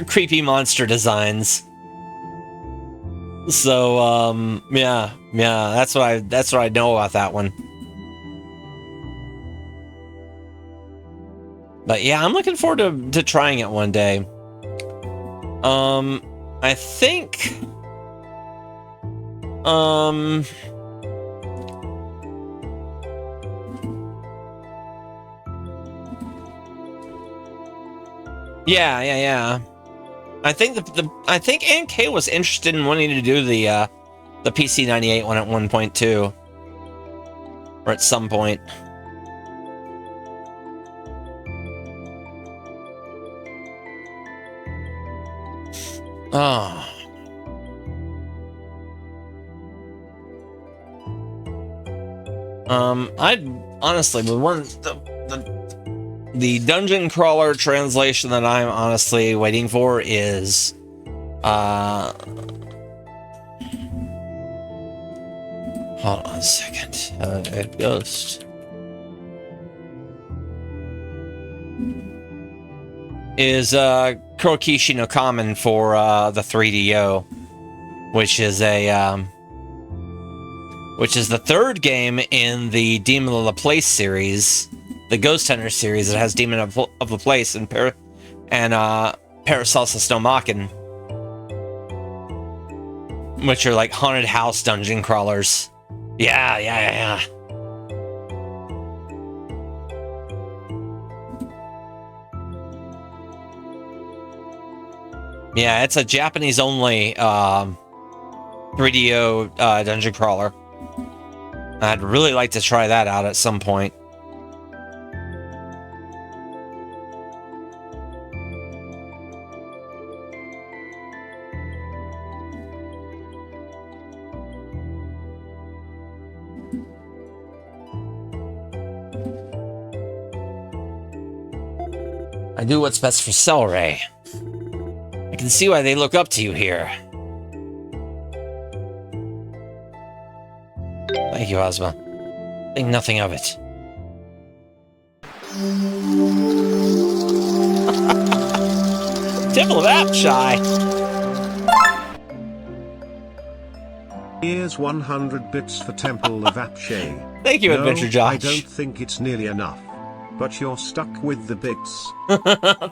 creepy monster designs. So yeah, that's what I know about that one. But yeah, I'm looking forward to trying it one day. I think yeah. I think I think NK was interested in wanting to do the PC98 one at 1.2, or at some point. Oh. I'd honestly, the dungeon crawler translation that I'm honestly waiting for is hold on a second. Ghost is Kurokishi no Kamen for the 3DO, which is the third game in the Demon of the Place series, the Ghost Hunter series that has Demon of the Place and Paracelsus no Maken, which are like haunted house dungeon crawlers. Yeah. Yeah, it's a Japanese-only 3DO dungeon crawler. I'd really like to try that out at some point. I do what's best for Celery. I can see why they look up to you here. Thank you, Ozma. Think nothing of it. Temple of Apshai. Here's 100 bits for Temple of Apshay. Thank you, No, Adventure Josh. I don't think it's nearly enough. But you're stuck with the bits.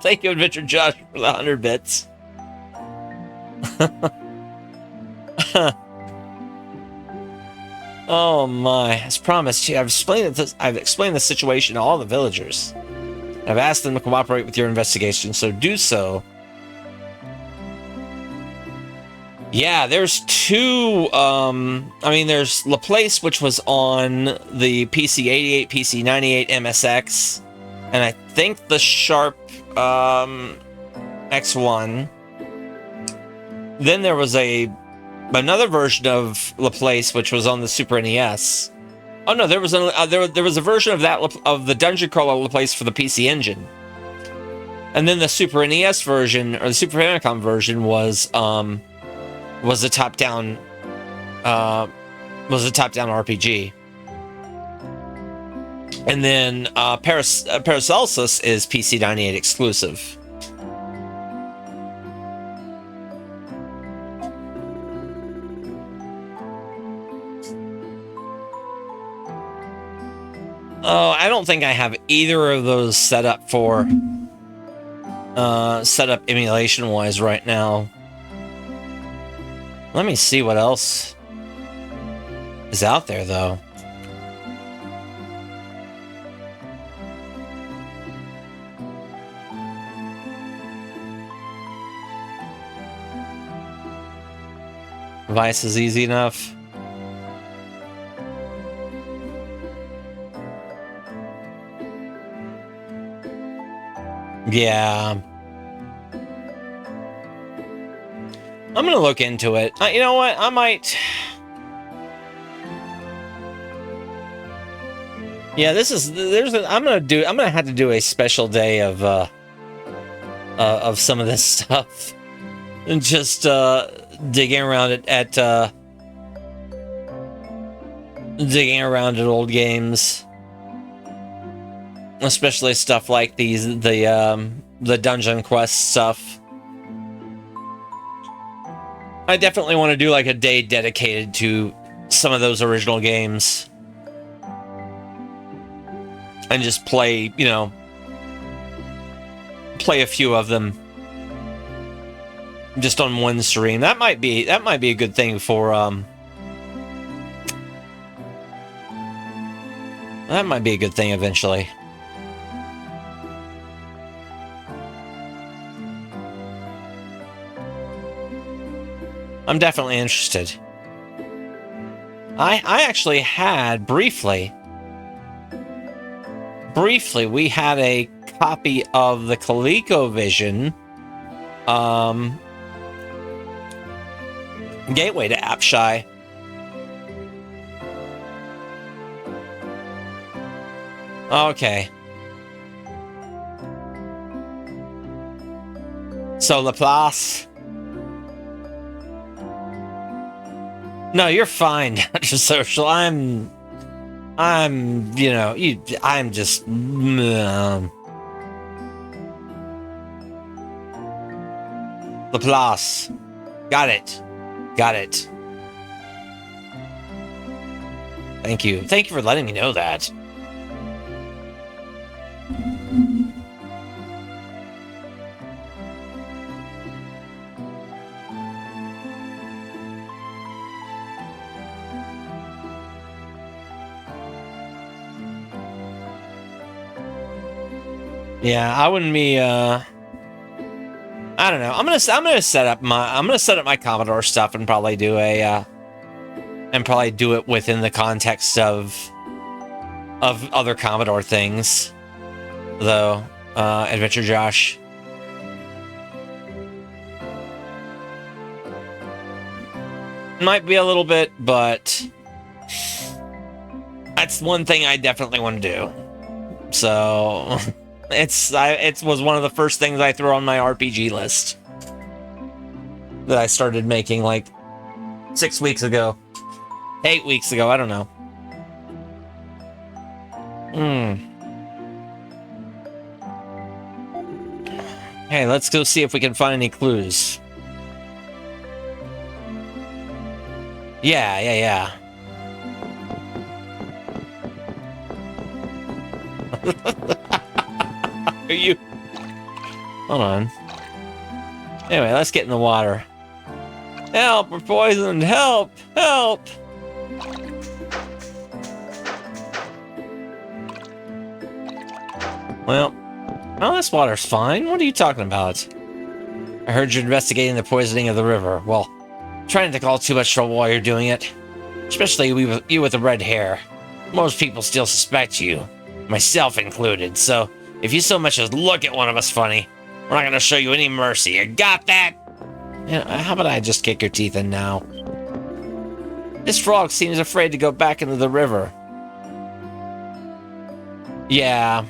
Thank you, Adventure Josh, for the 100 bits. Oh my! As promised, I've explained the situation to all the villagers. I've asked them to cooperate with your investigation, so do so. Yeah, there's two, there's LaPlace, which was on the PC88, PC98, MSX, and I think the Sharp, X1. Then there was another version of LaPlace, which was on the Super NES. Oh no, there was a version of that, of the Dungeon Crawler LaPlace for the PC Engine. And then the Super NES version, or the Super Famicom version, was a top-down RPG. And then Paracelsus is PC98 exclusive. Oh, I don't think I have either of those set up emulation-wise right now. Let me see what else is out there, though. Vice is easy enough. Yeah. I'm gonna look into it. You know what? I might. Yeah, I'm gonna have to do a special day of some of this stuff, and just digging around at old games, especially stuff like the Dungeon Quest stuff. I definitely want to do like a day dedicated to some of those original games. And just play, play a few of them. Just on one stream. That might be a good thing for, that might be a good thing eventually. I'm definitely interested. I actually had briefly, we had a copy of the ColecoVision gateway to Apshay. Okay. So Laplace. No, you're fine, Dr. Social. I'm just. Laplace. Got it. Thank you. Thank you for letting me know that. Yeah, I wouldn't be. I don't know. I'm gonna set up my Commodore stuff and probably do it within the context of other Commodore things, though. Adventure Josh. Might be a little bit, but that's one thing I definitely want to do. So. It was one of the first things I threw on my RPG list that I started making like 6 weeks ago, 8 weeks ago. I don't know. Hey, let's go see if we can find any clues. Yeah. Are you? Hold on. Anyway, let's get in the water. Help! We're poisoned! Help! Help! Well, this water's fine. What are you talking about? I heard you're investigating the poisoning of the river. Well, try not to cause too much trouble while you're doing it. Especially you with the red hair. Most people still suspect you, myself included, so if you so much as look at one of us funny, we're not gonna show you any mercy. You got that? Yeah, how about I just kick your teeth in now? This frog seems afraid to go back into the river. Yeah.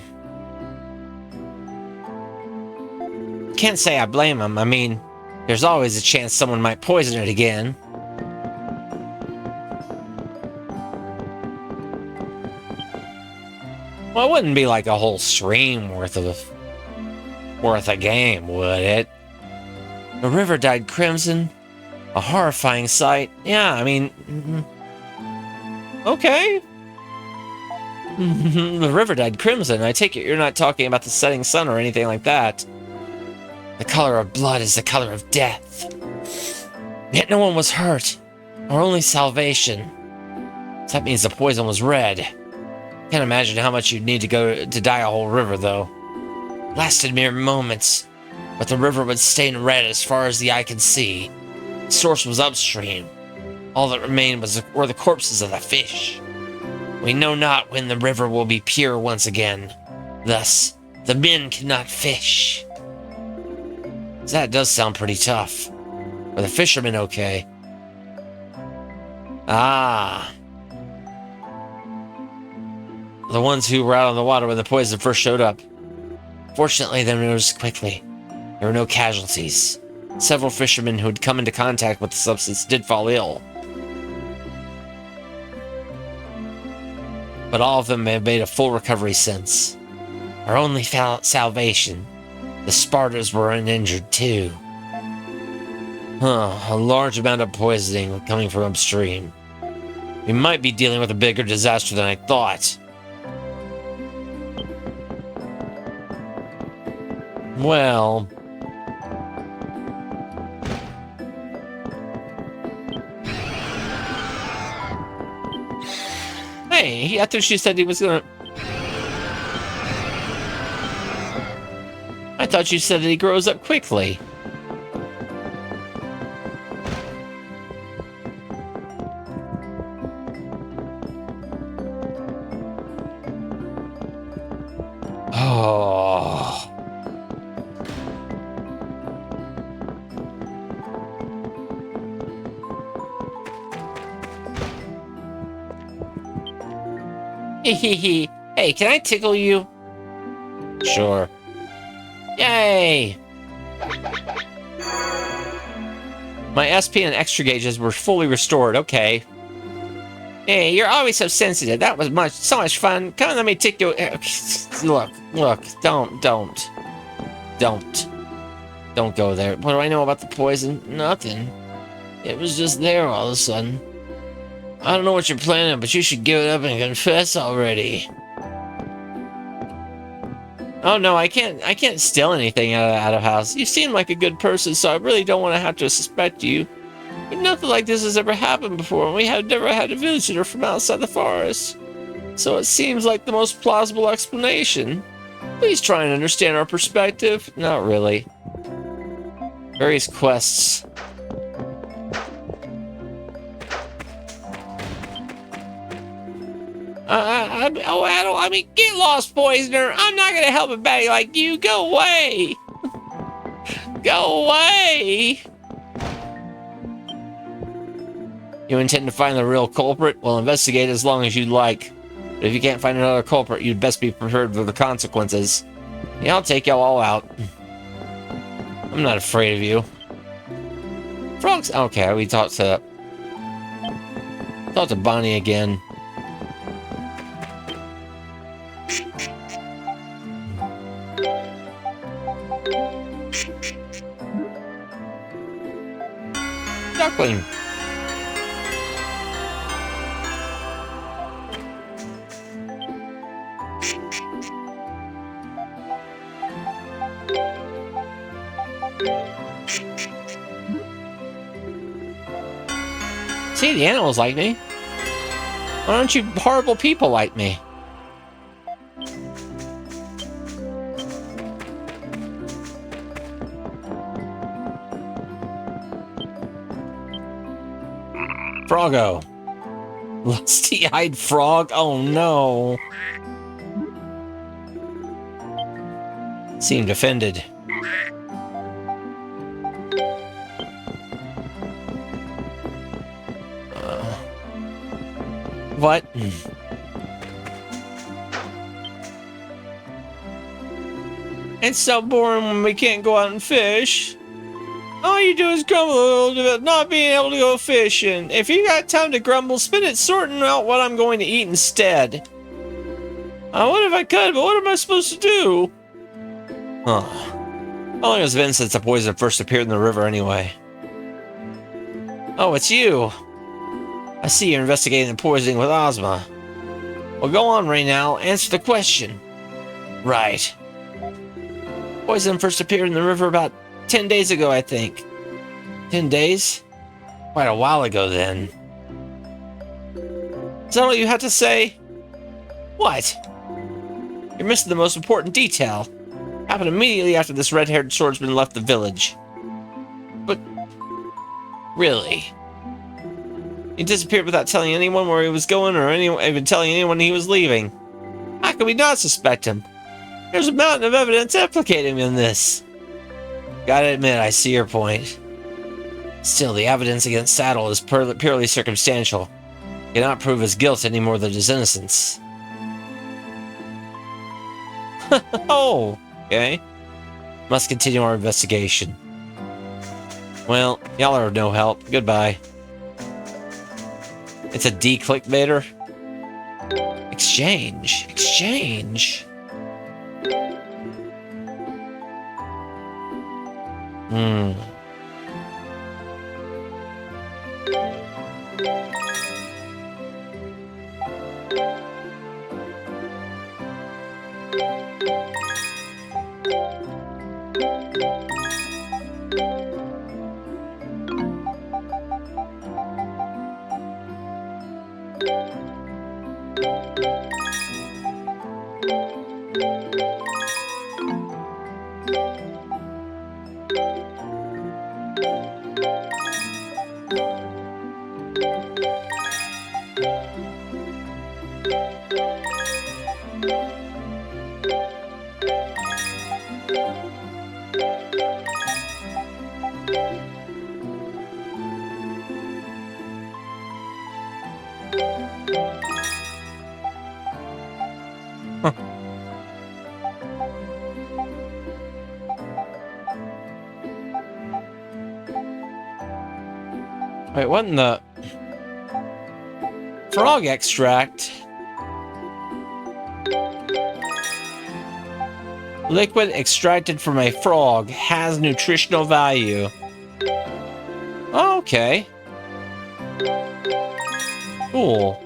Can't say I blame him. I mean, there's always a chance someone might poison it again. Well, it wouldn't be like a whole stream worth a game, would it? The river dyed crimson. A horrifying sight. Yeah, I mean... Okay. The river dyed crimson. I take it you're not talking about the setting sun or anything like that. The color of blood is the color of death. Yet no one was hurt. Our only salvation. So that means the poison was red. Can't imagine how much you'd need to go to dye a whole river, though. Lasted mere moments, but the river would stain red as far as the eye could see. The source was upstream. All that remained were the corpses of the fish. We know not when the river will be pure once again. Thus, the men cannot fish. That does sound pretty tough. Are the fishermen okay? Ah. The ones who were out on the water when the poison first showed up. Fortunately, they noticed quickly. There were no casualties. Several fishermen who had come into contact with the substance did fall ill. But all of them have made a full recovery since. Our only salvation. The Spartans were uninjured too. A large amount of poisoning coming from upstream. We might be dealing with a bigger disaster than I thought. Well... Hey, I thought you said he was gonna... I thought you said that he grows up quickly. Oh. Hey, can I tickle you? Sure. Yay! My SP and extra gauges were fully restored. Okay. Hey, you're always so sensitive. That was so much fun. Come on, let me tickle you. Look. Don't go there. What do I know about the poison? Nothing. It was just there all of a sudden. I don't know what you're planning, but you should give it up and confess already. Oh no, I can't steal anything out of house. You seem like a good person, so I really don't want to have to suspect you. But nothing like this has ever happened before, and we have never had a visitor from outside the forest. So it seems like the most plausible explanation. Please try and understand our perspective. Not really. Various quests. Adol, I mean, get lost, poisoner. I'm not gonna help a baddie like you. Go away. Go away. You intend to find the real culprit? Well, investigate as long as you'd like. But if you can't find another culprit, you'd best be prepared for the consequences. Yeah, I'll take y'all all out. I'm not afraid of you. Frogs? Okay, we talked to Bonnie again. Duckling. See, the animals like me. Why don't you horrible people like me? Froggo. Lusty-eyed frog? Oh no. Seemed offended. What? It's so boring when we can't go out and fish. All you do is grumble about not being able to go fishing. If you got time to grumble, spend it sorting out what I'm going to eat instead. I wonder if I could, but what am I supposed to do? Huh. How long has it been since the poison first appeared in the river anyway? Oh, it's you. I see you're investigating the poisoning with Ozma. Well, go on, Raynal. Answer the question. Right. Poison first appeared in the river about 10 days ago, I think. 10 days? Quite a while ago, then. Is that all you had to say? What? You're missing the most important detail. Happened immediately after this red-haired swordsman left the village. But... really? He disappeared without telling anyone where he was going or even telling anyone he was leaving. How could we not suspect him? There's a mountain of evidence implicating him in this. Gotta admit, I see your point. Still, the evidence against Adol is purely circumstantial. Cannot prove his guilt any more than his innocence. Oh, okay. Must continue our investigation. Well, y'all are no help. Goodbye. It's a D-clickbaiter. Exchange. Exchange. Hmm. Wait, what in the... Frog extract? Liquid extracted from a frog has nutritional value. Oh, okay. Cool.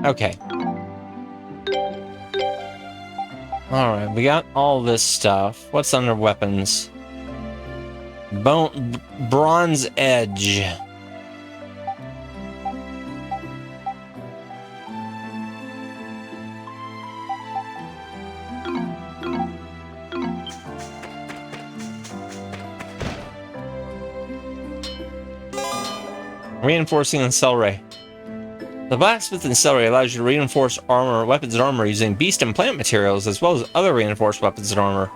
Okay. Alright, we got all this stuff. What's under weapons? Bronze Edge. Reinforcing and Celery. The blacksmith in Celery allows you to reinforce armor, weapons and armor using beast and plant materials, as well as other reinforced weapons and armor.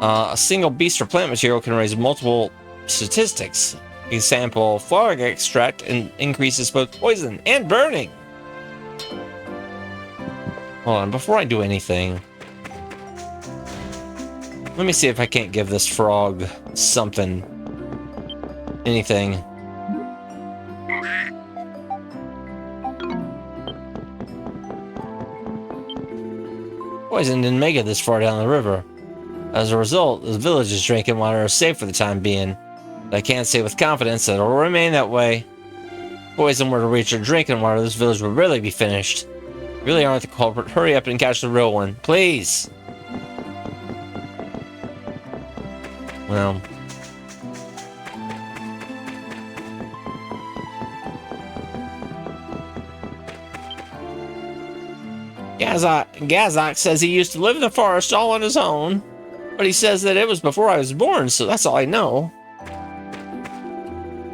A single beast or plant material can raise multiple statistics. Example, frog extract increases both poison and burning. Hold on, before I do anything, let me see if I can't give this frog something. Anything. Poison didn't make it this far down the river. As a result, the village's drinking water is safe for the time being. But I can't say with confidence that it will remain that way. If poison were to reach our drinking water, this village would really be finished. You really aren't the culprit. Hurry up and catch the real one, please. Well. Gazok says he used to live in the forest all on his own, but he says that it was before I was born, so that's all I know.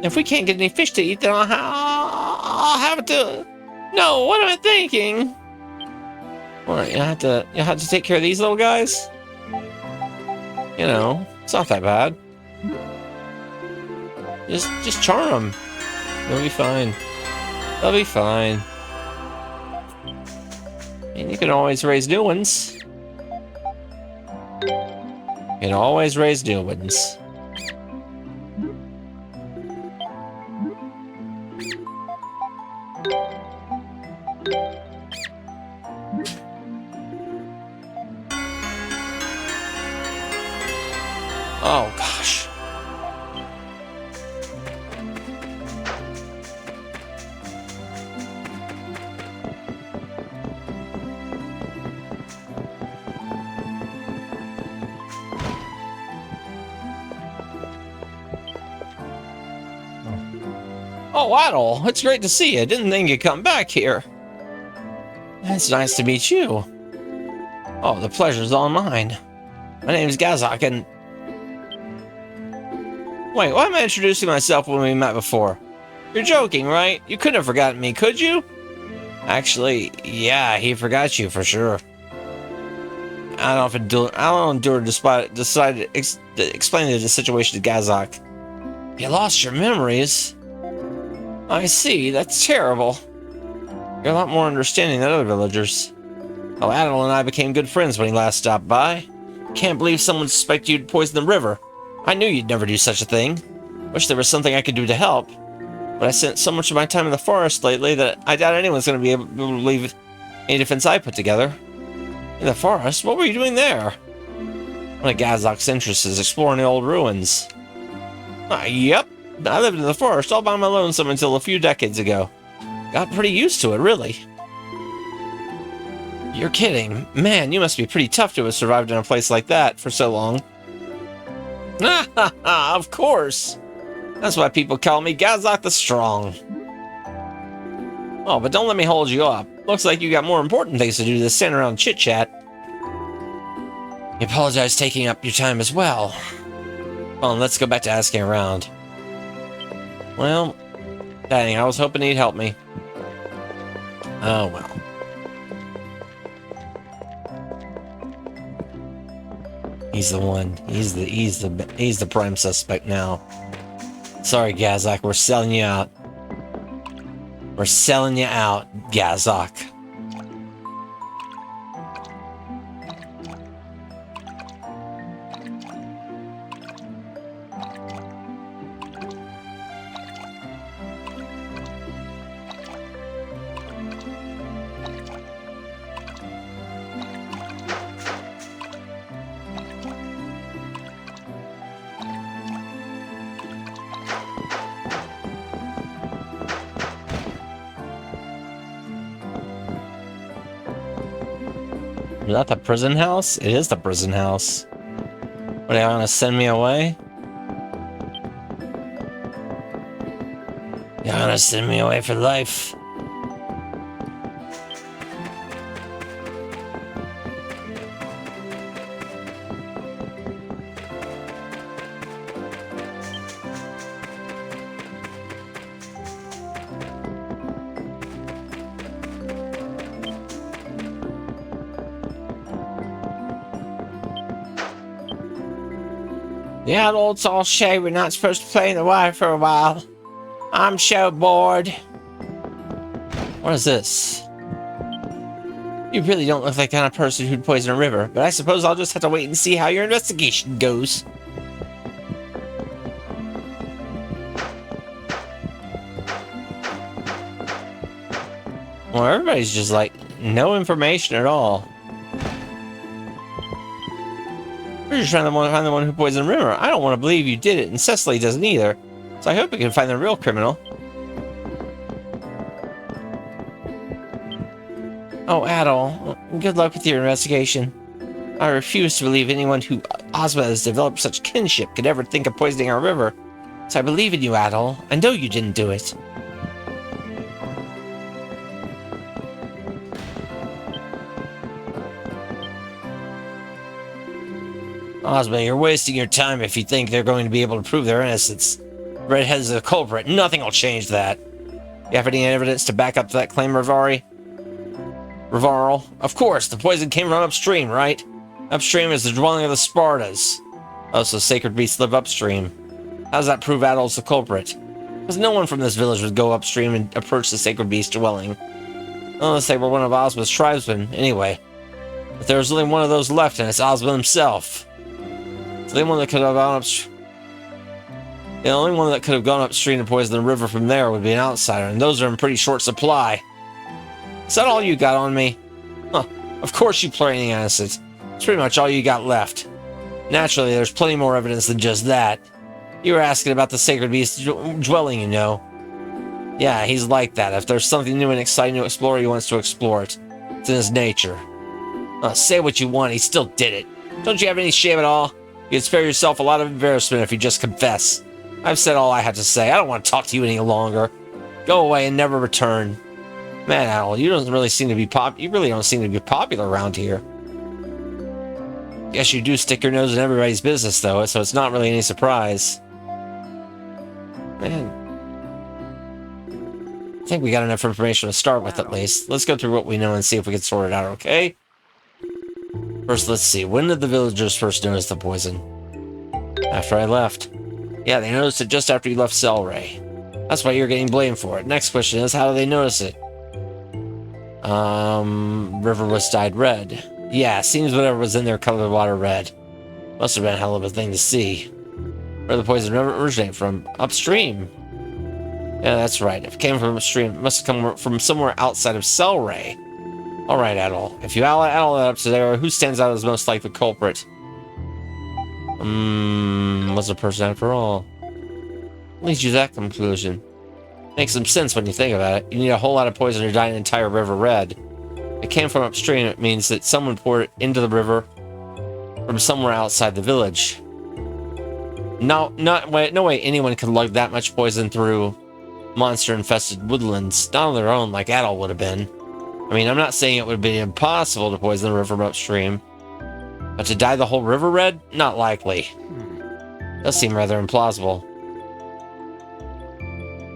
If we can't get any fish to eat, then I'll have to... No, what am I thinking? What, you have to take care of these little guys? You know, it's not that bad. Just charm them. They'll be fine. They'll be fine. And you can always raise new ones. You can always raise new ones. Oh, gosh. Oh, Adol, it's great to see you. Didn't think you'd come back here. It's nice to meet you. Oh, the pleasure's all mine. My name's Gazok, and... Wait, why am I introducing myself when we met before? You're joking, right? You couldn't have forgotten me, could you? Actually, yeah, he forgot you for sure. Adol decided to explain the situation to Gazok. You lost your memories? I see, that's terrible. You're a lot more understanding than other villagers. Oh, Adol and I became good friends when he last stopped by. Can't believe someone suspected you'd poison the river. I knew you'd never do such a thing. Wish there was something I could do to help. But I spent so much of my time in the forest lately that I doubt anyone's going to be able to leave any defense I put together. In the forest? What were you doing there? One of Gazok's interests is exploring the old ruins. Yep. I lived in the forest all by my lonesome until a few decades ago. Got pretty used to it, really. You're kidding. Man, you must be pretty tough to have survived in a place like that for so long. Of course. That's why people call me Gazok the Strong. Oh, but don't let me hold you up. Looks like you got more important things to do than stand around chit-chat. I apologize taking up your time as well. Well, let's go back to asking around. Well, dang, I was hoping he'd help me. Oh, well. He's the one. He's the prime suspect now. Sorry, Gazok, we're selling you out. We're selling you out, Gazok. Is that the prison house? It is the prison house. What, are you gonna send me away? You're gonna send me away for life. The adults all say we're not supposed to play in the water for a while. I'm so bored. What is this? You really don't look like the kind of person who'd poison a river, but I suppose I'll just have to wait and see how your investigation goes. Well, everybody's just like, no information at all. We're just trying to find the one who poisoned the river. I don't want to believe you did it, and Cecily doesn't either. So I hope we can find the real criminal. Oh, Adol, good luck with your investigation. I refuse to believe anyone who Ozma has developed such kinship could ever think of poisoning our river. So I believe in you, Adol. I know you didn't do it. Ozma, you're wasting your time if you think they're going to be able to prove their innocence. Redhead's the culprit. Nothing will change that. You have any evidence to back up that claim, Rivarl? Of course, the poison came from upstream, right? Upstream is the dwelling of the Spartas. Oh, so sacred beasts live upstream. How does that prove Adol's the culprit? Because no one from this village would go upstream and approach the sacred beast dwelling. Unless they were one of Ozma's tribesmen, anyway. But there's only one of those left, and it's Ozma himself. So the only one that could have gone upstream. The only one that could have gone upstream to poison the river from there would be an outsider, and those are in pretty short supply. Is that all you got on me? Huh, of course you play innocent. It's pretty much all you got left. Naturally, there's plenty more evidence than just that. You were asking about the sacred beast dwelling, you know. Yeah, he's like that. If there's something new and exciting to explore, he wants to explore it. It's in his nature. Say what you want, he still did it. Don't you have any shame at all? You'd spare yourself a lot of embarrassment if you just confess. I've said all I have to say. I don't want to talk to you any longer. Go away and never return. Man, Adol, you don't really seem to be You really don't seem to be popular around here. Guess you do stick your nose in everybody's business, though, so it's not really any surprise. Man. I think we got enough information to start with, at least. Let's go through what we know and see if we can sort it out, okay? First, let's see. When did the villagers first notice the poison? After I left. Yeah, they noticed it just after you left Celceta. That's why you're getting blamed for it. Next question is, how do they notice it? River was dyed red. Yeah, seems whatever was in there colored the water red. Must have been a hell of a thing to see. Where the poison originated from? Upstream. Yeah, that's right. If it came from upstream, it must have come from somewhere outside of Celceta. Alright, Adol. If you add all that up to there, who stands out as most like the culprit? What's a person after all? Leads you to that conclusion. Makes some sense when you think about it. You need a whole lot of poison to dye an entire river red. It came from upstream. It means that someone poured it into the river from somewhere outside the village. No way anyone could lug that much poison through monster-infested woodlands, not on their own like Adol would have been. I mean, I'm not saying it would be impossible to poison the river from upstream, but to dye the whole river red? Not likely. Does seem rather implausible.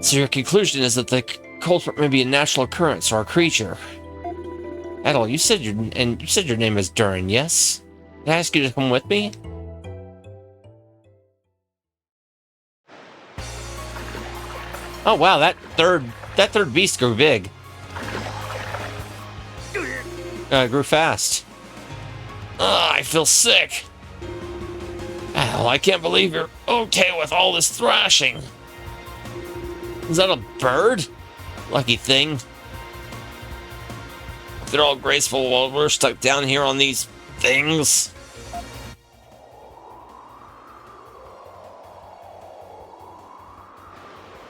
So your conclusion is that the culprit may be a natural occurrence or a creature. Adol, you said your name is Durin, yes? Can I ask you to come with me? Oh wow, that third beast grew big. Grew fast. I feel sick. Adol, I can't believe you're okay with all this thrashing. Is that a bird? Lucky thing. They're all graceful while we're stuck down here on these things.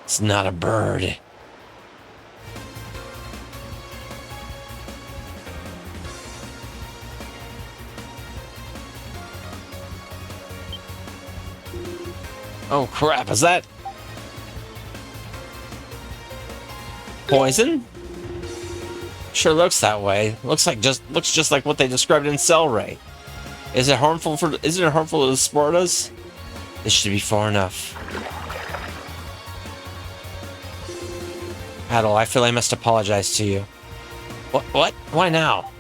It's not a bird. Oh crap, is that poison? Sure looks that way. Looks just like what they described in Celceta. Isn't it harmful to the Spartas? This should be far enough. Adol, I feel I must apologize to you. What? Why now?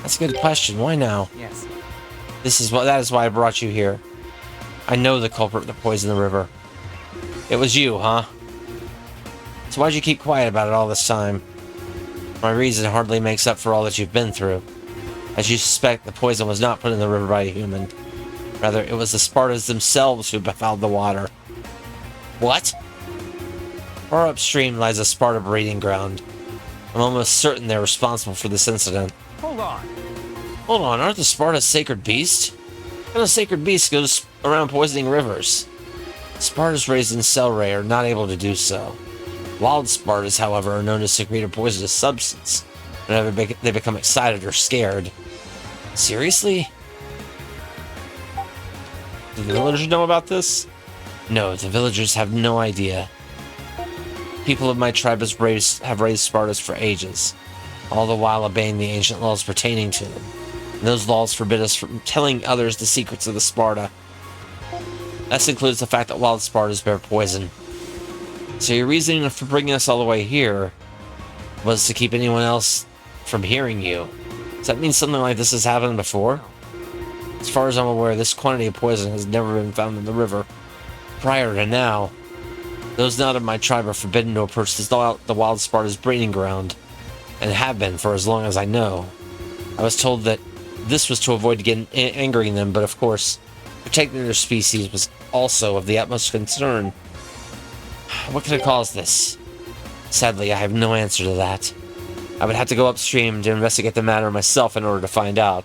That's a good question. Why now? Yes. That is why I brought you here. I know the culprit that poisoned the river. It was you, huh? So why'd you keep quiet about it all this time? My reason hardly makes up for all that you've been through. As you suspect, the poison was not put in the river by a human. Rather, it was the Spartans themselves who befouled the water. What? Far upstream lies a Sparta breeding ground. I'm almost certain they're responsible for this incident. Hold on. Hold on, aren't the Spartas sacred beasts? How can a sacred beast goes around poisoning rivers? Spartas raised in Celray are not able to do so. Wild Spartas, however, are known to secrete a poisonous substance whenever they become excited or scared. Seriously? Do the villagers know about this? No, the villagers have no idea. People of my tribe have raised Spartas for ages, all the while obeying the ancient laws pertaining to them. And those laws forbid us from telling others the secrets of the Sparta. This includes the fact that wild Spartas bear poison. So your reasoning for bringing us all the way here was to keep anyone else from hearing you. Does that mean something like this has happened before? As far as I'm aware, this quantity of poison has never been found in the river. Prior to now, those not of my tribe are forbidden to approach the wild Sparta's breeding ground, and have been for as long as I know. I was told that this was to avoid angering them, but of course, protecting their species was also of the utmost concern. What could have caused this? Sadly, I have no answer to that. I would have to go upstream to investigate the matter myself in order to find out.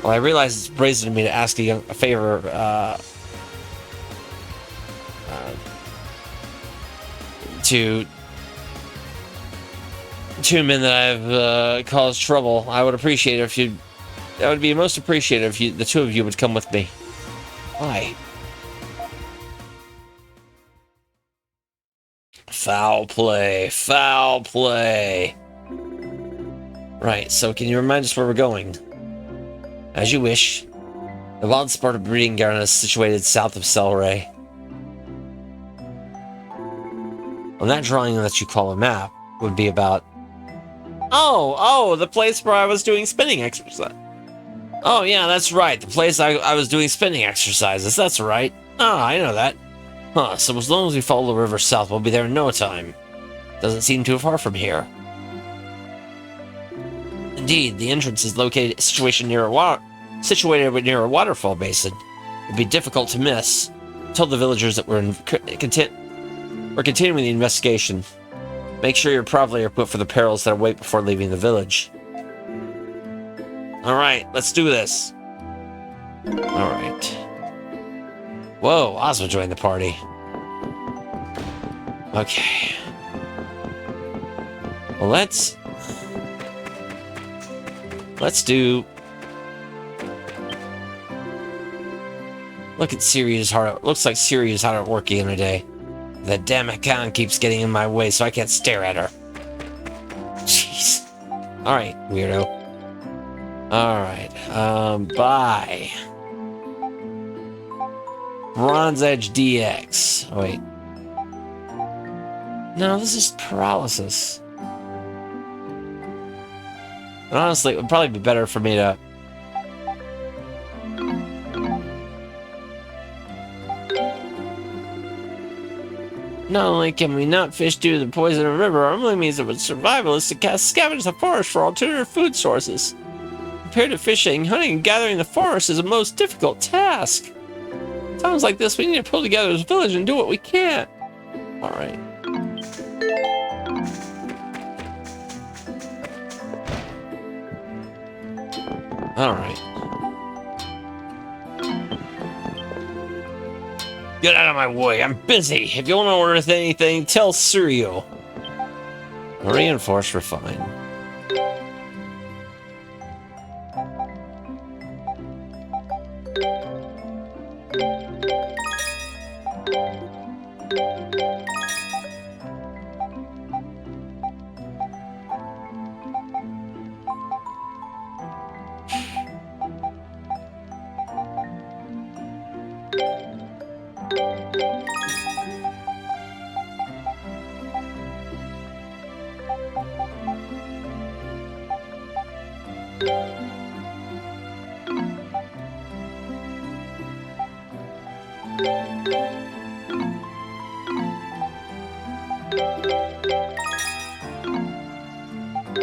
Well, I realize it's brazen of me to ask a favor, to two men that I've caused trouble. I would appreciate it if you. That would be most appreciated if the two of you would come with me. Why? Foul play. Foul play. Right, so can you remind us where we're going? As you wish. The Wild Sparta breeding ground is situated south of Celray. On that drawing that you call a map would be about... Oh, the place where I was doing spinning exercise. Oh, yeah, that's right. The place I was doing spinning exercises. That's right. Ah, I know that. Huh, so as long as we follow the river south, we'll be there in no time. Doesn't seem too far from here. Indeed, the entrance is situated near a waterfall basin. It'd be difficult to miss. Tell the villagers that we're continuing the investigation. Make sure you're properly equipped for the perils that await before leaving the village. Alright, let's do this. Alright. Whoa, Ozma joined the party. Okay. Well, let's do... Look at Sirius hard. Looks like Sirius hard at work again today. The damn account keeps getting in my way, so I can't stare at her. Jeez. Alright, weirdo. Alright, bye. Bronze Edge DX. Oh, wait. No, this is paralysis. And honestly, it would probably be better for me to... Not only can we not fish due to the poison of the river, it only means that with survival is to scavenge the forest for alternative food sources. Compared to fishing, hunting and gathering the forest is a most difficult task. Times like this, we need to pull together as a village and do what we can. Alright. Alright. Get out of my way, I'm busy. If you want to order anything, tell Suryo. Reinforce refine.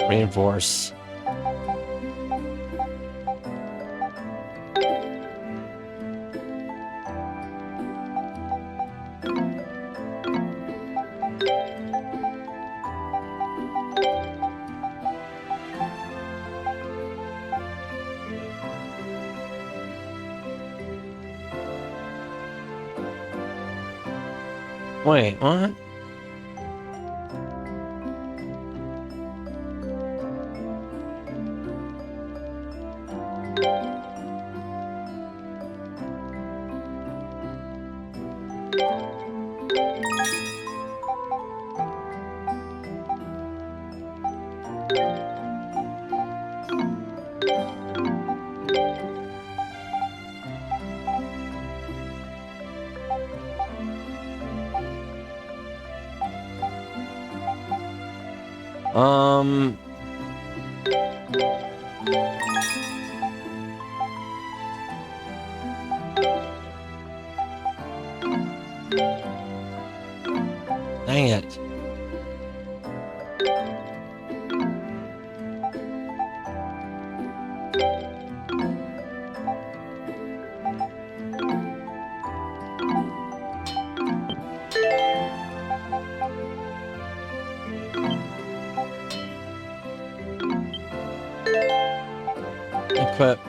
Reinforce. Wait, what? Um... Dang it. Equip.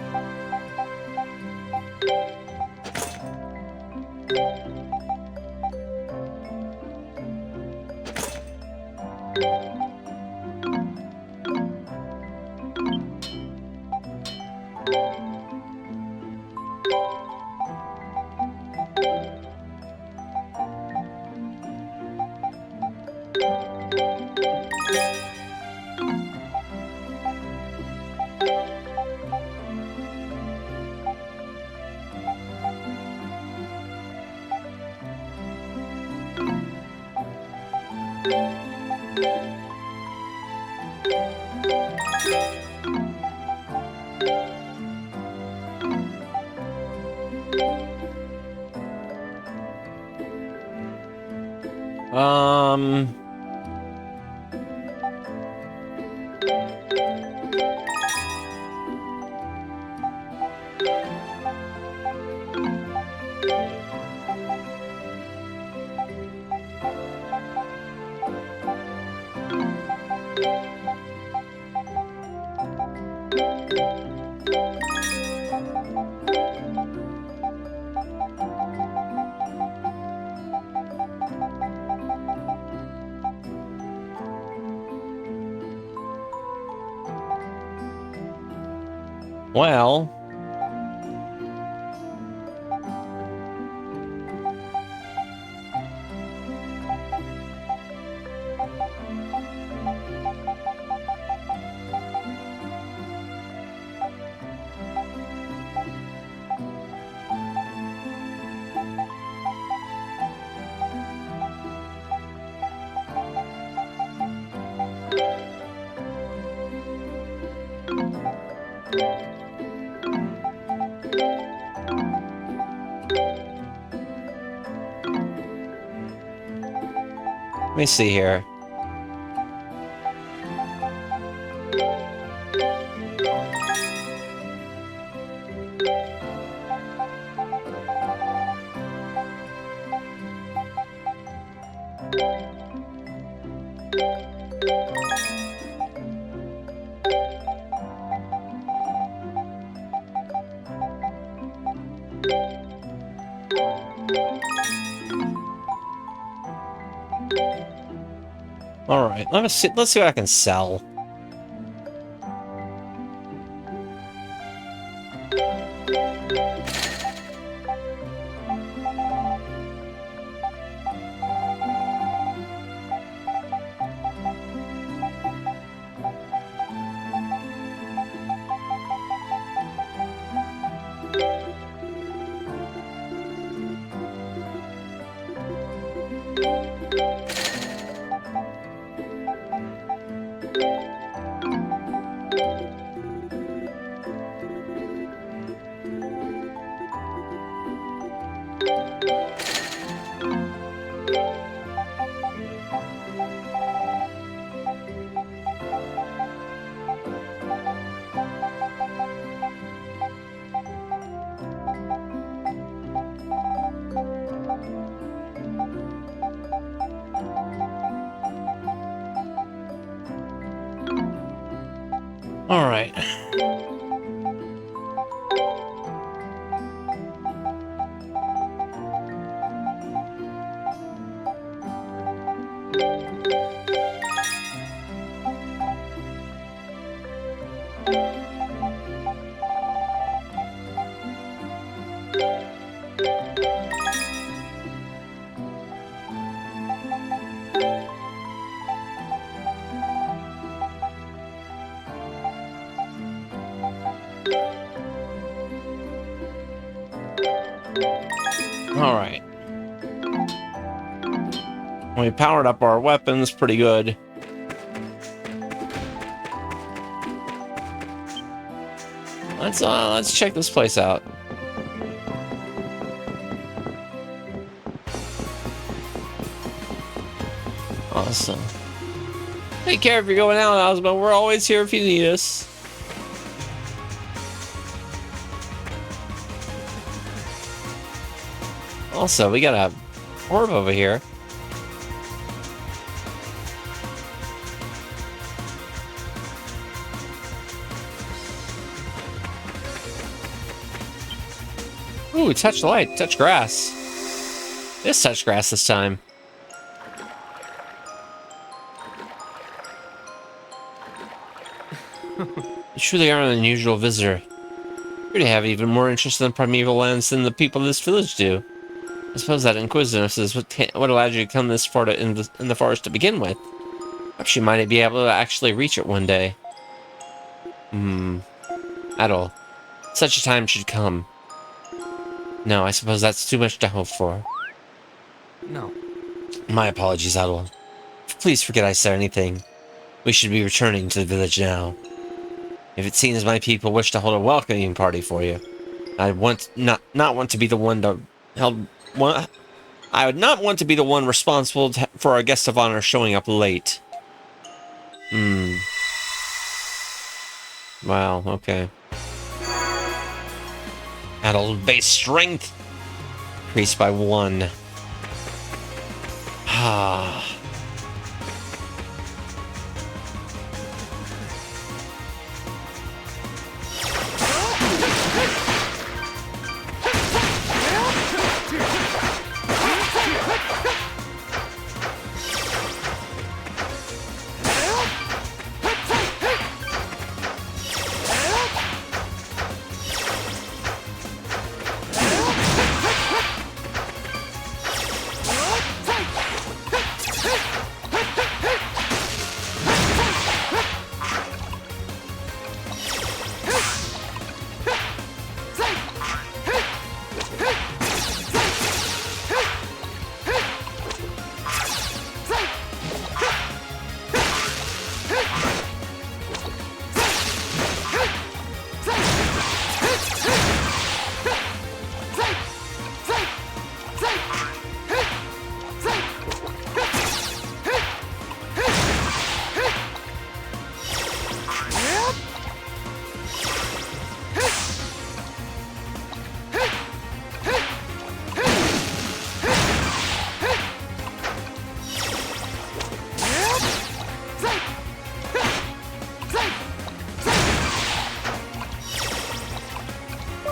Um... Well... Let me see here. All right, let's see what I can sell. All right. Alright. We powered up our weapons pretty good. Let's check this place out. Awesome. Take care if you're going out, Ozma. We're always here if you need us. Also, we got a orb over here. Ooh, touch light, touch grass. This touch grass this time. You truly are an unusual visitor. You have even more interest in the primeval lands than the people of this village do. I suppose that inquisitiveness is what allowed you to come this far in the forest to begin with. Perhaps you might be able to actually reach it one day. Adol, such a time should come. No, I suppose that's too much to hope for. No. My apologies, Adol. Please forget I said anything. We should be returning to the village now. If it seems my people wish to hold a welcoming party for you, I would not want to be the one I would not want to be the one responsible for our guest of honor showing up late. Wow, okay. Adol base strength increased by 1.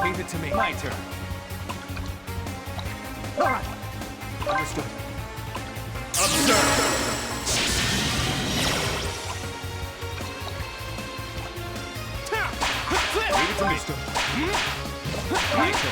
Leave it to me. My turn. All right. Understood. Observe. Leave it to me. My turn.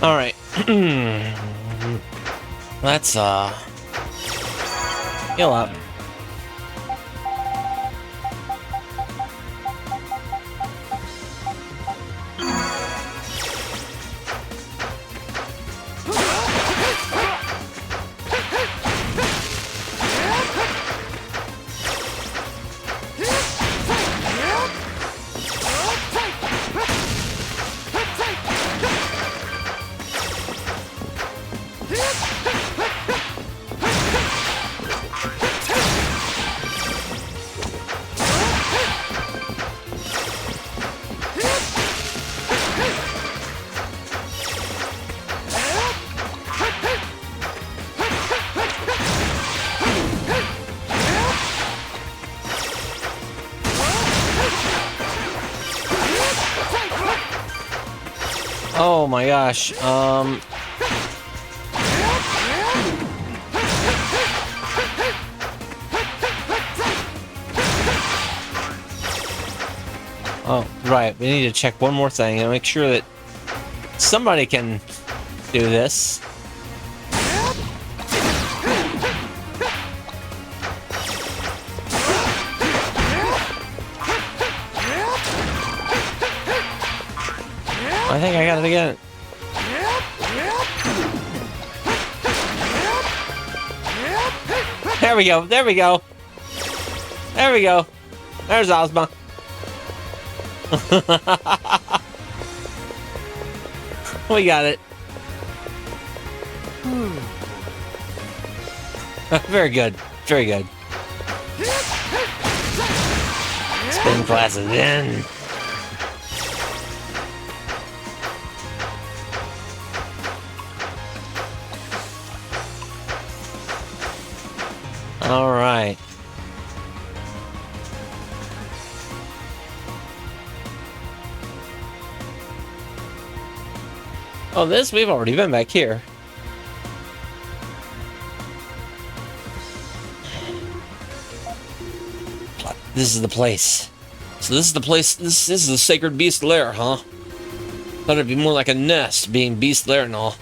All right. Let's heal up. Oh my gosh. Oh, right. We need to check one more thing and make sure that somebody can do this. I think I got it again. There we go. There we go. There we go. There's Ozma. We got it. Very good. Very good. Spin classes in. All right. Oh, this? We've already been back here. This is the place. So this is the place, this is the Sacred Beast Lair, huh? Thought it'd be more like a nest, being Beast Lair and all.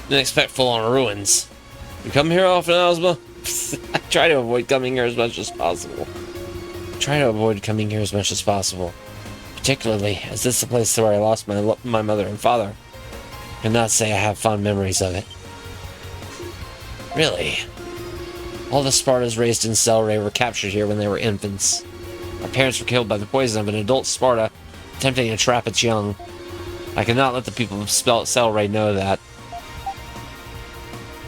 Didn't expect full-on ruins. You come here often, Ozma? I try to avoid coming here as much as possible. Particularly, as this is the place where I lost my mother and father. I cannot say I have fond memories of it. Really? All the Spartas raised in Celray were captured here when they were infants. Our parents were killed by the poison of an adult Sparta, attempting to trap its young. I cannot let the people of Celray know that.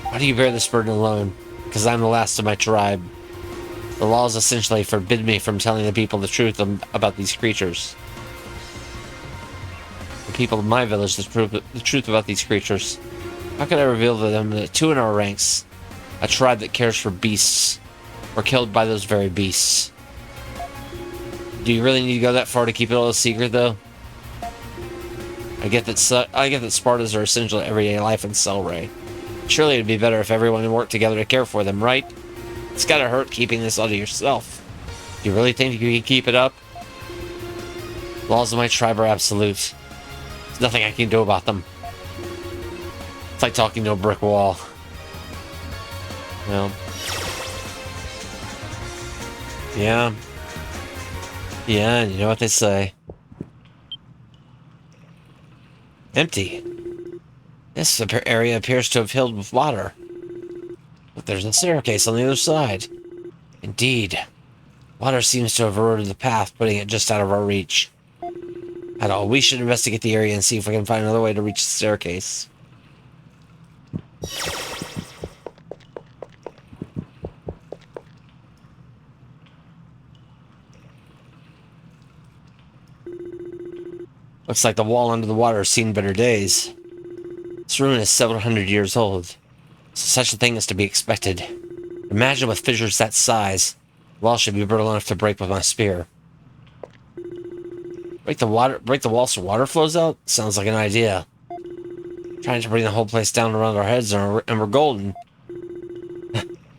Why do you bear this burden alone? Because I'm the last of my tribe. The laws essentially forbid me from telling the people the truth about these creatures. The people of my village the truth about these creatures. How could I reveal to them that two in our ranks, a tribe that cares for beasts, were killed by those very beasts? Do you really need to go that far to keep it all a secret, though? I get that Spartas are essential to everyday life in Celray. Surely it'd be better if everyone worked together to care for them, right? It's gotta hurt keeping this all to yourself. Do you really think you can keep it up? Laws of my tribe are absolute. There's nothing I can do about them. It's like talking to a brick wall. Well. Yeah. Yeah, and you know what they say. Empty. This area appears to have filled with water. But there's a staircase on the other side. Indeed. Water seems to have eroded the path, putting it just out of our reach. Adol, we should investigate the area and see if we can find another way to reach the staircase. Looks like the wall under the water has seen better days. This ruin is several hundred years old. So such a thing is to be expected. Imagine with fissures that size, the wall should be brittle enough to break with my spear. Break the wall so water flows out? Sounds like an idea. Trying to bring the whole place down around our heads and we're golden.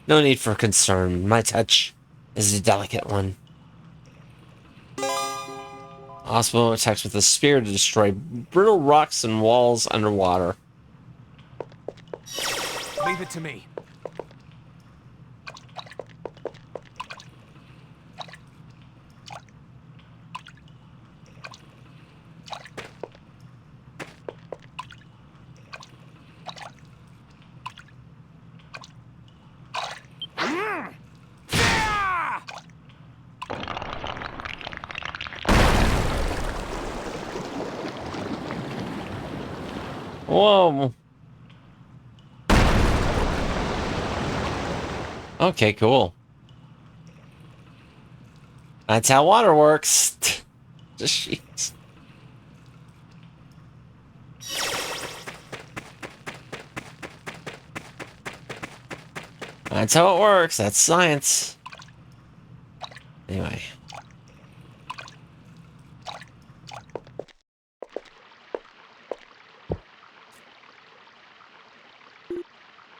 No need for concern. My touch is a delicate one. Osmo attacks with a spear to destroy brittle rocks and walls underwater. Leave it to me. Whoa. Okay, cool. That's how water works. Jeez. That's how it works. That's science. Anyway.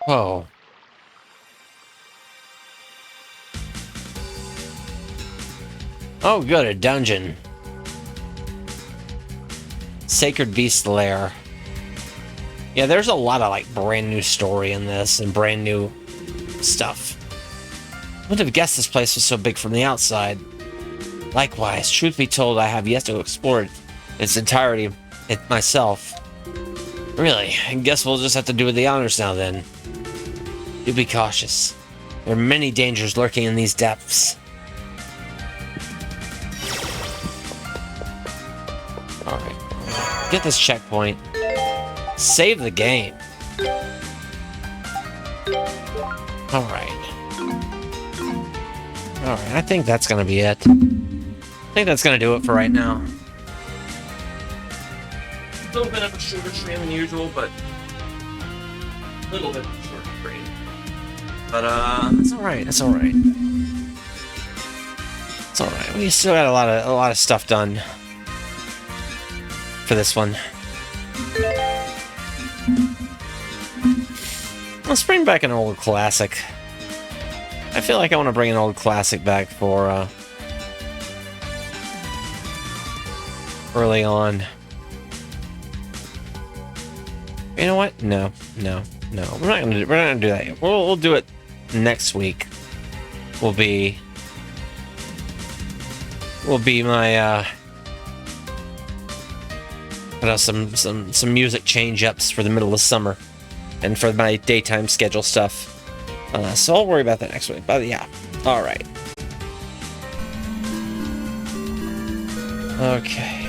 Whoa. Oh, good, a dungeon. Sacred Beast Lair. Yeah, there's a lot of, like, brand new story in this and brand new stuff. I wouldn't have guessed this place was so big from the outside. Likewise, truth be told, I have yet to explore its entirety myself. Really, I guess we'll just have to do the honors now then. Do be cautious. There are many dangers lurking in these depths. Alright. Get this checkpoint. Save the game. Alright. Alright, I think that's gonna be it. I think that's gonna do it for right now. A little bit of a shorter stream than usual, but a little bit of a shorter stream. But it's alright, it's alright. It's alright. We still got a lot of stuff done for this one. Let's bring back an old classic. I feel like I want to bring an old classic back for early on. You know what? No. We're not gonna do that yet. We'll do it next week. Will be my some music change-ups for the middle of summer and for my daytime schedule stuff. So I'll worry about that next week. But yeah, all right. Okay.